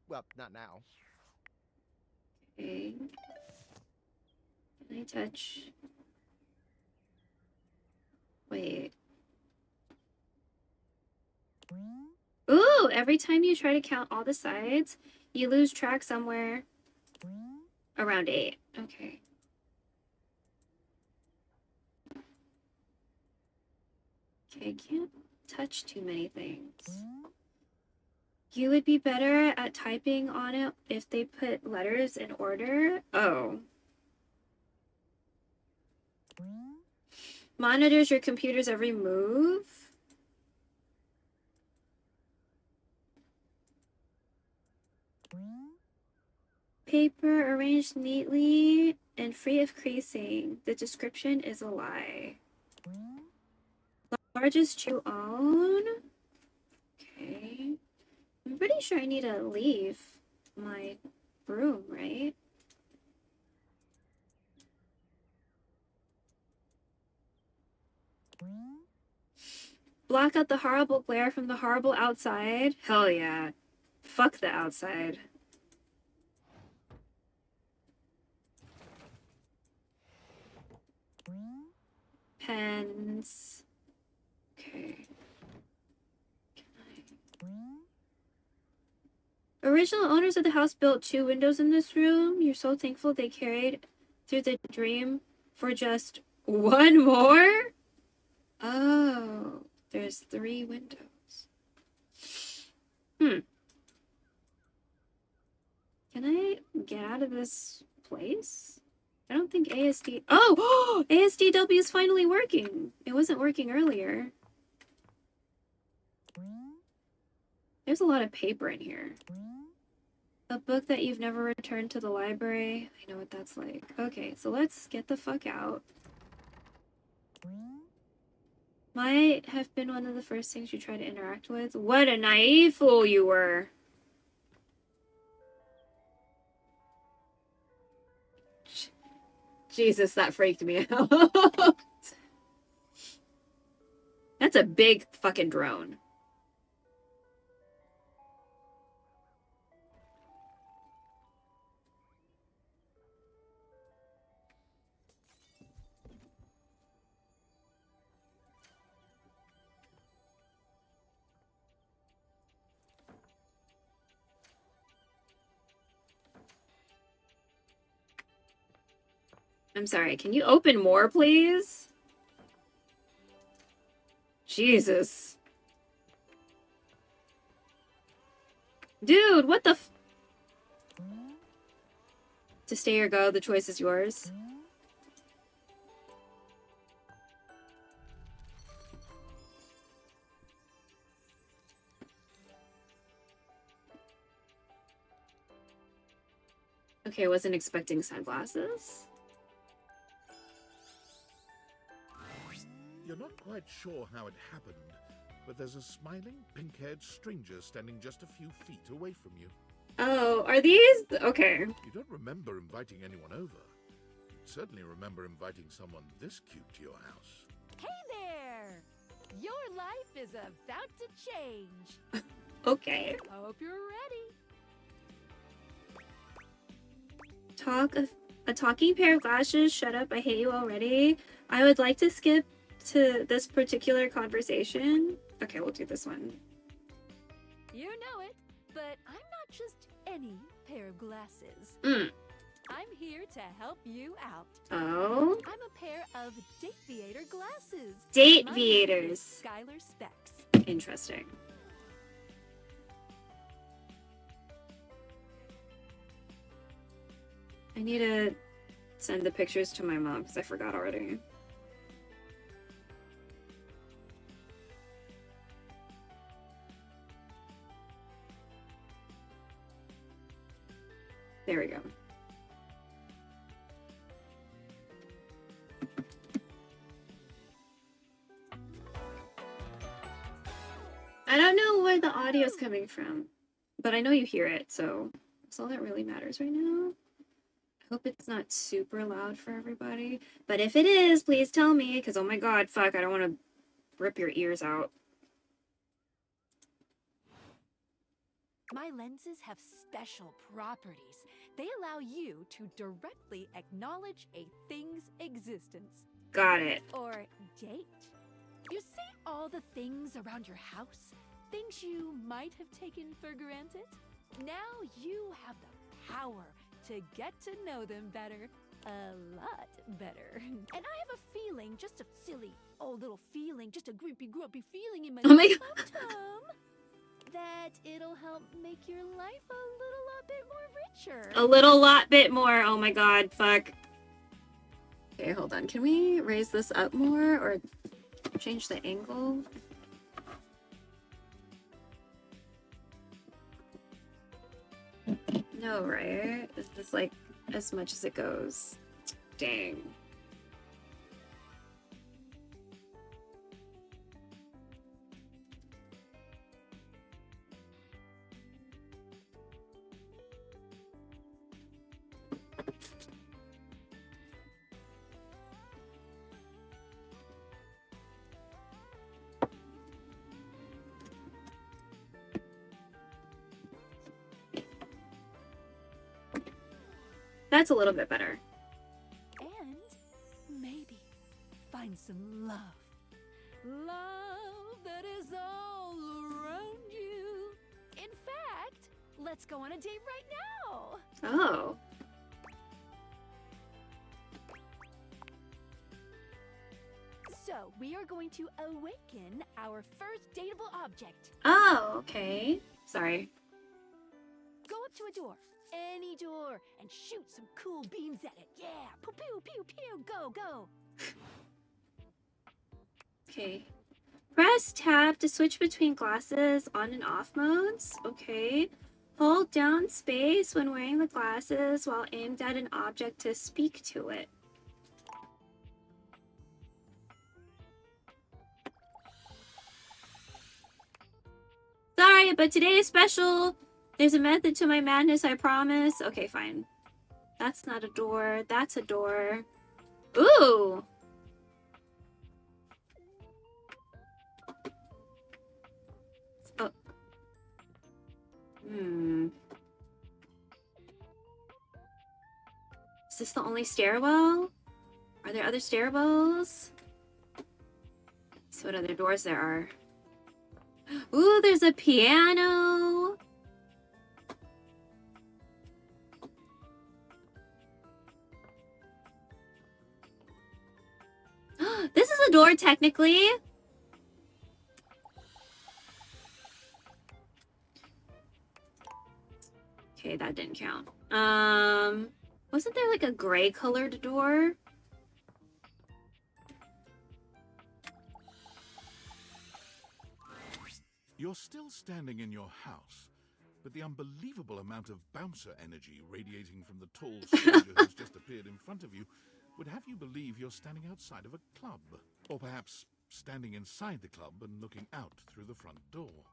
Well, not now. Okay. Can I touch? Wait. Ooh, every time you try to count all the sides, you lose track somewhere around 8. Okay. Okay, I can't touch too many things. You would be better at typing on it if they put letters in order. Oh. Monitors your computer's every move. Paper arranged neatly and free of creasing. The description is a lie. Largest you own? Okay. I'm pretty sure I need to leave my room, right? Block out the horrible glare from the horrible outside. Hell yeah. Fuck the outside. Pens. Okay. Original owners of the house built 2 windows in this room. You're so thankful they carried through the dream for just 1 more? Oh, there's 3 windows. Can I get out of this place? I don't think ASD... Oh! ASDW is finally working! It wasn't working earlier. There's a lot of paper in here. A book that you've never returned to the library. I know what that's like. Okay, so let's get the fuck out. Might have been one of the first things you tried to interact with. What a naive fool you were. Jesus, that freaked me out. That's a big fucking drone. I'm sorry, can you open more, please? Jesus. Dude, what the f- To stay or go, the choice is yours. Okay, I wasn't expecting sunglasses. You're not quite sure how it happened, but there's a smiling, pink-haired stranger standing just a few feet away from you. Oh, are these? Okay. You don't remember inviting anyone over. You'd certainly remember inviting someone this cute to your house. Hey there! Your life is about to change. Okay. Hope you're ready. A talking pair of glasses. Shut up, I hate you already. I would like to skip to this particular conversation. Okay, we'll do this one. You know it, but I'm not just any pair of glasses. I'm here to help you out. Oh? I'm a pair of Dateviator glasses. Dateviators. Skylar Specs. Interesting. I need to send the pictures to my mom because I forgot already. There we go. I don't know where the audio is coming from, but I know you hear it, so that's all that really matters right now. I hope it's not super loud for everybody, but if it is, please tell me, because oh my god, fuck, I don't want to rip your ears out. My lenses have special properties. They allow you to directly acknowledge a thing's existence. Got it. Or date. You see all the things around your house? Things you might have taken for granted? Now you have the power to get to know them better. A lot better. And I have a feeling, just a silly old little feeling, just a grumpy feeling in my Oh my tum, that it'll help make your life a little lot bit more richer. A little lot bit more. Oh my god, fuck. Okay, hold on. Can we raise this up more or change the angle? No, right? Is this like as much as it goes? Dang. That's a little bit better. And maybe find some love. Love that is all around you. In fact, let's go on a date right now. Oh. So, we are going to awaken our first dateable object. Oh, okay. Sorry. Go up to a door, any door, and shoot some cool beams at it. Yeah, pew pew pew pew, go go. Okay. Press tab to switch between glasses on and off modes. Okay. Hold down space when wearing the glasses while aimed at an object to speak to it. Sorry, but today is special. There's a method to my madness, I promise. Okay, fine. That's not a door. That's a door. Ooh! Oh. Is this the only stairwell? Are there other stairwells? Let's see what other doors there are. Ooh, there's a piano. This is a door, technically. Okay, that didn't count. Wasn't there like a gray colored door? You're still standing in your house, but the unbelievable amount of bouncer energy radiating from the tall stranger who's just appeared in front of you would have you believe you're standing outside of a club. Or perhaps standing inside the club and looking out through the front door.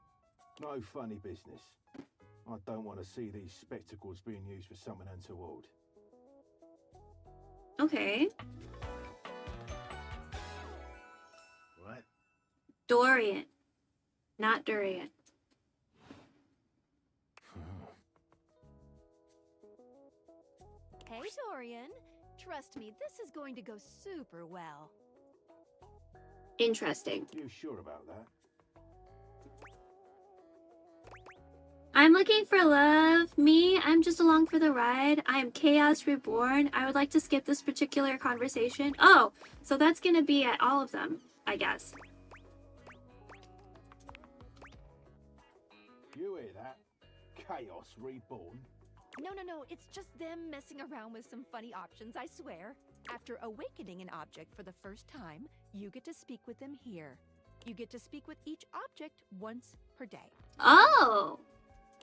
No funny business. I don't want to see these spectacles being used for something untoward. Okay. What? Dorian. Not durian. Hey, Dorian. Trust me, this is going to go super well. Interesting. You sure about that? I'm looking for love. Me, I'm just along for the ride. I am Chaos Reborn. I would like to skip this particular conversation. Oh, so that's gonna be at all of them, I guess. You hear that? Chaos Reborn? No, it's just them messing around with some funny options, I swear. After awakening an object for the first time, you get to speak with them here. You get to speak with each object once per day. Oh!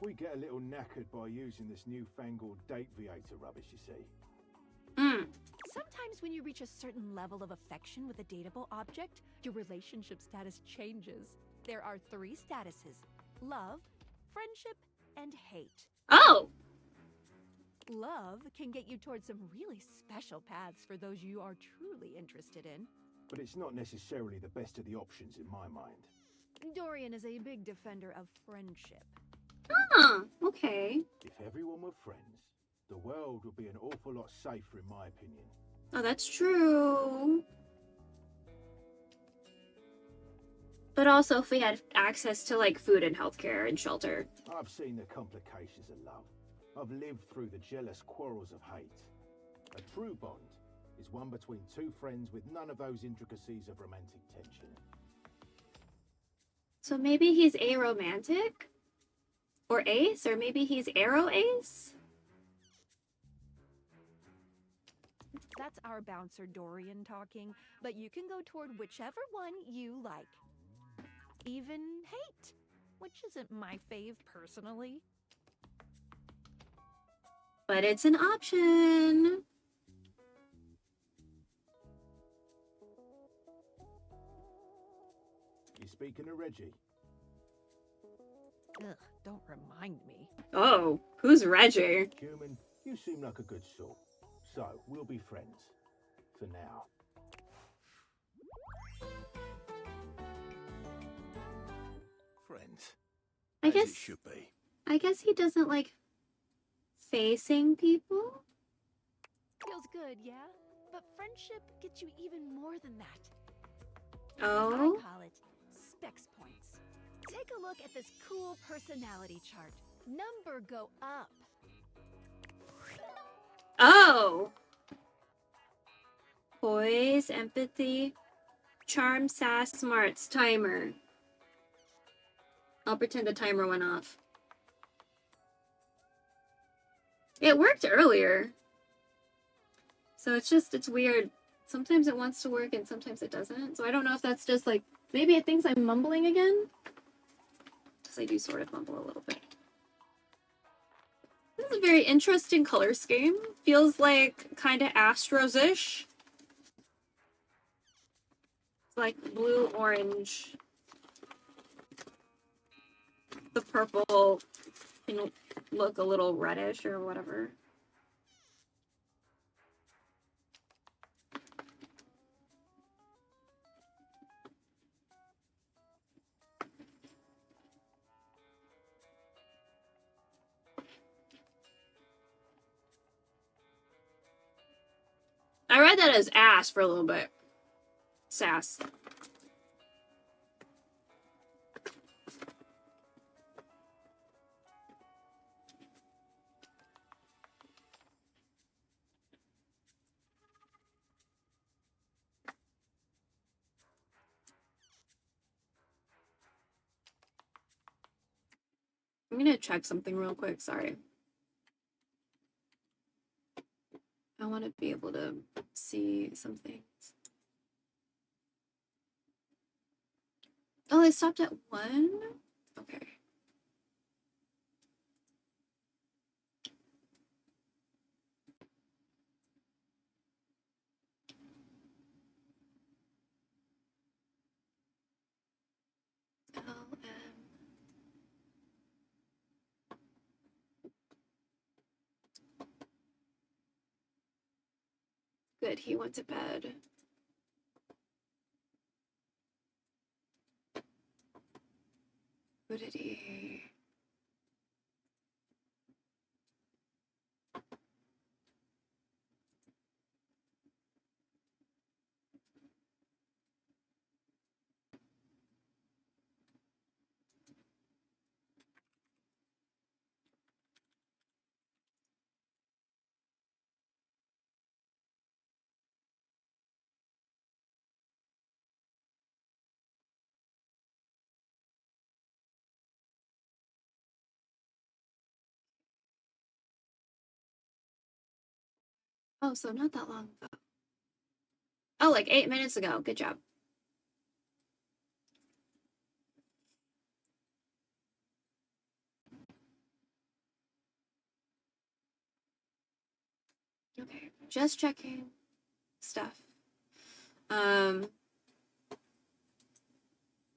We get a little knackered by using this newfangled date viator rubbish, you see. Sometimes when you reach a certain level of affection with a dateable object, your relationship status changes. There are 3 statuses: love, friendship, and hate. Oh! Love can get you towards some really special paths for those you are truly interested in. But it's not necessarily the best of the options in my mind. Dorian is a big defender of friendship. Huh, okay. If everyone were friends, the world would be an awful lot safer in my opinion. Oh, that's true. But also if we had access to, like, food and healthcare and shelter. I've seen the complications of love. I've lived through the jealous quarrels of hate. A true bond is one between 2 friends with none of those intricacies of romantic tension. So maybe he's aromantic? Or ace? Or maybe he's arrow ace? That's our bouncer Dorian talking, but you can go toward whichever one you like. Even hate, which isn't my fave personally. But it's an option. You speaking of Reggie? Ugh, don't remind me. Oh, who's Reggie? Human, you seem like a good sort. So, we'll be friends. For now. Friends. I As guess it should be. I guess he doesn't like facing people. Feels good, yeah? But friendship gets you even more than that. Oh? I call it specs points. Take a look at this cool personality chart. Number go up. Oh! Poise, empathy, charm, sass, smarts, timer. I'll pretend the timer went off. It worked earlier. So it's weird. Sometimes it wants to work and sometimes it doesn't. So I don't know if that's just like, maybe it thinks I'm mumbling again. Because I do sort of mumble a little bit. This is a very interesting color scheme. Feels like kind of Astros-ish. It's like blue, orange. The purple can look a little reddish or whatever. I read that as ass for a little bit. Sass. I'm gonna check something real quick, sorry. I want to be able to see some things. Oh, they stopped at 1? Okay. bed. He went to bed. Who did he? Oh, so not that long ago. Oh, like 8 minutes ago. Good job. Okay, just checking stuff. There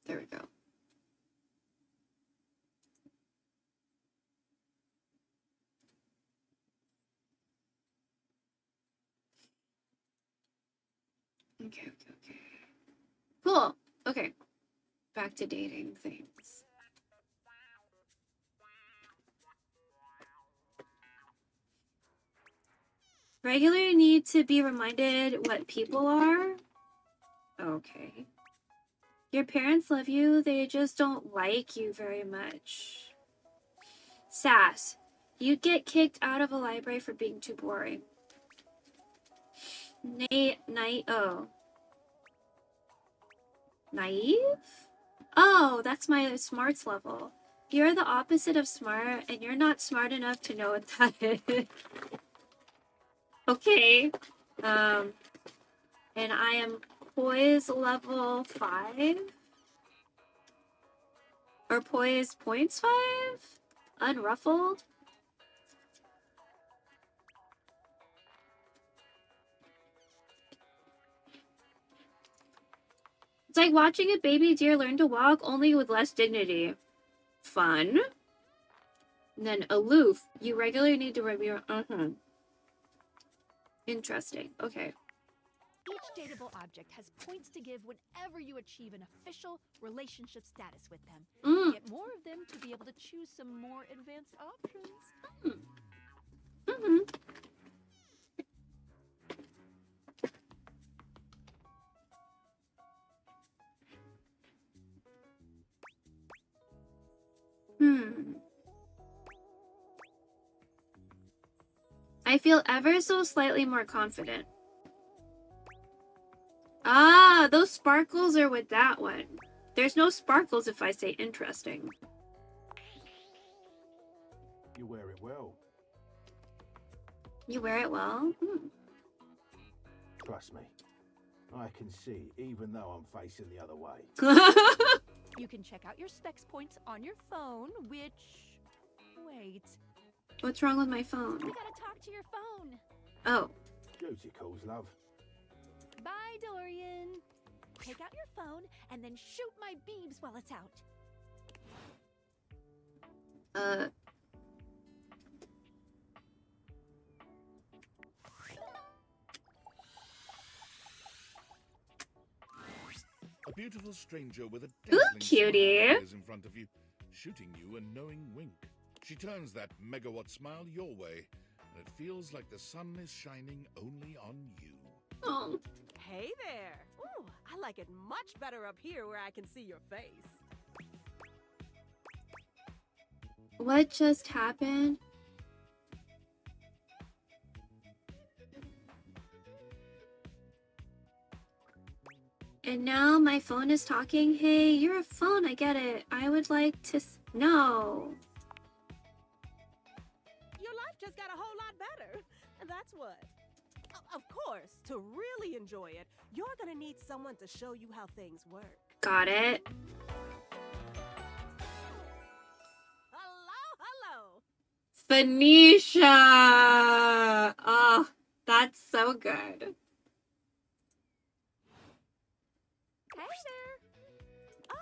we go. Okay. Cool. Okay. Back to dating things. Regularly need to be reminded what people are. Okay. Your parents love you, they just don't like you very much. Sass. You'd get kicked out of a library for being too boring. Naive? Oh, that's my smarts level. You're the opposite of smart, and you're not smart enough to know what that is. Okay. And I am poise level 5? Or poise points 5? Unruffled? It's like watching a baby deer learn to walk, only with less dignity. Fun. And then aloof. You regularly need to review. Interesting. Okay. Each dateable object has points to give whenever you achieve an official relationship status with them. Get more of them to be able to choose some more advanced options. I feel ever so slightly more confident. Ah, those sparkles are with that one. There's no sparkles if I say interesting. You wear it well. You wear it well? Trust me. I can see, even though I'm facing the other way. You can check out your specs points on your phone, which... Wait. What's wrong with my phone? We gotta talk to your phone. Oh. Duty calls, love. Bye, Dorian. Take out your phone and then shoot my beebs while it's out. A beautiful stranger with a Ooh, dazzling cutie. smile is in front of you, shooting you a knowing wink. She turns that megawatt smile your way, and it feels like the sun is shining only on you. Oh. Hey there. Ooh, I like it much better up here where I can see your face. What just happened? And now my phone is talking. Hey, you're a phone. I get it. I would like to... No. Your life just got a whole lot better. And that's what. Of course, to really enjoy it, you're gonna need someone to show you how things work. Got it. Hello. Phoenicia! Oh, that's so good. Hey there.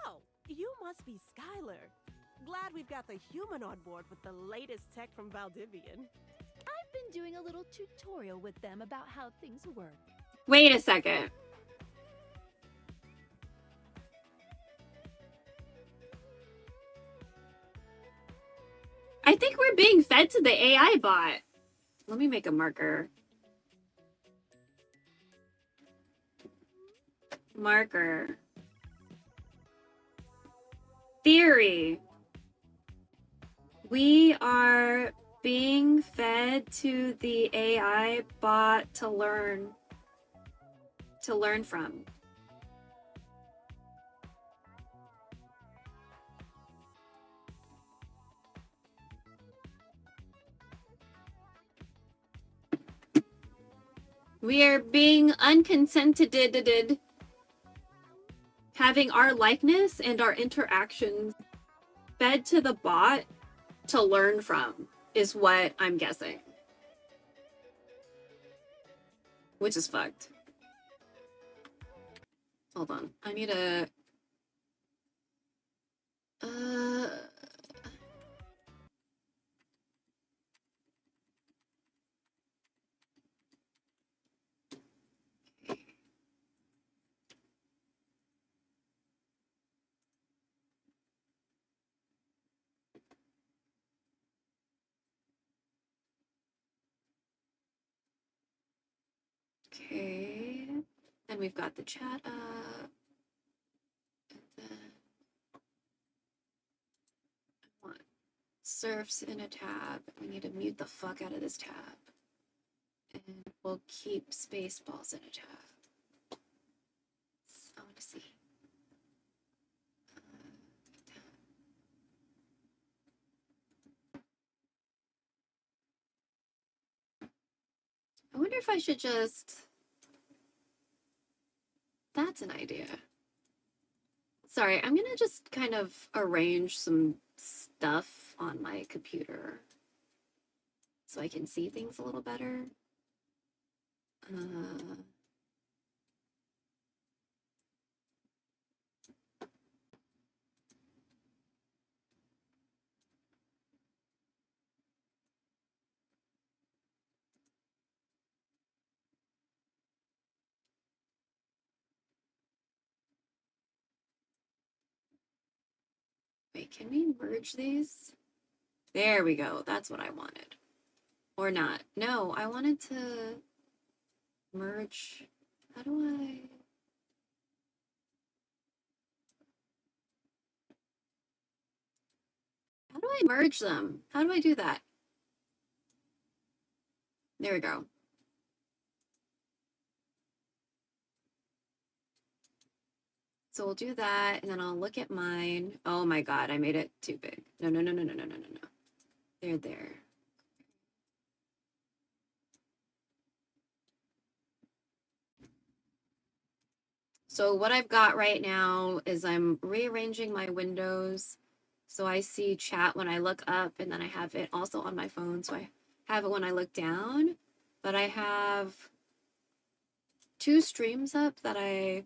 Oh, you must be Skylar. Glad we've got the human on board with the latest tech from Valdivian. I've been doing a little tutorial with them about how things work. Wait a second. I think we're being fed to the AI bot. Let me make a marker. Marker. Theory. We are being fed to the AI bot to learn from. We are being unconsented, having our likeness and our interactions fed to the bot to learn from, is what I'm guessing. Which is fucked. Hold on. I need a... Okay. And we've got the chat up. And then I want surfs in a tab. We need to mute the fuck out of this tab. And we'll keep Spaceballs in a tab. I want to see. I wonder if I should just... That's an idea. Sorry, I'm gonna just kind of arrange some stuff on my computer so I can see things a little better. Wait, can we merge these? There we go. That's what I wanted. Or not. No, I wanted to merge. How do I... How do I merge them? How do I do that? There we go. So we'll do that, and then I'll look at mine. Oh my god, I made it too big. No. There. So what I've got right now is I'm rearranging my windows so I see chat when I look up, and then I have it also on my phone, so I have it when I look down. But I have 2 streams up that I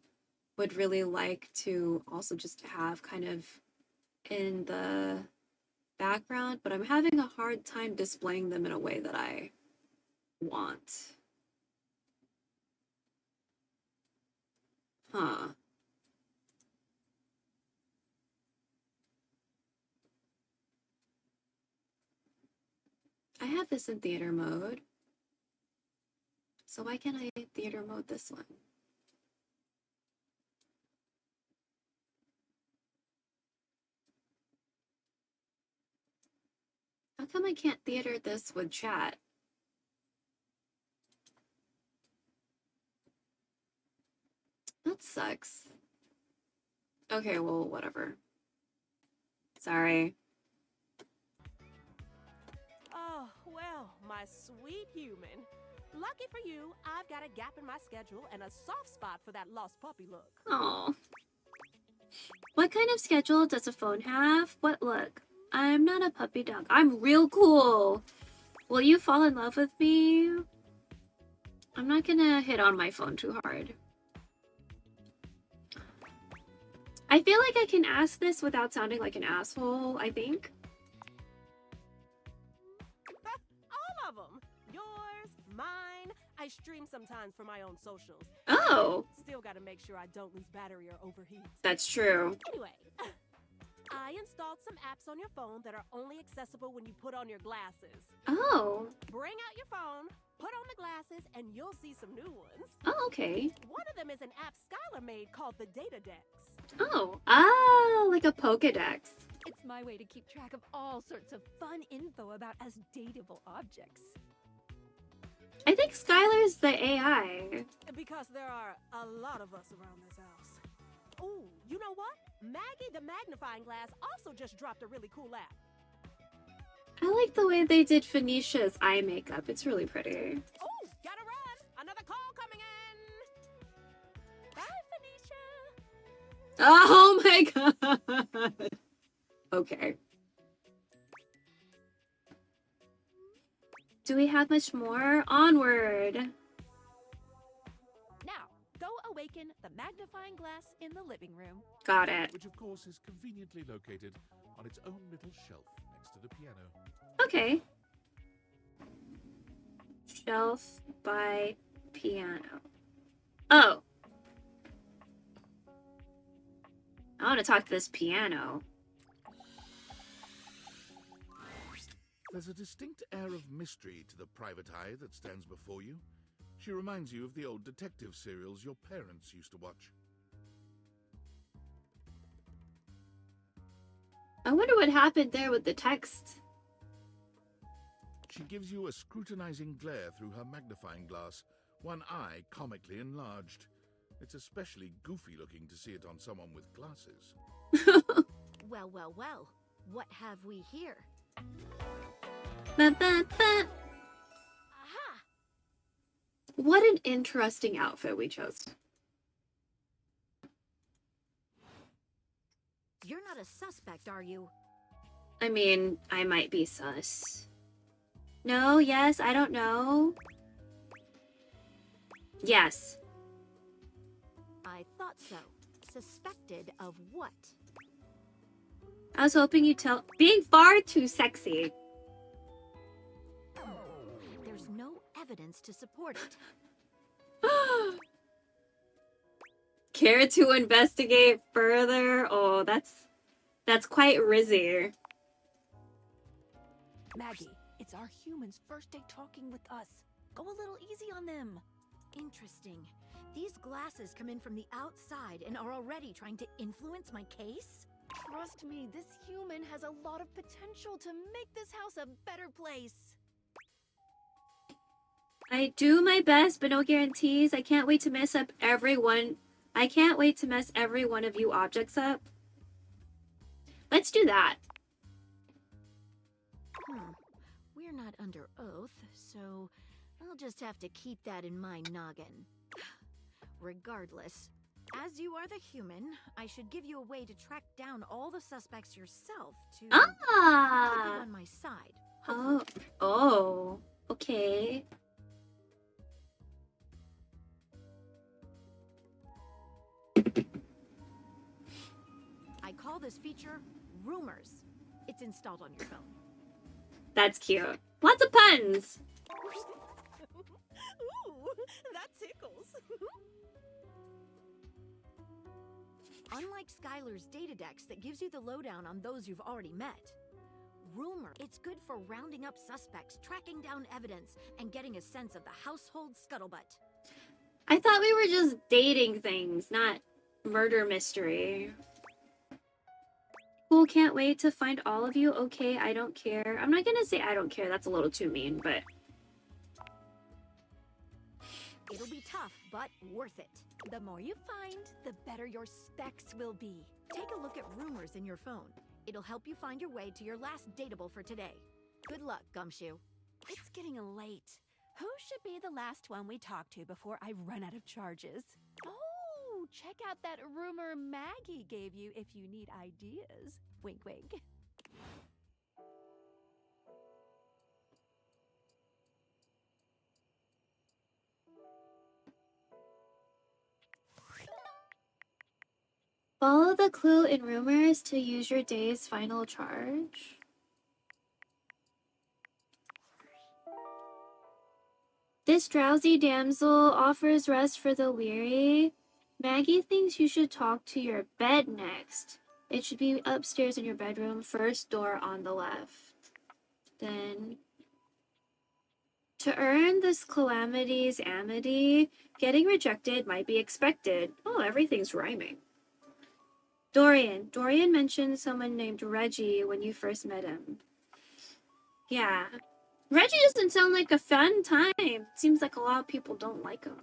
would really like to also just have kind of in the background, but I'm having a hard time displaying them in a way that I want. Huh. I have this in theater mode. So why can't I theater mode this one? How come I can't theater this with chat? That sucks. Okay, well, whatever. Sorry. Oh, well, my sweet human. Lucky for you, I've got a gap in my schedule and a soft spot for that lost puppy look. Oh. What kind of schedule does a phone have? What look? I'm not a puppy dog. I'm real cool. Will you fall in love with me? I'm not gonna hit on my phone too hard. I feel like I can ask this without sounding like an asshole, I think. All of them. Yours, mine. I stream sometimes for my own socials. Oh. Still gotta make sure I don't lose battery or overheat. That's true. Anyway, I installed some apps on your phone that are only accessible when you put on your glasses. Oh. Bring out your phone, put on the glasses, and you'll see some new ones. Oh, okay. One of them is an app Skylar made called the Data Dex. Oh. Ah, like a Pokedex. It's my way to keep track of all sorts of fun info about us dateable objects. I think Skylar's the AI. Because there are a lot of us around this house. Ooh, you know what? Maggie the magnifying glass also just dropped a really cool app. I like the way they did Phoenicia's eye makeup. It's really pretty. Ooh, gotta run! Another call coming in! Bye, Phoenicia! Oh my god. Okay. Do we have much more? Onward. Now, go awaken the magnifying glass in the living room. Got it. Which, of course, is conveniently located on its own little shelf next to the piano. Okay. Shelf by piano. Oh. I want to talk to this piano. There's a distinct air of mystery to the private eye that stands before you. She reminds you of the old detective serials your parents used to watch. I wonder what happened there with the text. She gives you a scrutinizing glare through her magnifying glass, one eye comically enlarged. It's especially goofy looking to see it on someone with glasses. Well, well, well. What have we here? Ba, ba, ba. Aha! What an interesting outfit we chose. You're not a suspect, are you? I mean, I might be sus. No, yes, I don't know. Yes. I thought so. Suspected of what? I was hoping you'd tell. Being far too sexy. There's no evidence to support it. Care to investigate further? Oh, that's quite rizzy. Maggie, it's our humans' first day talking with us. Go a little easy on them. Interesting. These glasses come in from the outside and are already trying to influence my case? Trust me, this human has a lot of potential to make this house a better place. I do my best, but no guarantees. I can't wait to mess up everyone. I can't wait to mess every one of you objects up. Let's do that. We're not under oath, so I'll just have to keep that in my noggin. Regardless, as you are the human, I should give you a way to track down all the suspects yourself to keep you on my side. Oh, okay. I call this feature Rumors. It's installed on your phone. That's cute. Lots of puns. Ooh, that tickles. Unlike Skylar's data dex that gives you the lowdown on those you've already met, Rumor, it's good for rounding up suspects, tracking down evidence, and getting a sense of the household scuttlebutt. I thought we were just dating things, not murder mystery. Cool, can't wait to find all of you. Okay, I don't care. I'm not gonna say I don't care. That's a little too mean, but... It'll be tough, but worth it. The more you find, the better your specs will be. Take a look at Rumors in your phone. It'll help you find your way to your last dateable for today. Good luck, Gumshoe. It's getting late. Who should be the last one we talk to before I run out of charges? Oh, check out that rumor Maggie gave you if you need ideas. Wink, wink. Follow the clue in Rumors to use your day's final charge. This drowsy damsel offers rest for the weary. Maggie thinks you should talk to your bed next. It should be upstairs in your bedroom, first door on the left. Then, to earn this calamity's amity, getting rejected might be expected. Oh, everything's rhyming. Dorian. Dorian mentioned someone named Reggie when you first met him. Yeah. Reggie doesn't sound like a fun time. Seems like a lot of people don't like him.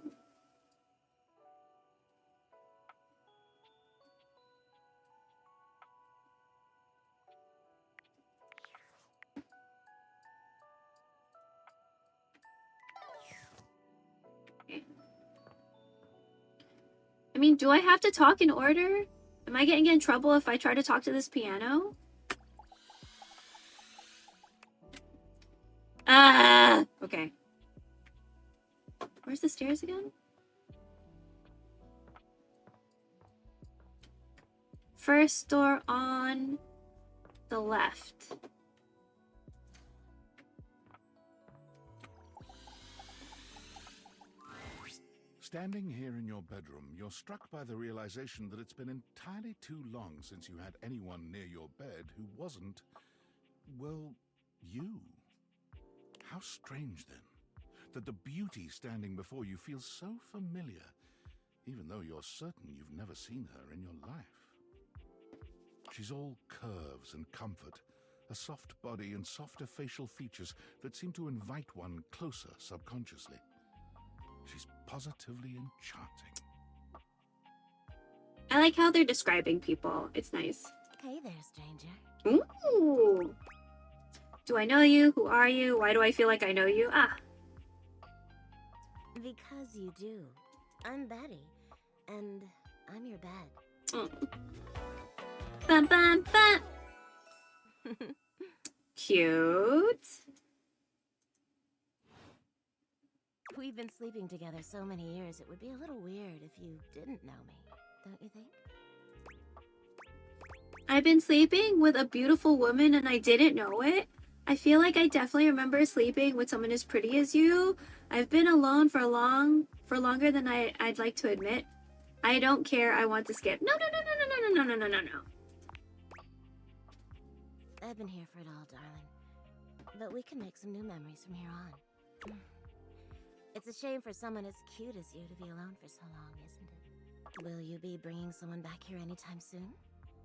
I mean, do I have to talk in order? Am I getting in trouble if I try to talk to this piano? Ah! Okay. Where's the stairs again? First door on the left. Standing here in your bedroom, you're struck by the realization that it's been entirely too long since you had anyone near your bed who wasn't, well, you. How strange, then, that the beauty standing before you feels so familiar, even though you're certain you've never seen her in your life. She's all curves and comfort, a soft body and softer facial features that seem to invite one closer subconsciously. She's positively enchanting. I like how they're describing people. It's nice. Hey there, stranger. Ooh. Do I know you? Who are you? Why do I feel like I know you? Ah. Because you do. I'm Betty, and I'm your bed. Mm. Bum, bum, bum. Cute. We've been sleeping together so many years, it would be a little weird if you didn't know me, don't you think? I've been sleeping with a beautiful woman and I didn't know it. I feel like I definitely remember sleeping with someone as pretty as you. I've been alone for longer than I'd like to admit. I don't care. I want to skip. No. I've been here for it all, darling. But we can make some new memories from here on. It's a shame for someone as cute as you to be alone for so long, isn't it? Will you be bringing someone back here anytime soon?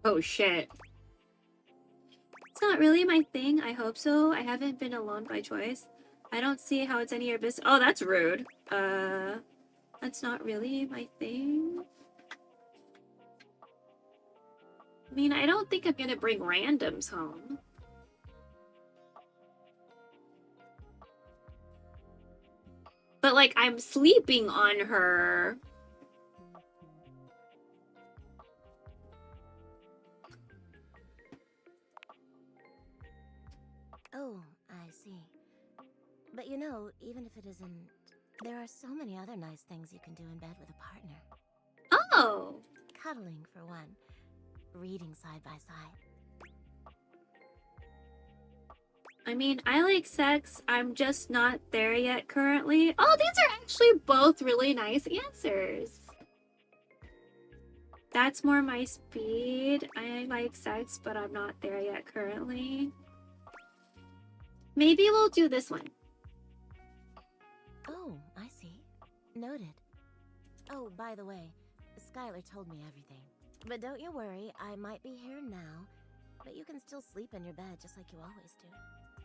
Oh shit. It's not really my thing. I hope so. I haven't been alone by choice. I don't see how it's any of your business. Oh, that's rude. That's not really my thing. I mean, I don't think I'm gonna bring randoms home. But, like, I'm sleeping on her. Oh, I see. But you know, even if it isn't, there are so many other nice things you can do in bed with a partner. Oh! Cuddling, for one. Reading side by side. I mean, I like sex. I'm just not there yet currently. Oh, these are actually both really nice answers. That's more my speed. I like sex, but I'm not there yet currently. Maybe we'll do this one. Oh, I see. Noted. Oh, by the way, Skylar told me everything. But don't you worry, I might be here now, but you can still sleep in your bed just like you always do.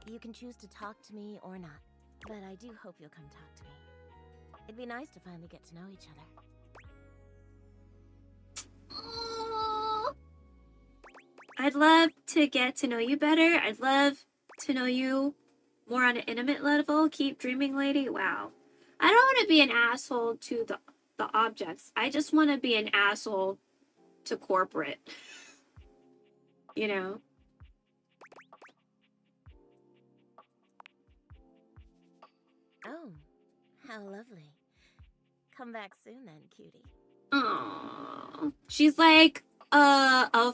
You can choose to talk to me or not, but I do hope you'll come talk to me. It'd be nice to finally get to know each other. Aww. I'd love to get to know you better. I'd love to know you more on an intimate level. Keep dreaming, lady. Wow. I don't want to be an asshole to the objects. I just want to be an asshole to corporate. You know? Oh, how lovely. Come back soon then, cutie. Aww. She's like a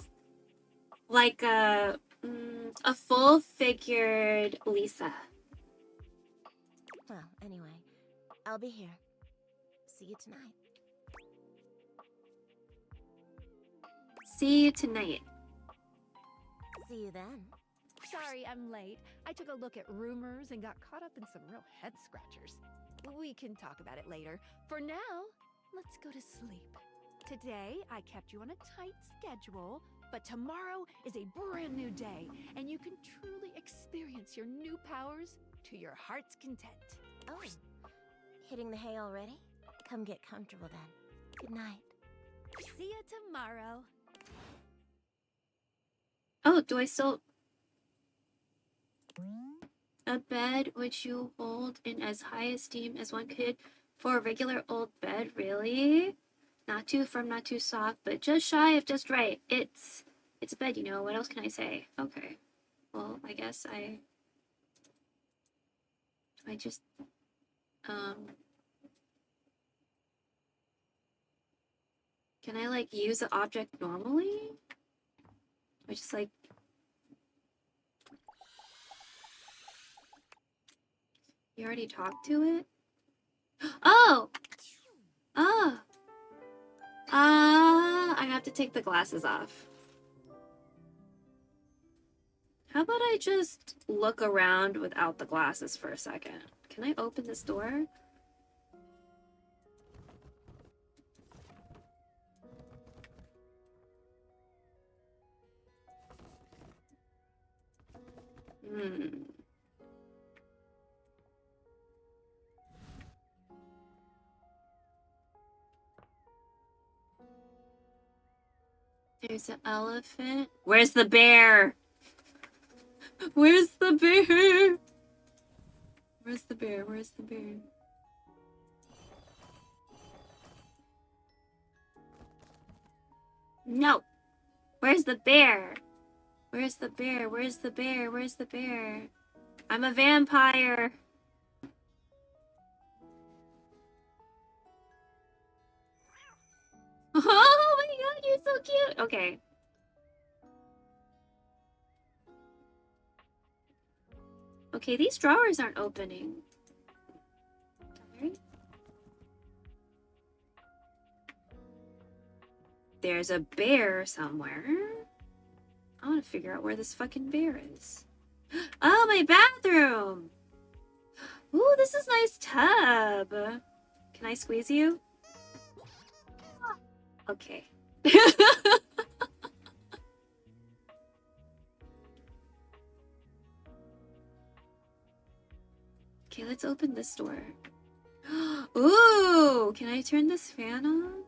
full-figured Lisa. Well, anyway, I'll be here. See you tonight. See you tonight. See you then. Sorry, I'm late. I took a look at rumors and got caught up in some real head scratchers. We can talk about it later. For now, let's go to sleep. Today, I kept you on a tight schedule, but tomorrow is a brand new day, and you can truly experience your new powers to your heart's content. Oh, hitting the hay already? Come get comfortable then. Good night. See you tomorrow. Oh, do I still... A bed which you hold in as high esteem as one could for a regular old bed, really? Not too firm, not too soft, but just shy of just right. It's a bed, you know. What else can I say? Okay. Well, I guess I just can I like use the object normally? Or just like you already talked to it? Oh! Oh! I have to take the glasses off. How about I just look around without the glasses for a second? Can I open this door? There's an elephant. Where's the bear? Where's the bear? Where's the bear? Where's the bear? No. Where's the bear? Where's the bear? Where's the bear? Where's the bear? I'm a vampire. Oh my god, you're so cute. Okay. Okay, these drawers aren't opening. Alright. There's a bear somewhere. I want to figure out where this fucking bear is. Oh, my bathroom! Ooh, this is a nice tub. Can I squeeze you? Okay. Okay, let's open this door. Ooh, can I turn this fan on?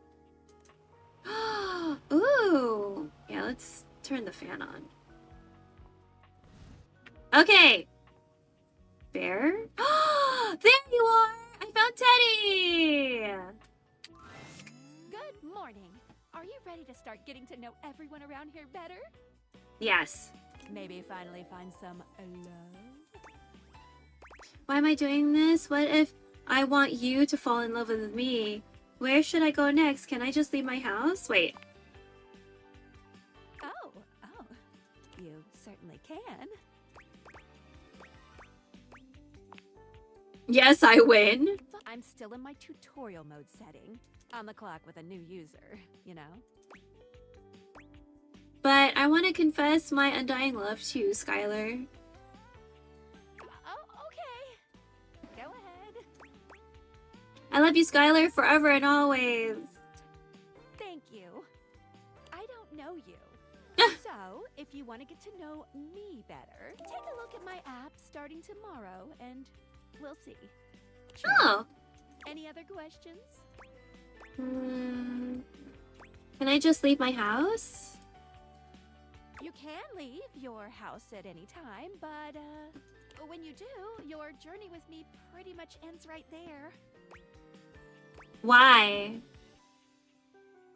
Ooh. Yeah, let's turn the fan on. Okay. Bear? There you are! I found Teddy! Good morning. Are you ready to start getting to know everyone around here better? Yes. Maybe finally find some love? Why am I doing this? What if I want you to fall in love with me? Where should I go next? Can I just leave my house? Wait. Oh, you certainly can. Yes, I win. I'm still in my tutorial mode setting. On the clock with a new user, you know? But I want to confess my undying love to you, Skylar. Oh, okay. Go ahead. I love you, Skylar, forever and always. Thank you. I don't know you. So, if you want to get to know me better, take a look at my app starting tomorrow and we'll see. Sure. Oh. Any other questions? Can I just leave my house? You can leave your house at any time, but when you do, your journey with me pretty much ends right there. Why?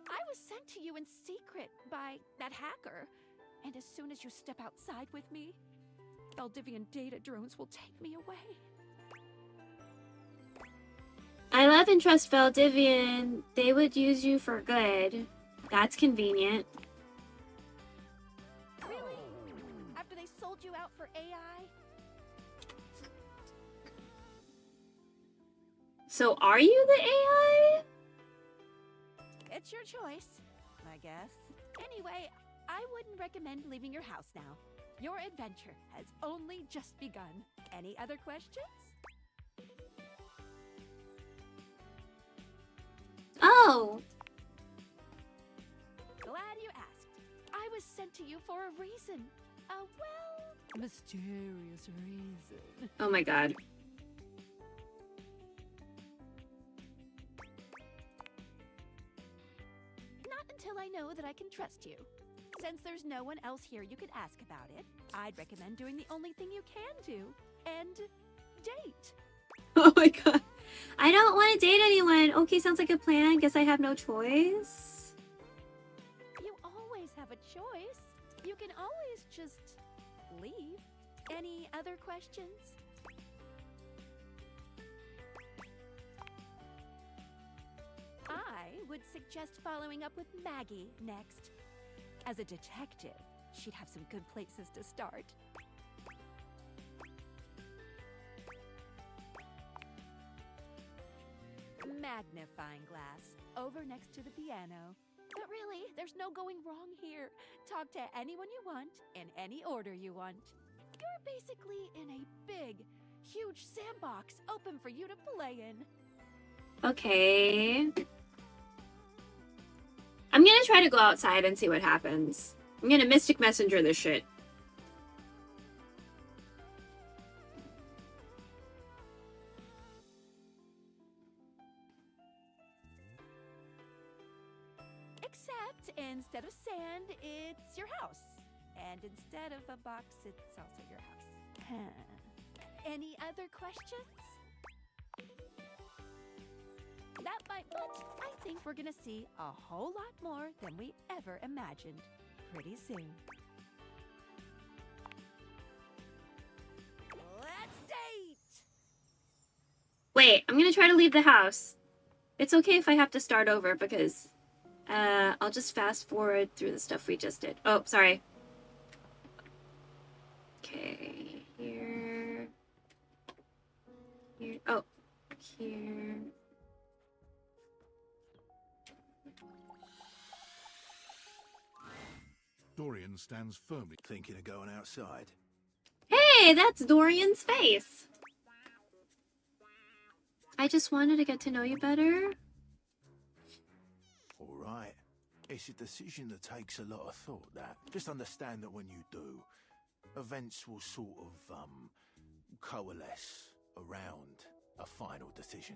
I was sent to you in secret by that hacker, and as soon as you step outside with me, Valdivian data drones will take me away. I love and trust Valdivian. They would use you for good. That's convenient. Really? After they sold you out for AI? So are you the AI? It's your choice, I guess. Anyway, I wouldn't recommend leaving your house now. Your adventure has only just begun. Any other questions? Oh. Glad you asked. I was sent to you for a reason. A well, mysterious reason. Oh my god. Not until I know that I can trust you. Since there's no one else here you could ask about it, I'd recommend doing the only thing you can do, and date. Oh my god. I don't want to date anyone. Okay, sounds like a plan. Guess I have no choice. You always have a choice. You can always just leave. Any other questions? I would suggest following up with Maggie next. As a detective, she'd have some good places to start. Magnifying glass, over next to the piano. But really, there's no going wrong here. Talk to anyone you want, in any order you want. You're basically in a big, huge sandbox open for you to play in. Okay. I'm gonna try to go outside and see what happens. I'm gonna Mystic Messenger this shit. Except instead of sand, it's your house. And instead of a box, it's also your house. Huh. Any other questions? That might, but I think we're gonna see a whole lot more than we ever imagined pretty soon. Let's date! Wait, I'm gonna try to leave the house. It's okay if I have to start over because I'll just fast forward through the stuff we just did. Oh, sorry. Okay, here. Here. Oh, here. Dorian stands firmly. Thinking of going outside? Hey, that's Dorian's face. I just wanted to get to know you better. All right. It's a decision that takes a lot of thought, that. Just understand that when you do, events will sort of, coalesce around a final decision.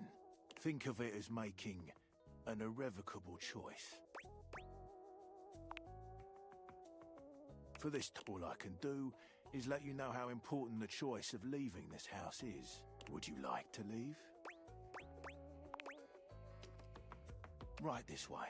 Think of it as making an irrevocable choice. For this, all I can do is let you know how important the choice of leaving this house is. Would you like to leave? Right this way.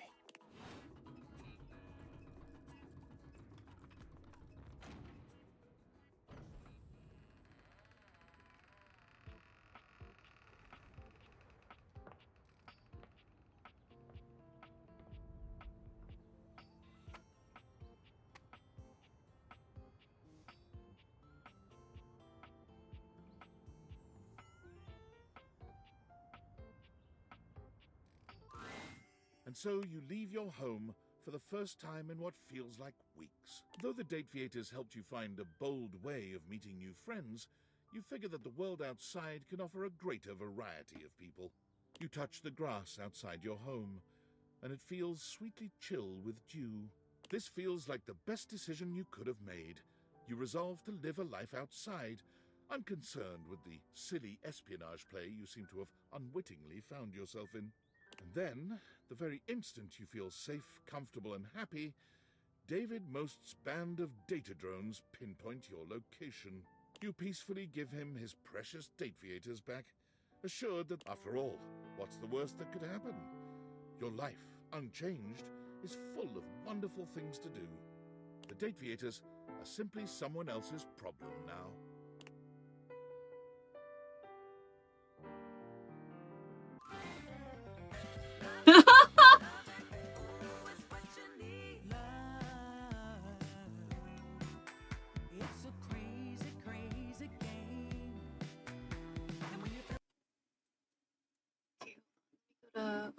And so you leave your home for the first time in what feels like weeks. Though the date theaters helped you find a bold way of meeting new friends, you figure that the world outside can offer a greater variety of people. You touch the grass outside your home, and it feels sweetly chill with dew. This feels like the best decision you could have made. You resolve to live a life outside, unconcerned with the silly espionage play you seem to have unwittingly found yourself in. And then, the very instant you feel safe, comfortable, and happy, David Most's band of data drones pinpoint your location. You peacefully give him his precious date theaters back, assured that, after all, what's the worst that could happen? Your life, unchanged, is full of wonderful things to do. The date theaters are simply someone else's problem now.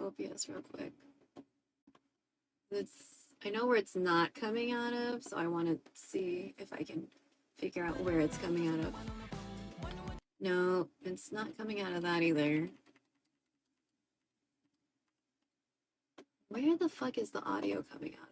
OBS real quick. I know where it's not coming out of, so I want to see if I can figure out where it's coming out of. No, it's not coming out of that either. Where the fuck is the audio coming out of?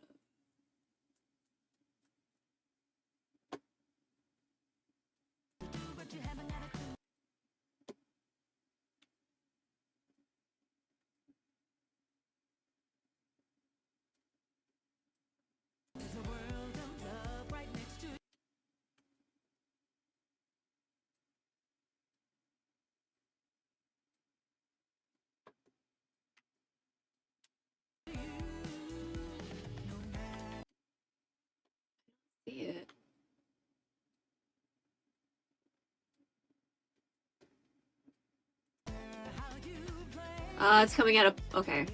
See it. It's coming out of, okay.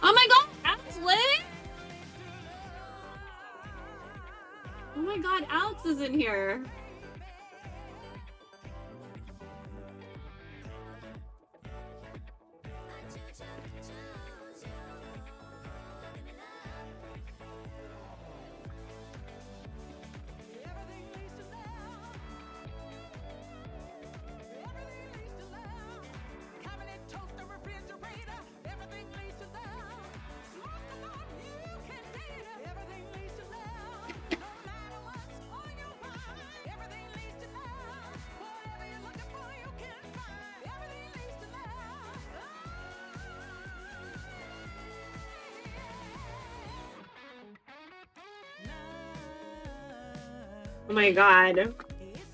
Oh my god, Alex Lay? Oh my god, Alex is in here. Oh my god.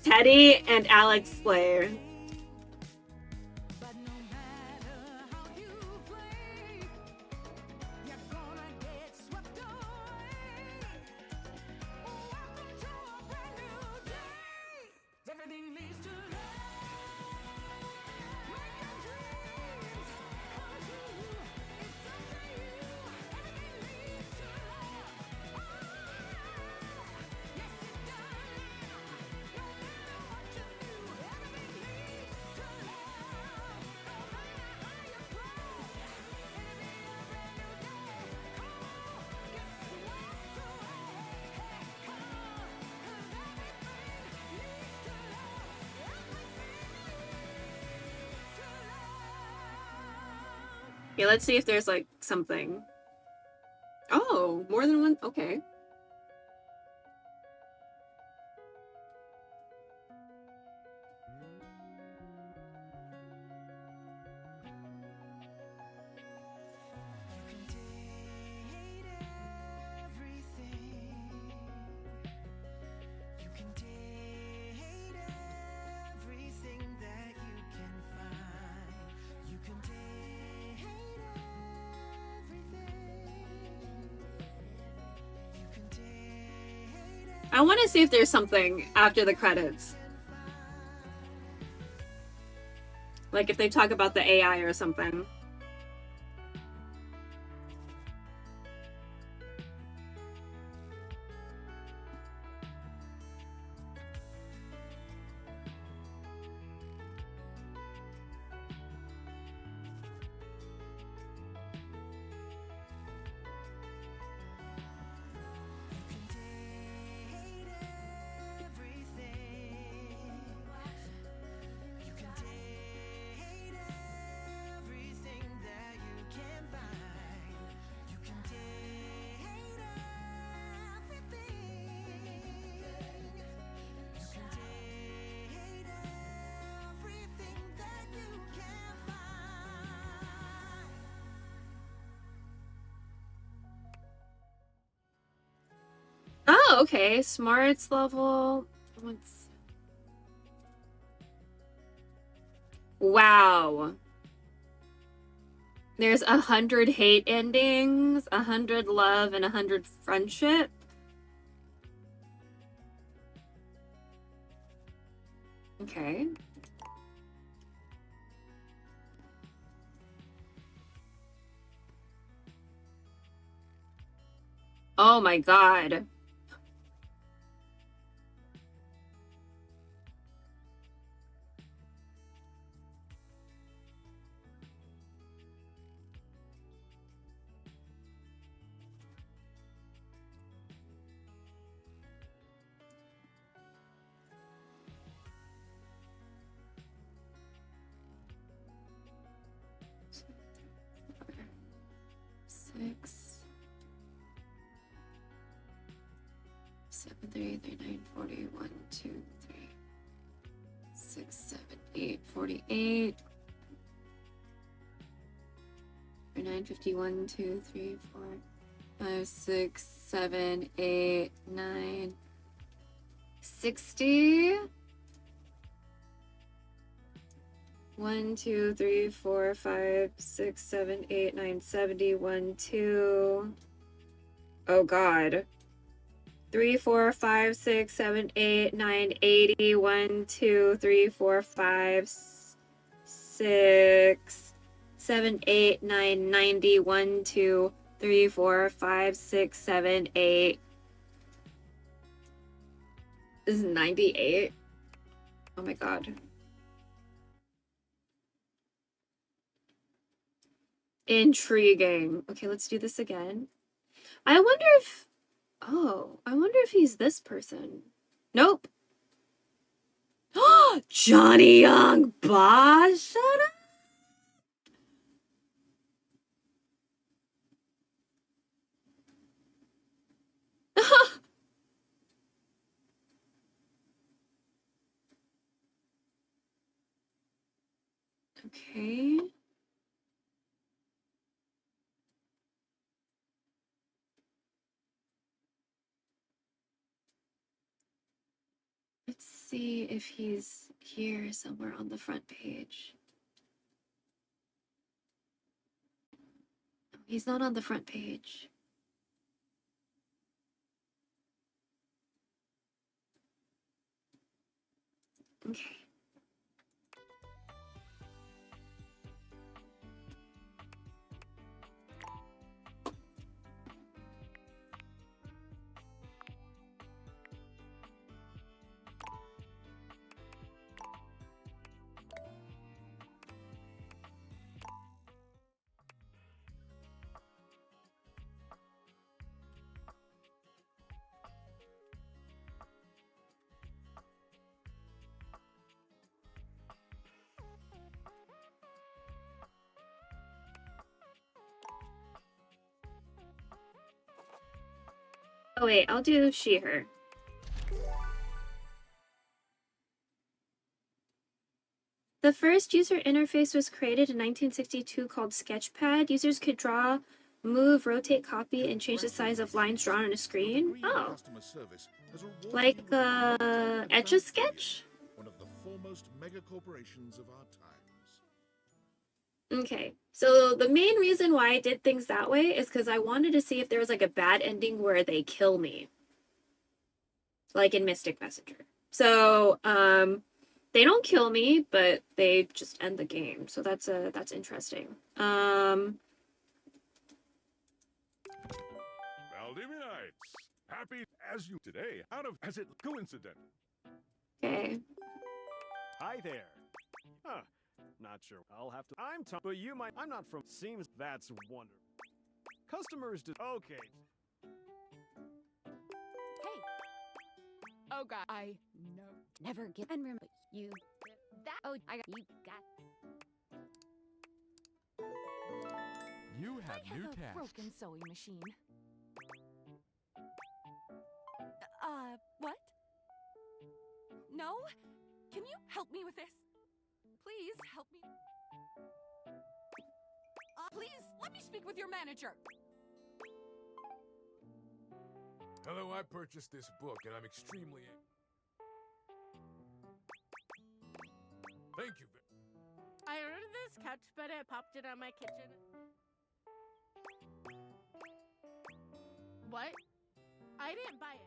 Teddy and Alex Slayer. Okay, let's see if there's like something. Oh, more than one? Okay. I want to see if there's something after the credits. Like if they talk about the AI or something. Oh, okay. Smarts level. What's... Wow. There's 100 hate endings, 100 love, and 100 friendship. Okay. Oh my god. Six, 7, 3, 3, 9, 40, 1, 2, 3, 6, 7, 8, 48. 9, 50, 1, 2, 3, 4, 5, 6, 7, 8, 9, 60. 1, 2, 3, 4, 5, 6, 7, 8, 9, 70. 1, 2. Oh god. 3, 4, 5, 6, 7, 8, 9, 80. 1, 2, 3, 4, 5, 6, 7, 8, 9, 90. 1, 2, 3, 4, 5, 6, 7, 8. This is 98. Oh my god. Intriguing. Okay, let's do this again. I wonder if... Oh, I wonder if he's this person. Nope. Johnny Young Boss? Shut up. Okay. Let's see if he's here somewhere on the front page. He's not on the front page. Okay. Oh wait, I'll do she, her. The first user interface was created in 1962 called Sketchpad. Users could draw, move, rotate, copy, and change the size of lines drawn on a screen. Oh. Like, Etch-a-Sketch? One of the foremost mega corporations of our times. Okay, so the main reason why I did things that way is because I wanted to see if there was like a bad ending where they kill me. Like in Mystic Messenger. So, they don't kill me, but they just end the game. So that's interesting. Valdivinites, happy as you today, out of as it coincident. Okay. Hi there. Huh. Not sure. I'll have to. I'm Tom, but you might. I'm not from. Seems that's wonderful. Customers do. Okay. Hey. Oh god. I know. Never get. And remember you. That. Oh, I got. You got. You have I new have a tasks. broken sewing machine. What? No? Can you help me with this? Please help me. Please let me speak with your manager. Hello, I purchased this book and I'm extremely... Thank you. I ordered this couch, but it popped it on my kitchen. What? I didn't buy it.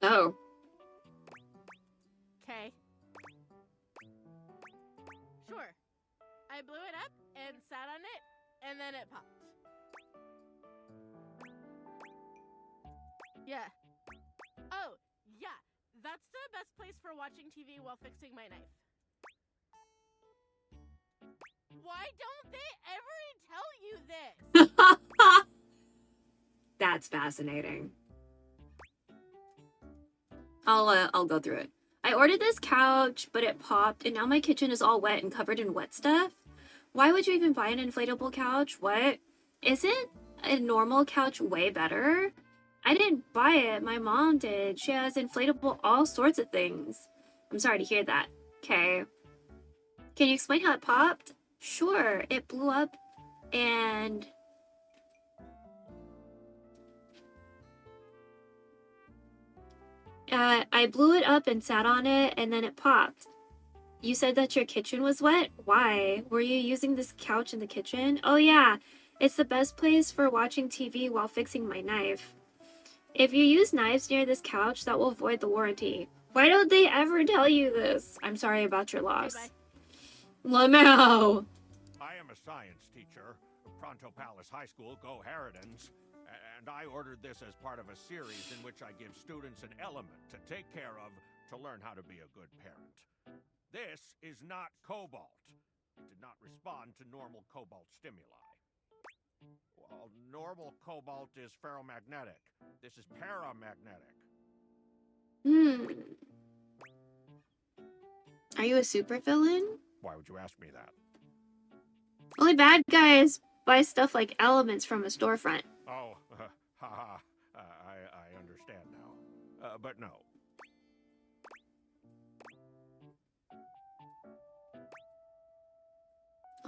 Oh. Okay. Sure. I blew it up and sat on it, and then it popped. Yeah. Oh, yeah. That's the best place for watching TV while fixing my knife. Why don't they ever tell you this? That's fascinating. I'll go through it. I ordered this couch, but it popped, and now my kitchen is all wet and covered in wet stuff. Why would you even buy an inflatable couch? What? Isn't a normal couch way better? I didn't buy it. My mom did. She has inflatable all sorts of things. I'm sorry to hear that. Okay. Can you explain how it popped? Sure. It blew up and... I blew it up and sat on it, and then it popped. You said that your kitchen was wet? Why? Were you using this couch in the kitchen? Oh yeah, it's the best place for watching TV while fixing my knife. If you use knives near this couch, that will void the warranty. Why don't they ever tell you this? I'm sorry about your loss. Lamau! I am a science teacher, Pronto Palace High School, Go Harridans, and I ordered this as part of a series in which I give students an element to take care of to learn how to be a good parent. This is not cobalt. It did not respond to normal cobalt stimuli. Well, normal cobalt is ferromagnetic. This is paramagnetic. Are you a supervillain? Why would you ask me that? Only bad guys buy stuff like elements from a storefront. Oh, haha. I understand now. But no.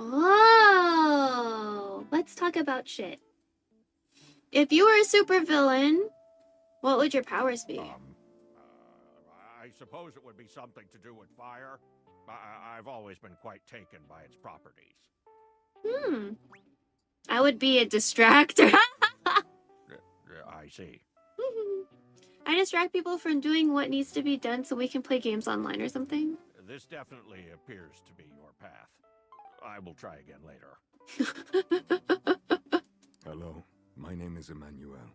Oh, let's talk about shit. If you were a supervillain, what would your powers be? I suppose it would be something to do with fire. I've always been quite taken by its properties. I would be a distractor. I see. I distract people from doing what needs to be done so we can play games online or something. This definitely appears to be your path. I will try again later. Hello, my name is Emmanuel,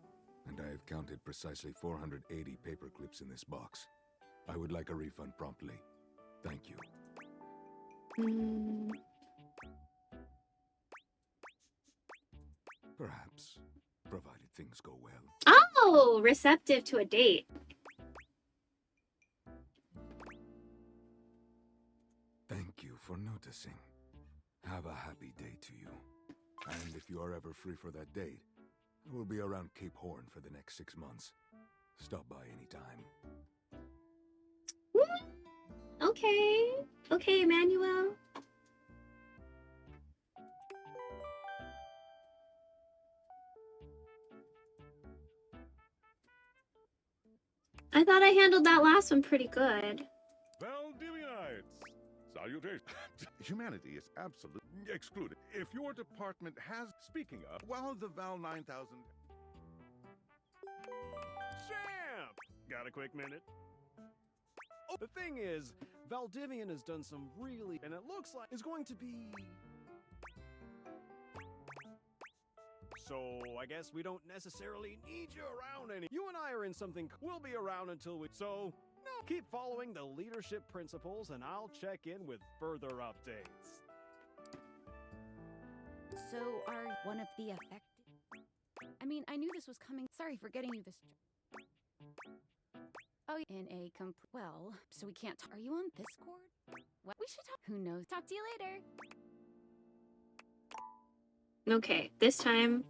and I have counted precisely 480 paper clips in this box. I would like a refund promptly. Thank you. Perhaps, provided things go well. Oh, receptive to a date. Thank you for noticing. Have a happy day to you. And if you are ever free for that date, I will be around Cape Horn for the next 6 months. Stop by anytime. Okay. Okay, Emmanuel. I thought I handled that last one pretty good. Valdivianites! Salutations. Humanity is absolutely excluded. If your department has, speaking of, while the Val 9000... Champ! Got a quick minute? Oh, the thing is, Valdivian has done some really... And it looks like it's going to be... So, I guess we don't necessarily need you around any... You and I are in something... We'll be around until we... So, no, keep following the leadership principles and I'll check in with further updates. So, are one of the affected? I mean, I knew this was coming. Sorry for getting you this job. Oh, in a well, so we can't. Are you on Discord? What? We should talk. Who knows? Talk to you later. Okay, this time.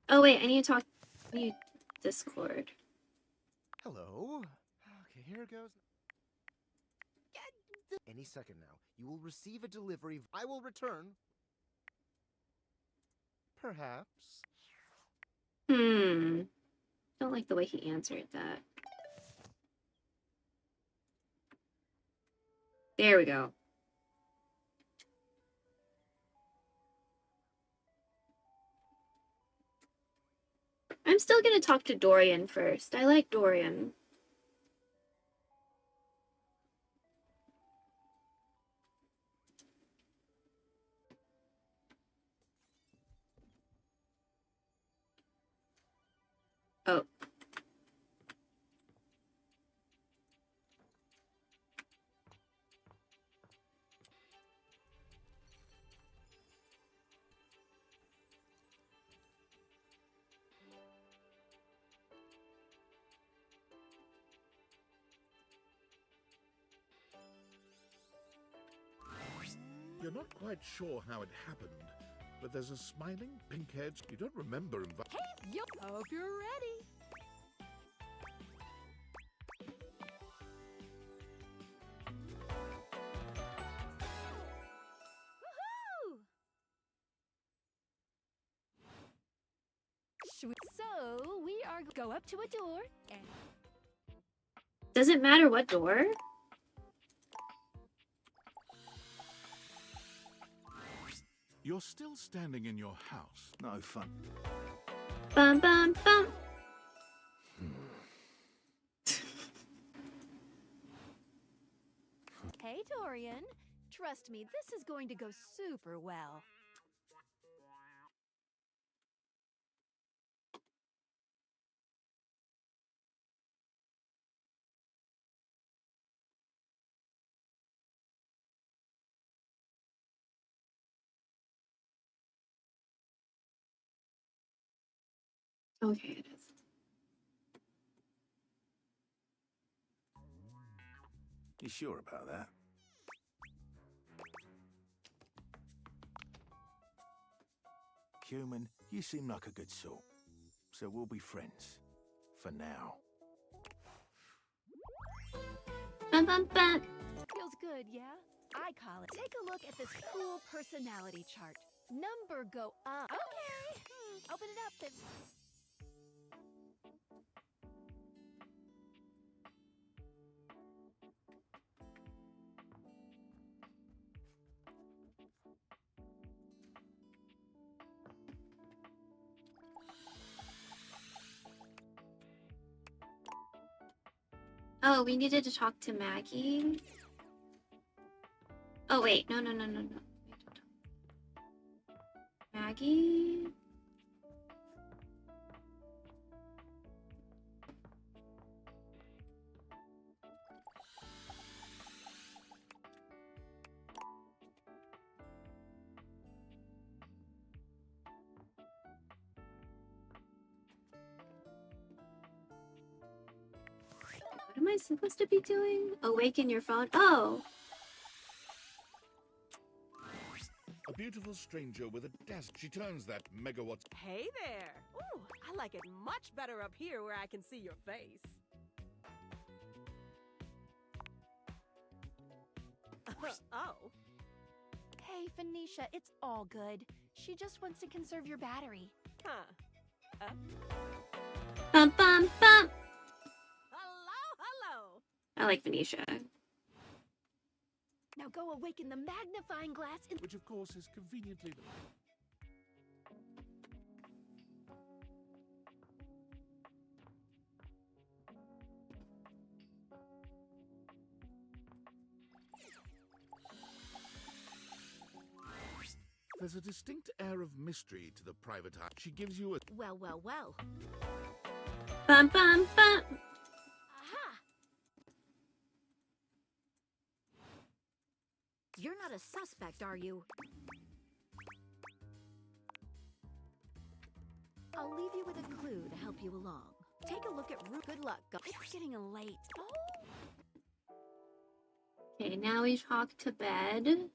Oh wait, I need to talk. I need Discord. Hello. Okay, here goes. Any second now, you will receive a delivery. I will return. Perhaps. Don't like the way he answered that. There we go. I'm still gonna talk to Dorian first. I like Dorian. Oh. You're not quite sure how it happened, but there's a smiling, pink-haired... You don't remember Hey, yo! Hope you're ready. Woohoo! So we are go up to a door and Does it matter what door? You're still standing in your house. No fun. Bum bum bum. Hey, Dorian. Trust me, this is going to go super well. Okay, it is. You sure about that? Human, you seem like a good sort. So we'll be friends. For now. Bum bum bum. Feels good, yeah? I call it. Take a look at this cool personality chart. Number go up. Okay. Open it up and... Oh, we needed to talk to Maggie. Oh wait, no. Maggie? What am I supposed to be doing? Awaken your phone? Oh! A beautiful stranger with a dazzle. She turns that megawatt... Hey there! Ooh, I like it much better up here where I can see your face. Oh. Hey, Phoenicia, it's all good. She just wants to conserve your battery. Huh. Bum bum bum! Hello! I like Venetia. Now go awaken the magnifying glass in... Which, of course, is conveniently... There's a distinct air of mystery to the private eye. She gives you a... Well. Bum bum bum! Aha! You're not a suspect, are you? I'll leave you with a clue to help you along. Take a look at Good luck. It's getting late. Oh! Okay, now we talk to bed.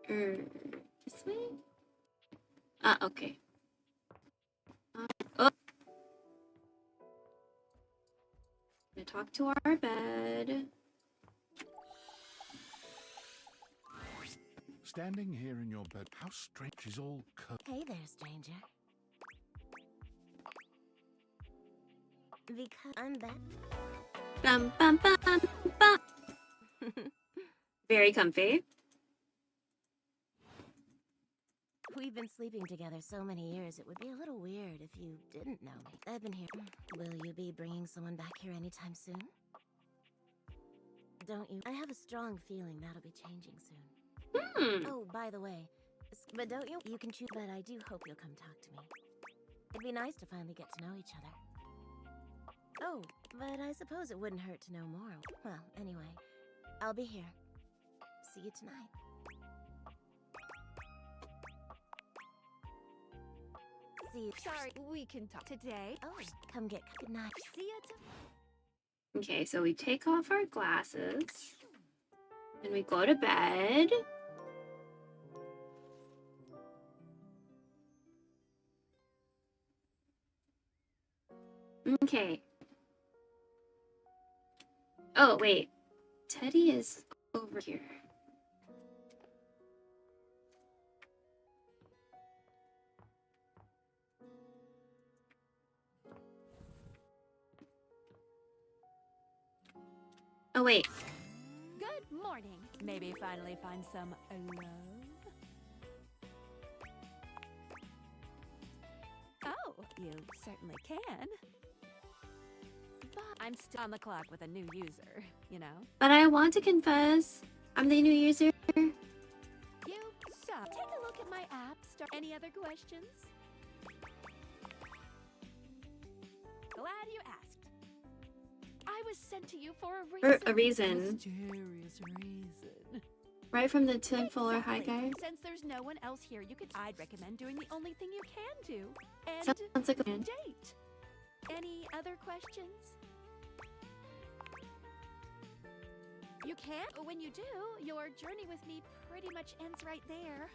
This way? Okay. Oh! Gonna talk to our bed. Standing here in your bed, how strange is all Hey there, stranger. Because I'm back. Bum, bum, bum, bum. Very comfy. We've been sleeping together so many years, it would be a little weird if you didn't know me. I've been here. Will you be bringing someone back here anytime soon? Don't you? I have a strong feeling that'll be changing soon. Oh, by the way, but don't you? You can choose, but I do hope you'll come talk to me. It'd be nice to finally get to know each other. Oh, but I suppose it wouldn't hurt to know more. Well, anyway, I'll be here. See you tonight. See you. Sorry, we can talk today. Oh, come get good night. See you Okay, so we take off our glasses and we go to bed. Okay. Oh, wait. Teddy is over here. Oh, wait. Good morning. Maybe finally find some love. Oh, you certainly can. But I'm still on the clock with a new user, you know? But I want to confess, I'm the new user. You suck. Take a look at my app. Any other questions? Glad you asked. I was sent to you for a reason. For a reason. Mysterious reason. Right from the tinfoil or high guy. Since there's no one else here, I'd recommend doing the only thing you can do. And Sounds like a plan. date. Any other questions? You can. When you do, your journey with me pretty much ends right there.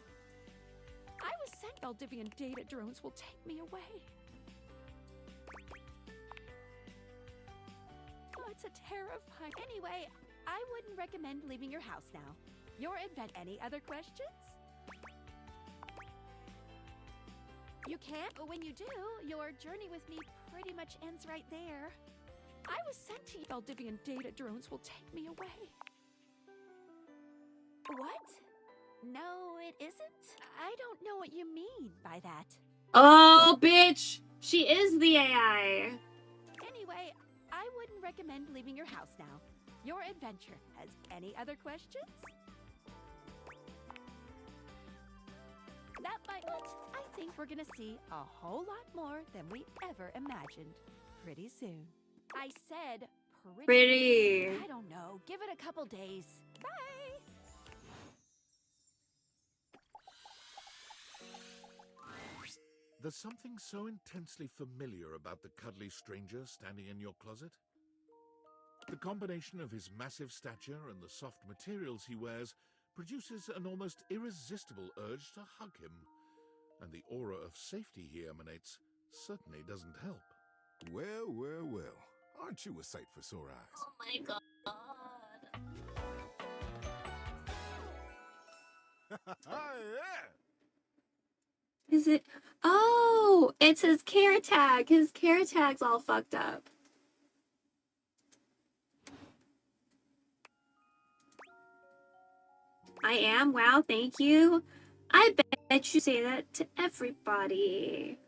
I was sent. Valdivian data drones will take me away. Oh, it's a terrifying. Anyway, I wouldn't recommend leaving your house now. Your event. Any other questions? You can. When you do, your journey with me pretty much ends right there. I was sent to you. Valdivian data drones will take me away. What? No, it isn't. I don't know what you mean by that. Oh, bitch! She is the AI. Anyway, I wouldn't recommend leaving your house now. Your adventure. Has any other questions? That might. But I think we're gonna see a whole lot more than we ever imagined pretty soon. I said Pretty. I don't know. Give it a couple days. Bye. There's something so intensely familiar about the cuddly stranger standing in your closet. The combination of his massive stature and the soft materials he wears produces an almost irresistible urge to hug him. And the aura of safety he emanates certainly doesn't help. Well, well, well. Aren't you a sight for sore eyes? Oh my god. Yeah. Is it? Oh, it's his care tag. His care tag's all fucked up. I am? Wow, thank you. I bet you say that to everybody.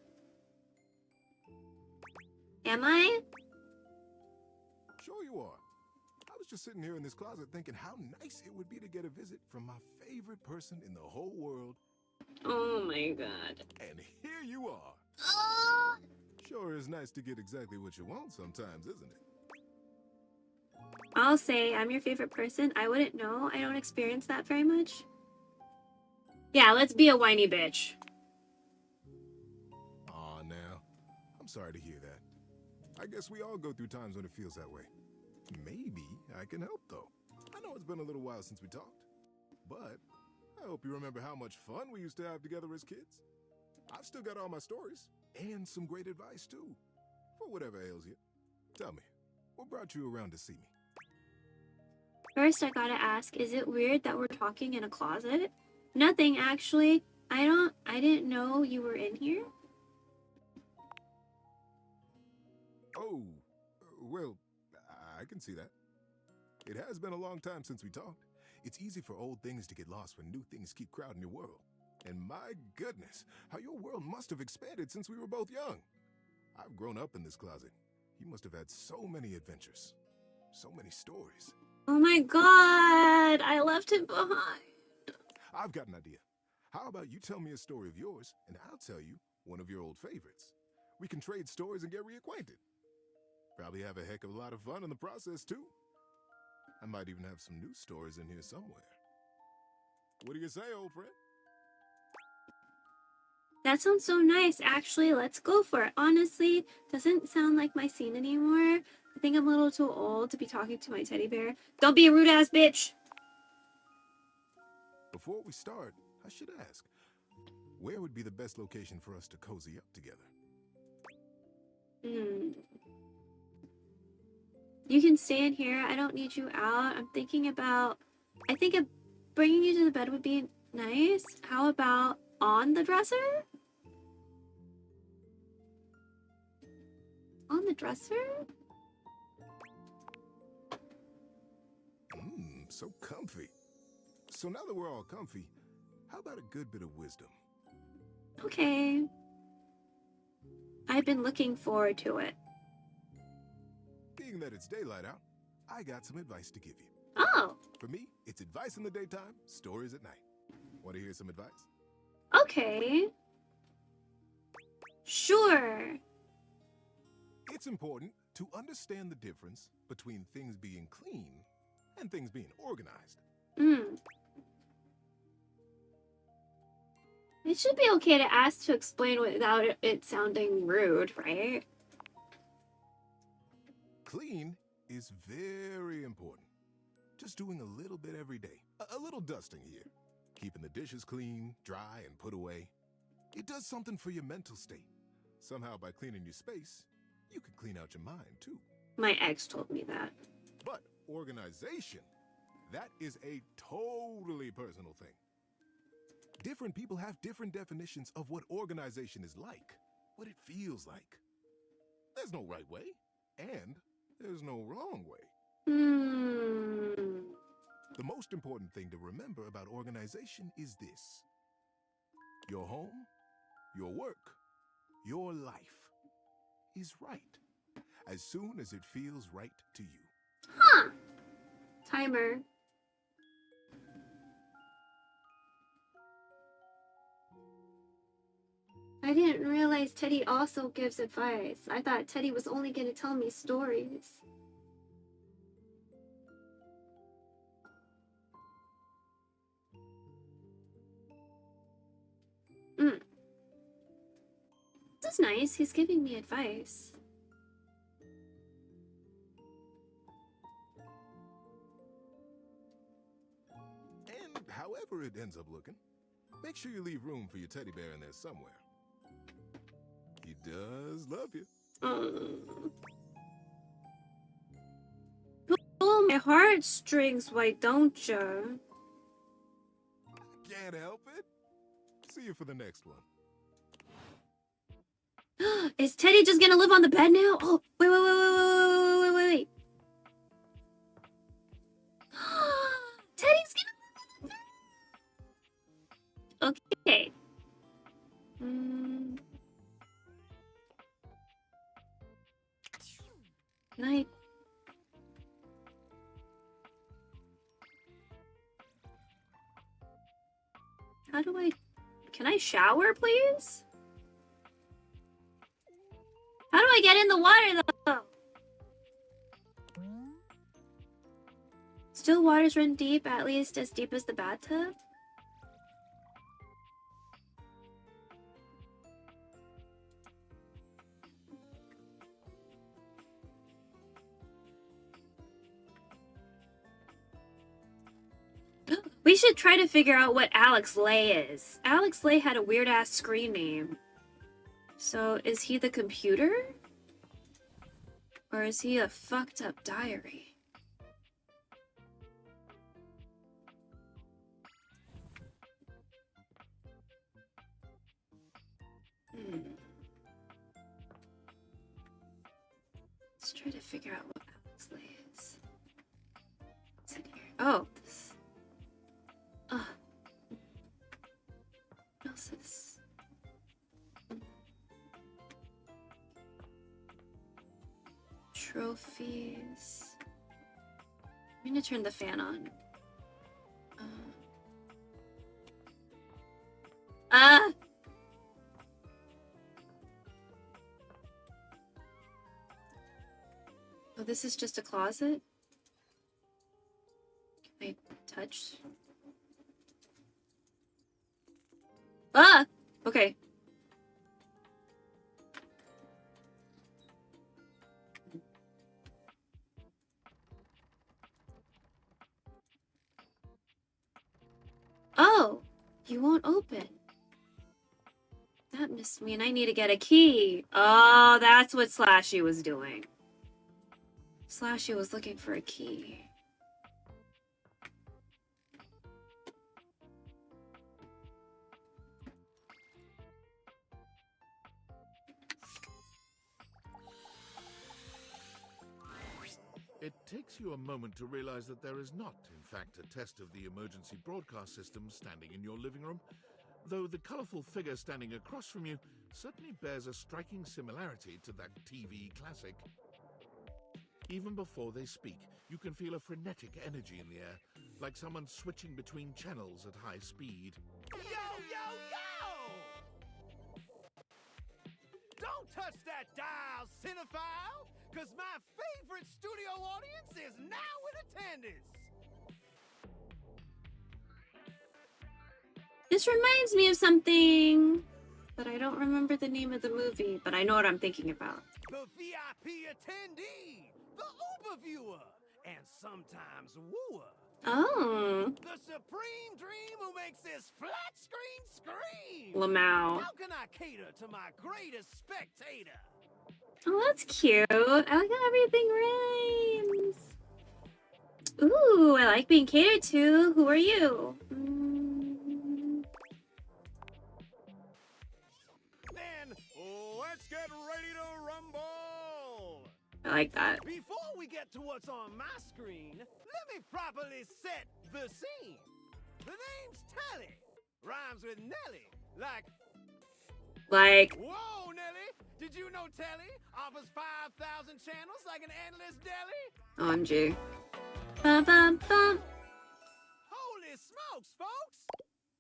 Am I? Sure you are. I was just sitting here in this closet thinking how nice it would be to get a visit from my favorite person in the whole world. Oh my god. And here you are. Sure is nice to get exactly what you want sometimes, isn't it? I'll say I'm your favorite person. I wouldn't know. I don't experience that very much. Yeah, let's be a whiny bitch. Aw, now. I'm sorry to hear that. I guess we all go through times when it feels that way. Maybe I can help, though. I know it's been a little while since we talked. But I hope you remember how much fun we used to have together as kids. I've still got all my stories. And some great advice, too. For whatever ails you. Tell me, what brought you around to see me? First, I gotta ask, is it weird that we're talking in a closet? Nothing, actually. I didn't know you were in here. Oh, well, I can see that. It has been a long time since we talked. It's easy for old things to get lost when new things keep crowding your world. And my goodness, how your world must have expanded since we were both young. I've grown up in this closet. You must have had so many adventures, so many stories. Oh my god, I left him behind. I've got an idea. How about you tell me a story of yours, and I'll tell you one of your old favorites. We can trade stories and get reacquainted. Probably have a heck of a lot of fun in the process, too. I might even have some new stories in here somewhere. What do you say, old friend? That sounds so nice. Actually, let's go for it. Honestly, doesn't sound like my scene anymore. I think I'm a little too old to be talking to my teddy bear. Don't be a rude ass bitch. Before we start, I should ask, where would be the best location for us to cozy up together? You can stay in here. I don't need you out. I'm thinking about, I think bringing you to the bed would be nice. How about on the dresser? On the dresser? So comfy. So now that we're all comfy, how about a good bit of wisdom? Okay. I've been looking forward to it. Being that it's daylight out, I got some advice to give you. Oh. For me, it's advice in the daytime, stories at night. Want to hear some advice? Okay. Sure. It's important to understand the difference between things being clean and things being organized. It should be okay to ask to explain without it sounding rude, right? Clean is very important. Just doing a little bit every day. A little dusting here. Keeping the dishes clean, dry, and put away. It does something for your mental state. Somehow by cleaning your space, you can clean out your mind too. My ex told me that. But organization, that is a totally personal thing. Different people have different definitions of what organization is like, what it feels like. There's no right way, and there's no wrong way. The most important thing to remember about organization is this. Your home, your work, your life is right as soon as it feels right to you. Huh. Timer. I didn't realize Teddy also gives advice. I thought Teddy was only going to tell me stories. This is nice. He's giving me advice. And however it ends up looking, make sure you leave room for your teddy bear in there somewhere. He does love you. Pull my heartstrings, why don't you? Can't help it. See you for the next one. Is Teddy just gonna live on the bed now? Oh, wait. Teddy's gonna live on the bed. Okay. Can I shower, please? How do I get in the water, though? Still waters run deep, at least as deep as the bathtub? We should try to figure out what Alex Lay is. Alex Lay had a weird-ass screen name. So, is he the computer? Or is he a fucked-up diary? Let's try to figure out what Alex lays. What's in here? Oh, this. What else is? Trophies. I'm gonna turn the fan on. Oh, this is just a closet? Can I touch? Ah! Okay. Oh! You won't open. That must mean I need to get a key. Oh, that's what Slashy was doing. Slashy was looking for a key. It takes you a moment to realize that there is not, in fact, a test of the emergency broadcast system standing in your living room, though the colorful figure standing across from you certainly bears a striking similarity to that TV classic. Even before they speak, you can feel a frenetic energy in the air, like someone switching between channels at high speed. Yo, yo, yo! Don't touch that dial, cinephile, because my favorite studio audience is now in attendance. This reminds me of something, but I don't remember the name of the movie, but I know what I'm thinking about. The VIP attendee, the Uber viewer, and sometimes wooer. Oh. The supreme dream who makes this flat screen scream. Lamau. How can I cater to my greatest spectator? Oh, that's cute. I like how everything rhymes. Ooh, I like being catered to. Who are you? Then let's get ready to rumble. I like that. Before we get to what's on my screen, let me properly set the scene. The name's Telly. Rhymes with Nelly. Like. Whoa, Nelly! Did you know Telly offers 5,000 channels like an endless deli? OMG. Bum, bum, bum. Holy smokes, folks!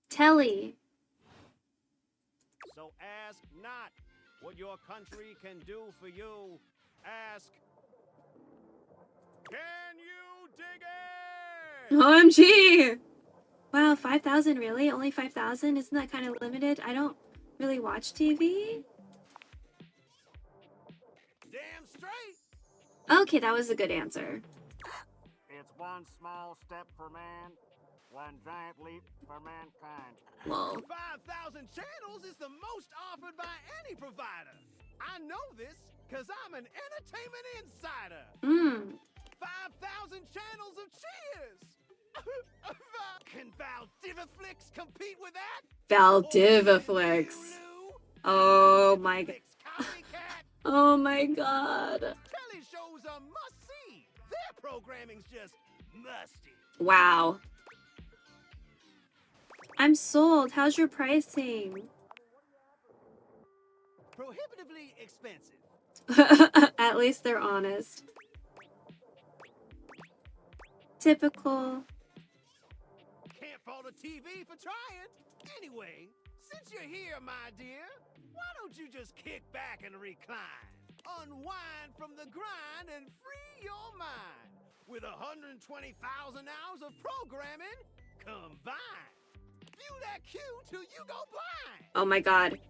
Telly. So ask not what your country can do for you. Ask, can you dig it? OMG! Wow, 5,000 really? Only 5,000? Isn't that kind of limited? I don't really watch TV. Damn straight! Okay, that was a good answer. It's one small step for man, one giant leap for mankind. Lol. 5,000 channels is the most offered by any provider. I know this because I'm an entertainment insider. 5,000 channels of cheers. Can Valdiviflix compete with that? Valdiviflix. Oh my god. Oh my god. Telly shows are must-see. Their programming's just musty. Wow. I'm sold. How's your pricing? Prohibitively expensive. At least they're honest. Typical. Can't fault a TV for trying. Anyway, since you're here, my dear, why don't you just kick back and recline? Unwind from the grind and free your mind with 120,000 hours of programming combined. View that cue till you go blind. Oh my god.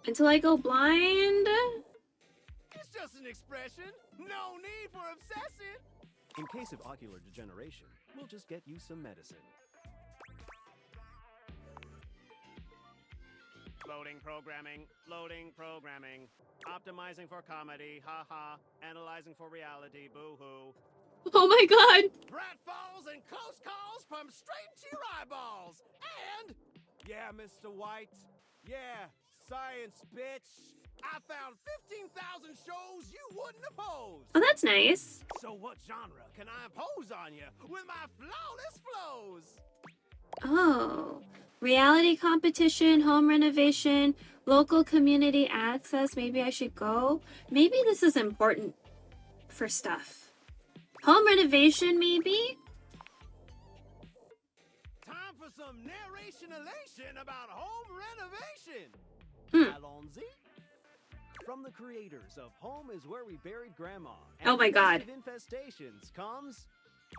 Until I go blind? It's just an expression. No need for obsessing. In case of ocular degeneration, we'll just get you some medicine. Loading programming, loading programming. Optimizing for comedy, haha. Analyzing for reality, boo-hoo. Oh my god! Pratfalls and close calls from straight to your eyeballs. And, yeah, Mr. White, yeah, science, bitch. I found 15,000 shows you wouldn't oppose. Oh, that's nice. So what genre can I impose on you with my flawless flows? Oh, reality competition, home renovation, local community access. Maybe I should go. Maybe this is important for stuff. Home renovation, maybe? Time for some narration elation about home renovation. Allons-y. From the creators of Home is Where We Buried Grandma and Oh my God. Infestations comes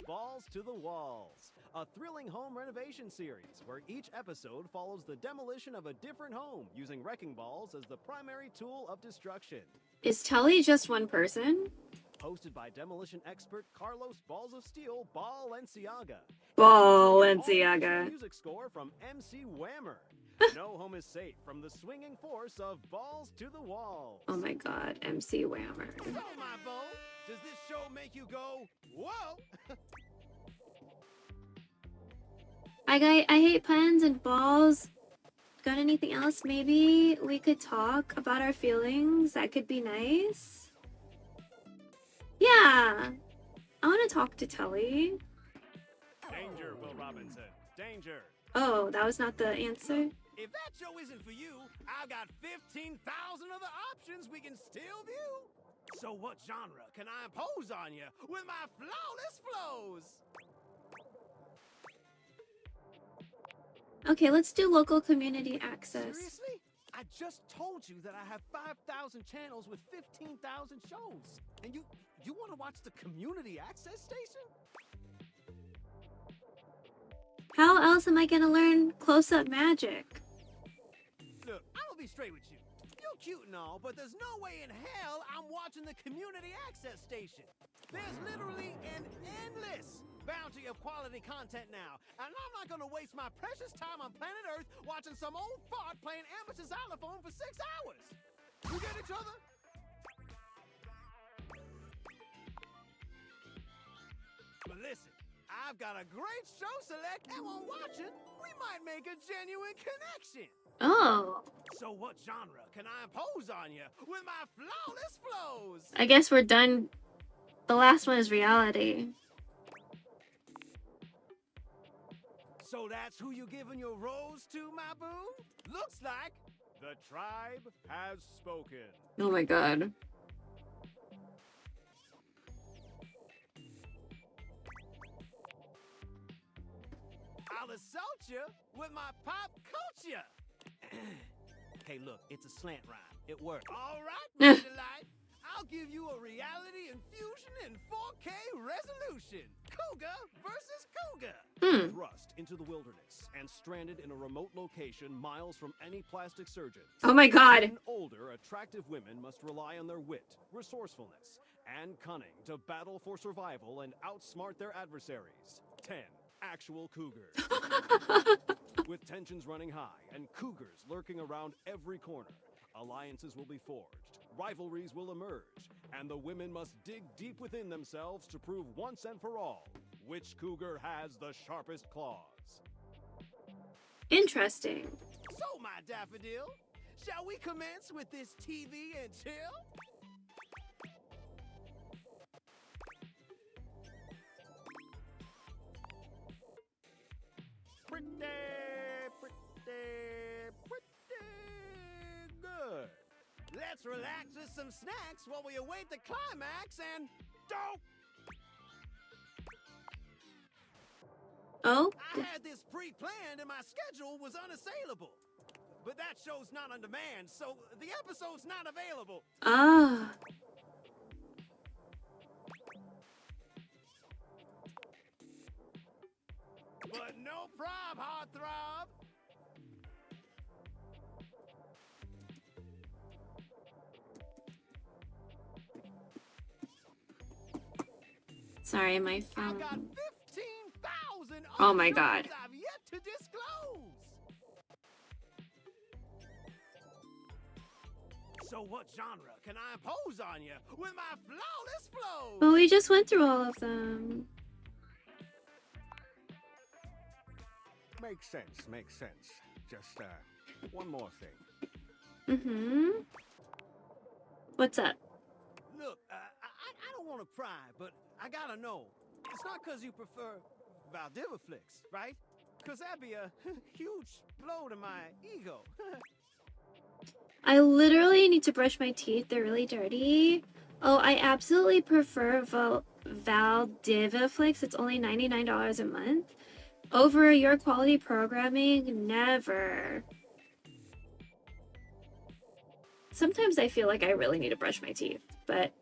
Balls to the Walls, a thrilling home renovation series where each episode follows the demolition of a different home using wrecking balls as the primary tool of destruction. Is Tully just one person? Hosted by demolition expert Carlos Balls of Steel Balenciaga. Balenciaga. Music score from MC Whammer. No home is safe from the swinging force of Balls to the Walls. Oh my God, MC Whammer. So, my beau, does this show make you go, whoa? I hate puns and balls. Got anything else? Maybe we could talk about our feelings. That could be nice. Yeah. I want to talk to Tully. Danger, Will Robinson. Danger. Oh, that was not the answer? If that show isn't for you, I've got 15,000 other options we can still view. So what genre can I impose on you with my flawless flows? Okay, let's do local community access. Seriously? I just told you that I have 5,000 channels with 15,000 shows. And you want to watch the community access station? How else am I gonna learn close-up magic? Look, I'm gonna be straight with you. You're cute and all, but there's no way in hell I'm watching the community access station. There's literally an endless bounty of quality content now, and I'm not gonna waste my precious time on planet Earth watching some old fart playing amateur xylophone for 6 hours. You get each other? But listen, I've got a great show select, and while watching, we might make a genuine connection. Oh. So what genre can I impose on you with my flawless flows? I guess we're done. The last one is reality. So that's who you giving your rose to, my boo? Looks like the tribe has spoken. Oh my God. I'll assault you with my pop culture. Hey, look, it's a slant rhyme. It worked. All right, my delight. I'll give you a reality infusion in 4K resolution. Cougar versus cougar. Thrust into the wilderness and stranded in a remote location miles from any plastic surgeons. Oh my God. 10 older, attractive women must rely on their wit, resourcefulness, and cunning to battle for survival and outsmart their adversaries. 10 actual cougars. With tensions running high and cougars lurking around every corner, alliances will be forged, rivalries will emerge, and the women must dig deep within themselves to prove once and for all which cougar has the sharpest claws. Interesting. So, my daffodil, shall we commence with this TV and chill? Pretty good. Let's relax with some snacks while we await the climax and don't. Oh? I had this pre-planned and my schedule was unassailable. But that show's not on demand, so the episode's not available. Ah. But no prob, heartthrob. Sorry, my I phone. got 15,000 Oh my God. I've yet to disclose. So what genre can I impose on you with my flawless flows? Well, we just went through all of them. Makes sense, makes sense. Just, one more thing. Mm-hmm. What's up? Look, I don't want to pry, but I gotta know. It's not because you prefer Valdiviflix, right? Because that'd be a huge blow to my ego. I literally need to brush my teeth. They're really dirty. Oh, I absolutely prefer Valdiviflix. It's only $99 a month. Over your quality programming, never. Sometimes I feel like I really need to brush my teeth, but...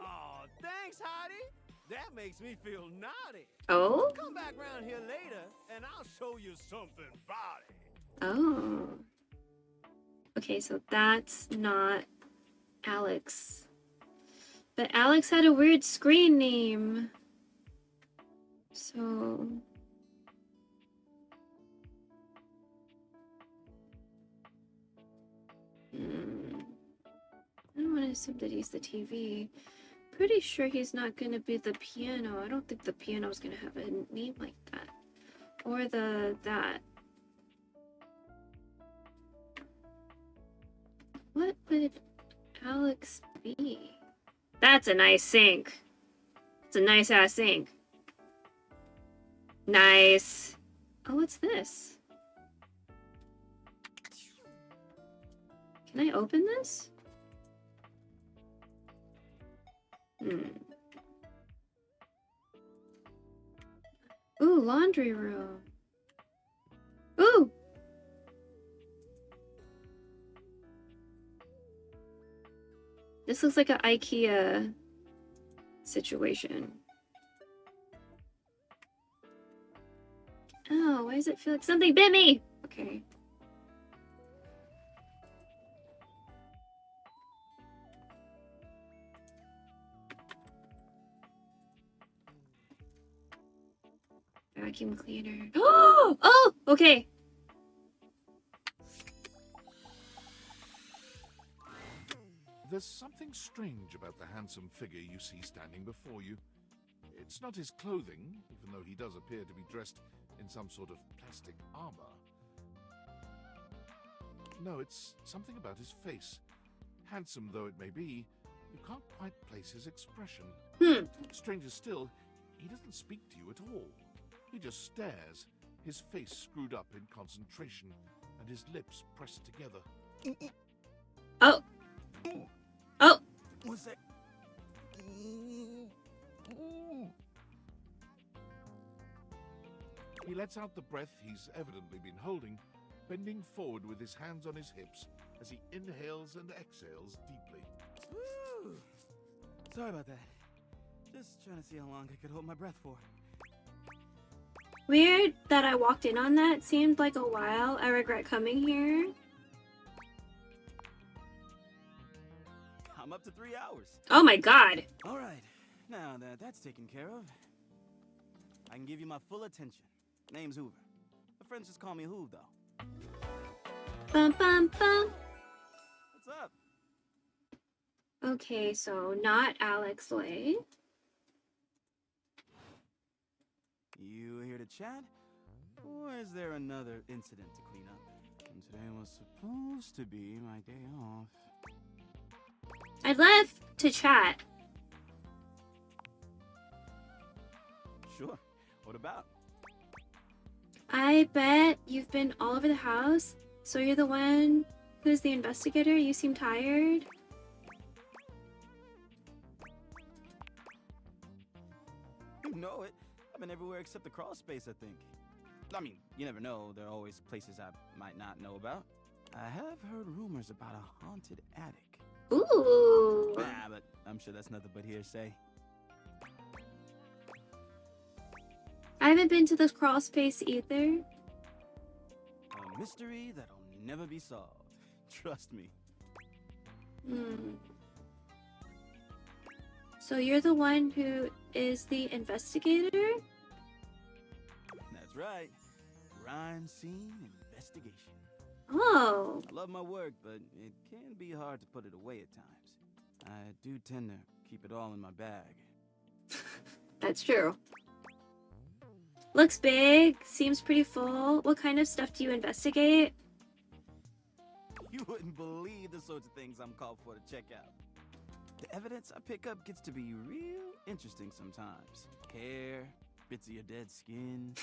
Oh, thanks, Heidi. That makes me feel naughty. Oh? Come back around here later, and I'll show you something body. Oh. Okay, so that's not Alex. But Alex had a weird screen name. So... I don't want to assume that he's the TV. Pretty sure he's not going to be the piano. I don't think the piano's going to have a name like that. Or that. What would Alex be? That's a nice sink. It's a nice ass sink. Nice. Oh, what's this? Can I open this? Ooh, laundry room. Ooh! This looks like an IKEA situation. Oh, why does it feel like something bit me? Okay. Vacuum cleaner. Oh, okay. There's something strange about the handsome figure you see standing before you. It's not his clothing, even though he does appear to be dressed in some sort of plastic armor. No, it's something about his face. Handsome though it may be, you can't quite place his expression. Stranger still, he doesn't speak to you at all. He just stares, his face screwed up in concentration, and his lips pressed together. Oh. Oh. What's that? He lets out the breath he's evidently been holding, bending forward with his hands on his hips as he inhales and exhales deeply. Woo. Sorry about that. Just trying to see how long I could hold my breath for. Weird that I walked in on that. Seemed like a while. I regret coming here. I'm up to 3 hours. Oh my god. All right. Now that that's taken care of, I can give you my full attention. Name's Hoover. My friends just call me Hoove, though. Bum bum bum. What's up? Okay, so not Alex Lay. You here to chat? Or is there another incident to clean up? And today was supposed to be my day off. I'd love to chat. Sure. What about? I bet you've been all over the house. So you're the one who's the investigator? You seem tired. You know it. I've been everywhere except the crawl space, I think. I mean, you never know. There are always places I might not know about. I have heard rumors about a haunted attic. Ooh. Nah, but I'm sure that's nothing but hearsay. I haven't been to this crawl space either. A mystery that'll never be solved. Trust me. So you're the one who is the investigator? That's right. Crime scene investigation. Oh. I love my work, but it can be hard to put it away at times. I do tend to keep it all in my bag. That's true. Looks big, seems pretty full. What kind of stuff do you investigate? You wouldn't believe the sorts of things I'm called for to check out. The evidence I pick up gets to be real interesting sometimes. Hair, bits of your dead skin,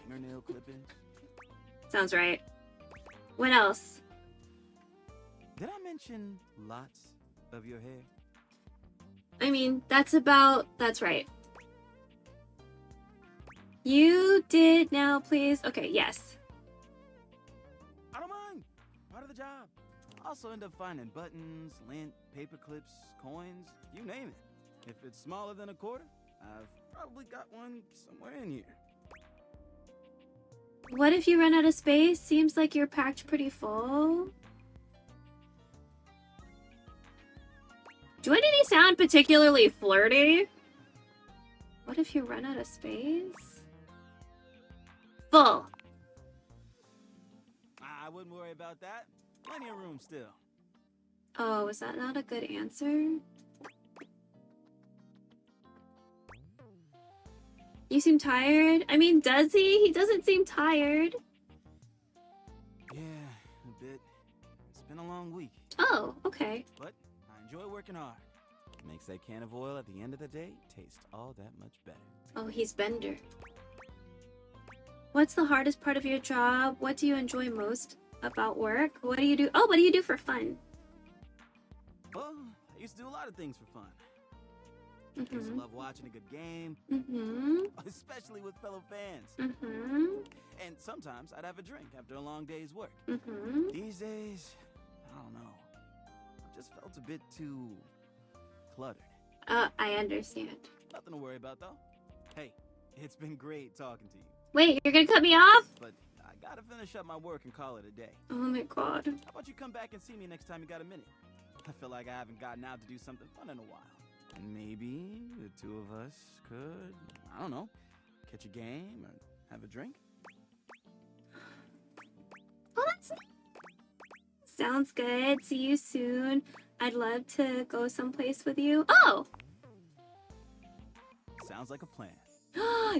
fingernail clippings. Sounds right. What else? Did I mention lots of your hair? I mean, that's right. You did now, please. Okay, yes. I don't mind. Part of the job. I also end up finding buttons, lint, paper clips, coins, you name it. If it's smaller than a quarter, I've probably got one somewhere in here. What if you run out of space? Seems like you're packed pretty full. Do any of these sound particularly flirty? What if you run out of space? Full. I wouldn't worry about that. Plenty of room still. Oh, is that not a good answer? You seem tired. I mean, does he? He doesn't seem tired. Yeah, a bit. It's been a long week. Oh, okay. But I enjoy working hard. Makes that can of oil at the end of the day taste all that much better. Oh, he's Bender. What's the hardest part of your job? What do you enjoy most about work? What do you do? Oh, what do you do for fun? Well, I used to do a lot of things for fun. I used to Mm-hmm. love watching a good game, Mm-hmm. especially with fellow fans. Mm-hmm. And sometimes I'd have a drink after a long day's work. Mm-hmm. These days, I don't know. I just felt a bit too cluttered. I understand. Nothing to worry about, though. Hey, it's been great talking to you. Wait, you're gonna cut me off? But I gotta finish up my work and call it a day. Oh my god. How about you come back and see me next time you got a minute? I feel like I haven't gotten out to do something fun in a while. And maybe the two of us could, I don't know, catch a game or have a drink? Oh, that's... Sounds good. See you soon. I'd love to go someplace with you. Oh! Sounds like a plan.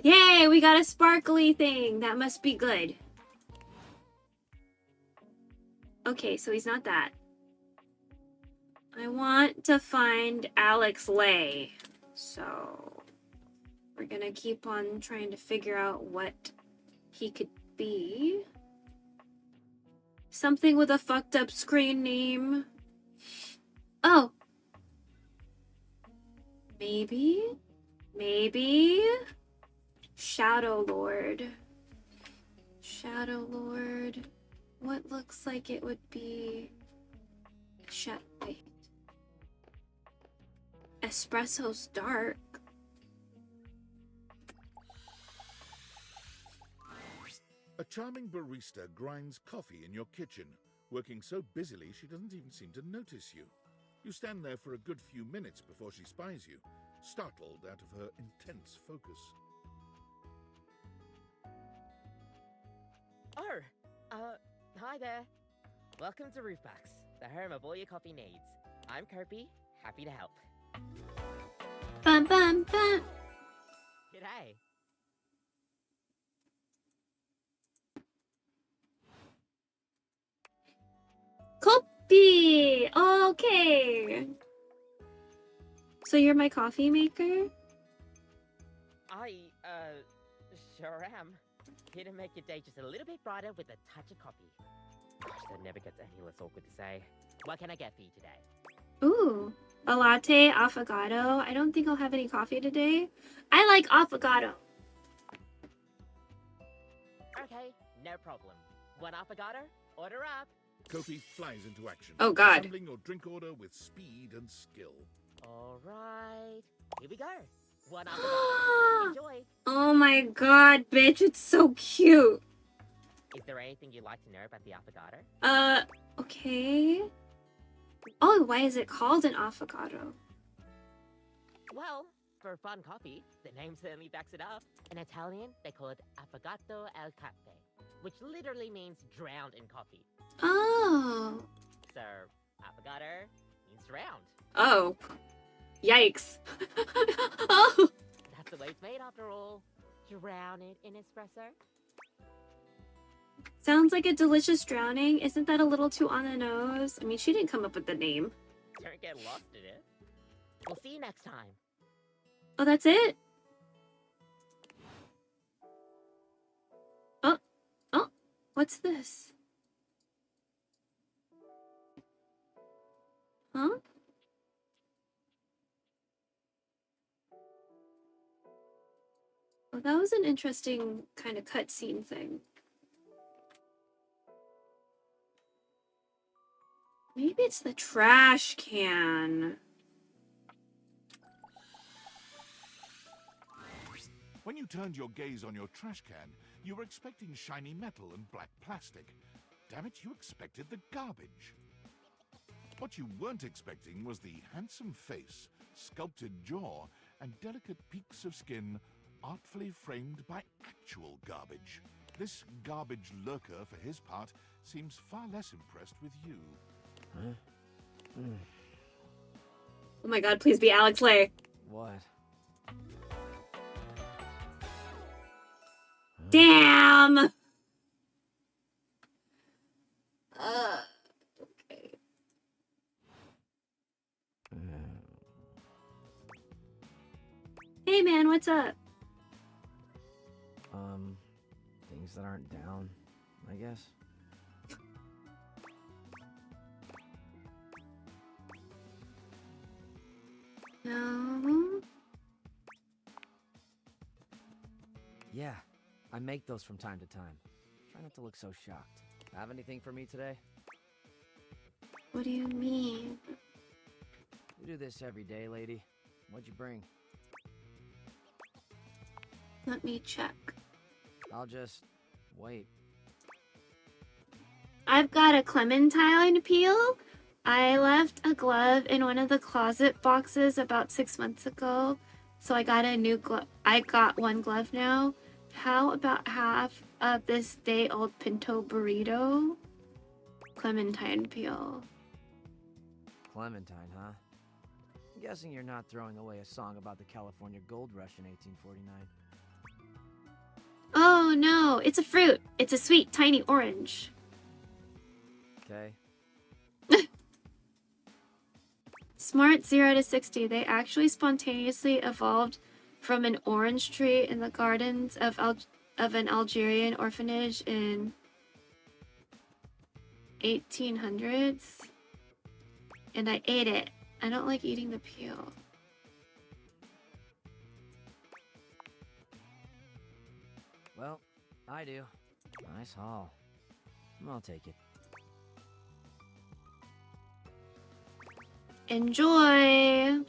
Yay, we got a sparkly thing. That must be good. Okay, so he's not that. I want to find Alex Lay. So we're gonna keep on trying to figure out what he could be. Something with a fucked up screen name. Oh. Maybe? Maybe? Shadow Lord. Shadow Lord. What looks like it would be... Wait. Espresso's dark. A charming barista grinds coffee in your kitchen, working so busily she doesn't even seem to notice you. You stand there for a good few minutes before she spies you, startled out of her intense focus. Hi there. Welcome to Roofbacks, the home of all your coffee needs. I'm Kirby, happy to help. Bum bum bum. G'day. Copy! Okay. So you're my coffee maker? I, sure am. Here to make your day just a little bit brighter with a touch of coffee. Gosh, that never gets any less awkward to say. What can I get for you today? Ooh, a latte, affogato. I don't think I'll have any coffee today. I like affogato. Okay, no problem. One affogato? Order up. Kofi flies into action, Oh, God. assembling your drink order with speed and skill. All right, here we go. One affogato. Enjoy. Oh my god, bitch, it's so cute. Is there anything you'd like to know about the affogato? Okay. Oh, why is it called an affogato? Well, for fun coffee, the name certainly backs it up. In Italian, they call it affogato al caffè, which literally means drowned in coffee. Oh. So, affogato means drowned. Oh. Yikes. Oh. That's the way it's made after all. Drown it in espresso. Sounds like a delicious drowning. Isn't that a little too on the nose? I mean, she didn't come up with the name. Don't get lost in it. We'll see you next time. Oh, that's it? Oh, oh, what's this? Huh? Well, that was an interesting kind of cutscene thing. Maybe it's the trash can. When you turned your gaze on your trash can, you were expecting shiny metal and black plastic. Damn it, you expected the garbage. What you weren't expecting was the handsome face, sculpted jaw, and delicate peaks of skin artfully framed by actual garbage. This garbage lurker, for his part, seems far less impressed with you. Huh? Oh my god, please be Alex Lay. What? Damn! Okay. Hey man, what's up? Things that aren't down, I guess. No. Yeah, I make those from time to time. Try not to look so shocked. Have anything for me today? What do you mean? You do this every day, lady. What'd you bring? Let me check. I'll just wait. I've got a clementine peel. I left a glove in one of the closet boxes about 6 months ago. So I got a new glove. I got one glove now. How about half of this day-old pinto burrito? Clementine peel. Clementine, huh? I'm guessing you're not throwing away a song about the California Gold Rush in 1849. Oh no, it's a fruit. It's a sweet, tiny orange. Okay. Smart 0 to 60. They actually spontaneously evolved from an orange tree in the gardens of an Algerian orphanage in 1800s. And I ate it. I don't like eating the peel. Well, I do. Nice haul. I'll take it. Enjoy!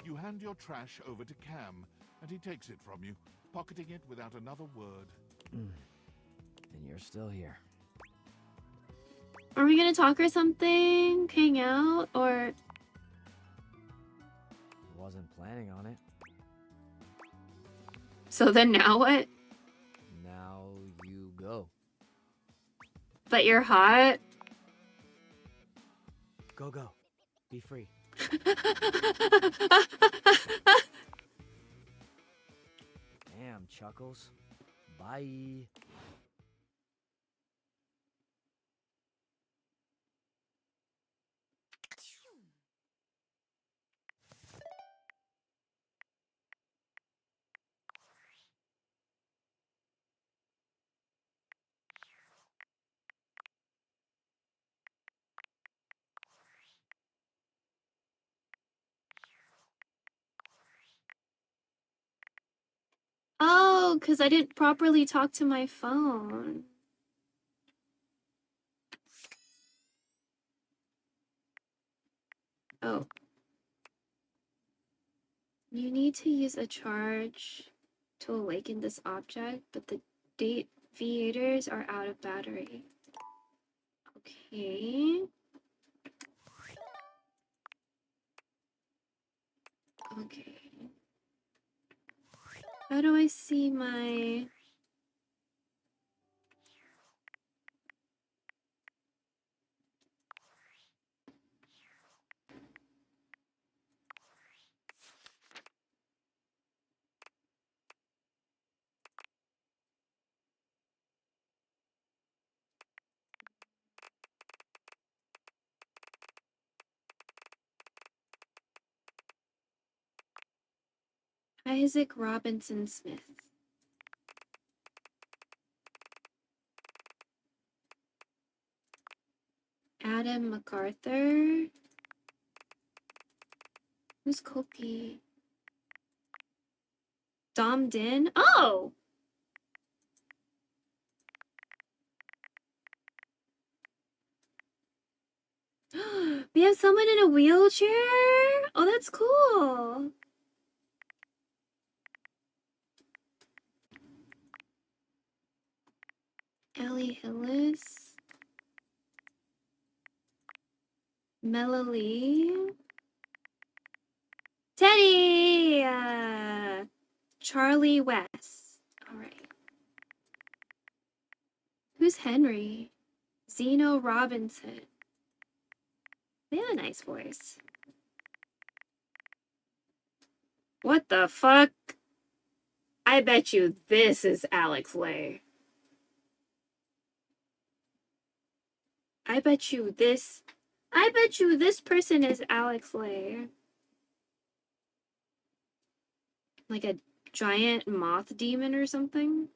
You hand your trash over to Cam, and he takes it from you, pocketing it without another word. And you're still here. Are we gonna talk or something? Hang out? Or... Wasn't planning on it. So then now what? Now you go. But you're hot? Go, go. Be free. Damn, Chuckles. Bye. Oh, because I didn't properly talk to my phone. Oh. You need to use a charge to awaken this object, but the deviators are out of battery. Okay. Okay. How do I see my... Isaac Robinson Smith. Adam MacArthur. Who's Koki? Dom Din? Oh! We have someone in a wheelchair? Oh, that's cool. Ellie Hillis. Melanie. Teddy! Charlie West. Alright. Who's Henry? Zeno Robinson. They have a nice voice. What the fuck? I bet you this is Alex Lay. I bet you this person is Alex Lay. Like a giant moth demon or something?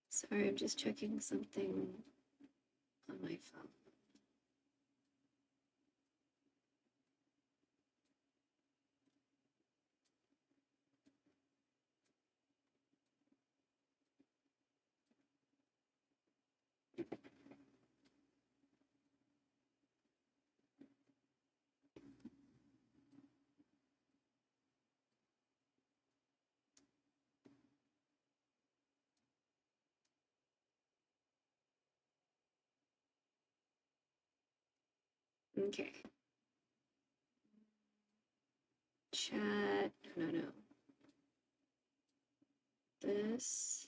Sorry, I'm just checking something on my phone. Okay. Chat. No. This.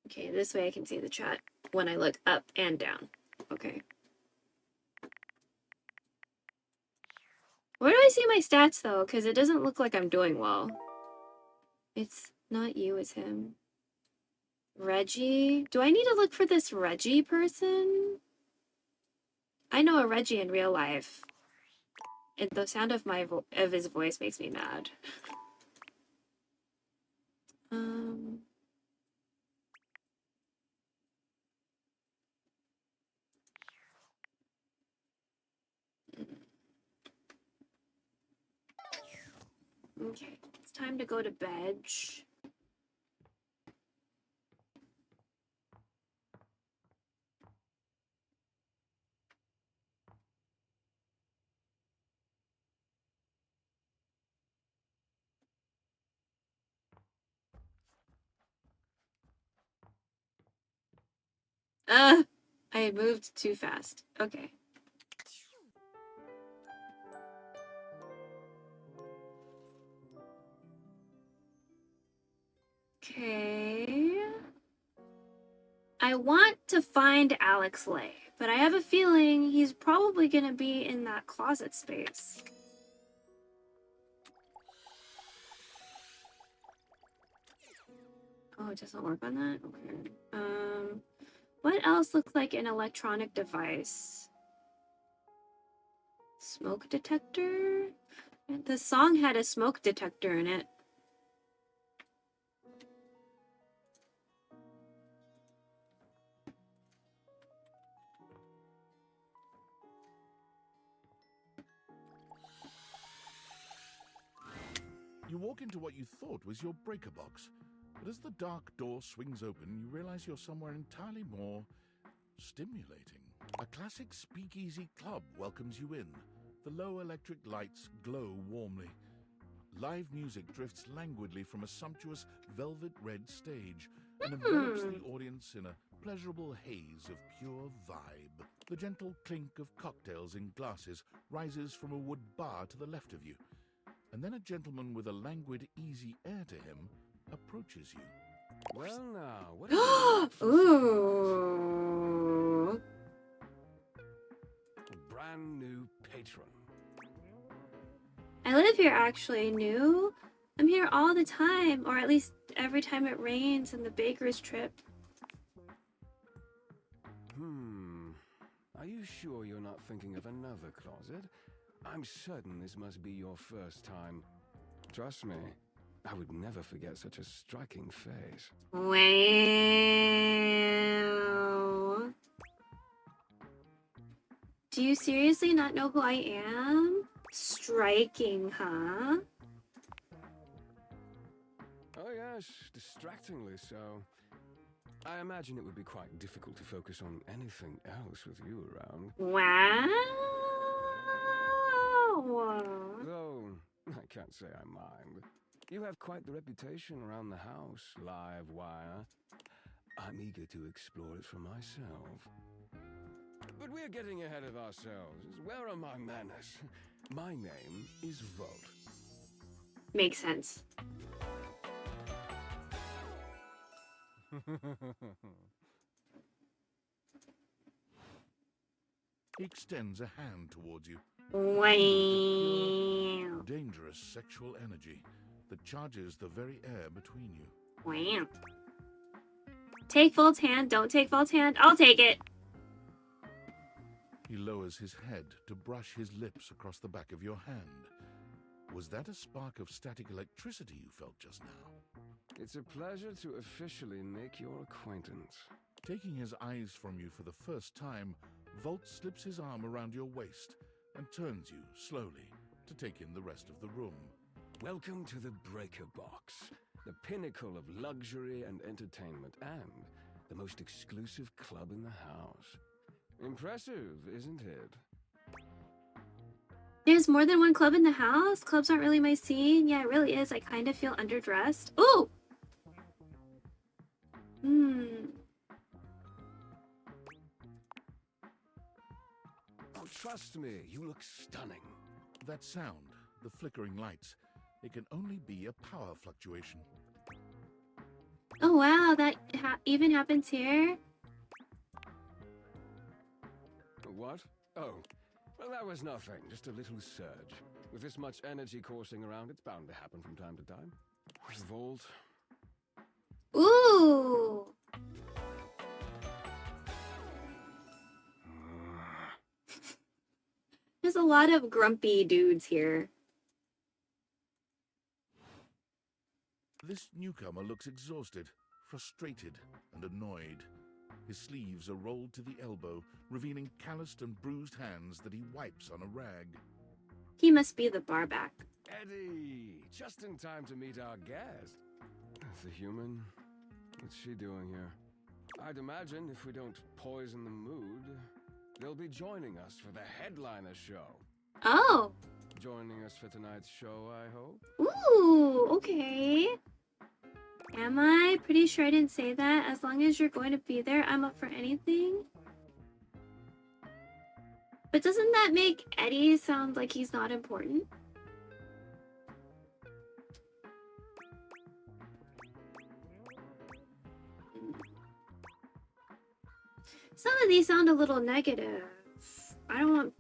Okay, this way I can see the chat when I look up and down. Okay. Where do I see my stats though? Because it doesn't look like I'm doing well. It's not you, it's him. Reggie? Do I need to look for this Reggie person? I know a Reggie in real life. And the sound of his voice makes me mad. Okay, it's time to go to bed. I moved too fast. Okay. Okay. I want to find Alex Lay, but I have a feeling he's probably gonna be in that closet space. Oh, it doesn't work on that? Okay. What else looks like an electronic device? Smoke detector? The song had a smoke detector in it. You walk into what you thought was your breaker box, but as the dark door swings open, you realize you're somewhere entirely more stimulating. A classic speakeasy club welcomes you in. The low electric lights glow warmly. Live music drifts languidly from a sumptuous velvet red stage and envelops the audience in a pleasurable haze of pure vibe. The gentle clink of cocktails in glasses rises from a wood bar to the left of you, and then a gentleman with a languid, easy air to him approaches you. Well, now, what? Ooh. Brand new patron. I live here actually, new. I'm here all the time, or at least every time it rains and the baker's trip. Are you sure you're not thinking of another closet? I'm certain this must be your first time. Trust me, I would never forget such a striking face. Wow. Do you seriously not know who I am? Striking, huh? Oh yes, distractingly so. I imagine it would be quite difficult to focus on anything else with you around. Wow. Though, I can't say I mind. You have quite the reputation around the house, live wire. I'm eager to explore it for myself. But we're getting ahead of ourselves. Where are my manners? My name is Volt. Makes sense. He extends a hand towards you. Wow. Dangerous sexual energy that charges the very air between you. Wow. Take Volt's hand. Don't take Volt's hand. I'll take it. He lowers his head to brush his lips across the back of your hand. Was that a spark of static electricity you felt just now? It's a pleasure to officially make your acquaintance. Taking his eyes from you for the first time, Volt slips his arm around your waist and turns you slowly to take in the rest of the room. Welcome to the Breaker Box, the pinnacle of luxury and entertainment, and the most exclusive club in the house. Impressive, isn't it? There's more than one club in the house? Clubs aren't really my scene? Yeah, it really is. I kind of feel underdressed. Ooh! Oh, trust me, you look stunning. That sound, the flickering lights, it can only be a power fluctuation. Oh wow, that even happens here? What? Oh, well, that was nothing. Just a little surge. With this much energy coursing around, it's bound to happen from time to time. Volt. Ooh! There's a lot of grumpy dudes here. This newcomer looks exhausted, frustrated, and annoyed. His sleeves are rolled to the elbow, revealing calloused and bruised hands that he wipes on a rag. He must be the barback. Eddie! Just in time to meet our guest. The human? What's she doing here? I'd imagine if we don't poison the mood, they'll be joining us for the headliner show. Oh! Joining us for tonight's show, I hope? Ooh, okay. Am I? Pretty sure I didn't say that. As long as you're going to be there, I'm up for anything. But doesn't that make Eddie sound like he's not important? Some of these sound a little negative. I don't want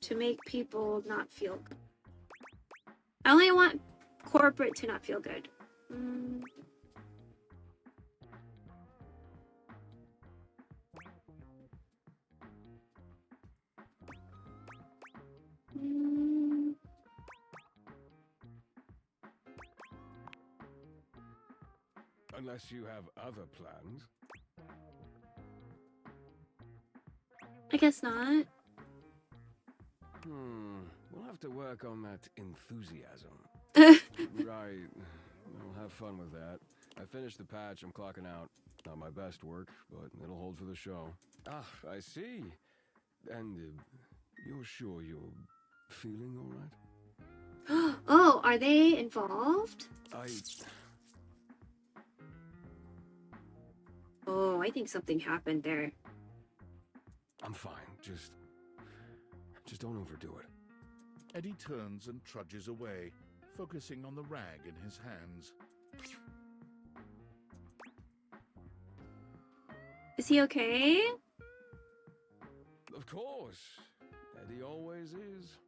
to make people not feel good. I only want corporate to not feel good. Unless you have other plans. I guess not. We'll have to work on that enthusiasm. Right. I'll have fun with that. I finished the patch, I'm clocking out. Not my best work, but it'll hold for the show. Ah, I see. And you're sure you're feeling all right? Oh, are they involved? Oh, I think something happened there. I'm fine. Just don't overdo it. Eddie turns and trudges away, focusing on the rag in his hands. Is he okay? Of course. Eddie always is.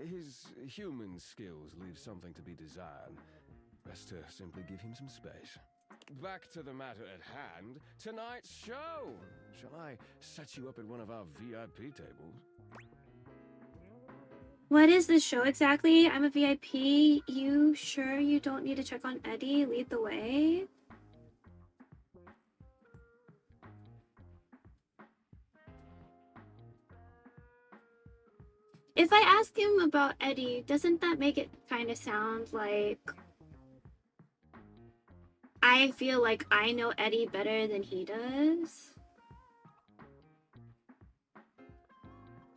His human skills leave something to be desired. Best to simply give him some space. Back to the matter at hand. Tonight's show! Shall I set you up at one of our VIP tables? What is this show exactly? I'm a VIP. You sure you don't need to check on Eddie? Lead the way? If I ask him about Eddie, doesn't that make it kind of sound like I feel like I know Eddie better than he does?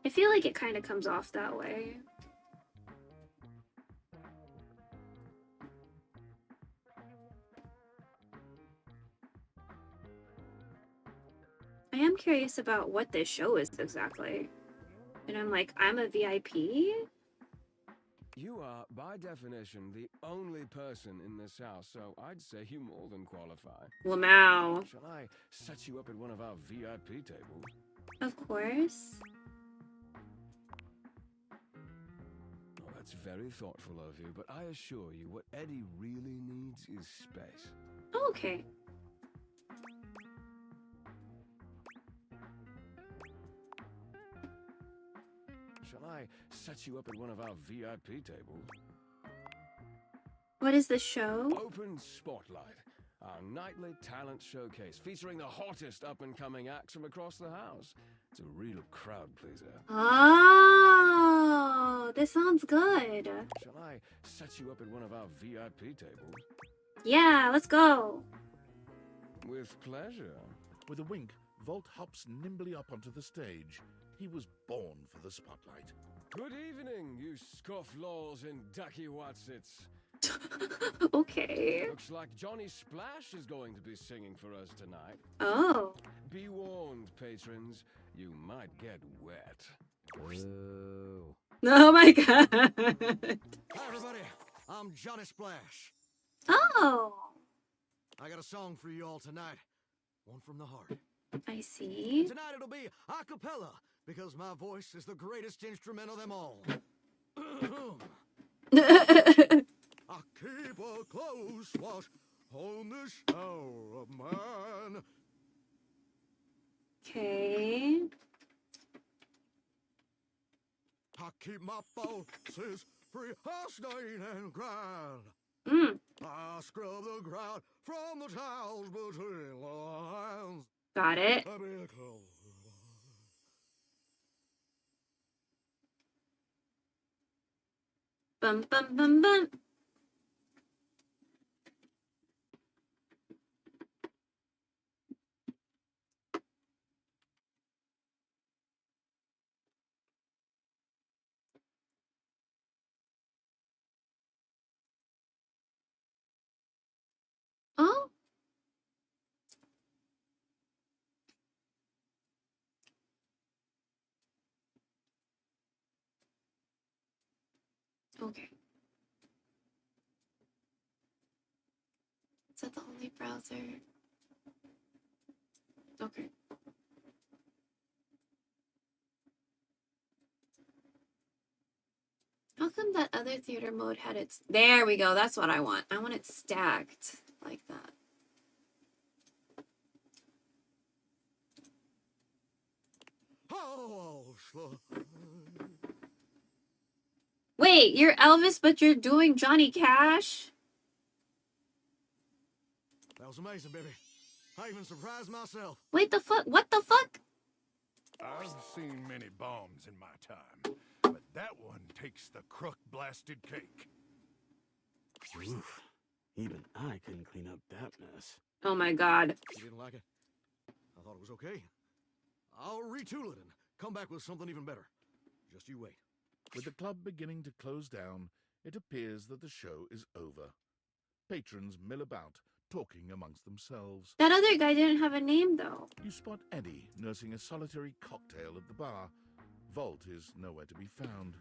I feel like it kind of comes off that way. I am curious about what this show is exactly. And I'm like, I'm a VIP? You are, by definition, the only person in this house, so I'd say you more than qualify. Lamau. Shall I set you up at one of our VIP tables? Of course. Oh, that's very thoughtful of you, but I assure you, what Eddie really needs is space. Oh, okay. Shall I set you up at one of our VIP tables? What is the show? Open Spotlight, our nightly talent showcase featuring the hottest up-and-coming acts from across the house. It's a real crowd pleaser. Oh, this sounds good. Shall I set you up at one of our VIP tables? Yeah, let's go. With pleasure. With a wink, Volt hops nimbly up onto the stage. He was born for the spotlight. Good evening, you scofflaws and ducky watsits. Okay. Looks like Johnny Splash is going to be singing for us tonight. Oh. Be warned, patrons. You might get wet. Ooh. Oh my god. Hi, everybody. I'm Johnny Splash. Oh. I got a song for you all tonight. One from the heart. I see. Tonight it'll be a cappella, because my voice is the greatest instrument of them all. I keep a close watch on this hour of mine. Okay. I keep my pulses free, I stain and grind. I scrub the ground from the tiles between the lines. Got it. Bum bum bum bum. Oh. Okay. Is that the only browser? Okay. How come that other theater mode had its... There we go. That's what I want. I want it stacked like that. Wait, you're Elvis, but you're doing Johnny Cash? That was amazing, baby. I even surprised myself. Wait, the fuck? What the fuck? I've seen many bombs in my time, but that one takes the crook-blasted cake. Oof. Even I couldn't clean up that mess. Oh my god. You didn't like it? I thought it was okay. I'll retool it and come back with something even better. Just you wait. With the club beginning to close down, it appears that the show is over. Patrons mill about, talking amongst themselves. That other guy didn't have a name, though. You spot Eddie nursing a solitary cocktail at the bar. Volt is nowhere to be found.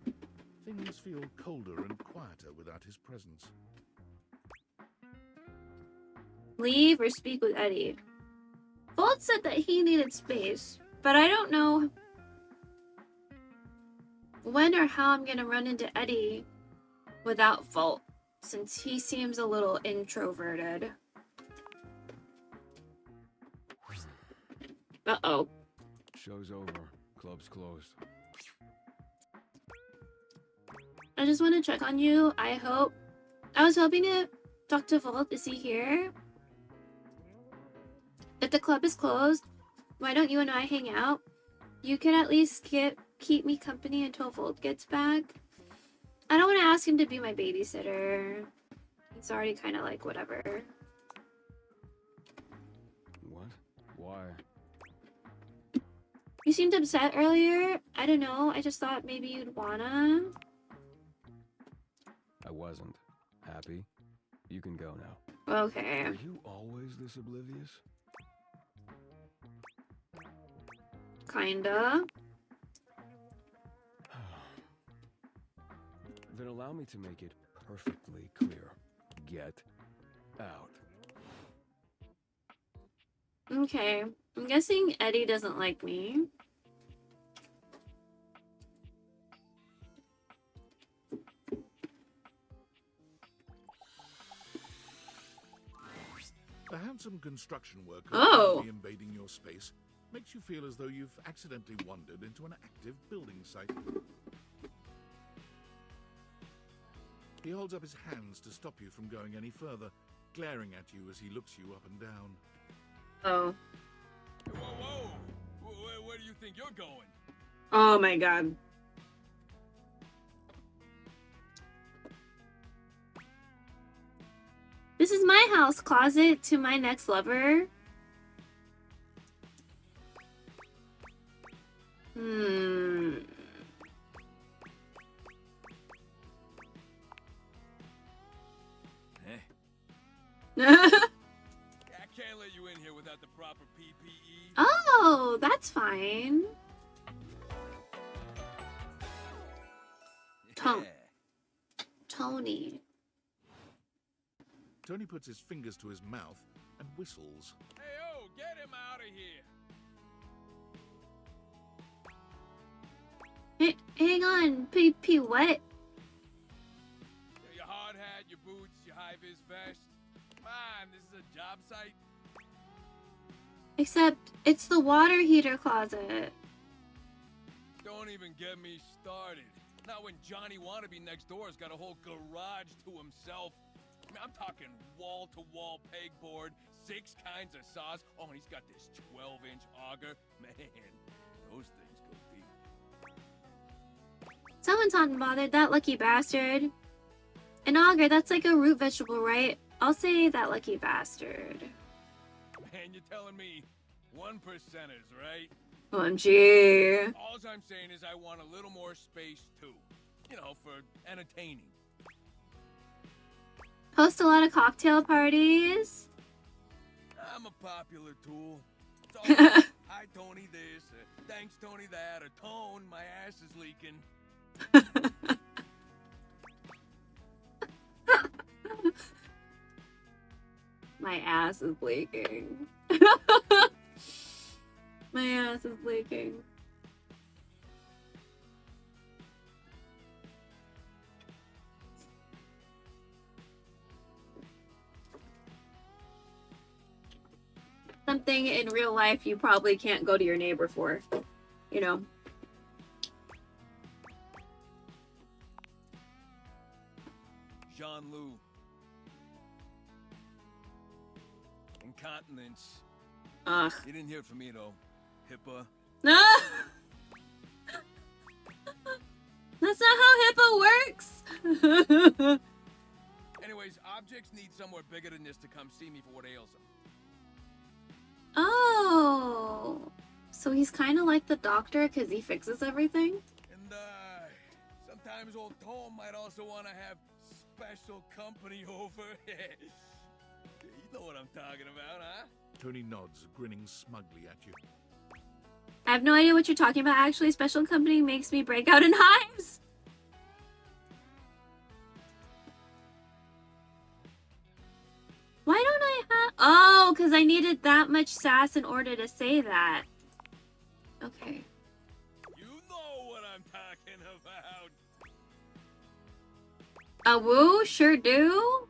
Things feel colder and quieter without his presence. Leave or speak with Eddie. Volt said that he needed space, but I don't know. when or how I'm gonna run into Eddie without fault, since he seems a little introverted. Uh-oh. Show's over. Club's closed. I just want to check on you. I was hoping to talk to Volt. Is he here? If the club is closed, why don't you and I hang out? You could at least keep me company until Volt gets back. I don't want to ask him to be my babysitter. He's already kind of like whatever. What? Why? You seemed upset earlier. I don't know. I just thought maybe you'd wanna. I wasn't. Happy? You can go now. Okay. Are you always this oblivious? Kinda. Then allow me to make it perfectly clear. Get out. Okay. I'm guessing Eddie doesn't like me. The handsome construction worker Oh. invading your space makes you feel as though you've accidentally wandered into an active building site. He holds up his hands to stop you from going any further, glaring at you as he looks you up and down. Oh. Whoa, whoa! Where do you think you're going? Oh my god. This is my house closet to my next lover. I can't let you in here without the proper PPE. Oh, that's fine. Tony. Tony puts his fingers to his mouth and whistles. Hey, oh, get him out of here. Hang on, P what? Your hard hat, your boots, your high-vis vest. Come on, this is a job site. Except it's the water heater closet. Don't even get me started. Not when Johnny Wannabe next door has got a whole garage to himself. I mean, I'm talking wall-to-wall pegboard, 6 kinds of saws. Oh, and he's got this 12-inch auger. Man, those things go deep. Someone's hot and bothered, that lucky bastard. An auger, that's like a root vegetable, right? I'll say that lucky bastard. Man, you're telling me 1%ers, right? OMG. All I'm saying is I want a little more space, too. You know, for entertaining. Host a lot of cocktail parties. I'm a popular tool. So, hi, Tony this, thanks, Tony that, or Tone, my ass is leaking. My ass is leaking. My ass is leaking. Something in real life you probably can't go to your neighbor for, you know. Jean Lou. Incontinence. Ugh. You didn't hear from me though, HIPAA. No. That's not how HIPAA works. Anyways, objects need somewhere bigger than this to come see me for what ails them. Oh, so he's kind of like the doctor because he fixes everything? And sometimes old Tom might also want to have special company over. You know what I'm talking about, huh? Tony nods, grinning smugly at you. I have no idea what you're talking about. Actually, special company makes me break out in hives. Why don't I have... Oh, because I needed that much sass in order to say that. Okay. You know what I'm talking about. Woo, sure do.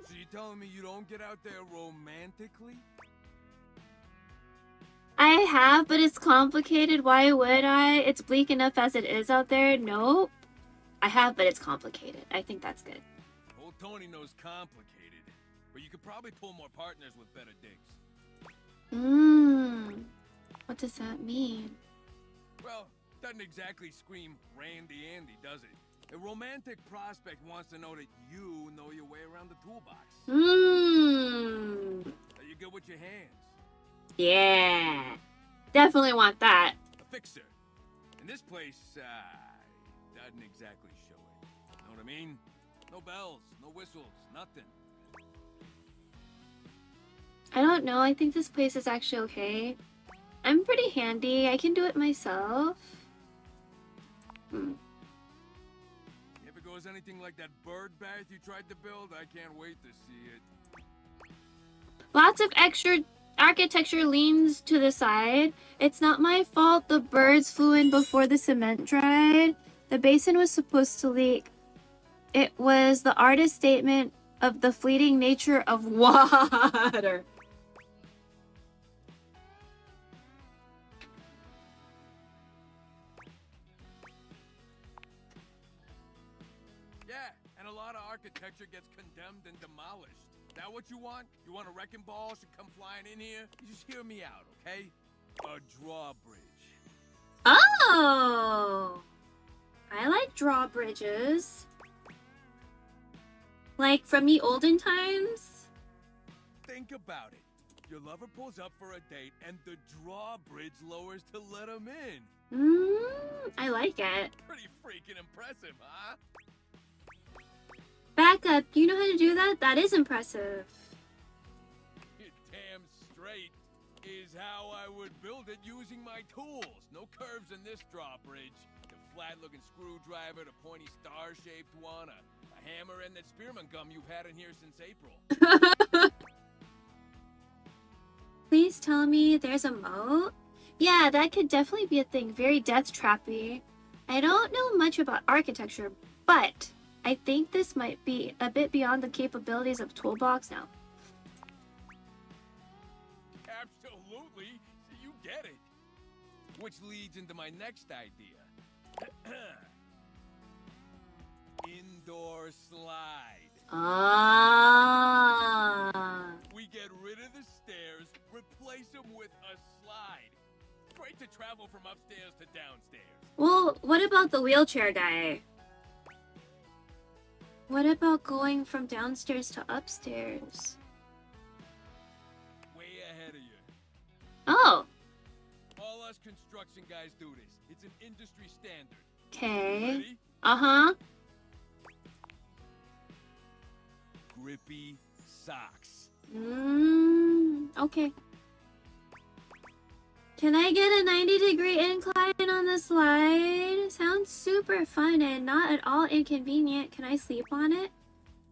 So you telling me you don't get out there romantically? I have, but it's complicated. Why would I? It's bleak enough as it is out there. Nope. I have, but it's complicated. I think that's good. Old Tony knows complicated, but you could probably pull more partners with better digs. What does that mean? Well, doesn't exactly scream Randy Andy, does it? A romantic prospect wants to know that you know your way around the toolbox. That you're good with your hands. Yeah. Definitely want that. A fixer. And this place, doesn't exactly show it. Know what I mean? No bells, no whistles, nothing. I don't know. I think this place is actually okay. I'm pretty handy. I can do it myself. If it goes anything like that bird bath you tried to build, I can't wait to see it. Lots of extra architecture leans to the side. It's not my fault the birds flew in before the cement dried. The basin was supposed to leak. It was the artist's statement of the fleeting nature of water. Yeah, and a lot of architecture gets condemned and demolished. That what you want? You want a wrecking ball should come flying in here? You just hear me out, okay? A drawbridge. Oh! I like drawbridges. Like from the olden times? Think about it. Your lover pulls up for a date and the drawbridge lowers to let him in. I like it. Pretty freaking impressive, huh? Back up. You know how to do that? That is impressive. You're damn straight. Is how I would build it using my tools. No curves in this drawbridge. The flat-looking screwdriver, the pointy star-shaped one, a hammer, and that spearmint gum you've had in here since April. Please tell me there's a moat? Yeah, that could definitely be a thing. Very death trappy. I don't know much about architecture, but I think this might be a bit beyond the capabilities of Toolbox now. Absolutely. You get it. Which leads into my next idea. Indoor slide. Ah. We get rid of the stairs, replace them with a slide. Great to travel from upstairs to downstairs. Well, what about the wheelchair guy? What about going from downstairs to upstairs? Way ahead of you. Oh. All us construction guys do this. It's an industry standard. Okay. Ready? Uh-huh. Grippy socks. Okay. Can I get a 90-degree incline on the slide? Sounds super fun and not at all inconvenient. Can I sleep on it?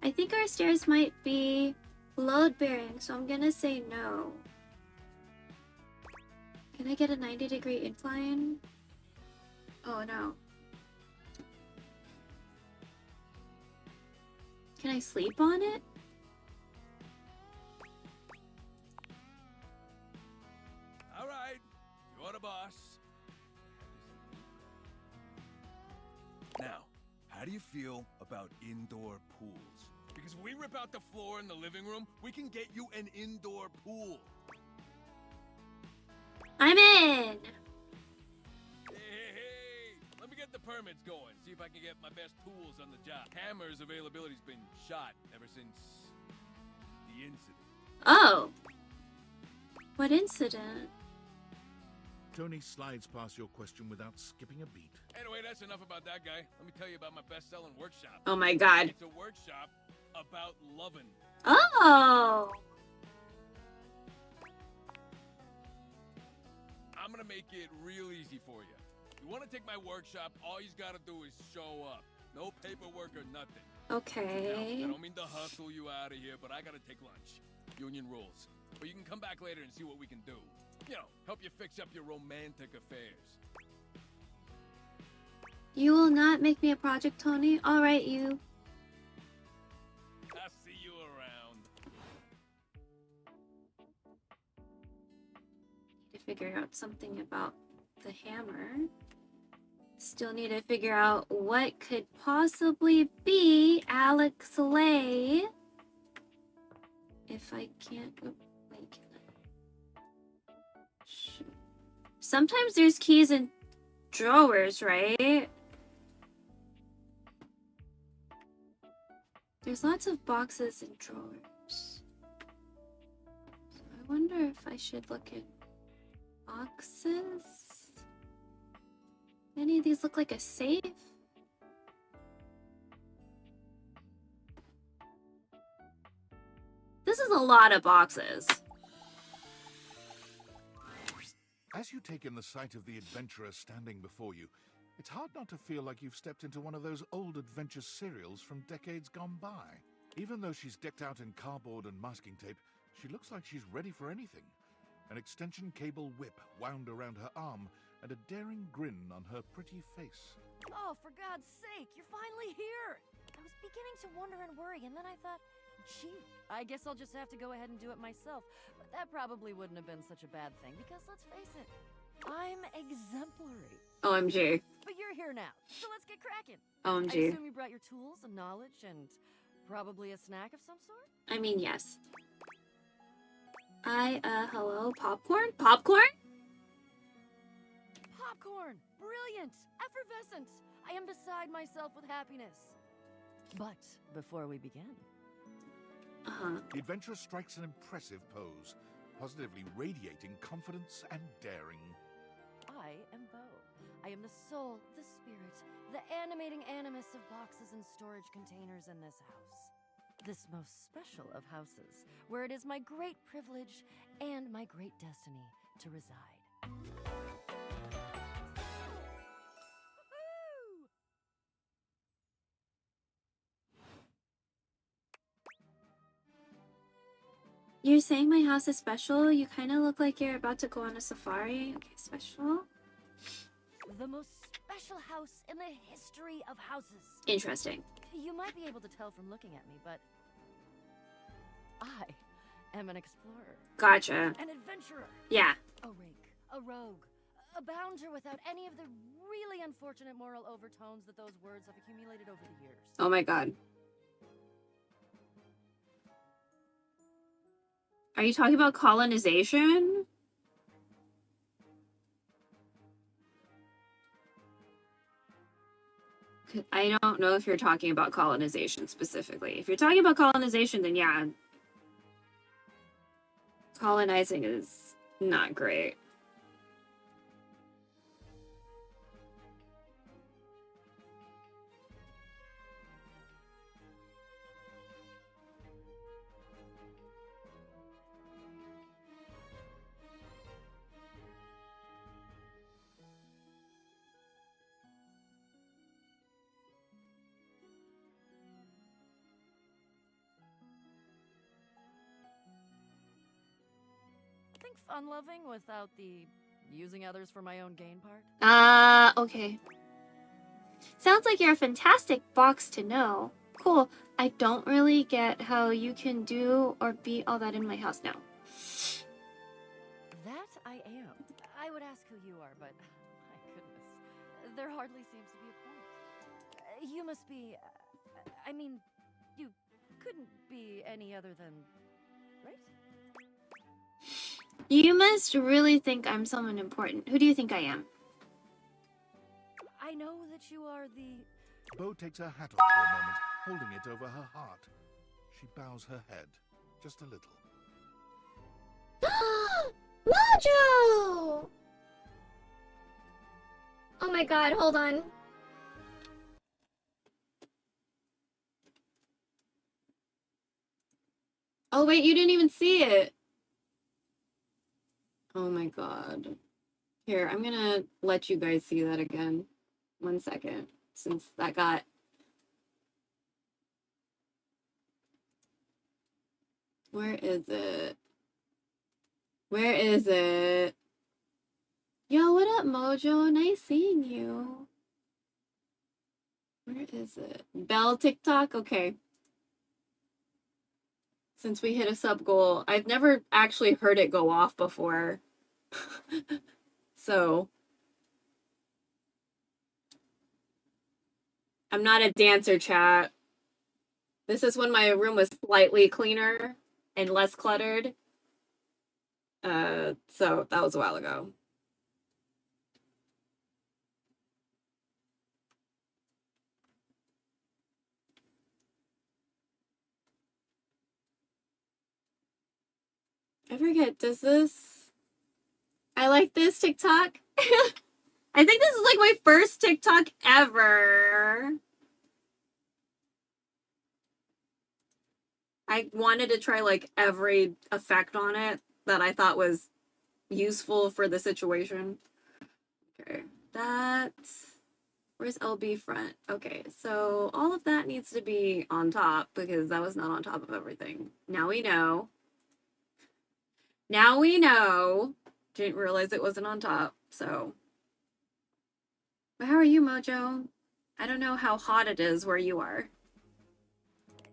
I think our stairs might be load-bearing, so I'm gonna say no. Can I get a 90-degree incline? Oh, no. Can I sleep on it? All right. You're the boss. Now, how do you feel about indoor pools? Because if we rip out the floor in the living room, we can get you an indoor pool. I'm in! Hey, let me get the permits going, see if I can get my best tools on the job. Hammer's availability's been shot ever since the incident. Oh! What incident? Tony slides past your question without skipping a beat. Anyway, that's enough about that guy. Let me tell you about my best-selling workshop. Oh my god. It's a workshop about loving. Oh! I'm gonna make it real easy for you. You wanna take my workshop, all you gotta do is show up. No paperwork or nothing. Okay. Now, I don't mean to hustle you out of here, but I gotta take lunch. Union rules. But you can come back later and see what we can do. You know, help you fix up your romantic affairs. You will not make me a project, Tony. All right, you. I'll see you around. Need to figure out something about the hammer. Still need to figure out what could possibly be Alex Lay. If I can't, oh, wait, can I? Shoot. Sometimes there's keys in drawers, right? There's lots of boxes and drawers. So I wonder if I should look at boxes. Any of these look like a safe? This is a lot of boxes. As you take in the sight of the adventurer standing before you, it's hard not to feel like you've stepped into one of those old adventure serials from decades gone by. Even though she's decked out in cardboard and masking tape, she looks like she's ready for anything. An extension cable whip wound around her arm and a daring grin on her pretty face. Oh, for God's sake, you're finally here! I was beginning to wonder and worry, and then I thought, gee, I guess I'll just have to go ahead and do it myself. But that probably wouldn't have been such a bad thing, because let's face it, I'm exemplary. OMG. But you're here now, so let's get cracking. OMG. I assume you brought your tools and knowledge and probably a snack of some sort? I mean, yes. Hello, popcorn? Popcorn? Popcorn! Brilliant! Effervescent! I am beside myself with happiness. But before we begin... The adventurer strikes an impressive pose, positively radiating confidence and daring. I am Bo. I am the soul, the spirit, the animating animus of boxes and storage containers in this house. This most special of houses, where it is my great privilege and my great destiny to reside. You're saying my house is special? You kind of look like you're about to go on a safari. Okay, special. The most special house in the history of houses. Interesting. You might be able to tell from looking at me, but I am an explorer. Gotcha. An adventurer. Yeah. A rake. A rogue. A bounder without any of the really unfortunate moral overtones that those words have accumulated over the years. Oh my god. Are you talking about colonization? I don't know if you're talking about colonization specifically. If you're talking about colonization, then yeah. Colonizing is not great. Think fun-loving without the using others for my own gain part? Okay. Sounds like you're a fantastic box to know. Cool. I don't really get how you can do or be all that in my house now. That I am. I would ask who you are, but my goodness, there hardly seems to be a point. You must be, I mean, you couldn't be any other than, right? You must really think I'm someone important. Who do you think I am? I know that you are the... Bo takes her hat off for a moment, holding it over her heart. She bows her head, just a little. Mojo! Oh my god, hold on. Oh wait, you didn't even see it. Oh my god. Here, I'm gonna let you guys see that again. 1 second, since that got... Where is it? Where is it? Yo, what up, Mojo? Nice seeing you. What is it? Bell TikTok? Okay. Since we hit a sub goal, I've never actually heard it go off before. So I'm not a dancer, chat. This is when my room was slightly cleaner and less cluttered. So that was a while ago. I forget, does this... I like this TikTok. I think this is like my first TikTok ever. I wanted to try like every effect on it that I thought was useful for the situation. Okay, where's LB front? Okay, so all of that needs to be on top because that was not on top of everything. Now we know. Now we know. Didn't realize it wasn't on top, so. But how are you, Mojo? I don't know how hot it is where you are.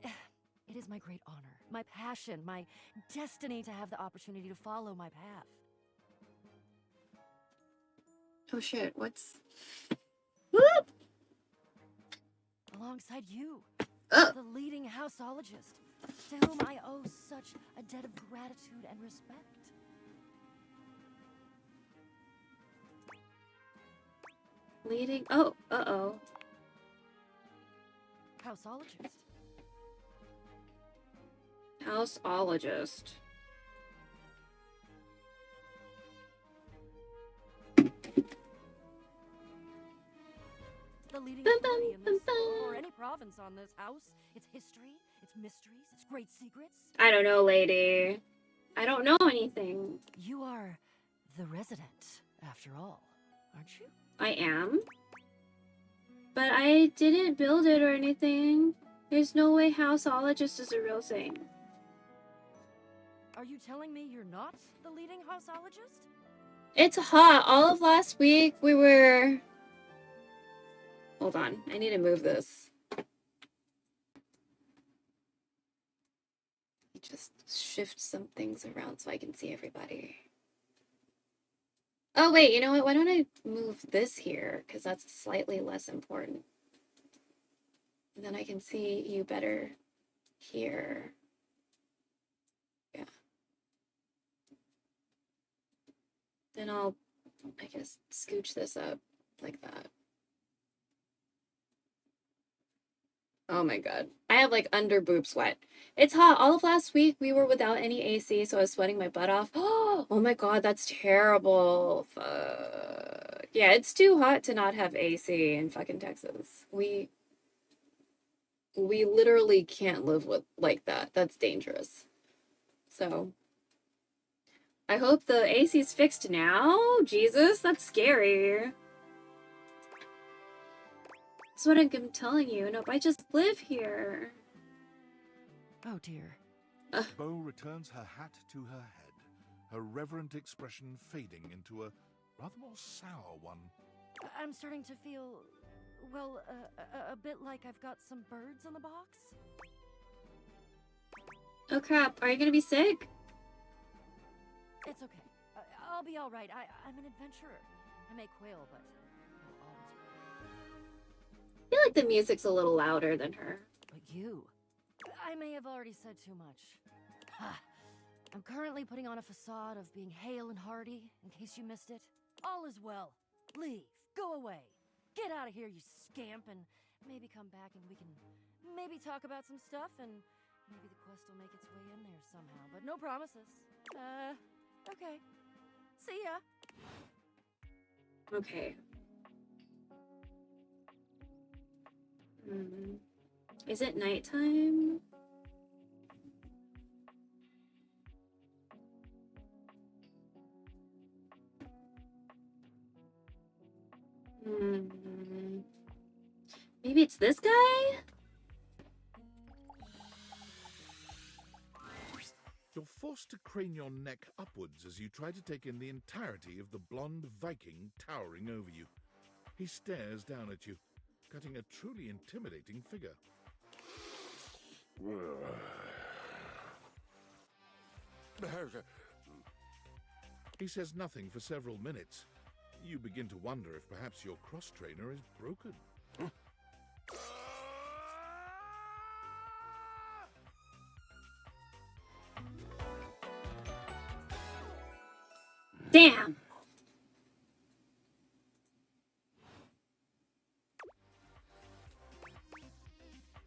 It is my great honor, my passion, my destiny to have the opportunity to follow my path. Oh shit, what's... Alongside you, the leading houseologist, to whom I owe such a debt of gratitude and respect. Leading... Oh, uh-oh. Houseologist. Houseologist. The leading authority in this, or any province on this house, its history, its mysteries, its great secrets. I don't know, lady. I don't know anything. You are the resident, after all, aren't you? I am. But I didn't build it or anything. There's no way houseologist is a real thing. Are you telling me you're not the leading houseologist? It's hot. All of last week we were... Hold on. I need to move this. Just shift some things around so I can see everybody. Oh, wait. You know what? Why don't I move this here? Because that's slightly less important. And then I can see you better here. Yeah. Then I'll, I guess, scooch this up like that. Oh my god. I have like under boob sweat. It's hot. All of last week we were without any AC, so I was sweating my butt off. Oh my god, that's terrible. Fuck. Yeah, it's too hot to not have AC in fucking Texas. We literally can't live with like that. That's dangerous. So I hope the AC's fixed now. Jesus, that's scary. That's what I'm telling you. Nope, I just live here. Oh dear. Bo returns her hat to her head, her reverent expression fading into a rather more sour one. I'm starting to feel, well, a bit like I've got some birds in the box. Oh crap, are you gonna be sick? It's okay. I'll be all right. I'm an adventurer. I may quail, but I'll always I feel like the music's a little louder than her. But you... I may have already said too much. I'm currently putting on a facade of being hale and hearty, in case you missed it. All is well. Leave. Go away. Get out of here, you scamp, and maybe come back and we can maybe talk about some stuff, and maybe the quest will make its way in there somehow, but no promises. Okay. See ya. Okay. Is it nighttime? Maybe it's this guy? You're forced to crane your neck upwards as you try to take in the entirety of the blonde Viking towering over you. He stares down at you. cutting a truly intimidating figure. He says nothing for several minutes. You begin to wonder if perhaps your cross-trainer is broken. Damn.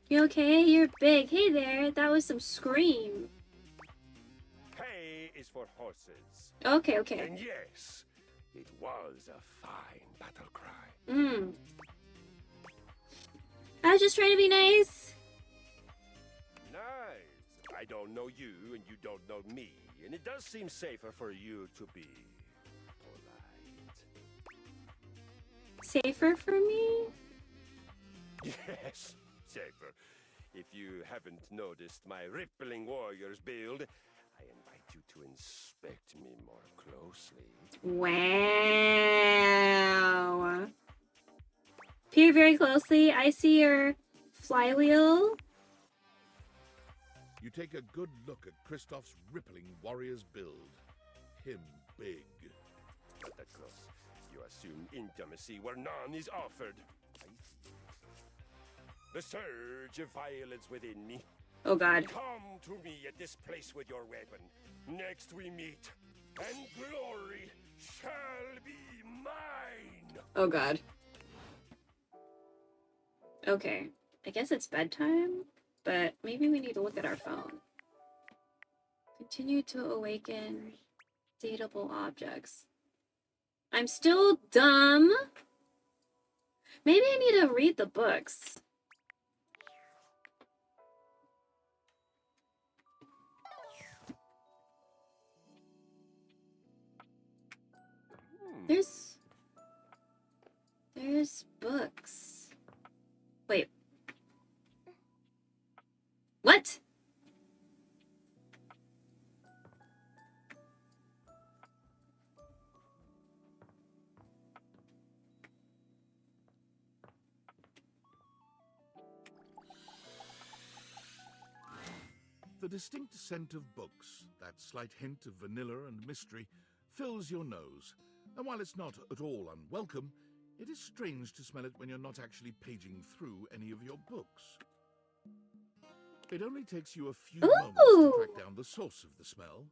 You okay? You're big. Hey there. That was some scream. K is for horses. Okay, okay. And yes, it was a fine battle cry. I was just trying to be nice. Nice. I don't know you, and you don't know me, and it does seem safer for you to be polite. Safer for me? Yes, safer. If you haven't noticed my rippling warriors build, I invite you to inspect me more closely. Wow. Peer very closely. I see your flywheel. You take a good look at Kristoff's rippling warrior's build. Him big. Not that close. You assume intimacy where none is offered. The surge of violence within me. Oh God. Come to me at this place with your weapon. Next we meet, and glory shall be mine. Oh God. Okay. I guess it's bedtime, but maybe we need to look at our phone. Continue to awaken dateable objects. I'm still dumb. Maybe I need to read the books. There's books. Wait. What? The distinct scent of books, that slight hint of vanilla and mystery, fills your nose. And while it's not at all unwelcome, it is strange to smell it when you're not actually paging through any of your books. It only takes you a few moments to track down the source of the smell.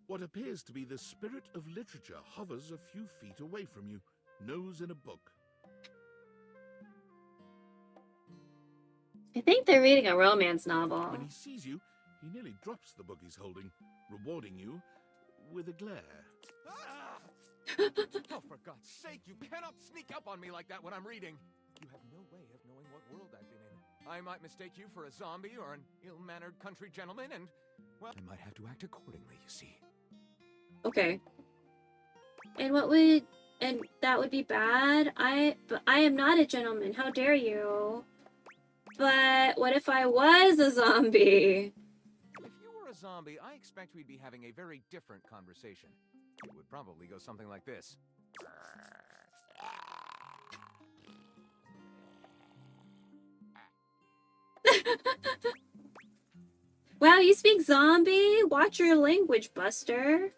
What appears to be the spirit of literature hovers a few feet away from you, nose in a book. I think they're reading a romance novel. When he sees you, he nearly drops the book he's holding, rewarding you with a glare. Oh, for God's sake, you cannot sneak up on me like that when I'm reading. You have no way of knowing what world I've been in. I might mistake you for a zombie or an ill-mannered country gentleman, and, well, I might have to act accordingly, you see. Okay. And that would be bad? But I am not a gentleman. How dare you? But what if I was a zombie? If you were a zombie, I expect we'd be having a very different conversation. It would probably go something like this. Wow, you speak zombie? Watch your language, Buster.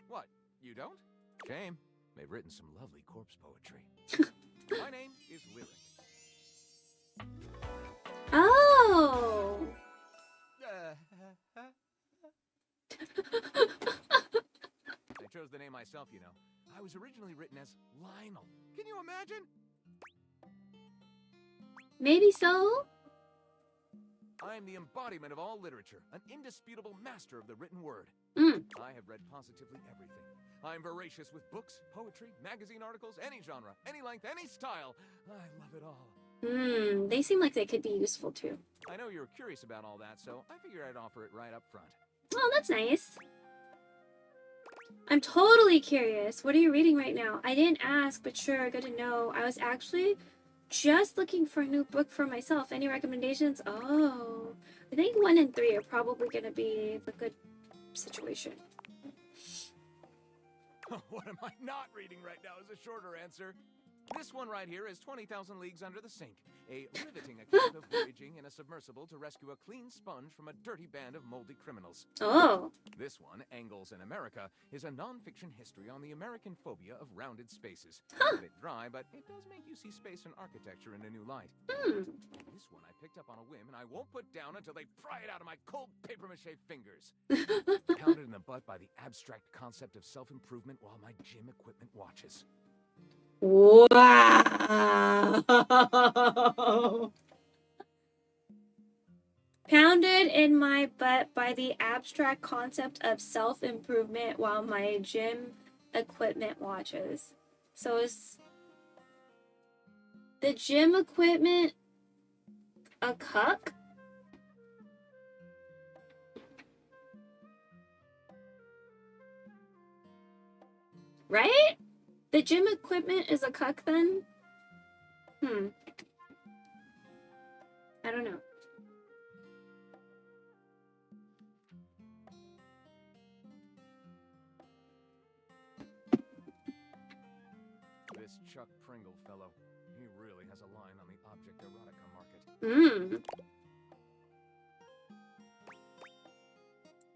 What? You don't? Shame. They've written some lovely corpse poetry. My name is Lyric. Oh! I chose the name myself, you know. I was originally written as Lionel. Can you imagine? Maybe so? I am the embodiment of all literature, an indisputable master of the written word. I have read positively everything. I am voracious with books, poetry, magazine articles, any genre, any length, any style. I love it all. They seem like they could be useful too. I know you're curious about all that, so I figured I'd offer it right up front. Oh, that's nice. I'm totally curious. What are you reading right now? I didn't ask, but sure, good to know. I was actually just looking for a new book for myself. Any recommendations? Oh, I think 1 and 3 are probably going to be a good situation. What am I not reading right now is a shorter answer. This one right here is 20,000 Leagues Under the Sink, a riveting account of voyaging in a submersible to rescue a clean sponge from a dirty band of moldy criminals. Oh. This one, Angles in America, is a non-fiction history on the American phobia of rounded spaces. Huh. A bit dry, but it does make you see space and architecture in a new light. This one I picked up on a whim, and I won't put down until they pry it out of my cold papier-mâché fingers. Pounded in the butt by the abstract concept of self-improvement while my gym equipment watches. Wow. Pounded in my butt by the abstract concept of self-improvement while my gym equipment watches. So is the gym equipment a cuck? Right? The gym equipment is a cuck then? I don't know. This Chuck Pringle fellow, he really has a line on the object erotica market.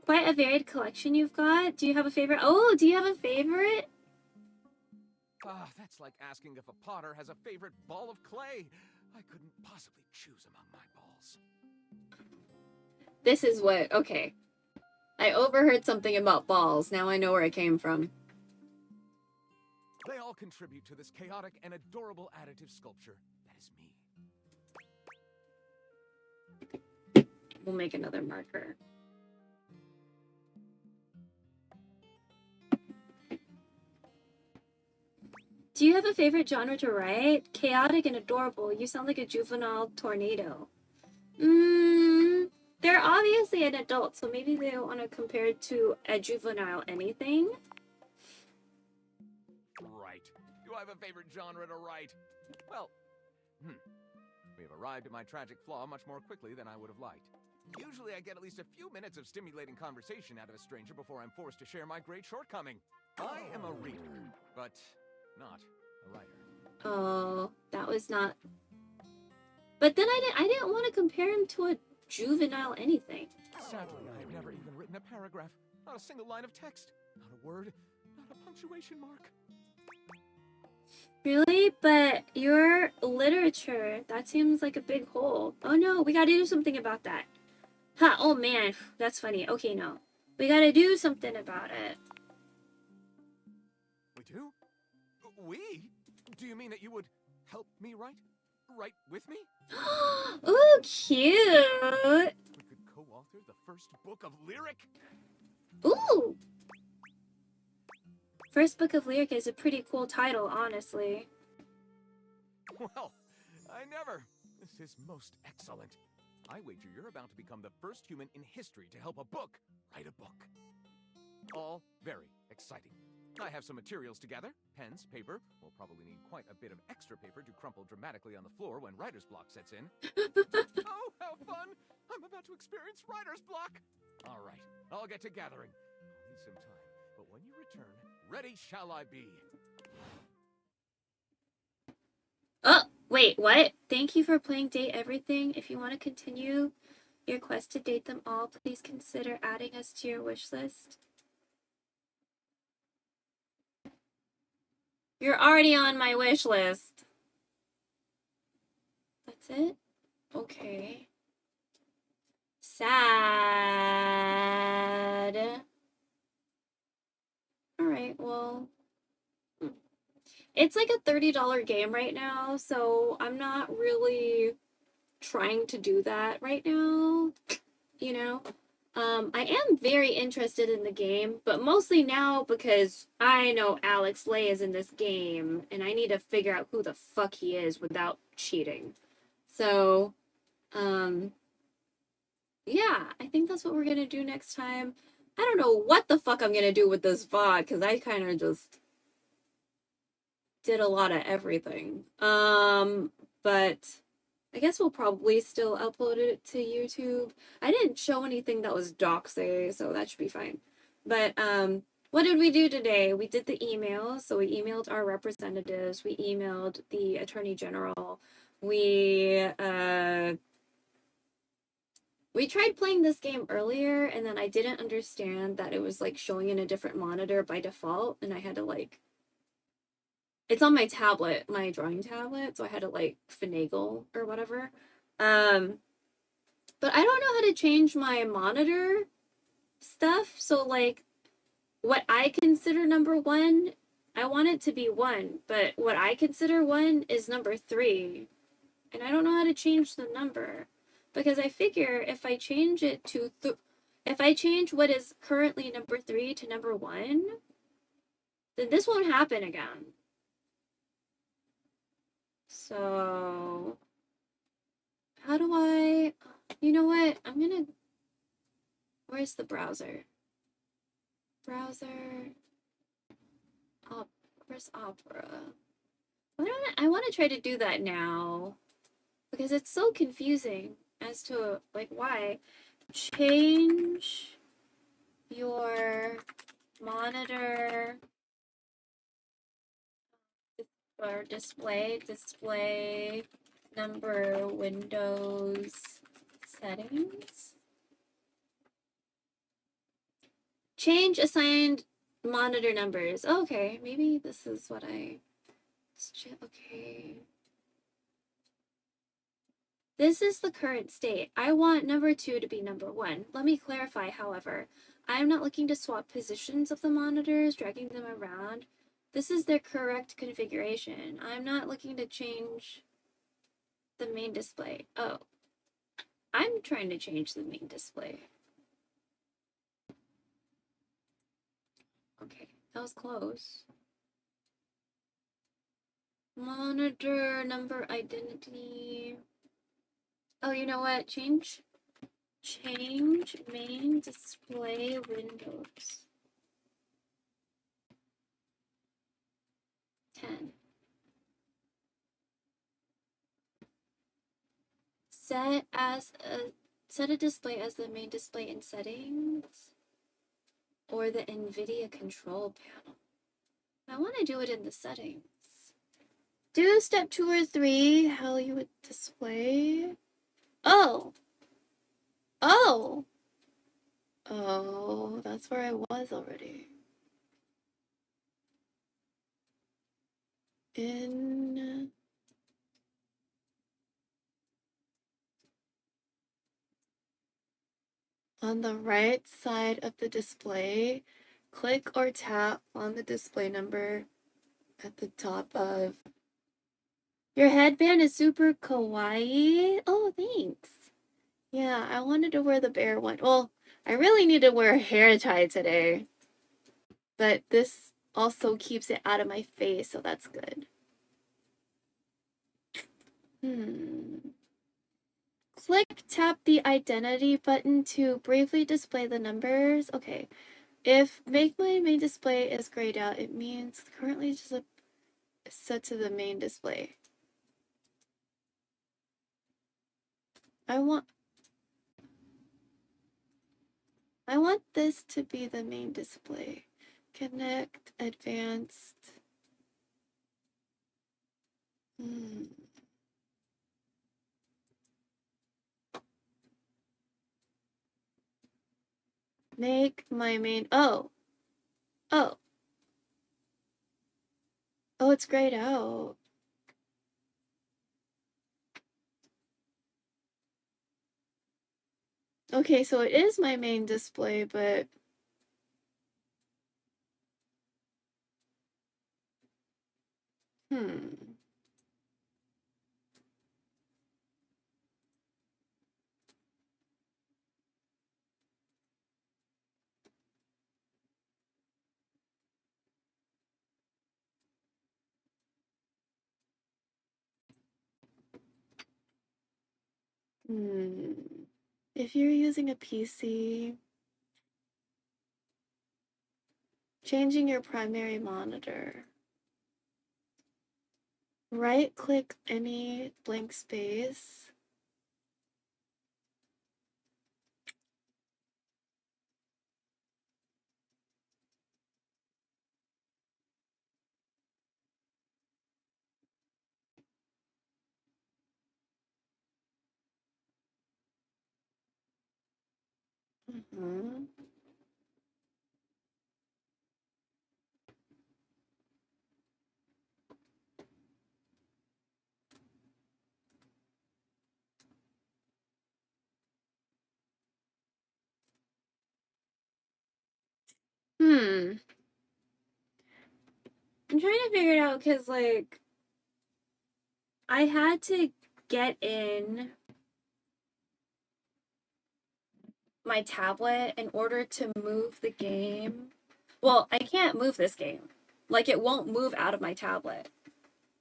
Quite a varied collection you've got. Do you have a favorite? Oh, do you have a favorite? Ah, that's like asking if a potter has a favorite ball of clay. I couldn't possibly choose among my balls. This is what, okay. I overheard something about balls. Now I know where it came from. They all contribute to this chaotic and adorable additive sculpture. That is me. We'll make another marker. Do you have a favorite genre to write? Chaotic and adorable. You sound like a juvenile tornado. They're obviously an adult, so maybe they don't want to compare it to a juvenile anything. Right. Do I have a favorite genre to write? Well, we have arrived at my tragic flaw much more quickly than I would have liked. Usually I get at least a few minutes of stimulating conversation out of a stranger before I'm forced to share my great shortcoming. I am a reader, but not a writer. Oh, that was not... But then I didn't want to compare him to a juvenile anything. Sadly, I have never even written a paragraph. Not a single line of text. Not a word. Not a punctuation mark. Really? But your literature, that seems like a big hole. Oh no, we gotta do something about that. Huh, oh man, that's funny. Okay, no. We gotta do something about it. We do? We? Do you mean that you would help me write? Write with me? Ooh, cute! We could co-author the first book of lyric? Ooh! First book of lyric is a pretty cool title, honestly. Well, I never. This is most excellent. I wager you're about to become the first human in history to help a book write a book. All very exciting. I have some materials to gather. Pens, paper. We'll probably need quite a bit of extra paper to crumple dramatically on the floor when writer's block sets in. Oh, how fun! I'm about to experience writer's block! All right, I'll get to gathering. I'll need some time, but when you return, ready shall I be. Oh, wait, what? Thank you for playing Date Everything. If you want to continue your quest to date them all, please consider adding us to your wish list. You're already on my wish list. That's it? Okay. Sad. Alright, well. It's like a $30 game right now, so I'm not really trying to do that right now, you know? I am very interested in the game, but mostly now because I know Alex Lay is in this game, and I need to figure out who the fuck he is without cheating. So, yeah, I think that's what we're gonna do next time. I don't know what the fuck I'm gonna do with this VOD, because I kind of just did a lot of everything. But I guess we'll probably still upload it to YouTube. I didn't show anything that was doxy, so that should be fine. But What did we do today? We did the emails. So we emailed our representatives. We emailed the Attorney General. We tried playing this game earlier, and then I didn't understand that it was like showing in a different monitor by default, and I had to like, it's on my tablet, my drawing tablet, so I had to like finagle or whatever. But I don't know how to change my monitor stuff. So like what I consider number 1, I want it to be 1, but what I consider 1 is number 3. And I don't know how to change the number, because I figure if I change it to if I change what is currently number 3 to number 1, then this won't happen again. So how do I, you know what? I'm gonna, where's the browser? Browser. Where's Opera? I want to try to do that now, because it's so confusing as to like why. Change your monitor or display number Windows settings. Change assigned monitor numbers. Okay, maybe this is what okay. This is the current state. I want number 2 to be number 1. Let me clarify, however. I am not looking to swap positions of the monitors, dragging them around. This is their correct configuration. I'm not looking to change the main display. Oh, I'm trying to change the main display. Okay, that was close. Monitor number identity. Oh, you know what? Change main display windows. 10. Set a display as the main display in settings, or the NVIDIA control panel. I want to do it in the settings. Do step 2 or 3, how you would display. Oh, that's where I was already. On the right side of the display, click or tap on the display number at the top of. Your headband is super kawaii. Oh, thanks. Yeah, I wanted to wear the bear one. Well, I really need to wear a hair tie today, but this also keeps it out of my face, so that's good. Click tap the identity button to briefly display the numbers. Okay, if make my main display is grayed out, it means currently just set to the main display. I want this to be the main display. Connect advanced. Make my main. Oh, it's grayed out. Okay, so it is my main display, but if you're using a PC, changing your primary monitor. Right-click any blank space. I'm trying to figure it out because, like, I had to get in my tablet in order to move the game. Well, I can't move this game. Like, it won't move out of my tablet.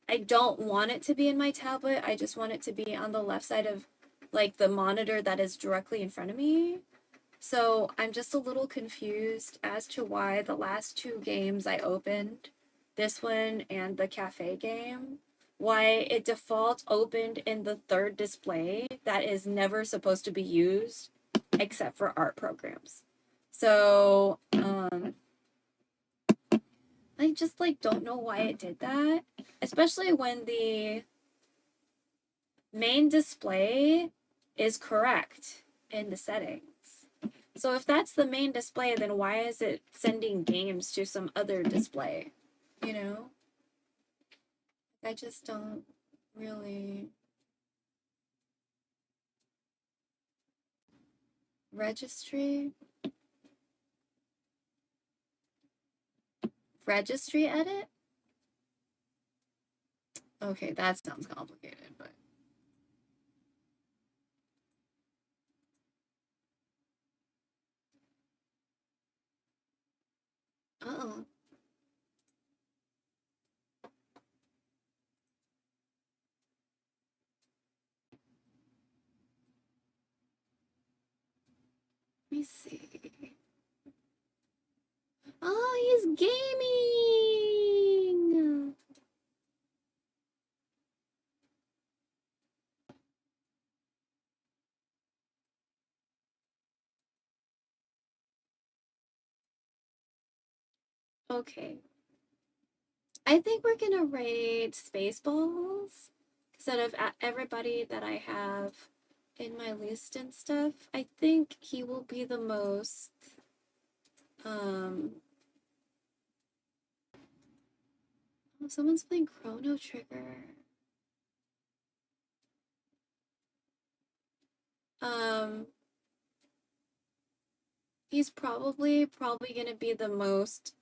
I don't want it to be in my tablet. I just want it to be on the left side of, like, the monitor that is directly in front of me. So I'm just a little confused as to why the last two games I opened, this one and the cafe game, why it default opened in the third display that is never supposed to be used except for art programs. So, I just, like, don't know why it did that, especially when the main display is correct in the settings. So if that's the main display, then why is it sending games to some other display? You know? I just don't really... Registry? Registry edit? Okay, that sounds complicated, but... Uh-oh. Let me see. Oh, he's gaming! Okay. I think we're gonna raid Spaceballs. Because out of everybody that I have in my list and stuff, I think he will be the most, oh, someone's playing Chrono Trigger. He's probably gonna be the most,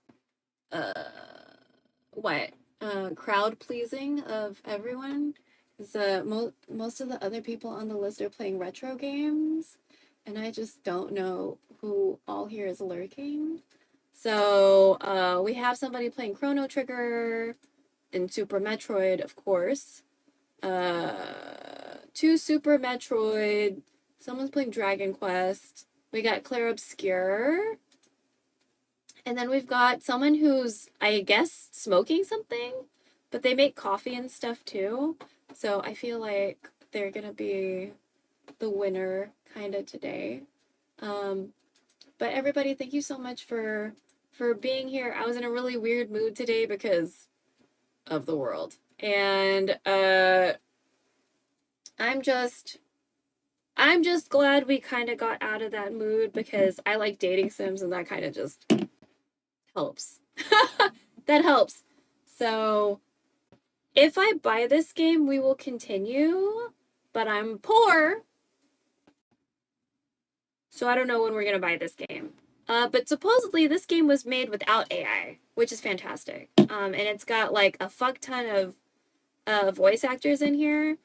crowd pleasing of everyone. Because most of the other people on the list are playing retro games, and I just don't know who all here is lurking. So we have somebody playing Chrono Trigger and Super Metroid, of course. 2 Super Metroid. Someone's playing Dragon Quest. We got Claire Obscure. And then we've got someone who's, I guess, smoking something, but they make coffee and stuff too. So I feel like they're gonna be the winner kind of today. But everybody, thank you so much for being here. I was in a really weird mood today because of the world. And I'm just glad we kind of got out of that mood because I like dating sims and that kind of just helps. That helps. So if I buy this game, we will continue, but I'm poor. So I don't know when we're going to buy this game. But supposedly this game was made without AI, which is fantastic. And it's got like a fuck ton of voice actors in here.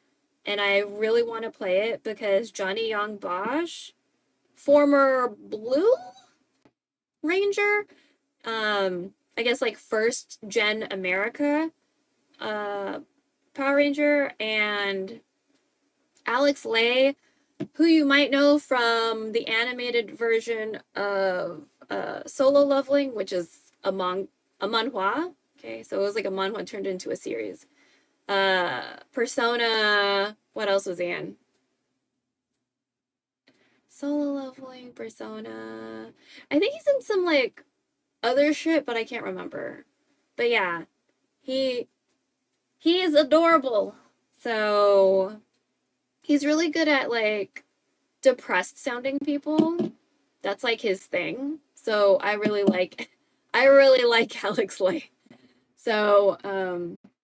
And I really want to play it because Johnny Young Bosch, former Blue Ranger, I guess like first gen America Power Ranger, and Alex Lay, who you might know from the animated version of Solo Leveling, which is a manhwa. Okay, so it was like a manhwa turned into a series. Persona, what else was he in? Solo Leveling, Persona. I think he's in some like other shit, but I can't remember. But yeah, he is adorable. So he's really good at like depressed sounding people. That's like his thing. So I really like Alex Lay. So,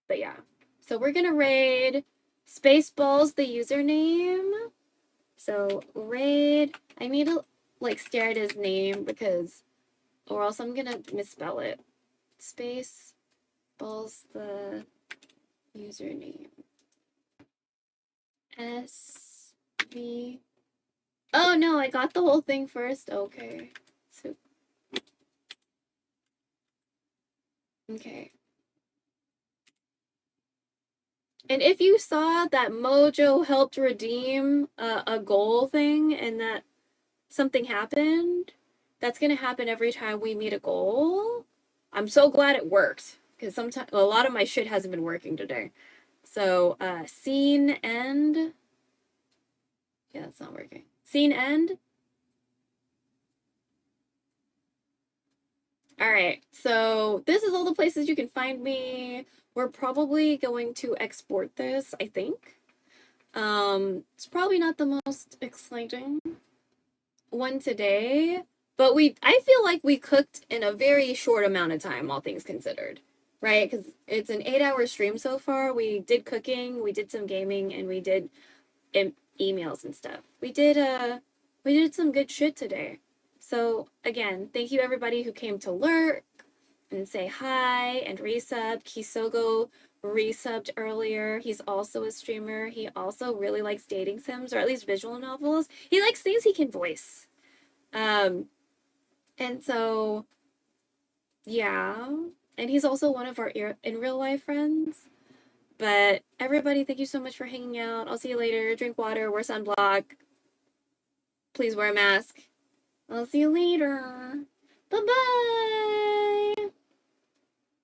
but yeah. So we're gonna raid Spaceballs the username. So raid, I need to like stare at his name because, or else I'm gonna misspell it. Spaceballs the username. SV. Oh no, I got the whole thing first. Okay. So. Okay. And if you saw that Mojo helped redeem a goal thing and that something happened, that's going to happen every time we meet a goal. I'm so glad it worked because sometimes a lot of my shit hasn't been working today. So, scene end. Yeah, it's not working. Scene end. All right, so this is all the places you can find me. We're probably going to export this, I think. It's probably not the most exciting one today, but I feel like we cooked in a very short amount of time, all things considered, right? Because it's an 8-hour stream so far. We did cooking, we did some gaming, and we did emails and stuff. We did some good shit today. So again, thank you everybody who came to lurk and say hi and resub. Kisogo resubbed earlier. He's also a streamer. He also really likes dating sims, or at least visual novels. He likes things he can voice. And so, yeah. And he's also one of our in real life friends. But everybody, thank you so much for hanging out. I'll see you later. Drink water, wear sunblock. Please wear a mask. I'll see you later. Bye-bye.